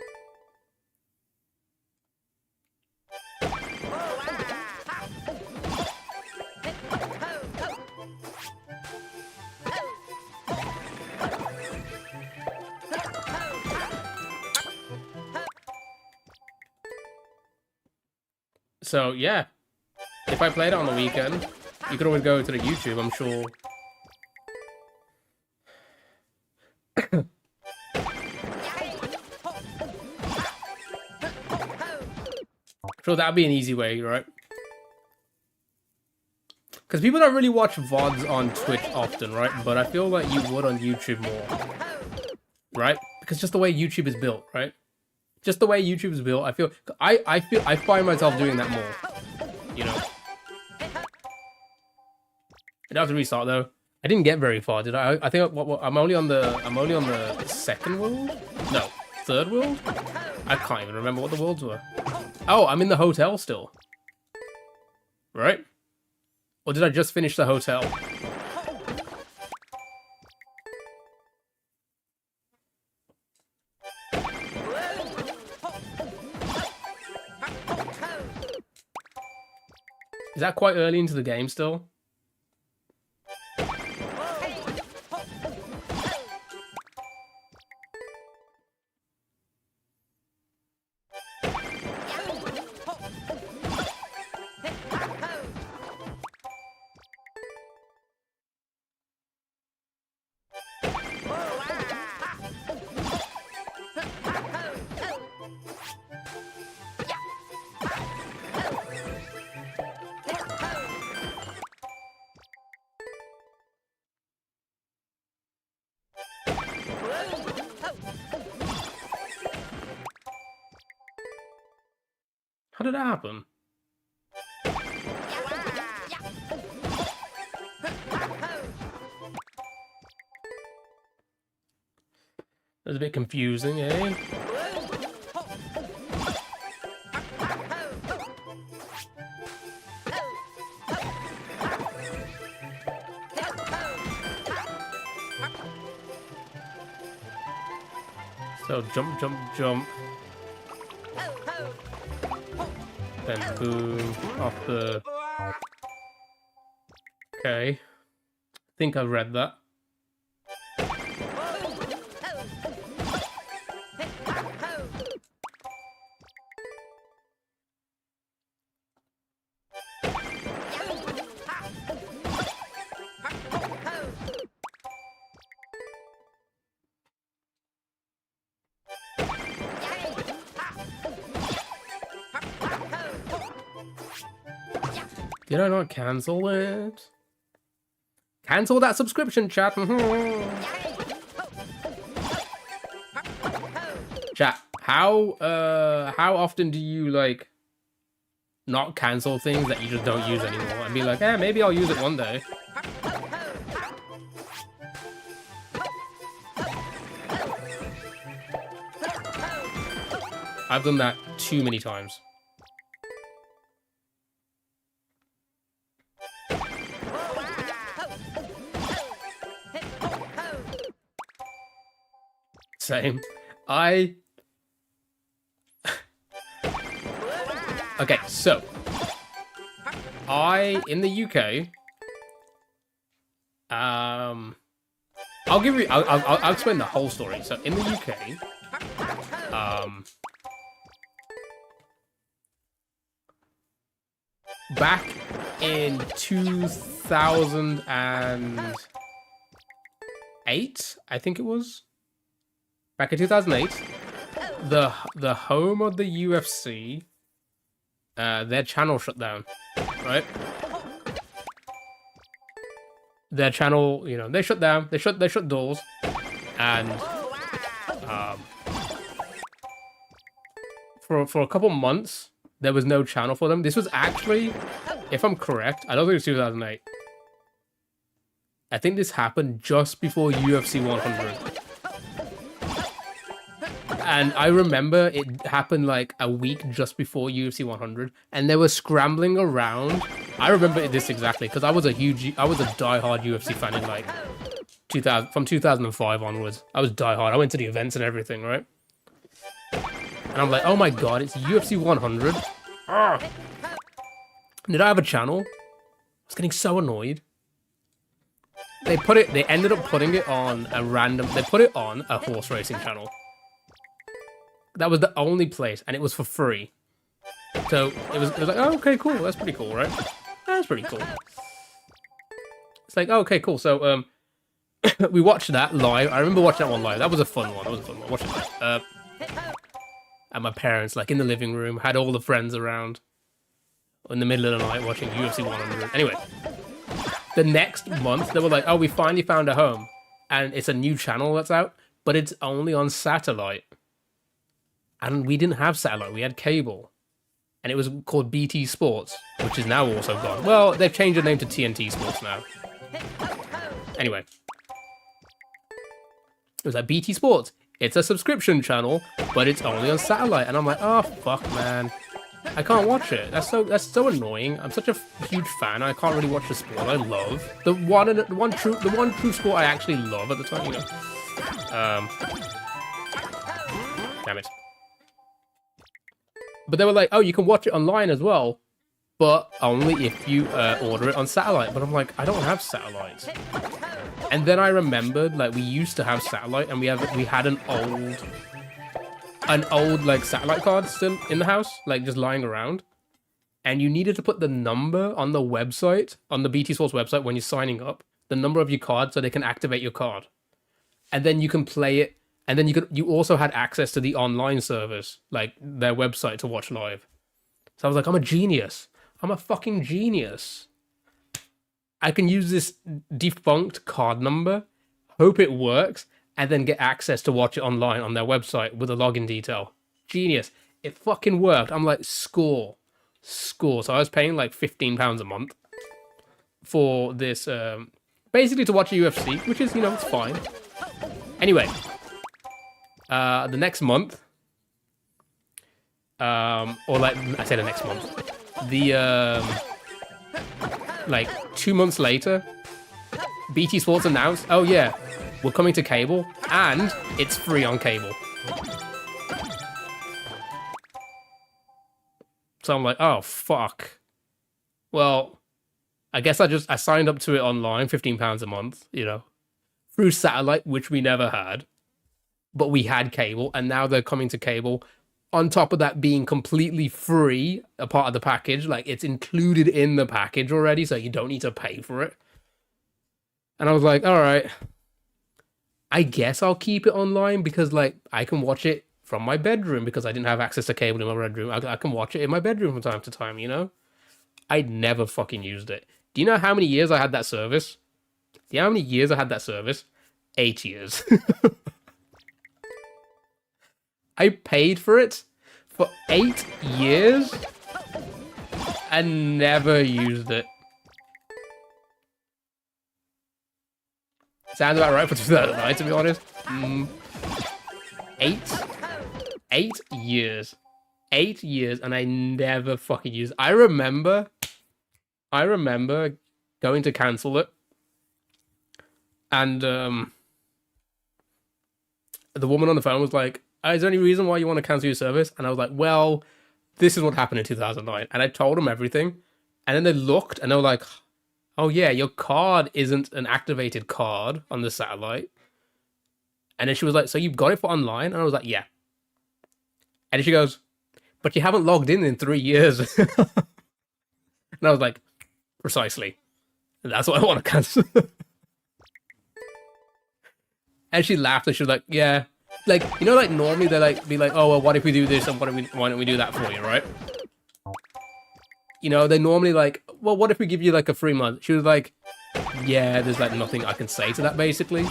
A: So yeah, if I played it on the weekend, you could always go to the YouTube, I'm sure. So that'd be an easy way, right? Because people don't really watch VODs on Twitch often, right? But I feel like you would on YouTube more, right? Because just the way YouTube is built, right? Just the way YouTube is built, I find myself doing that more, you know. I'd have to restart though. I didn't get very far, did I? I think I'm only on the second world? No, third world? I can't even remember what the worlds were. Oh, I'm in the hotel still. Right? Or did I just finish the hotel? Is that quite early into the game still? How did that happen? That's a bit confusing, eh? So jump, jump, jump. Then boom, off the... Okay. I think I've read that. Did I not cancel it? Cancel that subscription, chat. Chat, how often do you like not cancel things that you just don't use anymore and be like, eh, maybe I'll use it one day? I've done that too many times. Same. Okay, so in the UK, I'll explain the whole story. So in the UK, back in 2008, I think it was. Back in 2008, the home of the UFC, their channel shut down, right? Their channel, you know, they shut down. They shut doors, and for a couple months there was no channel for them. This was actually, if I'm correct, I don't think it was 2008. I think this happened just before UFC 100. And I remember it happened like a week just before UFC 100, and they were scrambling around. I remember this exactly because I was a diehard UFC fan in like 2005 onwards. I was diehard. I went to the events and everything, right? And I'm like, oh my god, it's UFC 100. Ugh. Did I have a channel? I was getting so annoyed. They ended up putting it on they put it on a horse racing channel. That was the only place, and it was for free. So it was like, oh, okay, cool. That's pretty cool, right? That's pretty cool. It's like, oh, okay, cool. So we watched that live. I remember watching that one live. That was a fun one. Watching that. And my parents, like in the living room, had all the friends around in the middle of the night watching UFC 100. Anyway, the next month they were like, oh, we finally found a home, and it's a new channel that's out, but it's only on satellite. And we didn't have satellite, we had cable. And it was called BT Sports, which is now also gone. Well, they've changed the name to TNT Sports now. Anyway. It was like BT Sports. It's a subscription channel, but it's only on satellite. And I'm like, oh, fuck, man. I can't watch it. That's so annoying. I'm such a huge fan. I can't really watch the sport I love. The one true sport I actually love at the time, you know. Damn it. But they were like, oh, you can watch it online as well, but only if you order it on satellite. But I'm like, I don't have satellite. And then I remembered, like, we used to have satellite, and we had an old like satellite card still in the house, like just lying around. And you needed to put the number on the website, on the BT Sports website when you're signing up, the number of your card so they can activate your card. And then you can play it. And then you also had access to the online service, like their website, to watch live. So I was like, I'm a genius. I'm a fucking genius. I can use this defunct card number, hope it works, and then get access to watch it online on their website with a login detail. Genius. It fucking worked. I'm like, score. So I was paying like £15 a month for this, basically to watch UFC, which is, you know, it's fine. Anyway. The next month, or like I say the next month, like 2 months later, BT Sports announced, oh yeah, we're coming to cable, and it's free on cable. So I'm like, oh fuck. Well, I guess I signed up to it online, £15 a month, you know, through satellite, which we never had. But we had cable, and now they're coming to cable. On top of that being completely free, a part of the package, like it's included in the package already, so you don't need to pay for it. And I was like, all right, I guess I'll keep it online because like I can watch it from my bedroom because I didn't have access to cable in my bedroom. I can watch it in my bedroom from time to time, you know? I never fucking used it. Do you know how many years I had that service? Do you know how many years I had that service? 8 years. I paid for it for 8 years and never used it. Sounds about right for 2009, to be honest. 8 years. 8 years, and I never fucking used it. I remember going to cancel it, and the woman on the phone was like, is there any reason why you want to cancel your service? And I was like, well, this is what happened in 2009. And I told them everything, and then they looked, and they were like, oh yeah, your card isn't an activated card on the satellite. And then she was like, so you've got it for online? And I was like, yeah. And then she goes, but you haven't logged in 3 years. And I was like, precisely. And that's what I want to cancel. And she laughed and she was like, yeah. Like, you know, like normally they like be like, oh, well, what if we do this and why don't we do that for you, right? You know, they normally like, well, what if we give you like a free month? She was like, yeah, there's like nothing I can say to that, basically.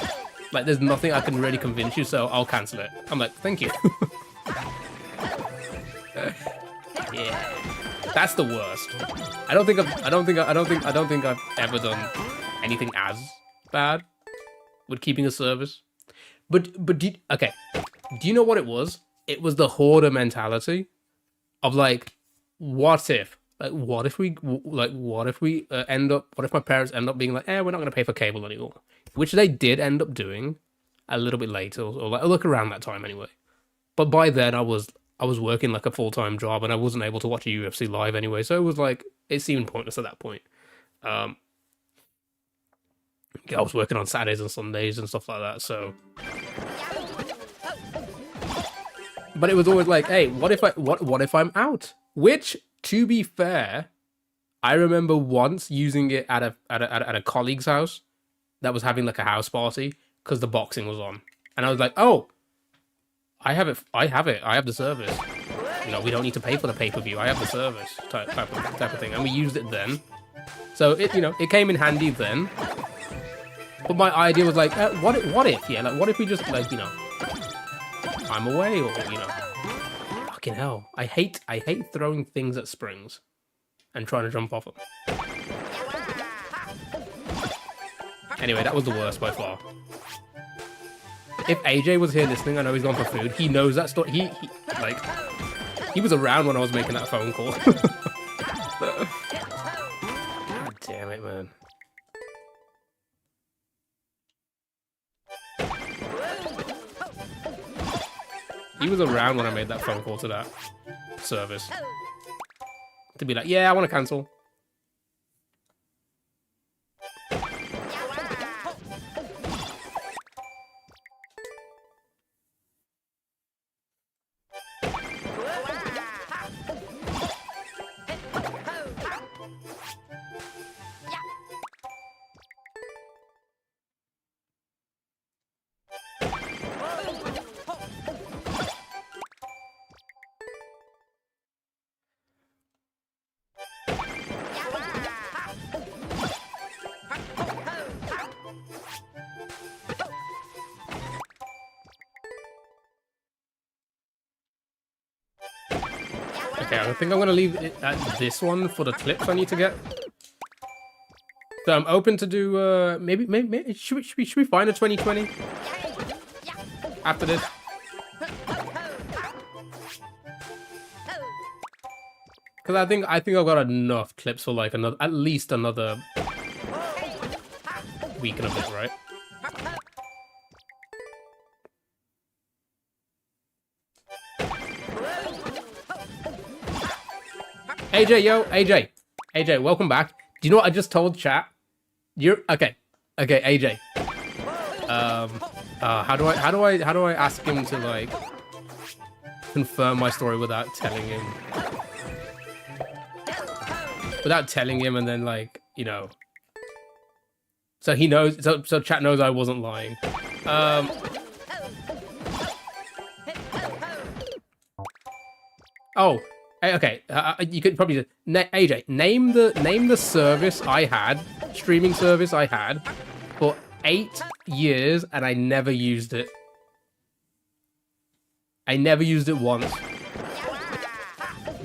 A: Like, there's nothing I can really convince you, so I'll cancel it. I'm like, thank you. Yeah, that's the worst. I don't think I've ever done anything as bad with keeping a service. But okay, do you know what it was? It was the hoarder mentality of like, what if my parents end up being like, we're not going to pay for cable anymore, which they did end up doing a little bit later, or like look around that time anyway. But by then I was working like a full-time job and I wasn't able to watch a UFC live anyway, so it was like, it seemed pointless at that point. I was working on Saturdays and Sundays and stuff like that, so. But it was always like, hey, what if I'm out? Which, to be fair, I remember once using it at a colleague's house that was having like a house party because the boxing was on, and I was like, oh, I have the service. You know, we don't need to pay for the pay-per-view. I have the service type of thing, and we used it then. So it came in handy then. But my idea was like, what if we just like, you know, I'm away, or you know, fucking hell, I hate throwing things at springs and trying to jump off them. Anyway, that was the worst by far. If AJ was here listening, I know he's gone for food. He knows that story. He was around when I was making that phone call. God damn it, man. He was around when I made that phone call to that service. To be like, yeah, I want to cancel. Okay, I think I'm going to leave it at this one for the clips I need to get. So I'm open to do, maybe should we find a 2020 after this? Because I think I've got enough clips for like at least another week and a bit, right? AJ, yo, AJ, welcome back. Do you know what I just told chat? You're okay, AJ. How do I ask him to like confirm my story without telling him? Without telling him, and then like, you know, so he knows. So chat knows I wasn't lying. Oh. Okay, you could probably just, AJ, name the service I had, streaming service I had, for 8 years, and I never used it. I never used it once.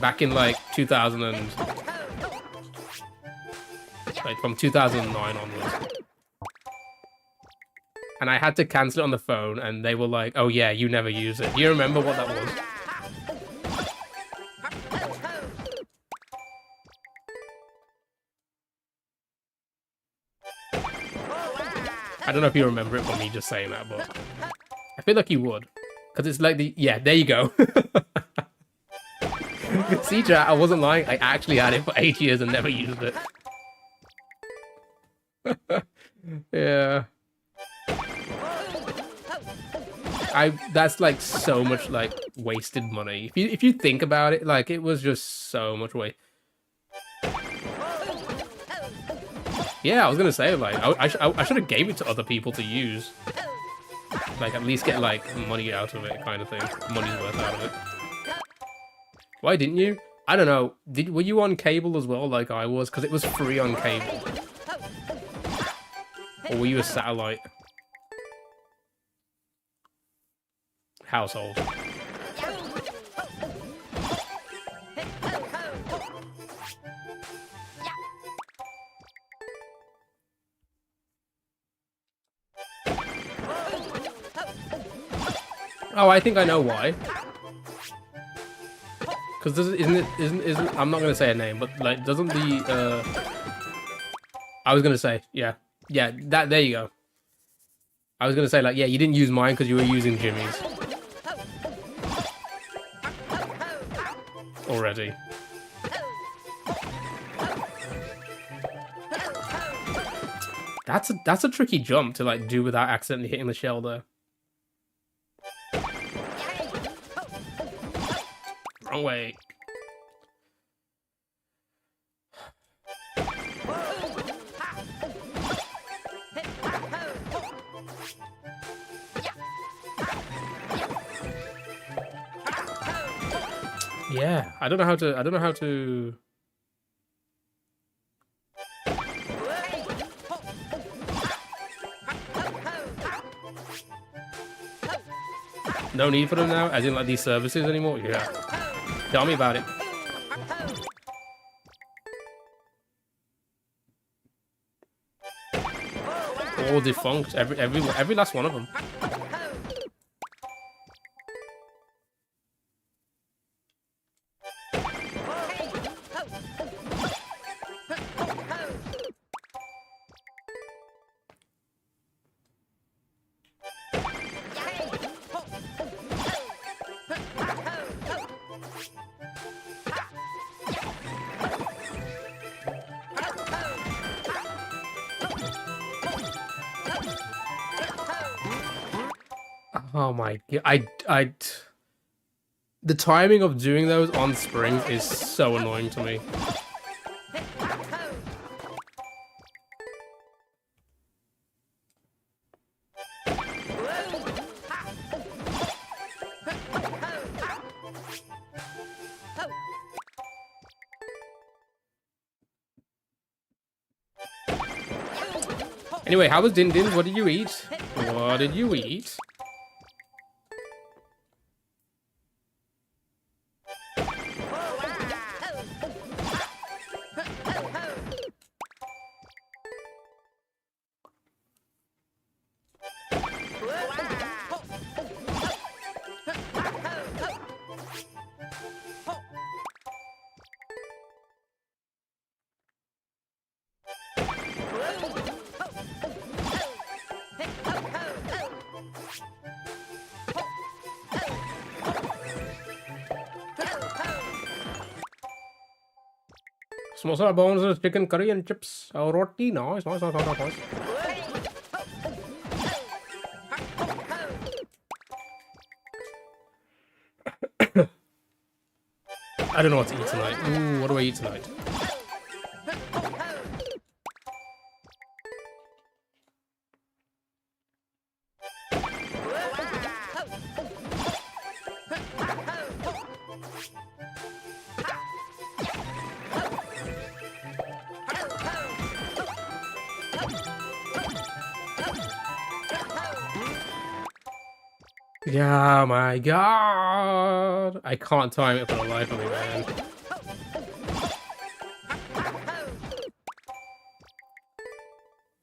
A: Back in like 2000 and like from 2009 onwards. And I had to cancel it on the phone, and they were like, "Oh yeah, you never use it." Do you remember what that was? I don't know if you remember it from me just saying that, but I feel like you would. Because it's like the... Yeah, there you go. See, chat, I wasn't lying. I actually had it for 8 years and never used it. Yeah. That's like so much like wasted money. If you think about it, like it was just so much waste. Yeah, I was gonna say like I should have gave it to other people to use. Like at least get like money out of it, kind of thing. Money's worth out of it. Why didn't you? I don't know. Were you on cable as well, like I was? Because it was free on cable. Or were you a satellite household? Oh, I think I know why. Because isn't I'm not gonna say a name, but like doesn't the I was gonna say yeah there you go. I was gonna say like yeah you didn't use mine because you were using Jimmy's already. That's a tricky jump to like do without accidentally hitting the shell there. Wrong way. Yeah, I don't know how to. No need for them now, as in like these services anymore? Yeah. Tell me about it. All defunct, every last one of them. Oh my god, the timing of doing those on springs is so annoying to me. Anyway, how was Din Din? What did you eat? What did you eat? Samosa bones, chicken curry and chips. Roti, nice. I don't know what to eat tonight. Ooh, what do I eat tonight? Yeah, my god. I can't time it for the life of me, man.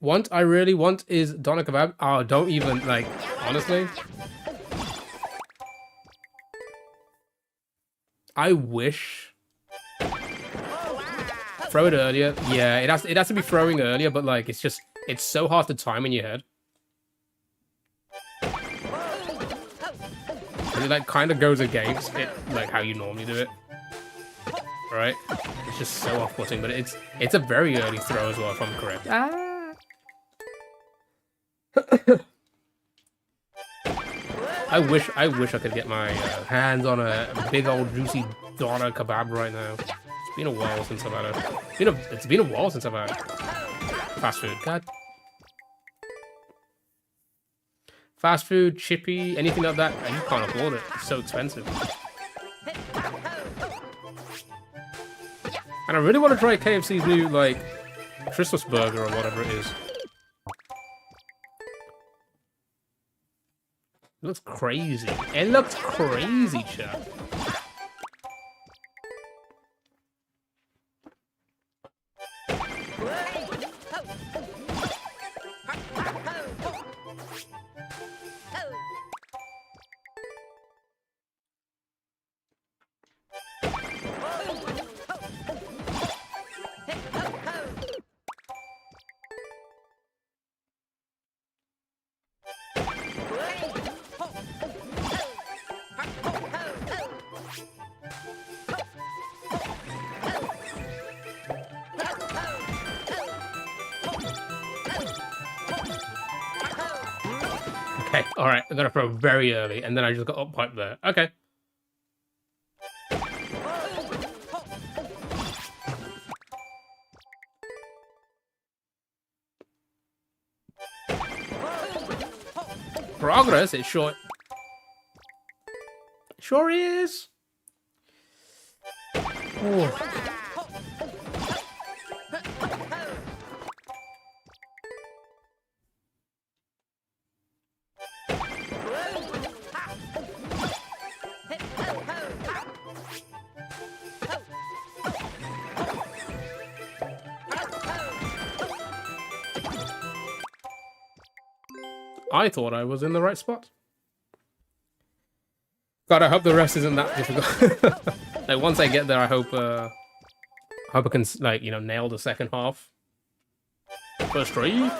A: What I really want is doner kebab. Oh, don't even, like, honestly. I wish. Throw it earlier. Yeah, it has to be throwing earlier, but like it's so hard to time in your head. And it like kind of goes against it, like how you normally do it. Right? It's just so off-putting, but it's a very early throw as well, if I'm correct. I wish I could get my hands on a big old juicy doner kebab right now. It's been a while since I've had it's been a while since I've had fast food. God. Fast food, chippy, anything like that, you can't afford it. It's so expensive. And I really want to try KFC's new, like, Christmas burger or whatever it is. It looks crazy. It looks crazy, chat. Okay, alright, I gotta throw very early, and then I just got up pipe there. Okay. Progress, it sure is. Oh. I thought I was in the right spot. God, I hope the rest isn't that difficult. Like once I get there, I hope I can, like, you know, nail the second half. First three.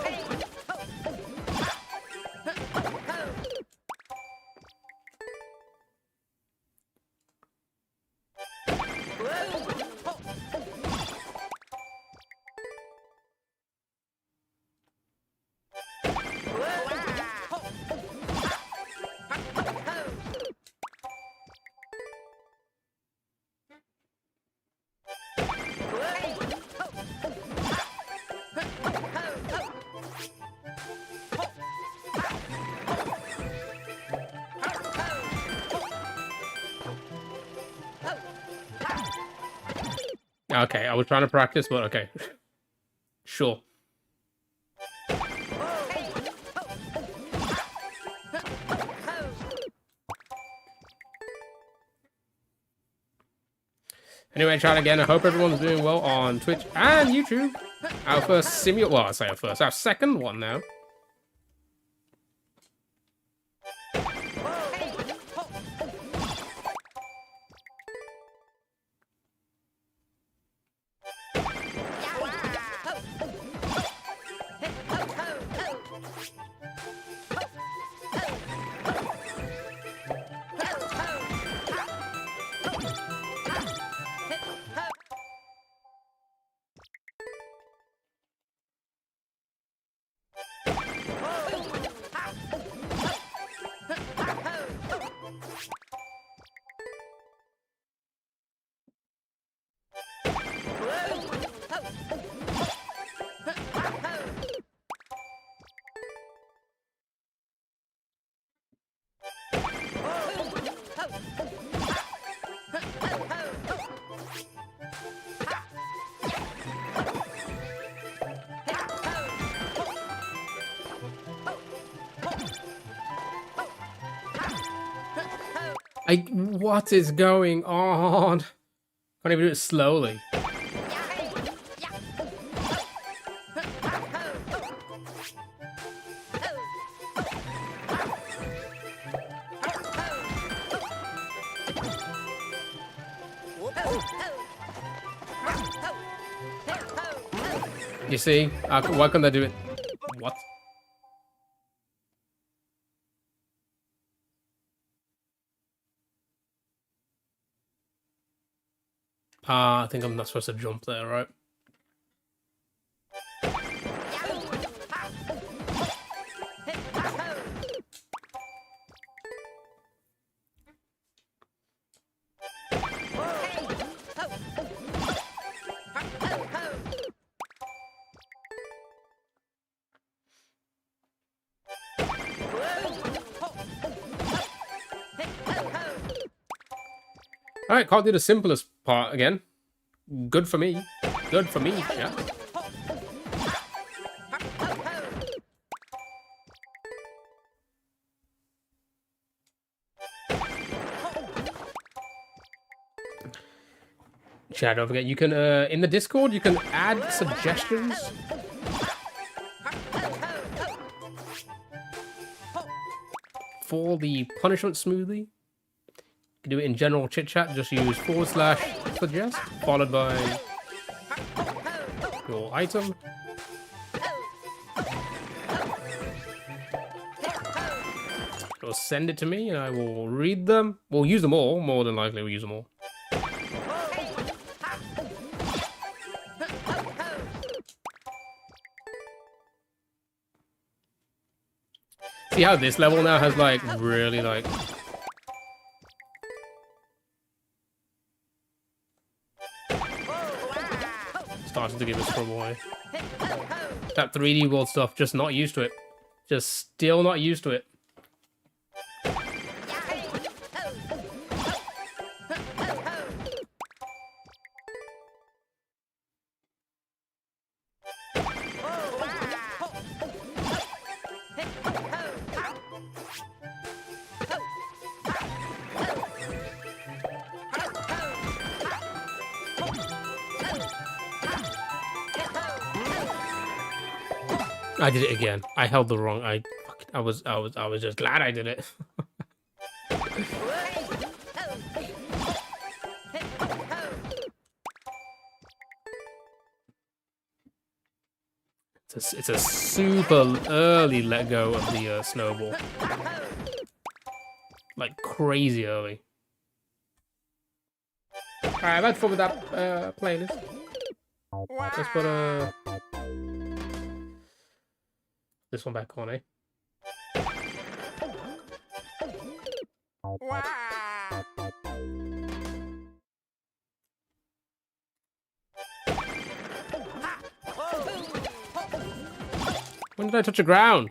A: Okay, I was trying to practice, but okay. Sure. Anyway, chat again. I hope everyone's doing well on Twitch and YouTube. Our first well, I say our first, our second one now. What is going on? Can't even do it slowly. You see? Why can't I do it? What? I think I'm not supposed to jump there, right? Alright, can't do the simplest part again. Good for me. Good for me, yeah. Chat, don't forget, you can, in the Discord, you can add suggestions. For the punishment smoothie. You can do it in general chit chat, just use /suggest, followed by your item. Or send it to me and I will read them. We'll use them all, more than likely we'll use them all. See how this level now has like really like starting to give us trouble away. That 3D world stuff, just not used to it. Just still not used to it. I did it again. I held the wrong. I was just glad I did it. It's a super early let go of the snowball. Like crazy early. Alright, I've had fun with that playlist. Let's put this one back on, eh? When did I touch the ground?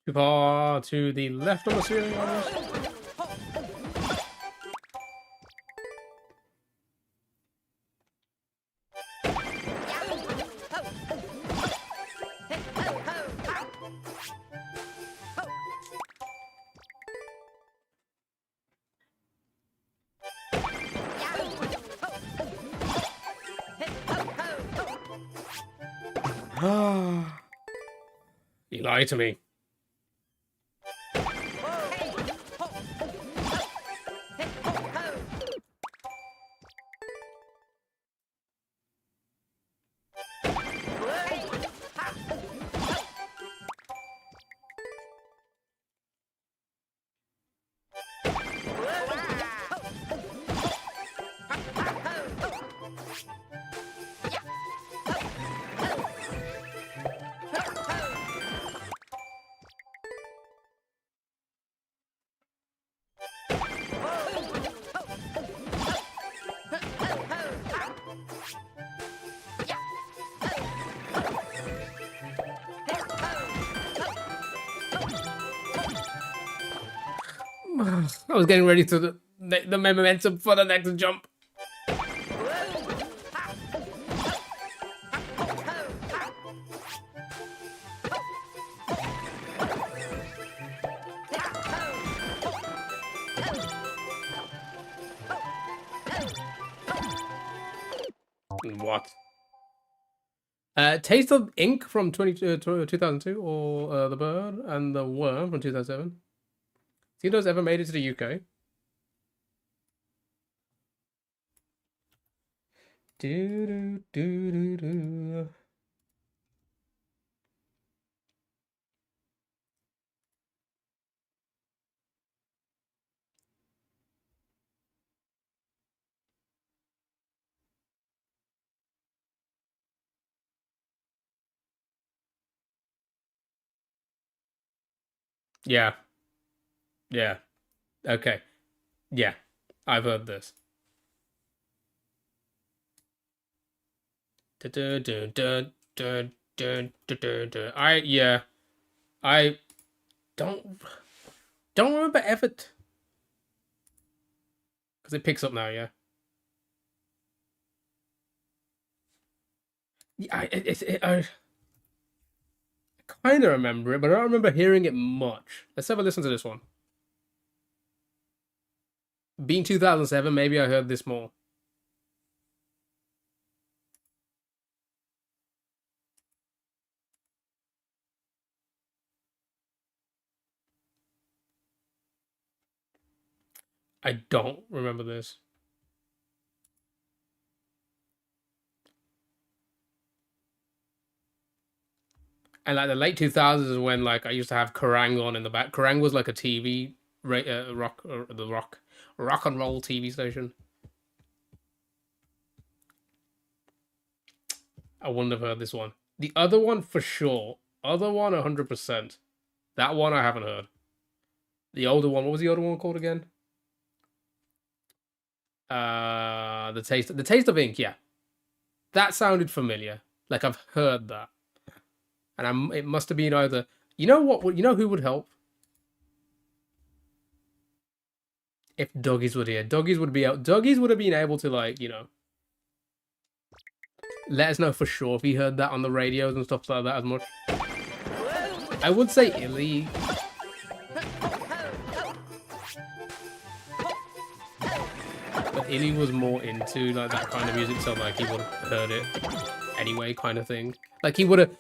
A: Too far to the left on the ceiling. You lied to me. I was getting ready to the momentum for the next jump. What? Taste of Ink from 2002, or The Bird and the Worm from 2007. See those ever made it to the UK? Do, do, do, do, do. Yeah. Yeah. Okay. Yeah. I've heard this. I don't remember effort because it picks up now. Yeah. I kind of remember it, but I don't remember hearing it much. Let's have a listen to this one. Being 2007, maybe I heard this more. I don't remember this. And like the late 2000s is when like I used to have Kerrang on in the back. Kerrang was like a TV rock and roll TV station. I wouldn't have heard this one. The other one for sure. Other one 100%. That one I haven't heard. The older one, what was the other one called again? The taste of ink, yeah. That sounded familiar. Like I've heard that. And it must have been either, you know what, you know who would help? If Doggies were here. Doggies would have been able to, like, you know, let us know for sure if he heard that on the radios and stuff like that as much. I would say Illy. But Illy was more into like that kind of music, so like he would have heard it anyway, kind of thing. Like he would have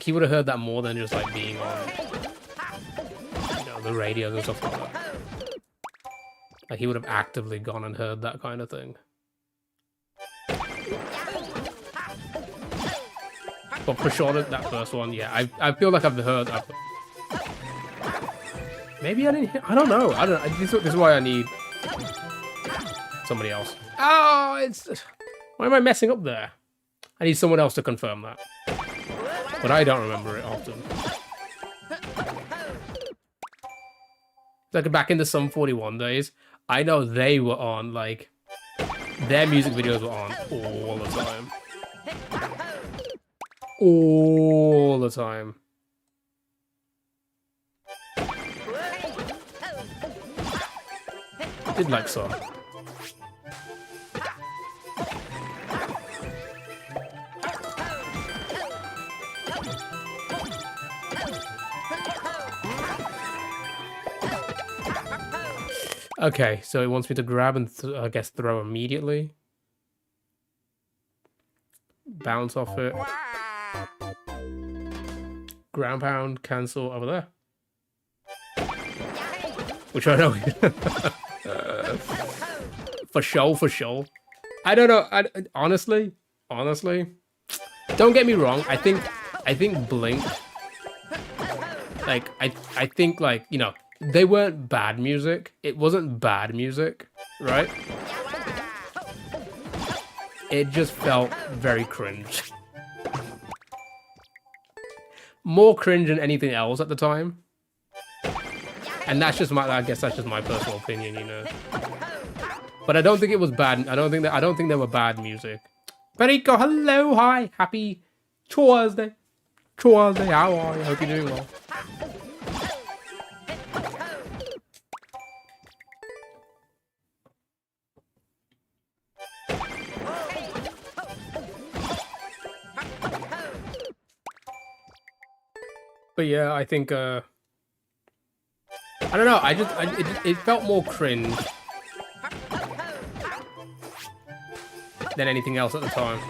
A: he would have heard that more than just like being on, you know, the radios and stuff like that. Like he would have actively gone and heard that kind of thing. But for sure, that first one, yeah, I feel like I've heard. Maybe I didn't hear. I don't know. This is why I need somebody else. Oh, why am I messing up there? I need someone else to confirm that. But I don't remember it often. Like back in the Sum 41 days, I know they were on, like, their music videos were on all the time. All the time. Did like some. Okay, so it wants me to grab and I guess throw immediately. Bounce off it. ground pound cancel over there. Which I know. For sure. I don't know. Honestly, don't get me wrong. I think Blink, like, I think, like, you know, they weren't bad music. It wasn't bad music, right? It just felt very cringe. More cringe than anything else at the time. And that's just I guess that's just my personal opinion, you know. But I don't think it was bad. I don't think they were bad music. Perico, hello, hi, happy Thursday. How are you? Hope you're doing well. But yeah, I think I don't know. It felt more cringe than anything else at the time.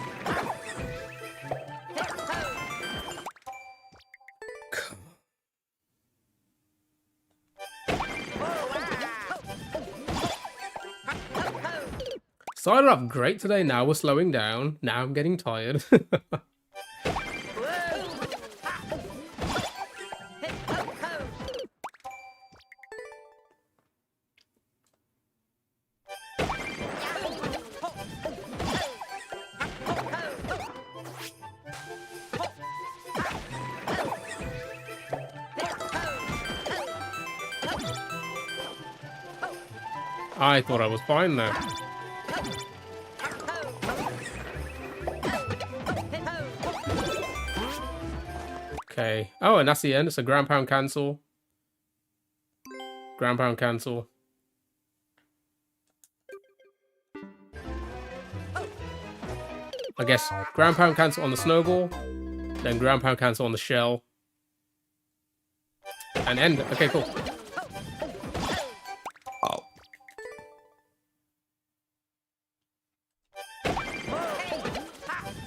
A: Started off great today, now we're slowing down. Now I'm getting tired. I thought I was fine there. Okay. Oh, and that's the end. It's a ground pound cancel. Ground pound cancel. I guess ground pound cancel on the snowball. Then ground pound cancel on the shell. And end. Okay, cool.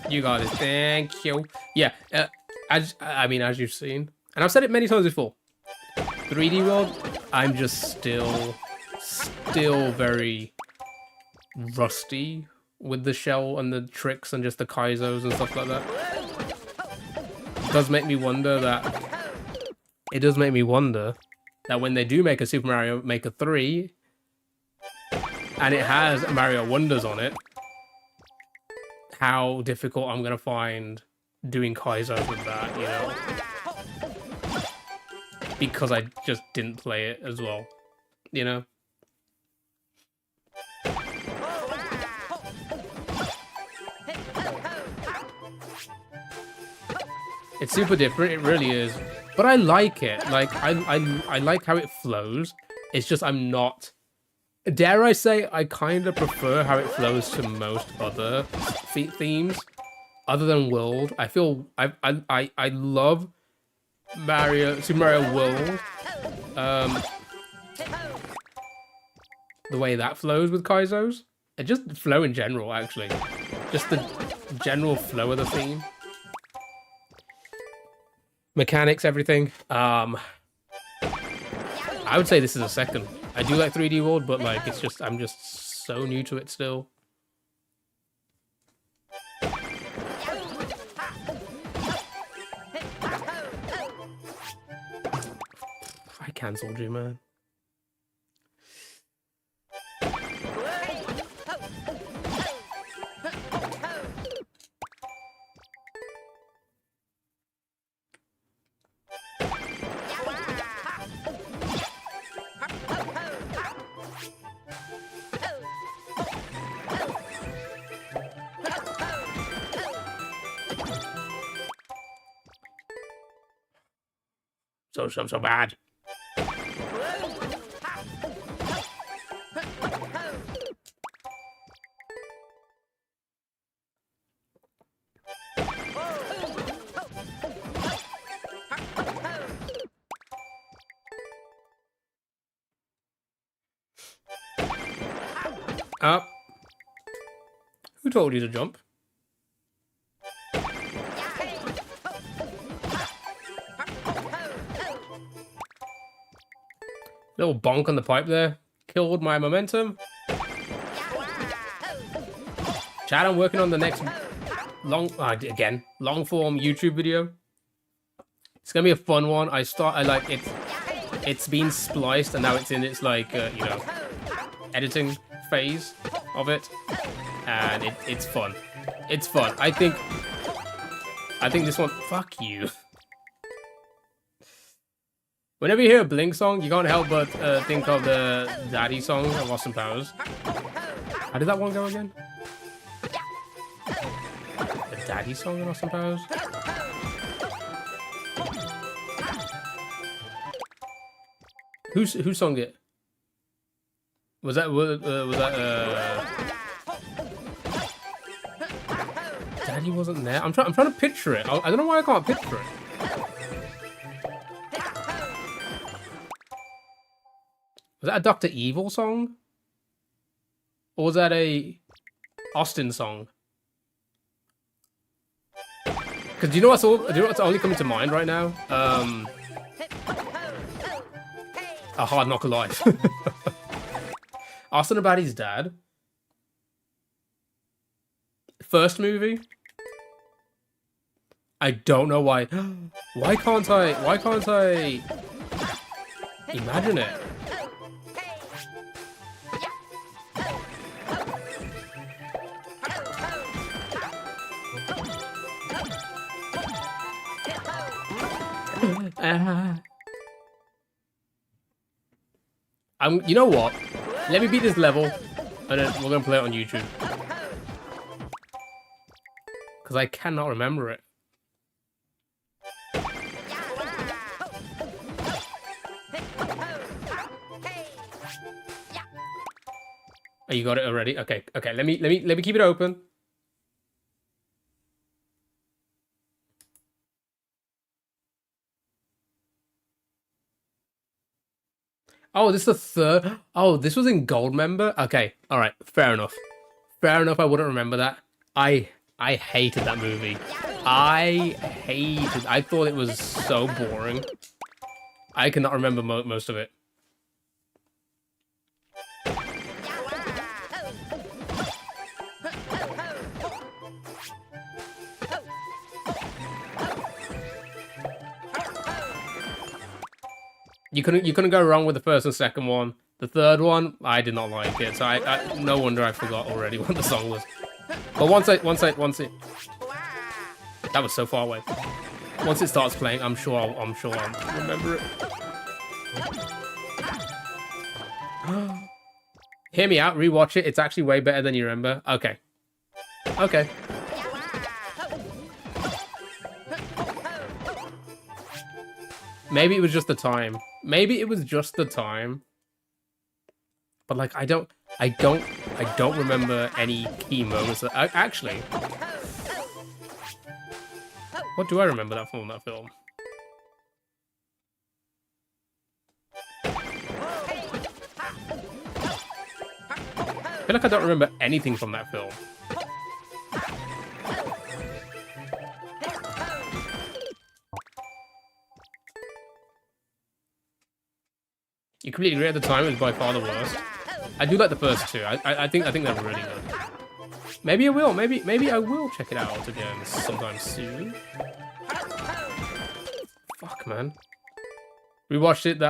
A: You got it. Thank you. Yeah, I mean, as you've seen, and I've said it many times before, 3D World, I'm just still very rusty with the shell and the tricks and just the kaizos and stuff like that. It does make me wonder that when they do make a Super Mario Maker 3, and it has Mario Wonders on it, how difficult I'm gonna find doing kaizos with that, you know? Because I just didn't play it as well, you know? It's super different, it really is. But I like it. Like, I like how it flows. It's just I'm not... Dare I say, I kind of prefer how it flows to most other themes, other than World. I feel I love Super Mario World. The way that flows with kaizos, it just flow in general, actually, just the general flow of the theme, mechanics, everything. I would say this is a second. I do like 3D World, but like it's just I'm just so new to it still. I cancelled you, man. So bad. Up. Who told you to jump? Little bonk on the pipe there. Killed my momentum. Chad, I'm working on the next long form YouTube video. It's gonna be a fun one. I like it's been spliced and now it's in its like you know, editing phase of it, and it's fun. It's fun. I think this one. Fuck you. Whenever you hear a Blink song, you can't help but think of the Daddy song of Austin Powers. How did that one go again? The Daddy song in Austin Powers? Who sung it? Was that Daddy wasn't there? I'm trying to picture it. I don't know why I can't picture it. Was that a Dr. Evil song? Or was that a Austin song? Because do you know what's only coming to mind right now? A Hard Knock Life. Austin about his dad. First movie. I don't know why. Why can't I imagine it? You know what? Let me beat this level, and then we're gonna play it on YouTube. Because I cannot remember it. Oh, you got it already? Okay, okay. Let me keep it open. Oh, this is the third. Oh, this was in Goldmember? Okay, alright, fair enough. Fair enough, I wouldn't remember that. I hated that movie. I thought it was so boring. I cannot remember most of it. You couldn't go wrong with the first and second one. The third one, I did not like it, so I no wonder I forgot already what the song was. But once it, that was so far away. Once it starts playing, I'm sure I'll remember it. Hear me out, rewatch it. It's actually way better than you remember. Okay. Okay. Maybe it was just the time. Maybe it was just the time. But like I don't remember any key moments that actually. What do I remember that from that film? I feel like I don't remember anything from that film. You completely agree at the time it was by far the worst. I do like the first two. I think they're really good. Maybe I will. Maybe I will check it out again sometime soon. Fuck, man. We watched it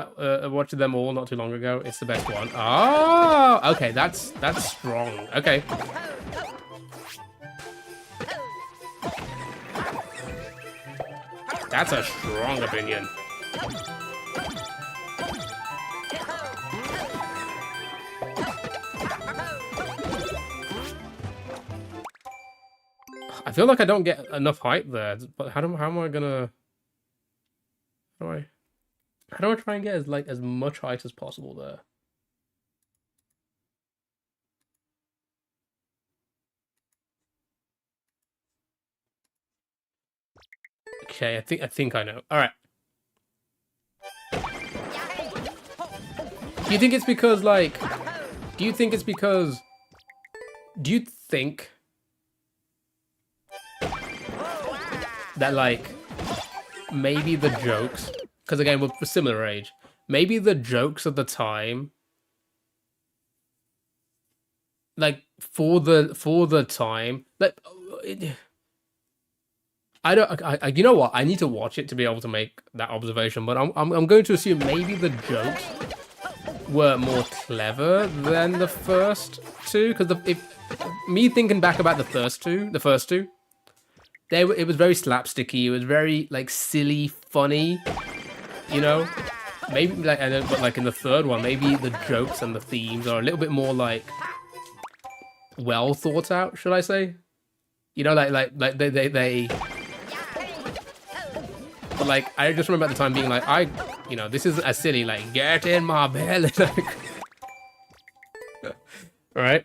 A: watched them all not too long ago. It's the best one. Oh, okay, that's strong. Okay. That's a strong opinion. I feel like I don't get enough hype there, but how am I gonna? How do I try and get as much height as possible there? Okay, I think I know. All right. Do you think it's because like? Do you think that like maybe the jokes, because again we're similar age, maybe the jokes at the time, like for the time, like I don't. You know what? I need to watch it to be able to make that observation. But I'm going to assume maybe the jokes were more clever than the first two, because me thinking back about the first two, it was very slapsticky. It was very like silly, funny, you know. Maybe like, but like in the third one, maybe the jokes and the themes are a little bit more like well thought out. Should I say? You know, like they. But like, I just remember at the time being like, this isn't as silly. Like, get in my belly, like, right?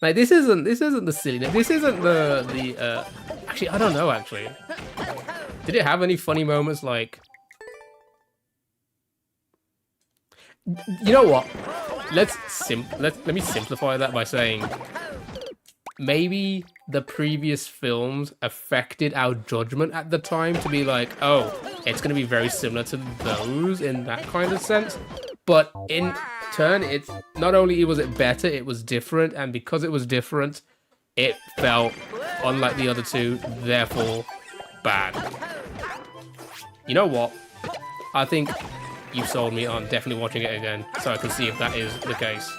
A: Like, this isn't the silliness. This isn't the. Actually, I don't know. Actually, did it have any funny moments? Like, you know what? Let me simplify that by saying maybe the previous films affected our judgment at the time to be like, oh, it's going to be very similar to those in that kind of sense. But in turn, it's not only was it better, it was different. And because it was different, it felt unlike the other two, therefore bad. You know what? I think you've sold me on definitely watching it again so I can see if that is the case.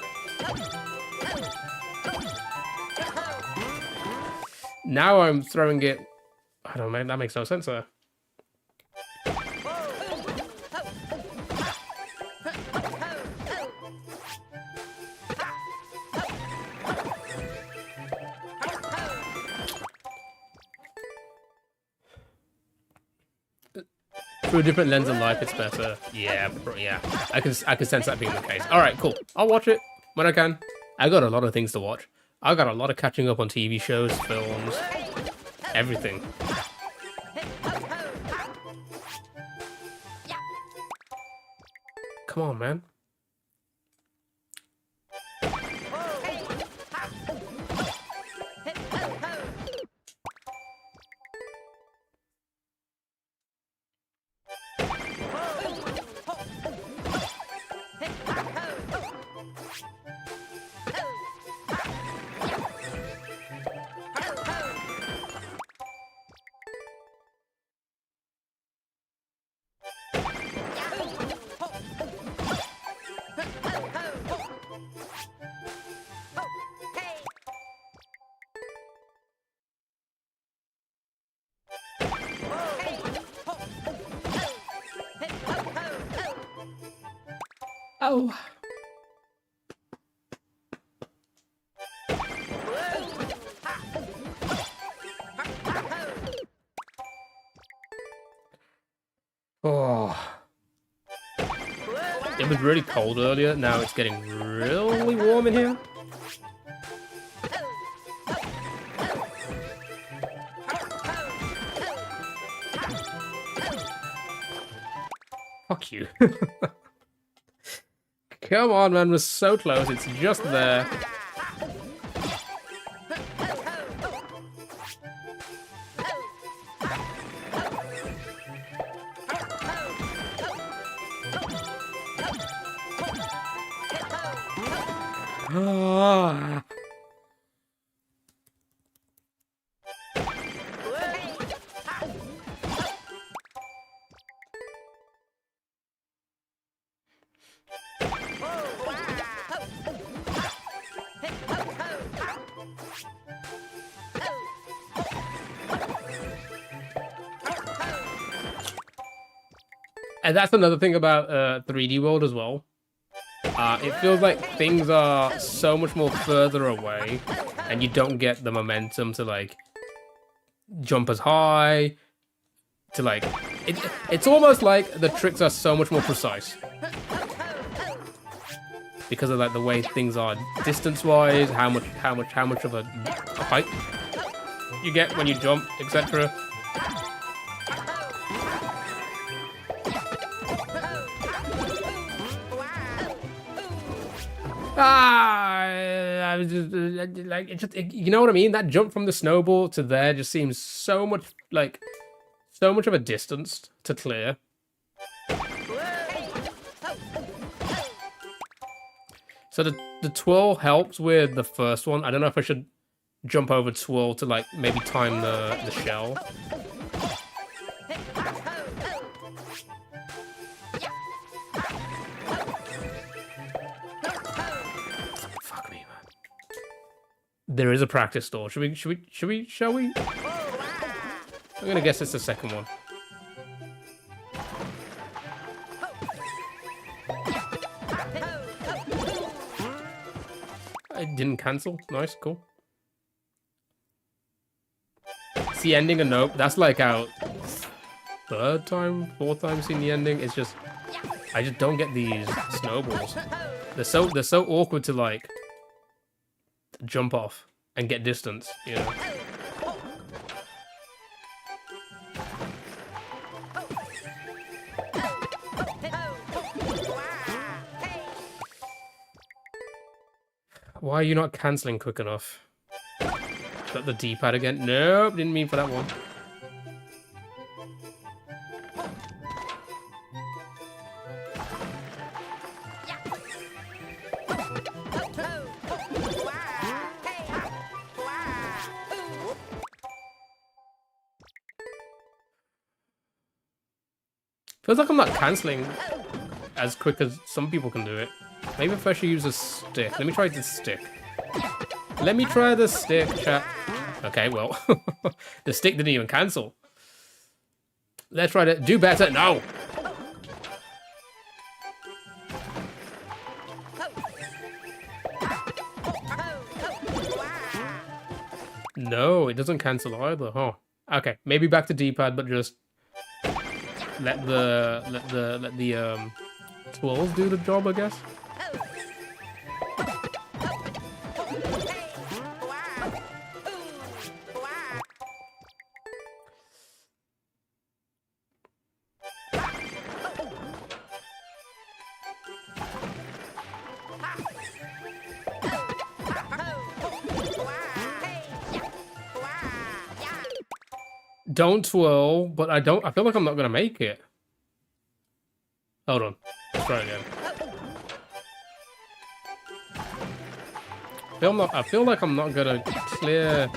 A: Now I'm throwing it... I don't know, that makes no sense there. Through a different lens of life, it's better. Yeah. I can sense that being the case. All right, cool. I'll watch it when I can. I got a lot of things to watch. I got a lot of catching up on TV shows, films, everything. Come on, man. Oh. Oh. It was really cold earlier. Now it's getting really warm in here. Fuck you. Come on, man, we're so close. It's just there. Ah. And that's another thing about 3D World as well. It feels like things are so much more further away, and you don't get the momentum to like jump as high. To like, it's almost like the tricks are so much more precise because of like the way things are distance-wise, how much of a height you get when you jump, etc. I was just like, you know what I mean? That jump from the snowball to there just seems so much of a distance to clear. So the twirl helps with the first one. I don't know if I should jump over twirl to like maybe time the shell. Fuck me, man. There is a practice store. Shall we? I'm gonna guess it's the second one. I didn't cancel. Nice, cool. It's the ending, and nope. That's like our fourth time seeing the ending. It's just, I just don't get these snowballs. They're so awkward to like jump off and get distance, you know. Why are you not cancelling quick enough? Got the D-pad again? Nope, didn't mean for that one. Feels like I'm not cancelling as quick as some people can do it. Maybe if I should use a stick. Let me try the stick. Let me try the stick, chat. Okay, well, the stick didn't even cancel. Let's try to do better. No! No, it doesn't cancel either, huh? Okay, maybe back to D-pad, but just let the twirls do the job, I guess. Don't twirl, but I feel like I'm not gonna make it. Hold on. Let's try again. I feel like I'm not gonna clear.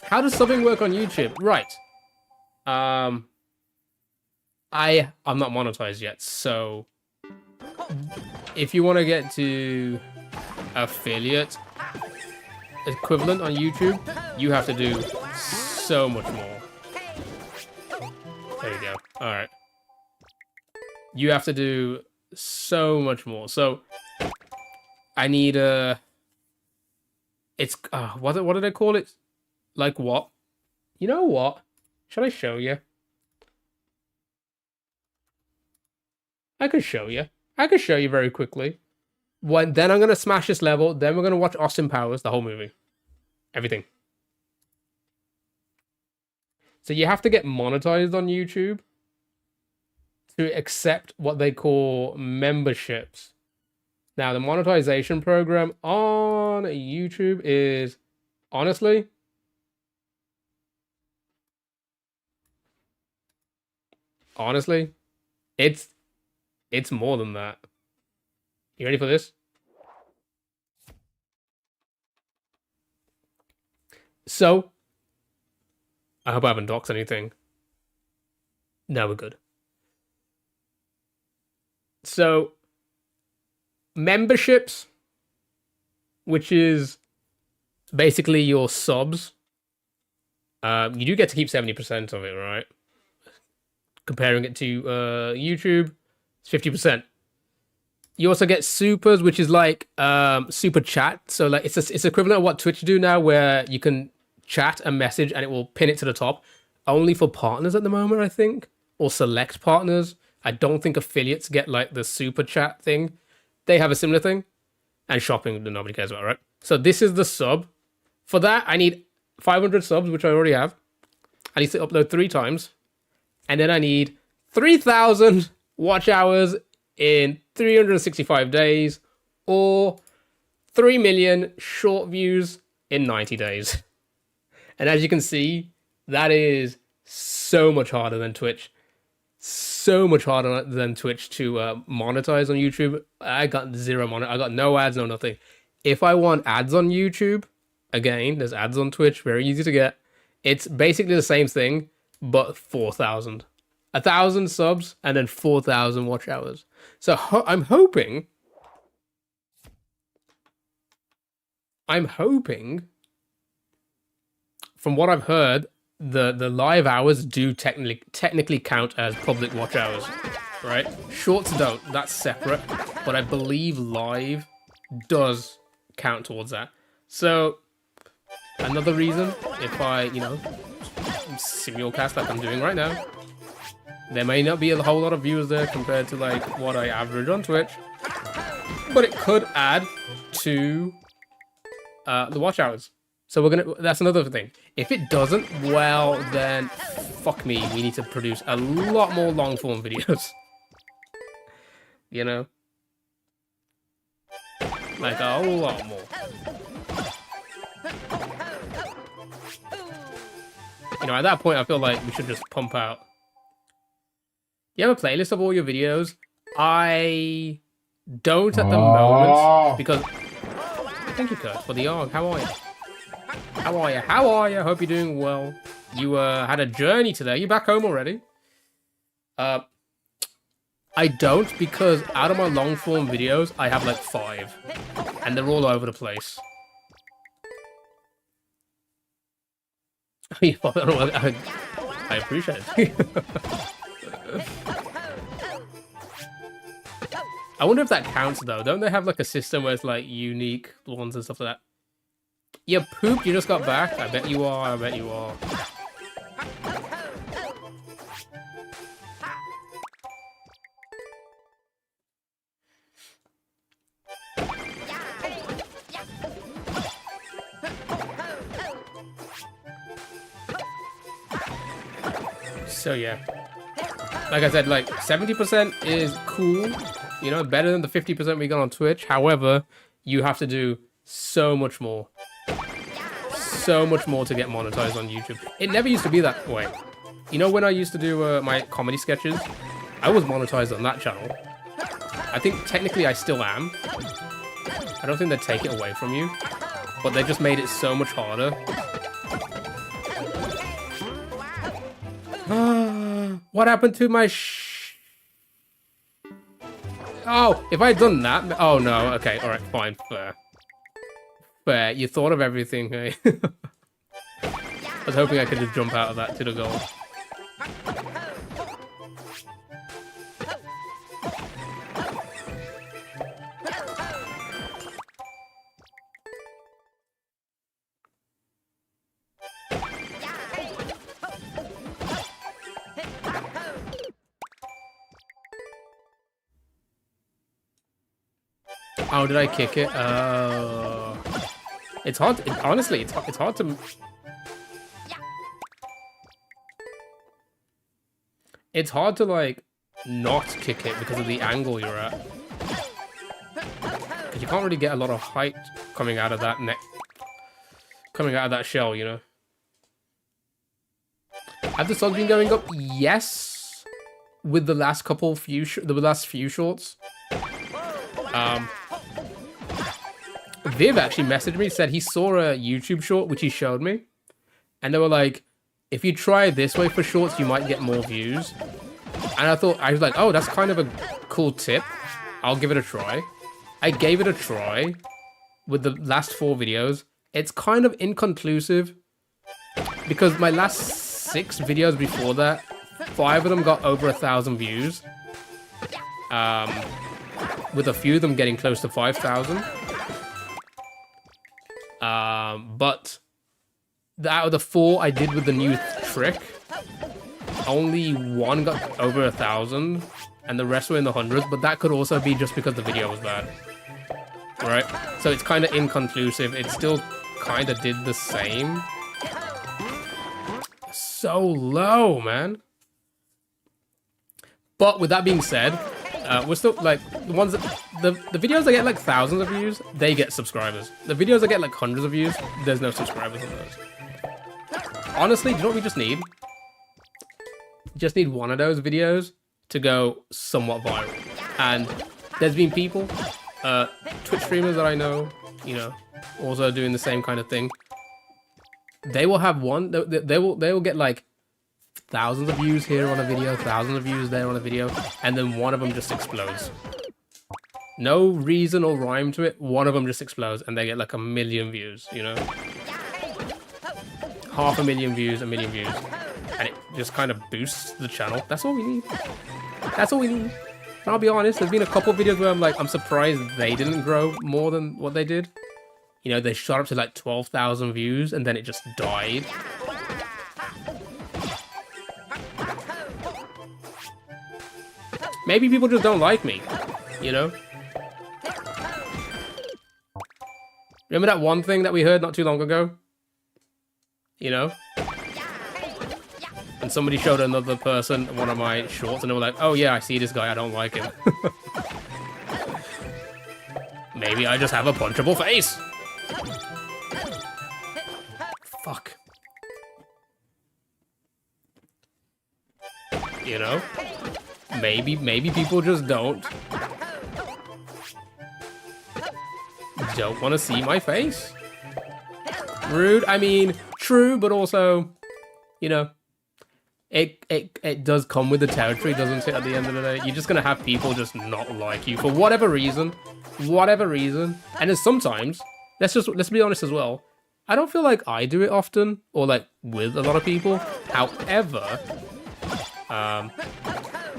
A: How does subbing work on YouTube? Right. I'm not monetized yet, so if you want to get to affiliate equivalent on YouTube, you have to do so much more. There you go. All right. You have to do so much more. So I need a. It's what do they call it? Like what? You know what? Shall I show you? I could show you. I could show you very quickly. Then I'm gonna smash this level. Then we're gonna watch Austin Powers, the whole movie, everything. So you have to get monetized on YouTube to accept what they call memberships. Now the monetization program on YouTube is honestly it's more than that. You ready for this? So, I hope I haven't doxed anything. No, we're good. So, memberships, which is basically your subs, you do get to keep 70% of it, right? Comparing it to YouTube, it's 50%. You also get supers, which is like super chat. So like it's equivalent of what Twitch do now, where you can chat a message and it will pin it to the top. Only for partners at the moment, I think, or select partners. I don't think affiliates get like the super chat thing. They have a similar thing, and shopping that nobody cares about, right? So this is the sub. For that, I need 500 subs, which I already have. I need to upload 3 times, and then I need 3,000 watch hours in 365 days, or 3 million short views in 90 days. And as you can see, that is so much harder than Twitch. so much harder than Twitch to monetize on YouTube. I got zero I got no ads, no nothing. If I want ads on YouTube, again, there's ads on Twitch, very easy to get. It's basically the same thing, but 4,000. 1,000 subs and then 4,000 watch hours. So I'm hoping, from what I've heard, the live hours do technically count as public watch hours, right? Shorts don't, that's separate, but I believe live does count towards that. So another reason, if I, simulcast like I'm doing right now, there may not be a whole lot of viewers there compared to like what I average on Twitch, but it could add to the watch hours. So that's another thing. If it doesn't, well then, fuck me, we need to produce a lot more long form videos. Like a whole lot more. At that point I feel like we should just pump out. You have a playlist of all your videos? I don't at the moment, because... Thank you, Kurt, for the ARG. How are you? How are you? Hope you're doing well. You had a journey today. You back home already? I don't, because out of my long form videos, I have like 5. And they're all over the place. I appreciate it. I wonder if that counts though. Don't they have like a system where it's like unique ones and stuff like that? You pooped, you just got back? I bet you are, I bet you are. So yeah. Like I said, like 70% is cool, better than the 50% we got on Twitch. However, you have to do so much more. So much more to get monetized on YouTube. It never used to be that way. When I used to do my comedy sketches, I was monetized on that channel. I think technically I still am. I don't think they'd take it away from you. But they just made it so much harder. What happened to my Oh, if I'd done that... Oh, no. Okay, alright, fine. Fair. Fair. You thought of everything, hey? I was hoping I could just jump out of that to the goal. Oh, did I kick it? It's hard to, honestly, it's hard to... It's hard to, like, not kick it because of the angle you're at. Because you can't really get a lot of height coming out of that neck. Coming out of that shell, Have the subs been going up? Yes. With the last few shorts. Viv actually messaged me, said he saw a YouTube short, which he showed me. And they were like, if you try this way for shorts, you might get more views. And I was like, oh, that's kind of a cool tip. I'll give it a try. I gave it a try with the last 4 videos. It's kind of inconclusive because my last 6 videos before that, 5 of them got over 1,000 views. With a few of them getting close to 5,000. But out of the 4 I did with the new trick, only 1 got over 1,000, and the rest were in the hundreds. But that could also be just because the video was bad, right? So it's kind of inconclusive. It still kind of did the same. So low, man. But with that being said, we're still like the ones that the videos that get like thousands of views, they get subscribers. The videos that get like hundreds of views, there's no subscribers on those. Honestly, do you know what we just need? We just need one of those videos to go somewhat viral. And there's been people, Twitch streamers that I know, you know, also doing the same kind of thing. They will have one, they will get like thousands of views here on a video, thousands of views there on a video, and then one of them just explodes. No reason or rhyme to it, one of them just explodes and they get like 1 million views, you know? 500,000 views, 1 million views. And it just kind of boosts the channel. That's all we need. That's all we need. And I'll be honest, there's been a couple videos where I'm like, I'm surprised they didn't grow more than what they did. You know, they shot up to like 12,000 views and then it just died. Maybe people just don't like me, you know? Remember that one thing that we heard not too long ago? You know? And somebody showed another person one of my shorts and they were like, oh yeah, I see this guy, I don't like him. Maybe I just have a punchable face. Fuck. You know? Maybe people just don't want to see my face. Rude. I mean, true, but also, you know, it does come with the territory, doesn't it? At the end of the day, you're just gonna have people just not like you for whatever reason. And then sometimes, let's be honest as well. I don't feel like I do it often or like with a lot of people. However,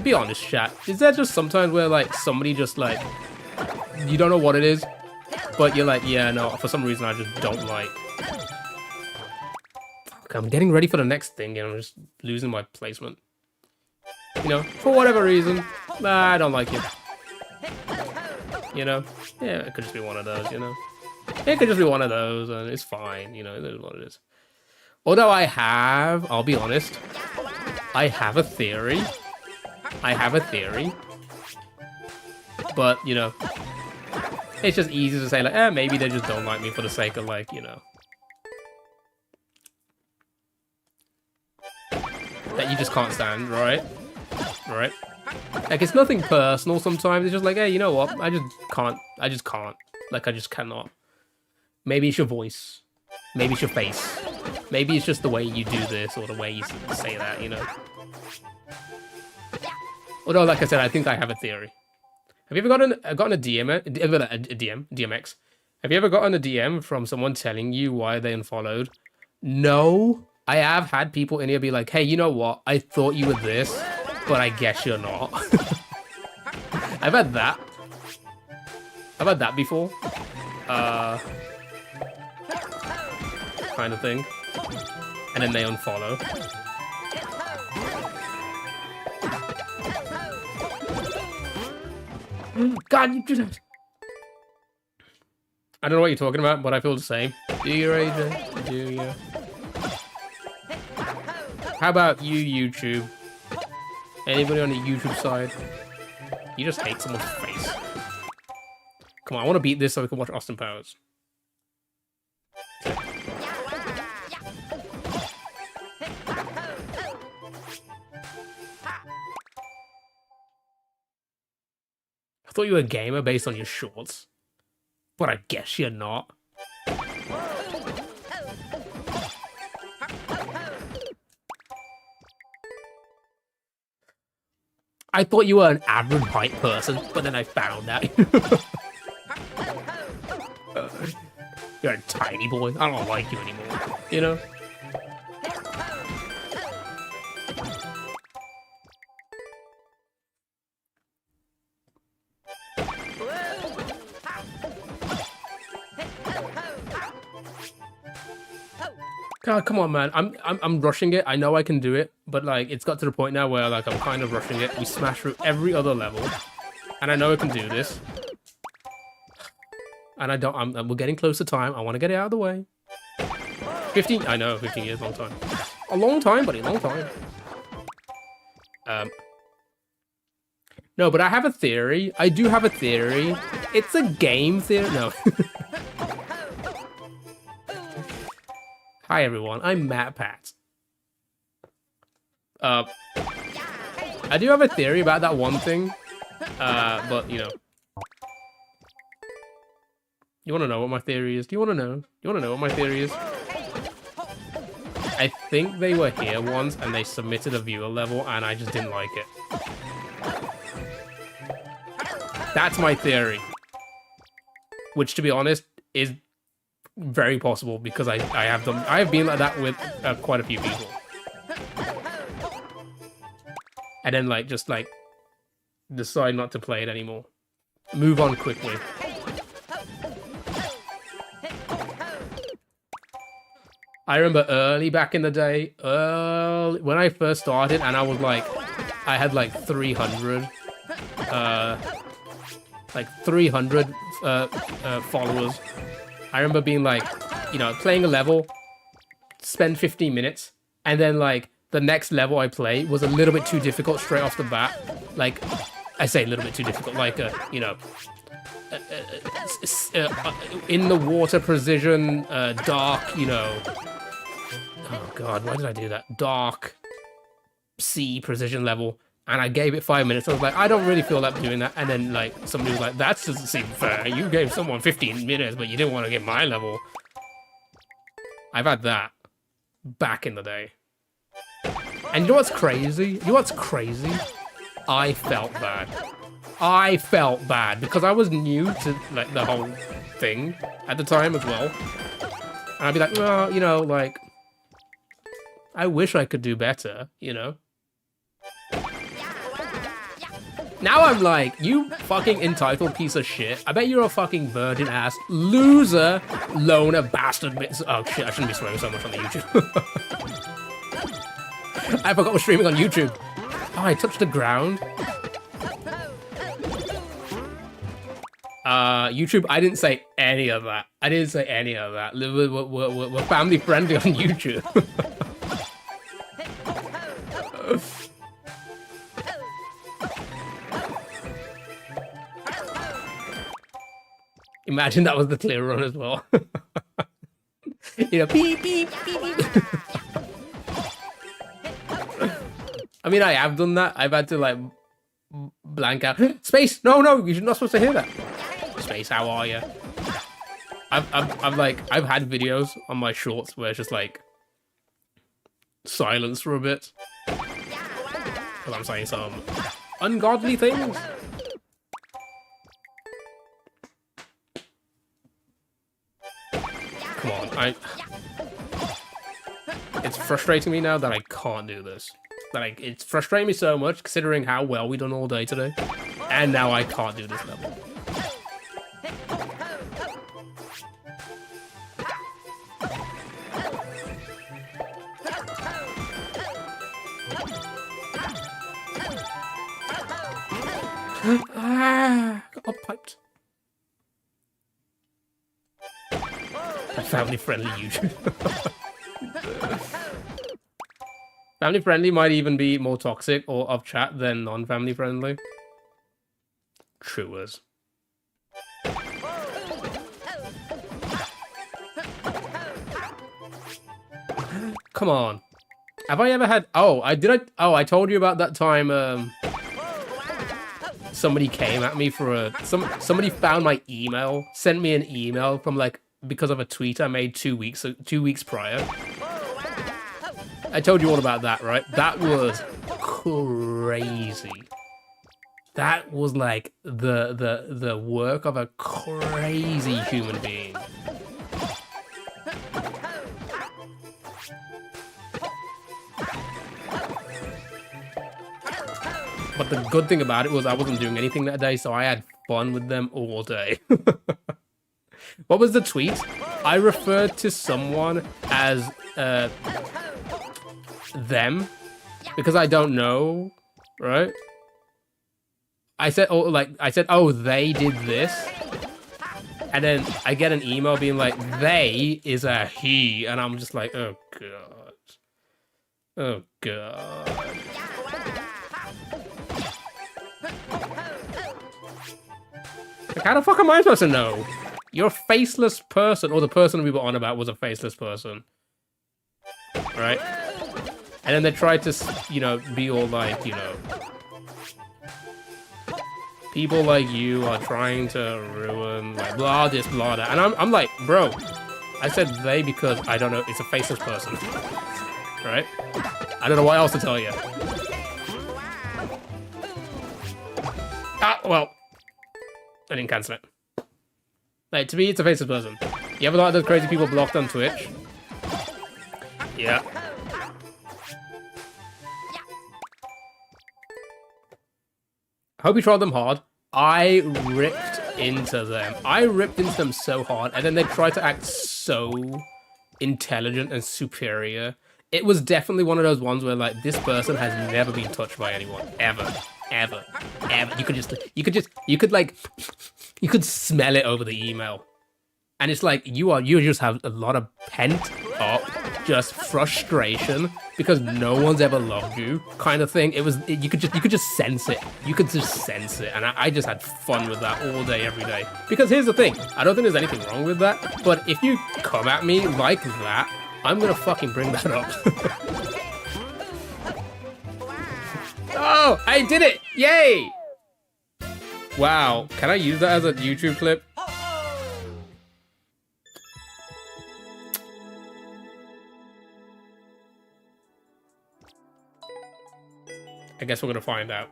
A: be honest, chat. Is there just sometimes where like somebody just like you don't know what it is, but you're like, yeah, no, for some reason I just don't like. Fuck, I'm getting ready for the next thing and I'm just losing my placement. You know, for whatever reason, I don't like it. You know, yeah, it could just be one of those. You know, it could just be one of those, and it's fine. You know, it is what it is. Although I'll be honest, I have a theory. But, you know, it's just easy to say, like, maybe they just don't like me for the sake of, like, you know, that you just can't stand, right? Right? Like, it's nothing personal sometimes. It's just like, hey, you know what? I just can't. Like, I just cannot. Maybe it's your voice. Maybe it's your face. Maybe it's just the way you do this or the way you say that, you know? Although, like I said, I think I have a theory. Have you ever gotten a DMX? Have you ever gotten a DM from someone telling you why they unfollowed? No. I have had people in here be like, hey, you know what? I thought you were this, but I guess you're not. I've had that. I've had that before. Kind of thing. And then they unfollow. God, you just... I don't know what you're talking about, but I feel the same. Do you, AJ? Do you? How about you, YouTube? Anybody on the YouTube side? You just hate someone's face. Come on, I want to beat this so we can watch Austin Powers. I thought you were a gamer based on your shorts, but I guess you're not. I thought you were an average height person, but then I found out. You're a tiny boy. I don't like you anymore, you know? God, come on, man. I'm rushing it. I know I can do it, but like it's got to the point now where like I'm kind of rushing it. We smash through every other level, and I know I can do this. And I don't. We're getting close to time. I want to get it out of the way. 15. I know, 15 years, long time. A long time, buddy. Long time. No, but I have a theory. I do have a theory. It's a game theory. No. Hi everyone, I'm Matt Pat. I I do have a theory about that one thing, but you know. You want to know what my theory is? Do you want to know? You want to know what my theory is? I think they were here once and they submitted a viewer level and I just didn't like it. That's my theory. Which, to be honest, is very possible because I have been like that with quite a few people. And then like just like decide not to play it anymore. Move on quickly. I remember early back in the day, when I first started, and I was like, I had like 300 followers. I remember being like, you know, playing a level, spend 15 minutes, and then like the next level I play was a little bit too difficult straight off the bat. Like, I say a little bit too difficult, like, you know, in the water precision, dark, you know. Oh god, why did I do that? Dark sea precision level. And I gave it 5 minutes. I was like, I don't really feel like doing that. And then like somebody was like, that doesn't seem fair. You gave someone 15 minutes, but you didn't want to get my level. I've had that back in the day. And you know what's crazy? You know what's crazy? I felt bad. I felt bad because I was new to like the whole thing at the time as well. And I'd be like, well, you know, like, I wish I could do better, you know? Now I'm like, you fucking entitled piece of shit. I bet you're a fucking virgin ass loser, loner, bastard. Oh shit, I shouldn't be swearing so much on the YouTube. I forgot we're streaming on YouTube. Oh, I touched the ground. YouTube, I didn't say any of that. I didn't say any of that. We're family friendly on YouTube. Imagine that was the clear run as well. You know, beep, beep, beep, beep. I mean, I have done that. I've had to, like, blank out. Space! No, no, you're not supposed to hear that. Space, how are you? I've had videos on my shorts where it's just, like, silence for a bit. Because I'm saying some ungodly things. Come on, it's frustrating me now that I can't do this. It's frustrating me so much considering how well we done all day today. And now I can't do this level. Got up-piped. A family-friendly YouTube. Family-friendly might even be more toxic or off chat than non-family friendly. True as. Come on. Have I ever had... Oh, I told you about that time, somebody came at me for a... Somebody found my email, sent me an email from, like, because of a tweet I made 2 weeks prior. I told you all about that, right? That was crazy. That was like the work of a crazy human being. But the good thing about it was I wasn't doing anything that day, so I had fun with them all day. What was the tweet? I referred to someone as them because I don't know, right? I said, oh, they did this, and then I get an email being like, they is a he, and I'm just like, oh god, oh god. Like, how the fuck am I supposed to know? You're a faceless person, or the person we were on about was a faceless person. Right? And then they tried to, you know, be all like, you know, people like you are trying to ruin like blah this, blah that. And I'm like, bro, I said they because I don't know, it's a faceless person. Right? I don't know what else to tell you. Ah, well. I didn't cancel it. Like, to me, it's a faceless person. You ever like those crazy people blocked on Twitch? Yeah. I hope you tried them hard. I ripped into them. I ripped into them so hard, and then they tried to act so intelligent and superior. It was definitely one of those ones where, like, this person has never been touched by anyone. Ever. Ever. Ever. You could smell it over the email. And it's like, you just have a lot of pent up, just frustration because no one's ever loved you, kind of thing. You could just sense it. You could just sense it, and I just had fun with that all day, every day. Because here's the thing, I don't think there's anything wrong with that, but if you come at me like that, I'm gonna fucking bring that up. Oh, I did it! Yay! Wow, can I use that as a YouTube clip? I guess we're gonna find out.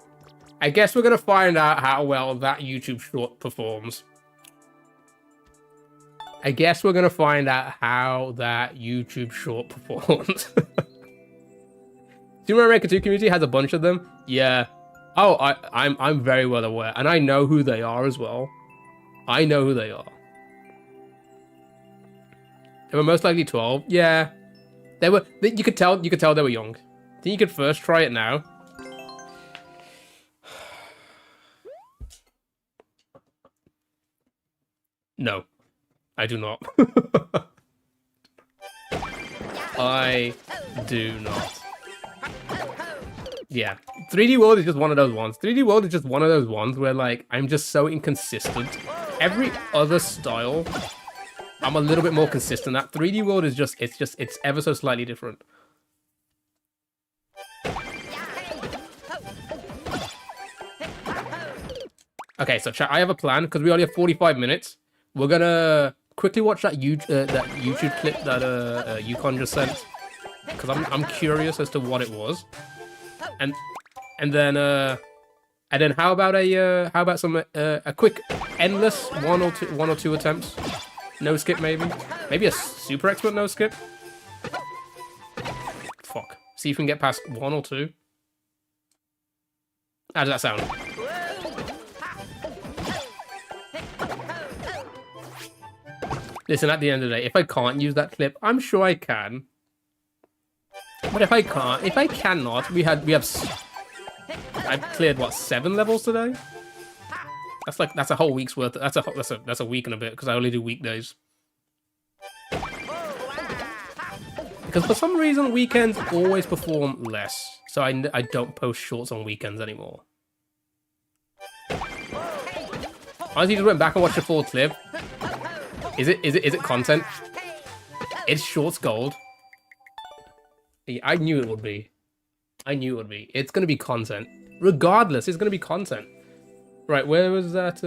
A: I guess we're gonna find out how well that YouTube short performs. I guess we're gonna find out how that YouTube short performs. Super Mario Maker 2 community has a bunch of them. Yeah. Oh, I'm very well aware, and I know who they are as well. I know who they are. They were most likely 12. Yeah. They were. You could tell they were young. Think you could first try it now? No, I do not. I do not. Yeah, 3D World is just one of those ones. 3D World is just one of those ones where, like, I'm just so inconsistent. Every other style, I'm a little bit more consistent at. 3D World is just, it's ever so slightly different. Okay, so chat, I have a plan, because we only have 45 minutes. We're gonna quickly watch that YouTube clip that Yukon just sent, because I'm curious as to what it was, and then how about some a quick endless one or two attempts, no skip maybe a super expert no skip. Fuck. See if we can get past 1 or 2. How does that sound? Listen, at the end of the day, if I can't use that clip, I'm sure I can. But if I cannot, I've cleared what, 7 levels today? That's a whole week's worth. That's a week and a bit because I only do weekdays. Because for some reason weekends always perform less, so I don't post shorts on weekends anymore. Honestly, just went back and watched the full clip. Is it content? It's shorts gold. I knew it would be. It's gonna be content. Regardless, it's gonna be content. Right, where was that?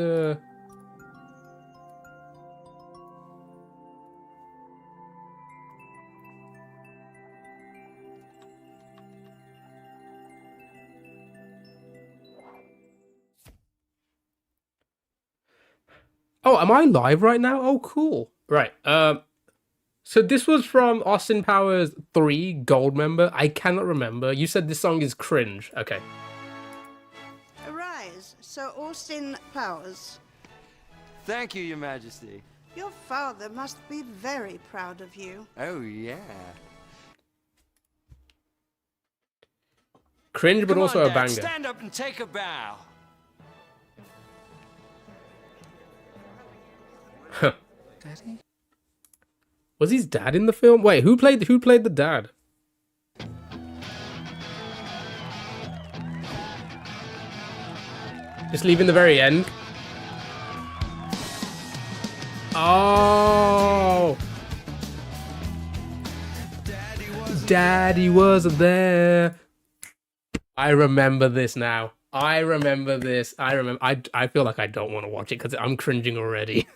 A: Oh, am I live right now? Oh, cool. Right. So this was from Austin Powers 3 Gold member. I cannot remember. You said this song is cringe. Okay.
O: Arise, Sir Austin Powers.
P: Thank you, Your Majesty.
O: Your father must be very proud of you.
P: Oh, yeah.
A: Cringe, but
P: Come
A: also
P: on,
A: a
P: Dad,
A: banger.
P: Stand up and take a bow.
A: Daddy? Was his dad in the film? Wait, who played the dad? Just leaving the very end. Oh, Daddy was there. I remember this now. I remember this. I feel like I don't want to watch it because I'm cringing already.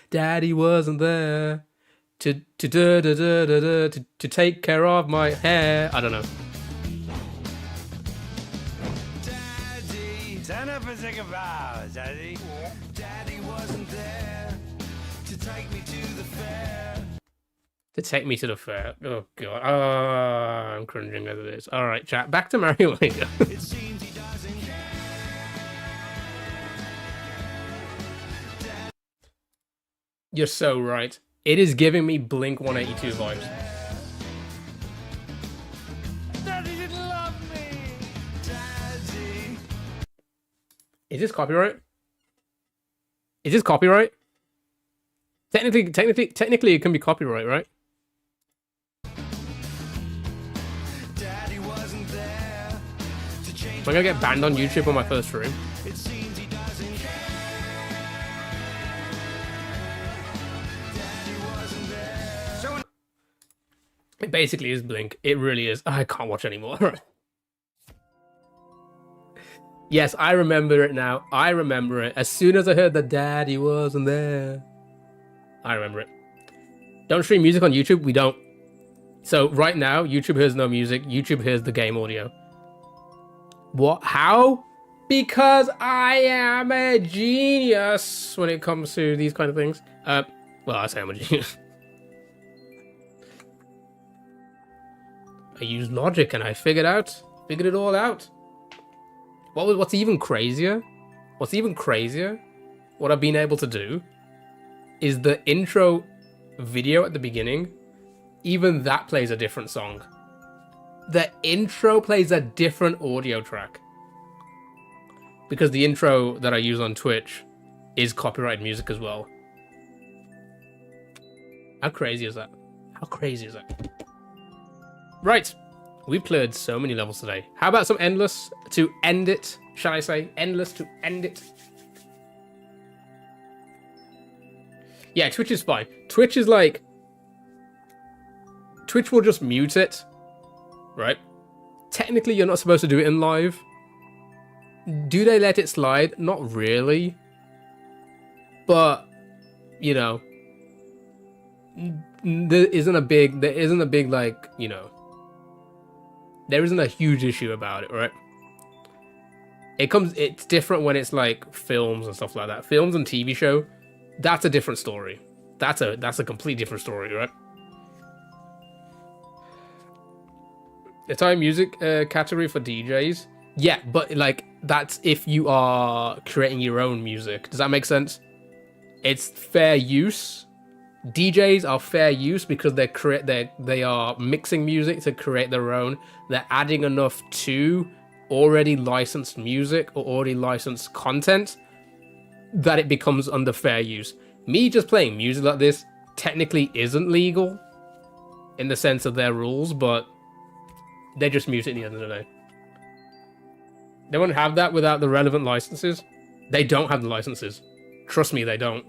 A: Daddy wasn't there to take care of my hair. I don't know.
P: Daddy, stand up and take a bow, Daddy. Daddy wasn't there to take me to the fair.
A: To take me to the fair. Oh god. I'm cringing over this. All right, chat. Back to Mario Maker.
P: It seems he doesn't care.
A: You're so right. It is giving me Blink 182 vibes.
P: Daddy didn't love me. Daddy.
A: Is this copyright? Is this copyright? Technically, it can be copyright, right?
P: Daddy wasn't there to change.
A: Am I gonna get banned on YouTube on my first stream?
P: It seems he doesn't care. Daddy wasn't there. So
A: It basically is Blink. It really is. I can't watch anymore. Yes, I remember it now. I remember it. As soon as I heard that Daddy wasn't there, I remember it. Don't stream music on YouTube? We don't. So right now, YouTube hears no music. YouTube hears the game audio. What? How? Because I am a genius when it comes to these kind of things. Well, I say I'm a genius. I used logic and I figured it all out. What's even crazier? What's even crazier? What I've been able to do is the intro video at the beginning. Even that plays a different song. The intro plays a different audio track. Because the intro that I use on Twitch is copyrighted music as well. How crazy is that? How crazy is that? Right. We played so many levels today. How about some Endless to end it? Shall I say? Endless to end it? Yeah, Twitch is fine. Twitch is like... Twitch will just mute it. Right? Technically, you're not supposed to do it in live. Do they let it slide? Not really. But, you know... There isn't a big, like, you know... There isn't a huge issue about it, right? It's different when it's like films and stuff like that. Films and TV show, that's a different story. That's a completely different story, right? Entire music category for DJs. Yeah, but like that's if you are creating your own music. Does that make sense? It's fair use. DJs are fair use because they are mixing music to create their own. They're adding enough to already licensed music or already licensed content that it becomes under fair use. Me just playing music like this technically isn't legal in the sense of their rules, but they just mute it at the end of the day. They won't have that without the relevant licenses. They don't have the licenses. Trust me, they don't.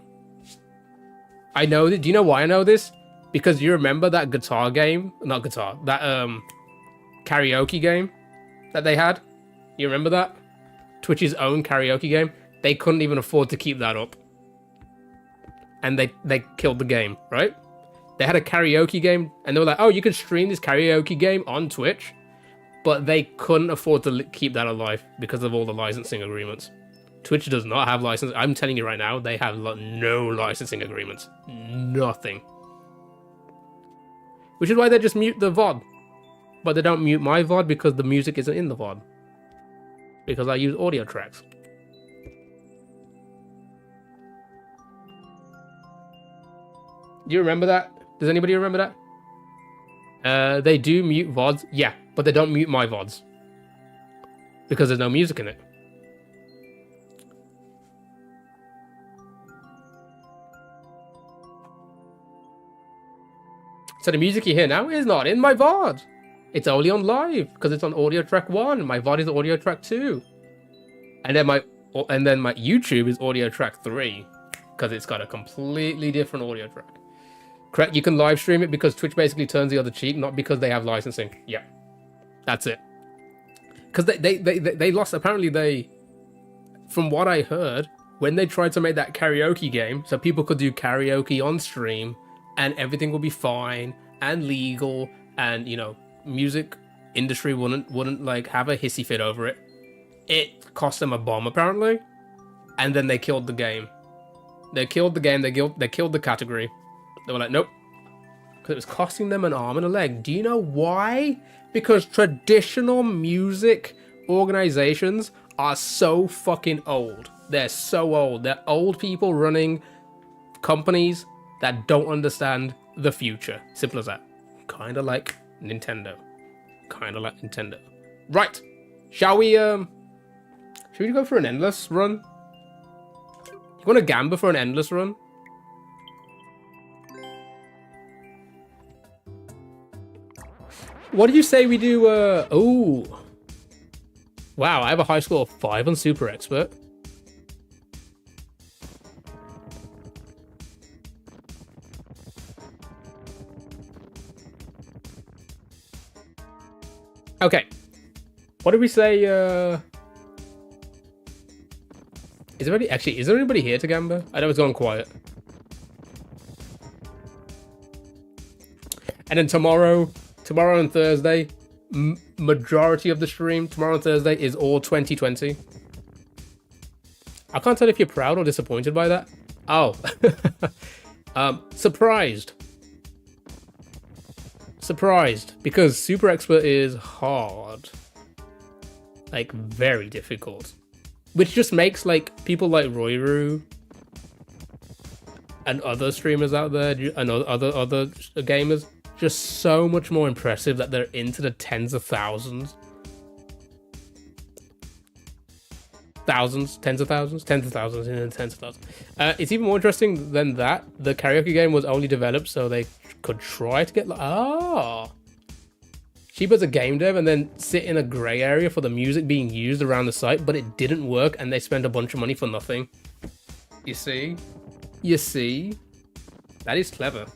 A: I know that. Do you know why I know this? Because you remember that guitar game? Not guitar. That karaoke game that they had? You remember that? Twitch's own karaoke game? They couldn't even afford to keep that up. And they killed the game, right? They had a karaoke game and they were like, oh, you can stream this karaoke game on Twitch. But they couldn't afford to keep that alive because of all the licensing agreements. Twitch does not have license. I'm telling you right now, they have no licensing agreements. Nothing. Which is why they just mute the VOD. But they don't mute my VOD because the music isn't in the VOD. Because I use audio tracks. Do you remember that? Does anybody remember that? They do mute VODs. Yeah, but they don't mute my VODs. Because there's no music in it. So the music you hear now is not in my VOD. It's only on live because it's on audio track 1. My VOD is audio track 2. And then my YouTube is audio track 3 because it's got a completely different audio track. Correct, you can live stream it because Twitch basically turns the other cheek, not because they have licensing. Yeah. That's it. because they lost. Apparently they, from what I heard, when they tried to make that karaoke game so people could do karaoke on stream and everything would be fine and legal, and you know, music industry wouldn't like have a hissy fit over it, it cost them a bomb apparently, and then they killed the game. They killed the game. They killed the category. They were like, nope, because it was costing them an arm and a leg. Do you know why? Because traditional music organizations are so fucking old. They're so old. They're old people running companies that don't understand the future. Simple as that. Kind of like Nintendo. Right. Shall we go for an endless run? You want to gamble for an endless run? What do you say we do, oh. Wow, I have a high score of 5 on Super Expert. Okay. What did we say, Is there anybody here to gamble? I know it's gone quiet. And then tomorrow and Thursday, majority of the stream tomorrow and Thursday is all 2020. I can't tell if you're proud or disappointed by that. Oh. Surprised, because Super Expert is hard. Like, very difficult. Which just makes, like, people like Royru and other streamers out there, and other gamers, just so much more impressive that they're into the tens of thousands. Tens of thousands, and then tens of thousands. It's even more interesting than that. The karaoke game was only developed so they could try to get cheap as a game dev and then sit in a grey area for the music being used around the site, but it didn't work and they spent a bunch of money for nothing. You see? That is clever.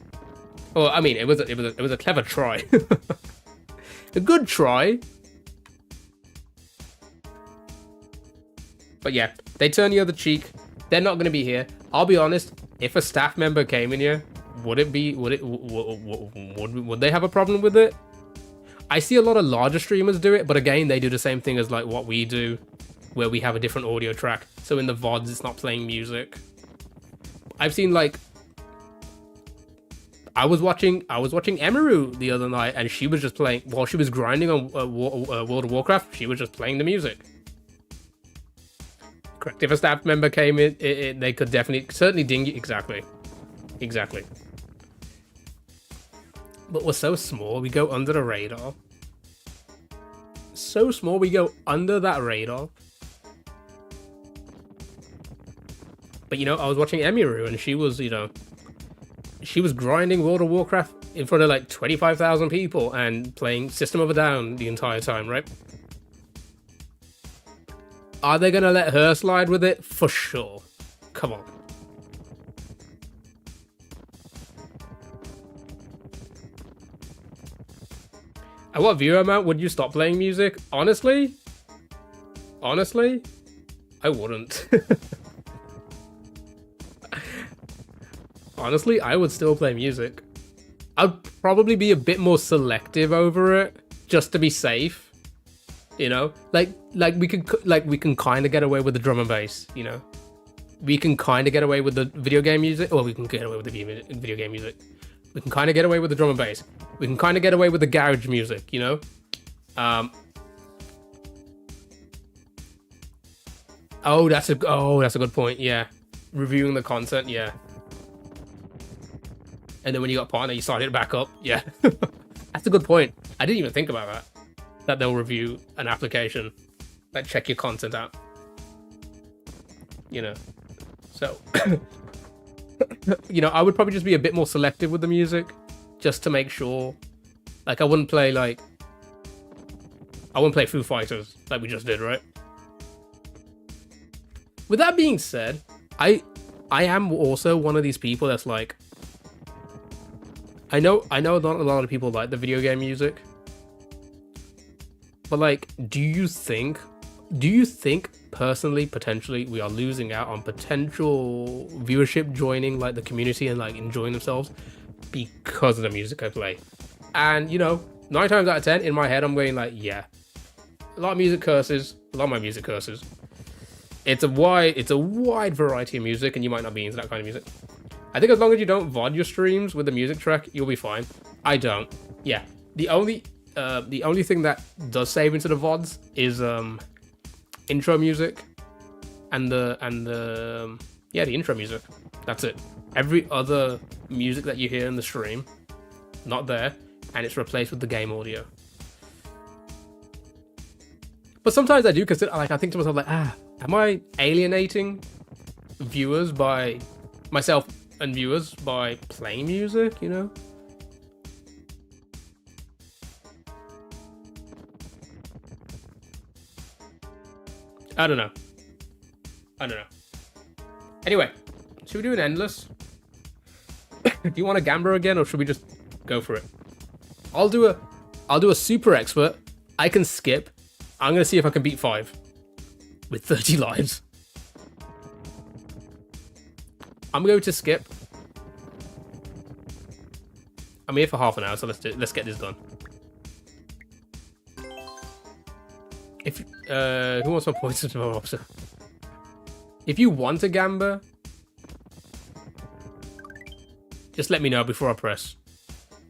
A: Well, I mean, it was a clever try. A good try. But yeah, they turn the other cheek. They're not going to be here. I'll be honest, if a staff member came in here, would they have a problem with it? I see a lot of larger streamers do it, but again, they do the same thing as like what we do, where we have a different audio track. So in the VODs, it's not playing music. I've seen like, I was watching Emiru the other night, and she was just playing while she was grinding on World of Warcraft. She was just playing the music. Correct. If a staff member came in, they could certainly ding you. Exactly. But we're so small, we go under the radar. So small, we go under that radar. But, you know, I was watching Emiru, and she was, you know, she was grinding World of Warcraft in front of, like, 25,000 people and playing System of a Down the entire time, right? Are they going to let her slide with it? For sure. Come on. At what viewer amount would you stop playing music? Honestly, I wouldn't. Honestly, I would still play music. I'd probably be a bit more selective over it, just to be safe. You know, like we can kind of get away with the drum and bass. You know, we can kind of get away with the video game music, or we can get away with the video game music. We can kind of get away with the drum and bass. We can kind of get away with the garage music, you know? Oh, that's a good point, yeah. Reviewing the content, yeah. And then when you got a partner, you start it back up, yeah. That's a good point. I didn't even think about that. That they'll review an application, like check your content out. You know? So... you know, I would probably just be a bit more selective with the music, just to make sure. Like, I wouldn't play Foo Fighters like we just did, right? With that being said, I am also one of these people that's like, I know not a lot of people like the video game music, But like, do you think personally, potentially, we are losing out on potential viewership joining like the community and like enjoying themselves because of the music I play? And you know, 9 times out of 10 in my head, I'm going like, yeah, a lot of music curses, a lot of my music curses. It's a wide variety of music, and you might not be into that kind of music. I think as long as you don't VOD your streams with the music track, you'll be fine. I don't. Yeah, the only thing that does save into the VODs is intro music and the intro music. That's it. Every other music that you hear in the stream, not there, and it's replaced with the game audio. But sometimes I do consider, like, I think to myself, like, am I alienating viewers by myself and viewers by playing music, you know? I don't know. Anyway, should we do an endless? Do you want a gambler again, or should we just go for it? I'll do a super expert. I can skip. I'm gonna see if I can beat 5 with 30 lives. I'm going to skip. I'm here for half an hour, so let's get this done. If who wants my points to my officer? If you want a gamba, just let me know before I press.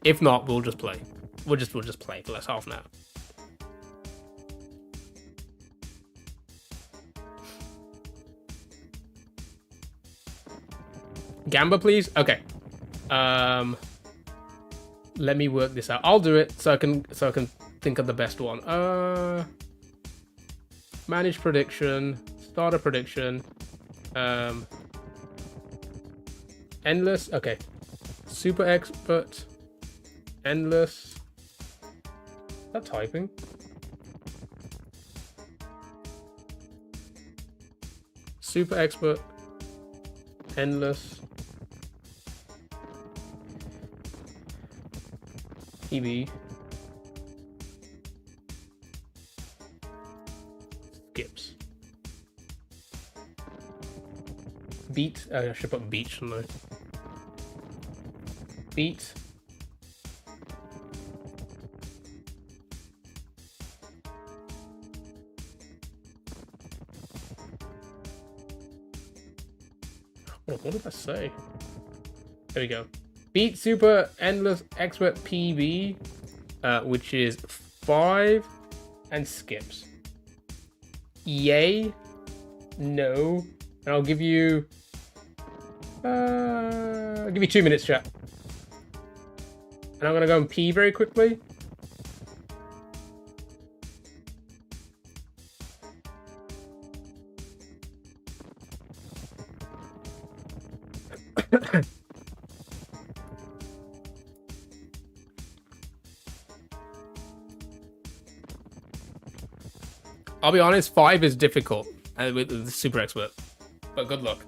A: If not, we'll just play. We'll just play for less half an hour. Gamba, please. Okay. Let me work this out. I'll do it so I can think of the best one. Manage prediction. Start a prediction. Endless. Okay. Super expert. Endless. Is that typing? Super expert. Endless. PB. Skips. Beat. I should put beach, shouldn't I? Beat. What did I say? There we go. Beat Super Endless Expert PB, which is 5 and skips. Yay. No. And I'll give you 2 minutes, chat. And I'm gonna go and pee very quickly. I'll be honest, 5 is difficult with the super expert, but good luck.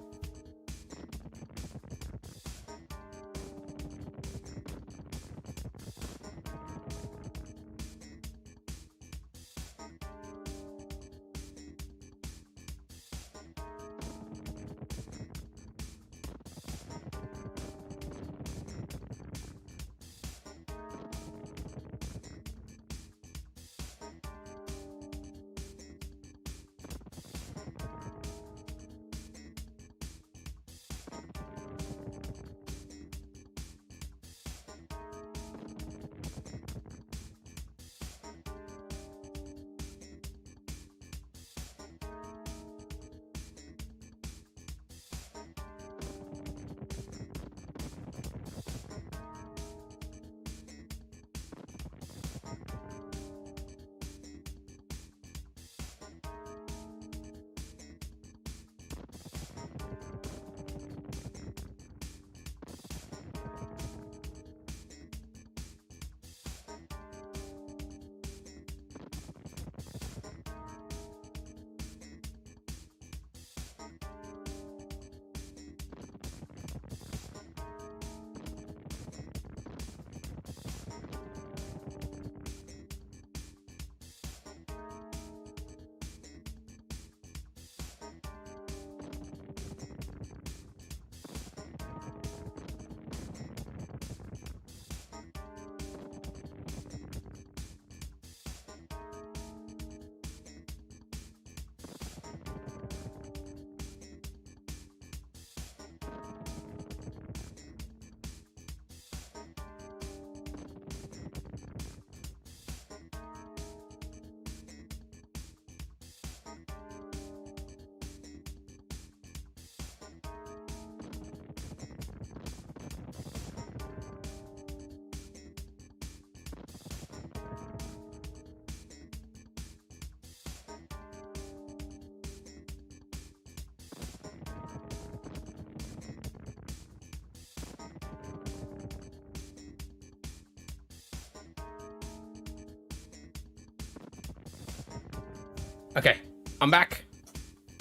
A: Okay, I'm back.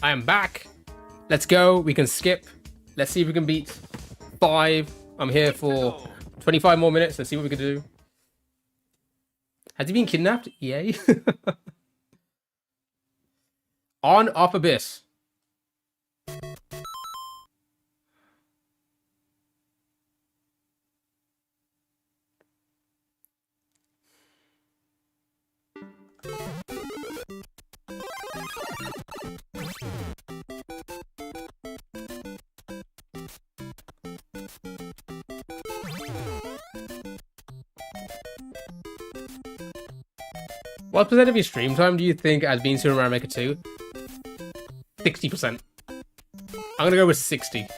A: I am back. Let's go. We can skip. Let's see if we can beat 5. I'm here for 25 more minutes. Let's see what we can do. Has he been kidnapped? Yay. On Up Abyss. What percent of your stream time do you think has been Super Mario Maker 2? 60%. I'm gonna go with 60. Am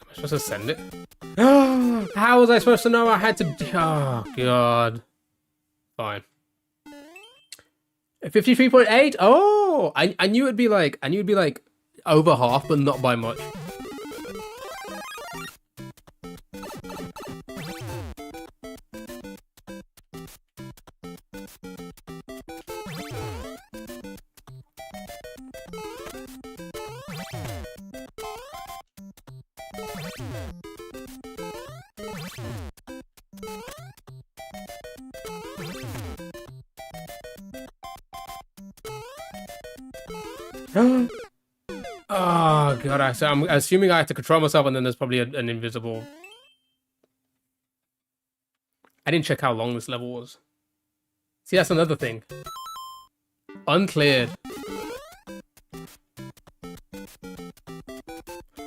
A: I supposed to send it? How was I supposed to know I had to? Oh god. Fine. 53.8. Oh, I knew it'd be like over half, but not by much. Oh god, so I'm assuming I have to control myself, and then there's probably an invisible. I didn't check how long this level was. See, that's another thing. Uncleared.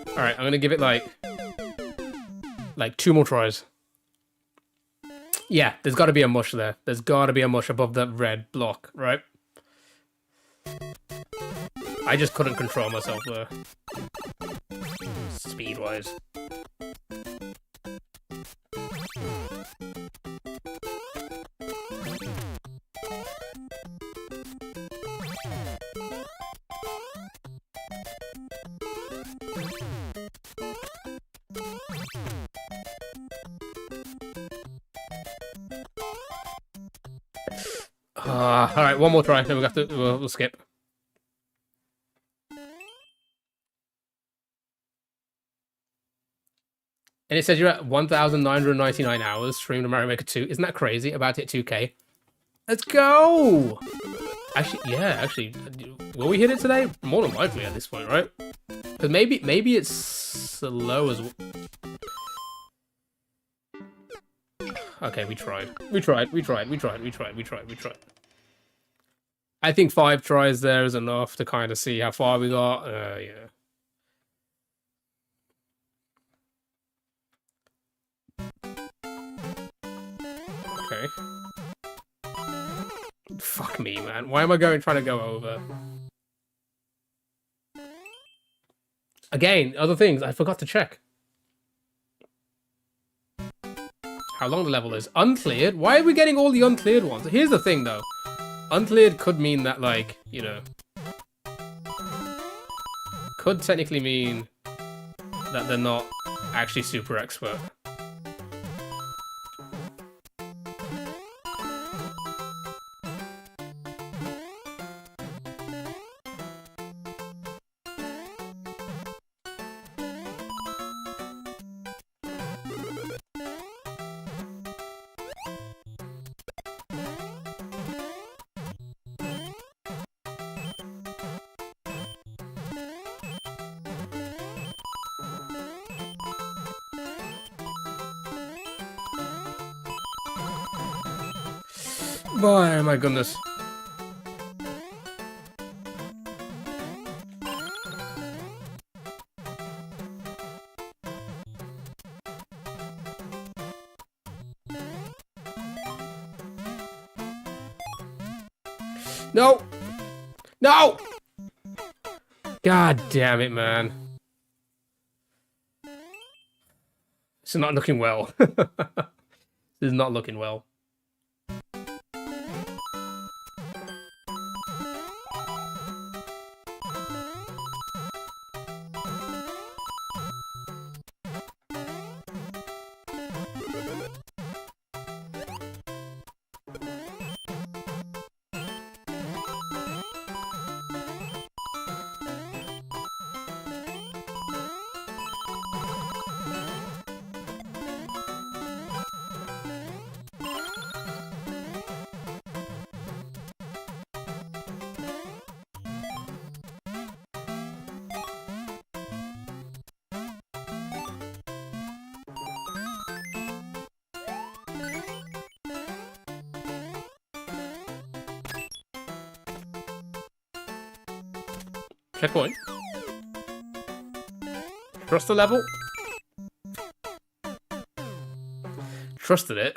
A: Alright, I'm gonna give it like 2 more tries. Yeah, there's gotta be a mush there. There's gotta be a mush above that red block, right? I just couldn't control myself there. Speed-wise. Alright, one more try, then we'll skip. And it says you're at 1,999 hours streamed to Mario Maker 2. Isn't that crazy? About to hit 2K. Let's go! Actually, will we hit it today? More than likely at this point, right? Because maybe it's slow as well. Okay, we tried. I think 5 tries there is enough to kind of see how far we got. Yeah. Okay. Fuck me, man. Why am I trying to go over? Again, other things I forgot to check. How long the level is. Uncleared? Why are we getting all the uncleared ones? Here's the thing, though. Uncleared could mean that, like, you know... Could technically mean that they're not actually super expert. Boy, my goodness. No! No! God damn it, man. This is not looking well. This is not looking well. Checkpoint. Trust the level. Trusted it.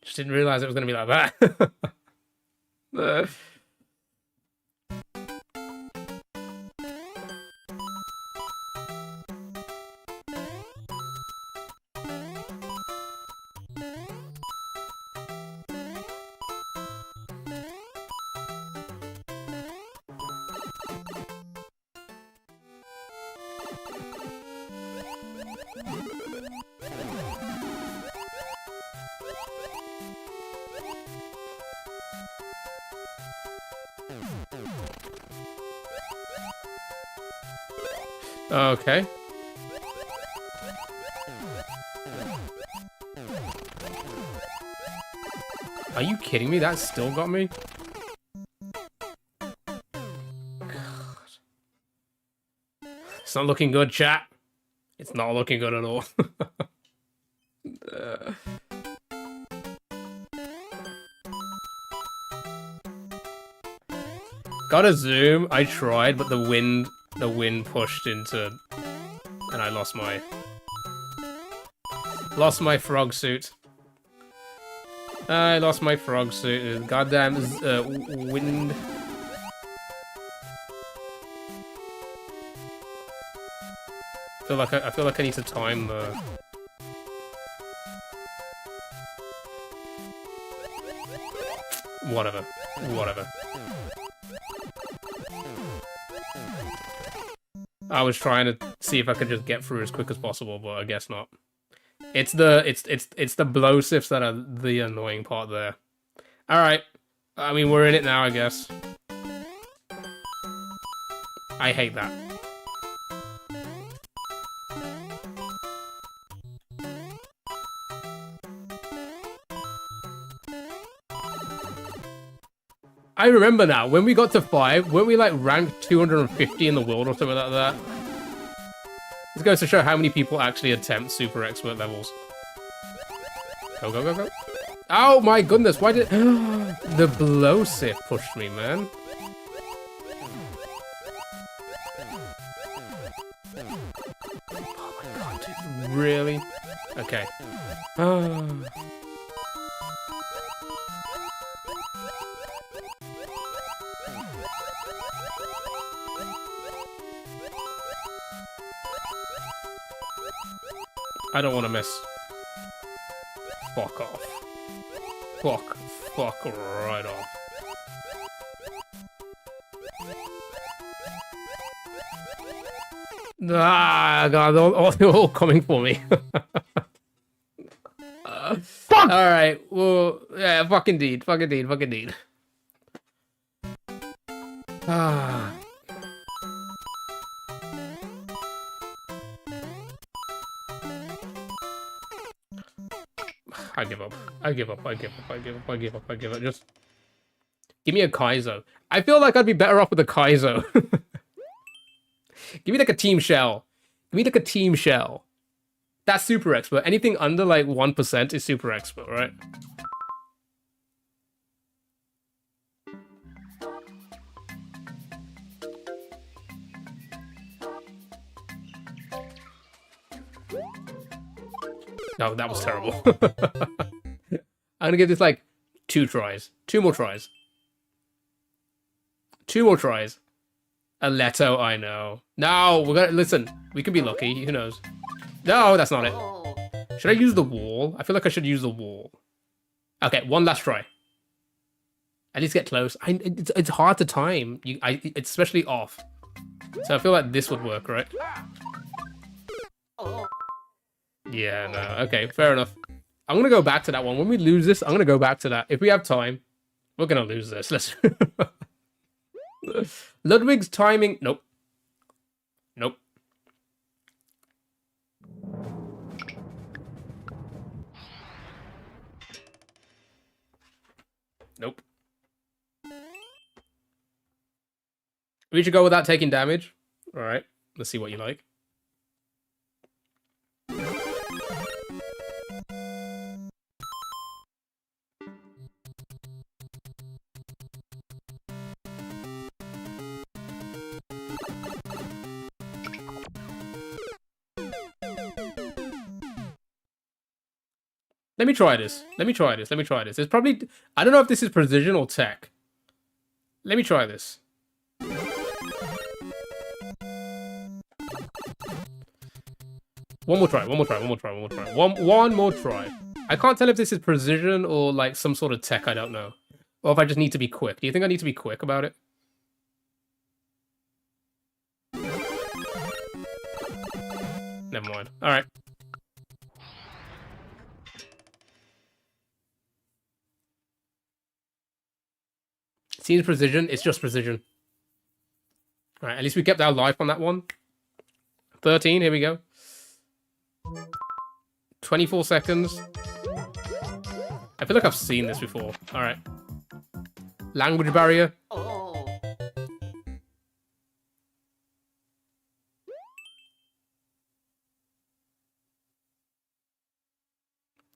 A: Just didn't realize it was going to be like that. Okay. Are you kidding me? That still got me? God. It's not looking good, chat. It's not looking good at all. Gotta zoom. I tried, but the wind pushed into, and I lost my frog suit. I lost my frog suit. Goddamn wind. I feel like I need to time the. Whatever. I was trying to see if I could just get through as quick as possible, but I guess not. It's the blow sifts that are the annoying part there. Alright. I mean, we're in it now, I guess. I hate that. I remember now, when we got to 5, weren't we like ranked 250 in the world or something like that? This goes to show how many people actually attempt super expert levels. Go, go, go, go. Oh my goodness, why did... The blow sip pushed me, man. Oh my god, dude, really? Okay. I don't want to miss. Fuck off. Fuck right off. Ah, God, they're all coming for me. Alright, well, yeah, fuck indeed. Ah. I give up. Just give me a Kaizo. I feel like I'd be better off with a Kaizo. Give me like a Team Shell. That's super expert. Anything under like 1% is super expert, right? No, that was terrible. I'm gonna give this like 2 tries. 2 more tries. 2 more tries. A Leto, I know. No, we're gonna listen. We could be lucky. Who knows? No, that's not it. Should I use the wall? I feel like I should use the wall. Okay, 1 last try. At least get close. It's hard to time. It's especially off. So I feel like this would work, right? Yeah, no. Okay, fair enough. I'm gonna go back to that one. When we lose this, I'm gonna go back to that. If we have time, we're gonna lose this. Let's. Ludwig's timing. Nope. Nope. Nope. We should go without taking damage. All right. Let's see what you like. Let me try this. Let me try this. Let me try this. It's probably... I don't know if this is precision or tech. Let me try this. One more try. One more try. One more try. One more try. One more try. I can't tell if this is precision or like some sort of tech. I don't know. Or if I just need to be quick. Do you think I need to be quick about it? Never mind. All right. Seems precision. It's just precision. All right. At least we kept our life on that one. 13. Here we go. 24 seconds. I feel like I've seen this before. All right. Language barrier.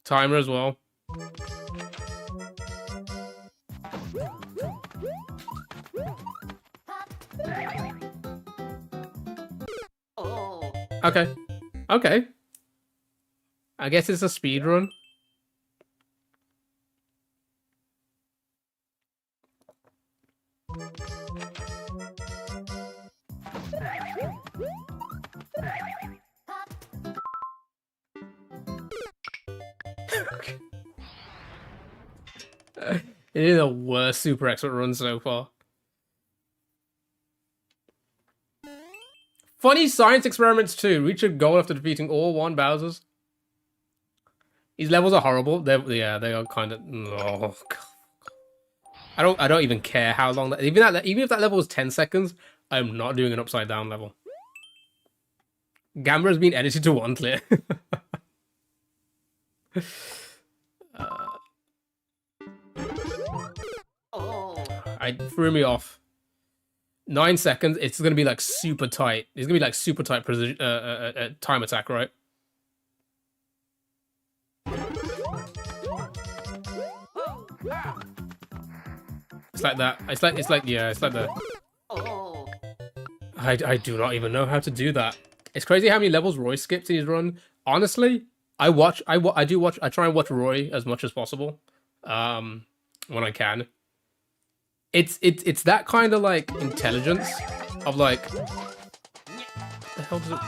A: Timer as well. Okay. Okay. I guess it's a speed run. It is the worst super expert run so far. Funny science experiments too. Reach a goal after defeating all 1 Bowsers. These levels are horrible. They are kind of. Oh, God. I don't even care how long that. Even if that level was 10 seconds, I'm not doing an upside down level. Gamba has been edited to 1 clear. I threw me off. 9 seconds. It's gonna be like super tight. It's gonna be like super tight precision time attack, right? It's like that. It's like yeah. It's like that. I do not even know how to do that. It's crazy how many levels Roy skips in his run. Honestly, I try and watch Roy as much as possible, when I can. It's that kind of like intelligence of like, what the hell does it?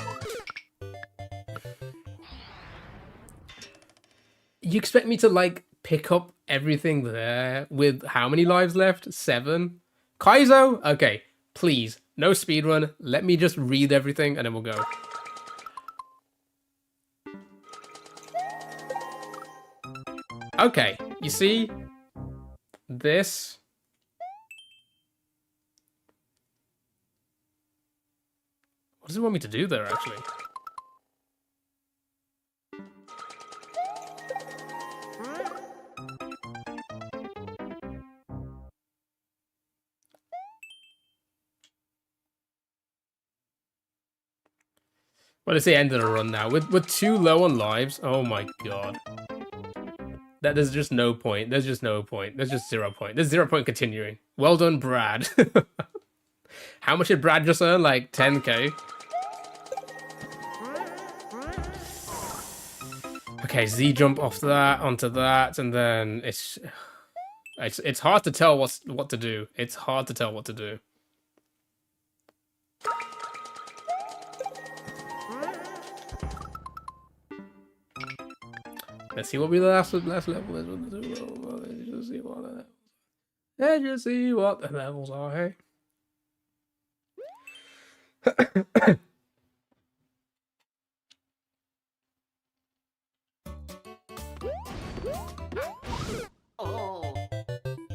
A: You expect me to like pick up everything there with how many lives left? 7. Kaizo? Okay, please, no speedrun. Let me just read everything and then we'll go. Okay, you see this? What does it want me to do there, actually? Well, it's the end of the run now. We're too low on lives. Oh my god. There's just no point. There's just no point. There's just 0 point. There's 0 point continuing. Well done, Brad. How much did Brad just earn? Like 10k? Okay, Z jump off that onto that, and then it's hard to tell what to do. It's hard to tell what to do. Let's see what we last level is. Let's just see what the levels are, hey?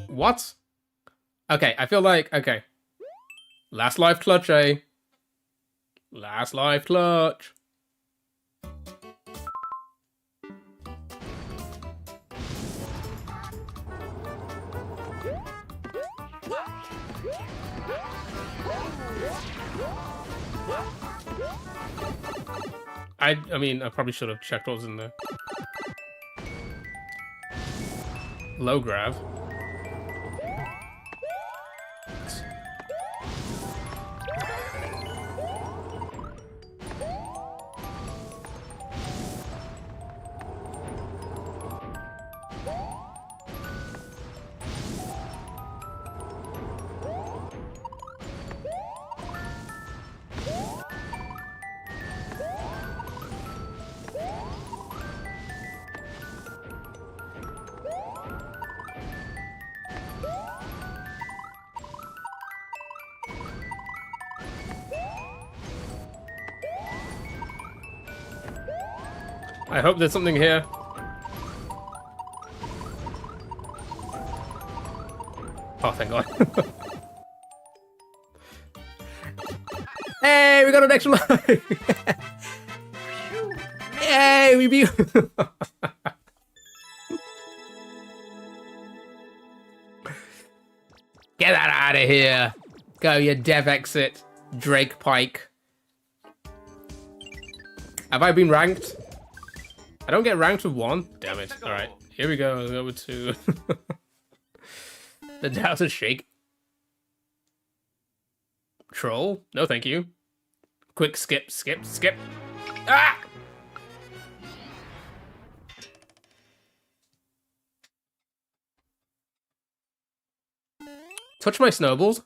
A: What? Okay, I feel like, okay. Last life clutch, eh? Last life clutch. I mean, I probably should have checked what was in there. Low grav. I hope there's something here. Oh, thank God. Hey, we got an extra life! Yay, we beat... Get that out of here! Go, you dev exit, Drake Pike. Have I been ranked? I don't get ranked with 1? Damn it. Alright, here we go. Let's go with 2. The doubters shake. Troll? No, thank you. Quick skip, skip, skip. Ah! Touch my snowballs.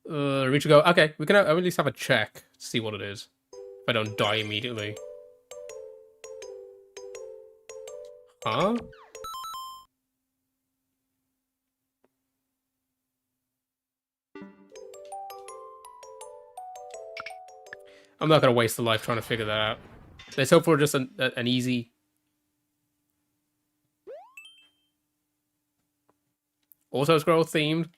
A: Reach a go. Okay, we can at least have a check. See what it is. If I don't die immediately. Huh? I'm not gonna waste the life trying to figure that out. Let's hope for just an easy... Auto-scroll themed.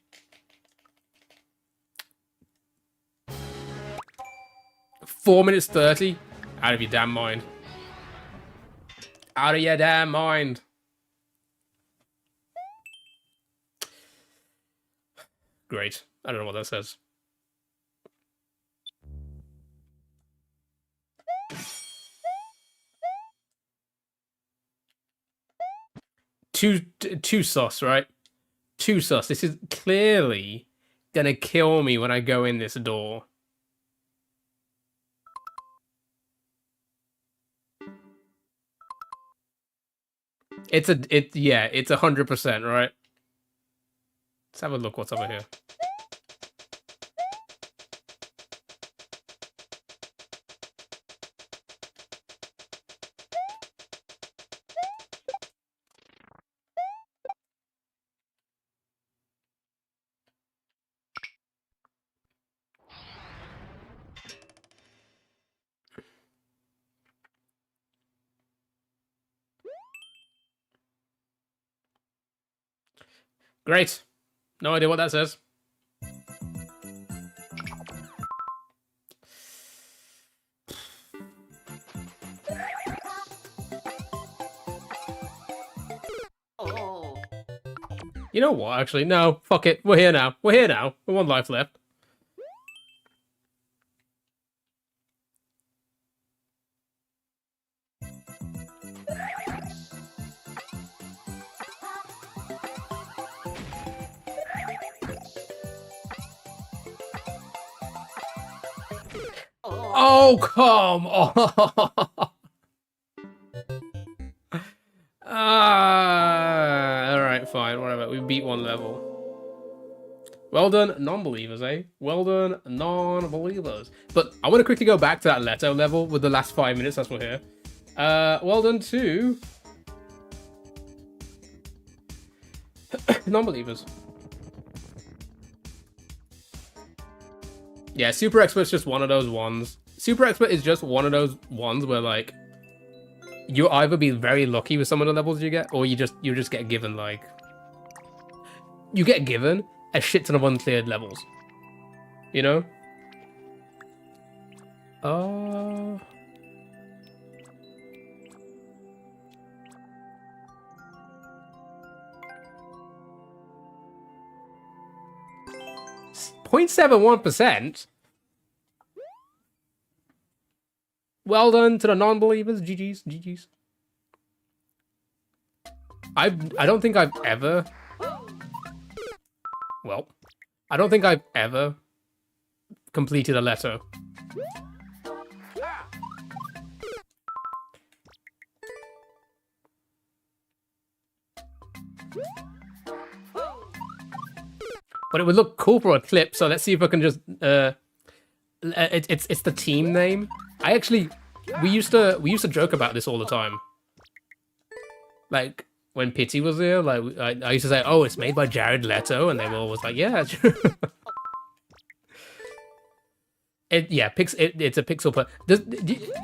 A: Four minutes 30? Out of your damn mind. Out of your damn mind. Great. I don't know what that says. Too sus, right? Too sus. This is clearly gonna kill me when I go in this door. It's 100%, right? Let's have a look what's over here. Great. No idea what that says. You know what, actually? No, fuck it. We're here now. We're here now. We're 1 life left. Oh, come on! Alright, fine, whatever. We beat 1 level. Well done, non-believers, eh? Well done, non-believers. But I want to quickly go back to that Leto level with the last 5 minutes, that's what we're here. Well done to... non-believers. Yeah, Super Expert's just one of those ones. Super Expert is just one of those ones where, like, you either be very lucky with some of the levels you get, or you just get given, like... You get given a shit ton of uncleared levels. You know? 0.71%? Well done to the non-believers. GG's, GG's. I don't think I've ever... Well, I don't think I've ever completed a letter. But it would look cool for a clip, so let's see if I can just... It's the team name. We used to joke about this all the time. Like, when Pity was there, like, I used to say, oh, it's made by Jared Leto, and they were always like, yeah, it's true. It's a pixel per.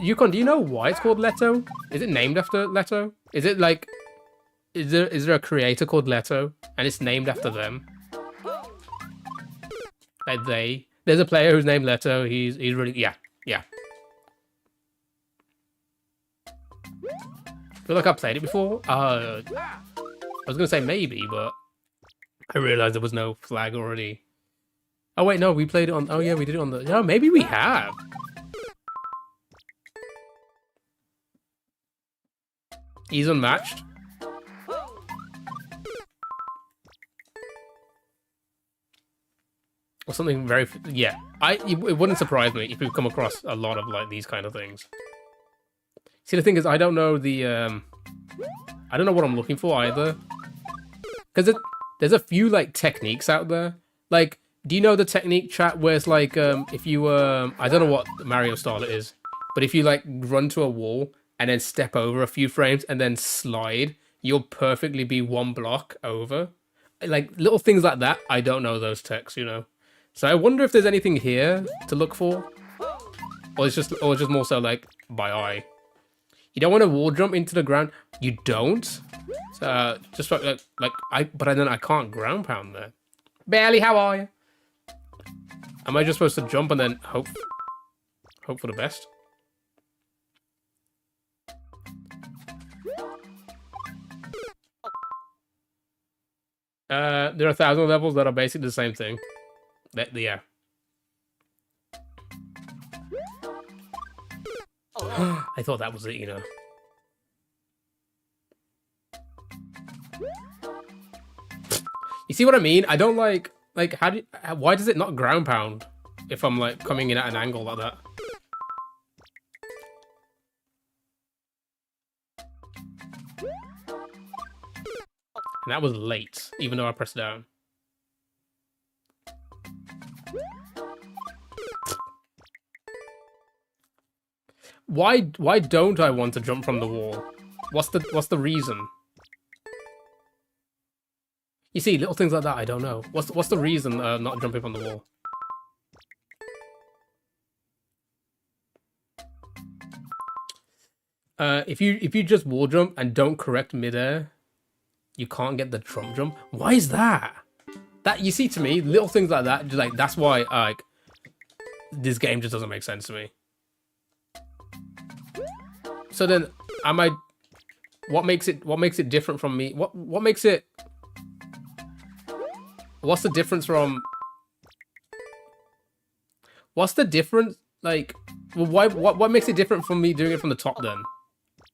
A: Yukon, do you know why it's called Leto? Is it named after Leto? Is it like, is there a creator called Leto and it's named after them? Like there's a player who's named Leto. He's really yeah. I feel like I played it before. I was gonna say maybe, but I realized there was no flag already. Oh wait, no, we played it on. Oh yeah, we did it on the. No, maybe we have. He's unmatched. Or something very. Yeah, it wouldn't surprise me if we come across a lot of like these kind of things. See, the thing is, I don't know the. I don't know what I'm looking for either. Because there's a few like techniques out there. Like, do you know the technique, chat, where it's like if you I don't know what Mario style it is, but if you like run to a wall and then step over a few frames and then slide, you'll perfectly be one block over. Like little things like that. I don't know those techs, you know. So I wonder if there's anything here to look for, or it's just more so like by eye. You don't want to wall jump into the ground. You don't. So just but then I can't ground pound there. Barely. How are you? Am I just supposed to jump and then hope for the best? There are 1,000 levels that are basically the same thing. Yeah. I thought that was it, you know. You see what I mean? I don't like why does it not ground pound if I'm like coming in at an angle like that? And that was late, even though I pressed down. Why don't I want to jump from the wall? What's the reason? You see, little things like that, I don't know. What's the reason not jumping from the wall? If you just wall jump and don't correct midair, you can't get the trump jump. Why is that? That, you see, to me, little things like that, just like that's why like this game just doesn't make sense to me. So then, what makes it different from me? What makes it? What's the difference from? What's the difference? Like, well, what makes it different from me doing it from the top then?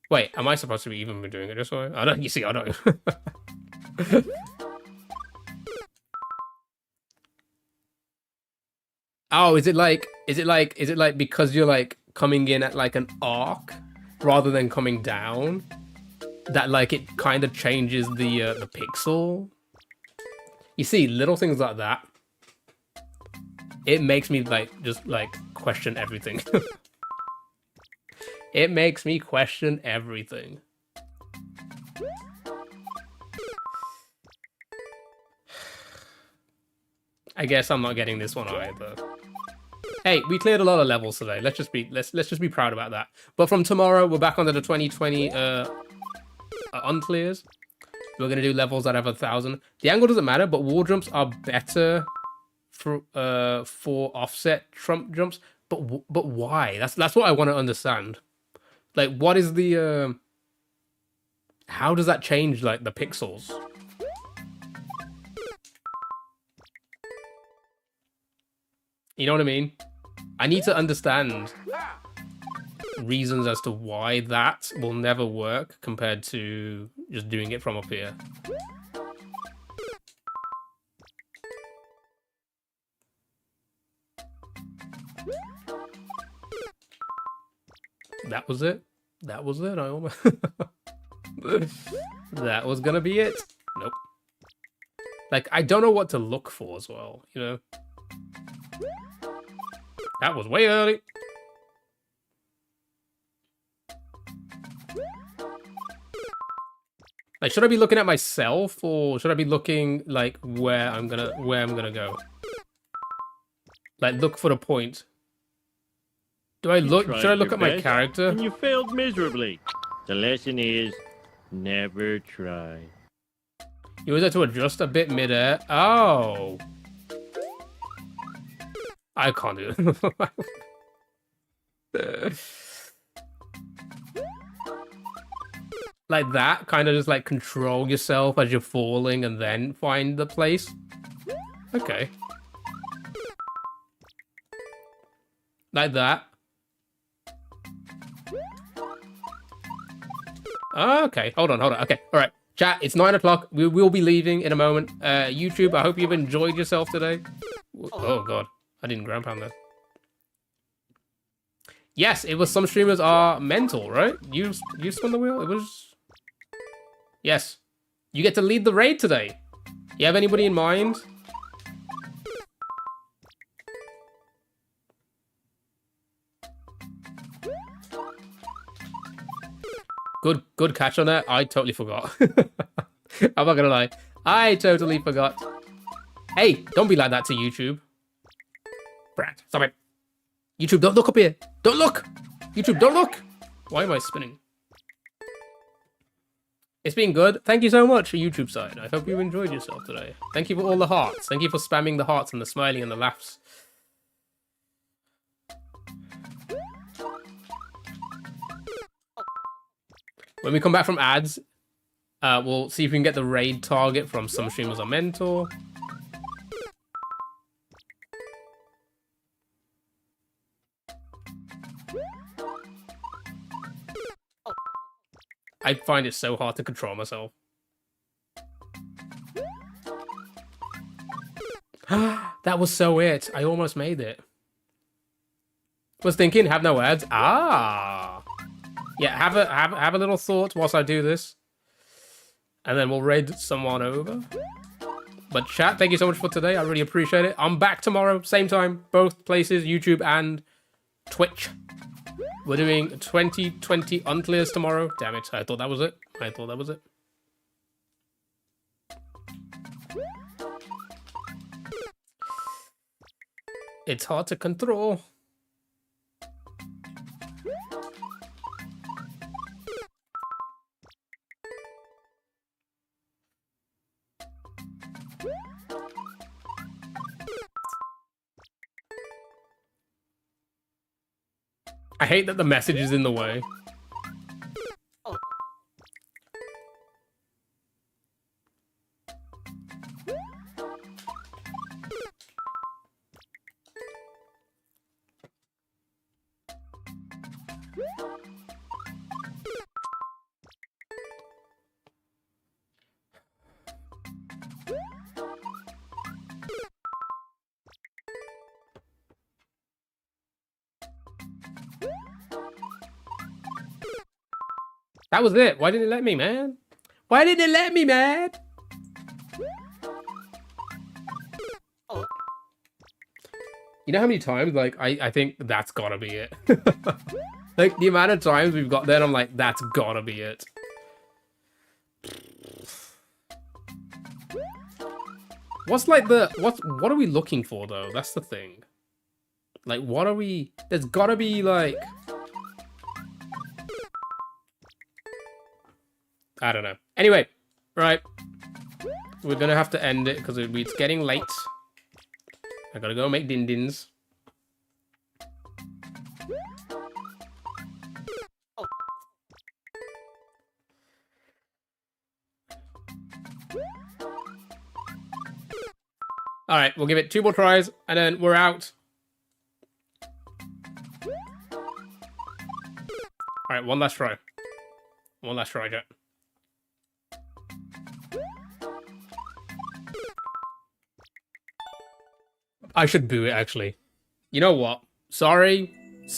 A: Wait, am I supposed to be even doing it this way? I don't. You see, I don't. Oh, is it like because you're like coming in at like an arc rather than coming down, that like it kind of changes the pixel? You see, little things like that, it makes me like just like question everything. It makes me question everything. I guess I'm not getting this one either. Hey, we cleared a lot of levels today. Let's just be proud about that. But from tomorrow, we're back onto the 2020 unclears. We're gonna do levels that have 1,000. The angle doesn't matter, but wall jumps are better for offset trump jumps. But why? That's what I want to understand. Like, what is the how does that change like the pixels? You know what I mean? I need to understand reasons as to why that will never work compared to just doing it from up here. That was it. That was it. I almost that was gonna be it. Nope. Like, I don't know what to look for as well, you know? That was way early. Like, should I be looking at myself, or should I be looking like where I'm gonna go? Like, look for the point. Do I
Q: You
A: look?
Q: tried
A: Should I look
Q: your
A: at my
Q: best,
A: character?
Q: And you failed miserably. The lesson is never try.
A: You always have to adjust a bit mid-air. Oh. I can't do it. Like that, kind of just like control yourself as you're falling and then find the place. Okay. Like that. Okay, hold on. Okay, all right. Chat, it's 9 o'clock. We will be leaving in a moment. YouTube, I hope you've enjoyed yourself today. Oh, God. I didn't ground pound that. Yes, it was some streamers are mental, right? You spun the wheel? It was... Yes. You get to lead the raid today. You have anybody in mind? Good catch on that. I totally forgot. I'm not gonna lie. I totally forgot. Hey, don't be like that to YouTube. Brad, stop it. YouTube, don't look up here. Don't look. YouTube, don't look. Why am I spinning? It's been good. Thank you so much for YouTube side. I hope you enjoyed yourself today. Thank you for all the hearts. Thank you for spamming the hearts and the smiling and the laughs. When we come back from ads, we'll see if we can get the raid target from some streamers or mentor. I find it so hard to control myself. That was so it. I almost made it. Was thinking, have no ads. Ah. Yeah, have a little thought whilst I do this. And then we'll raid someone over. But chat, thank you so much for today. I really appreciate it. I'm back tomorrow, same time, both places, YouTube and Twitch. We're doing 2020 unclears tomorrow. Damn it, I thought that was it. It's hard to control. I hate that the message is in the way. That was it. Why didn't it let me, man? Why didn't it let me, man? You know how many times, like, I think that's gotta be it. Like, the amount of times we've got there, I'm like, that's gotta be it. What's like the... What are we looking for, though? That's the thing. Like, what are we... There's gotta be, like... I don't know. Anyway, right. We're gonna have to end it because it's getting late. I gotta go make din-dins. Alright, we'll give it 2 more tries and then we're out. Alright, one last try. One last try, Jack. I should boo it, actually. You know what? Sorry.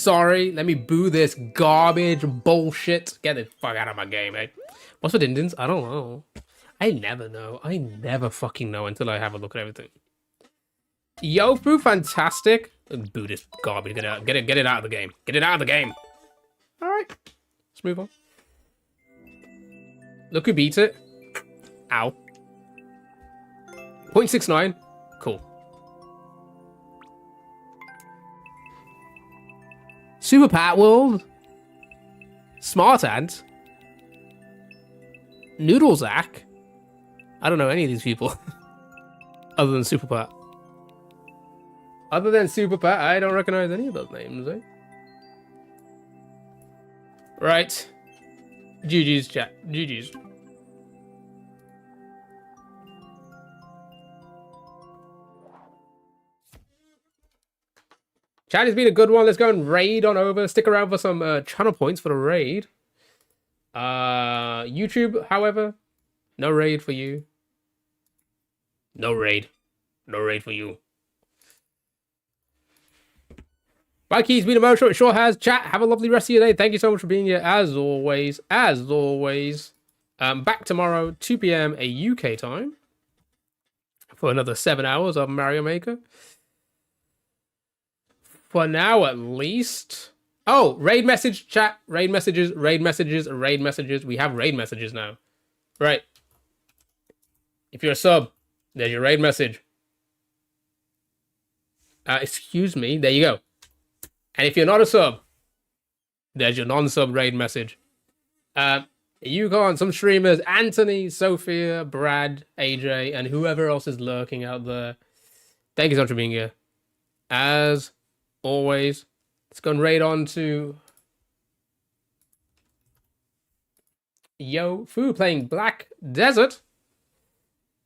A: Let me boo this garbage bullshit. Get the fuck out of my game, eh? What's for Dindins? I don't know. I never know. I never fucking know until I have a look at everything. Yofu, fantastic. Boo this garbage. Get it out. Get it out of the game. Get it out of the game. Alright. Let's move on. Look who beat it. Ow. 0.69. Cool. Super Pat World. Smart Ant. Noodlezack. I don't know any of these people. Other than Super Pat. Other than Super Pat, I don't recognize any of those names, eh? Right. GG's, chat. GG's. Chat has been a good one. Let's go and raid on over. Stick around for some channel points for the raid. YouTube, however, no raid for you. No raid. No raid for you. Mikey's been emotional. It sure has. Chat, have a lovely rest of your day. Thank you so much for being here. As always. As always. Back tomorrow, 2 p.m. a UK time. For another 7 hours of Mario Maker. For now, at least. Oh, raid message, chat. Raid messages, raid messages, raid messages. We have raid messages now. Right. If you're a sub, there's your raid message. Excuse me. There you go. And if you're not a sub, there's your non-sub raid message. Yukon, some streamers, Anthony, Sophia, Brad, AJ, and whoever else is lurking out there. Thank you so much for being here. As always, let's go and raid on to Yo Fu playing Black Desert.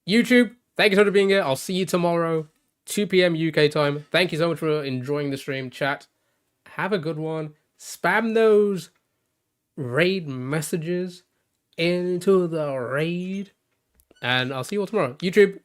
A: YouTube, thank you so much for being here. I'll see you tomorrow, 2 p.m. UK time. Thank you so much for enjoying the stream, chat. Have a good one. Spam those raid messages into the raid. And I'll see you all tomorrow. YouTube,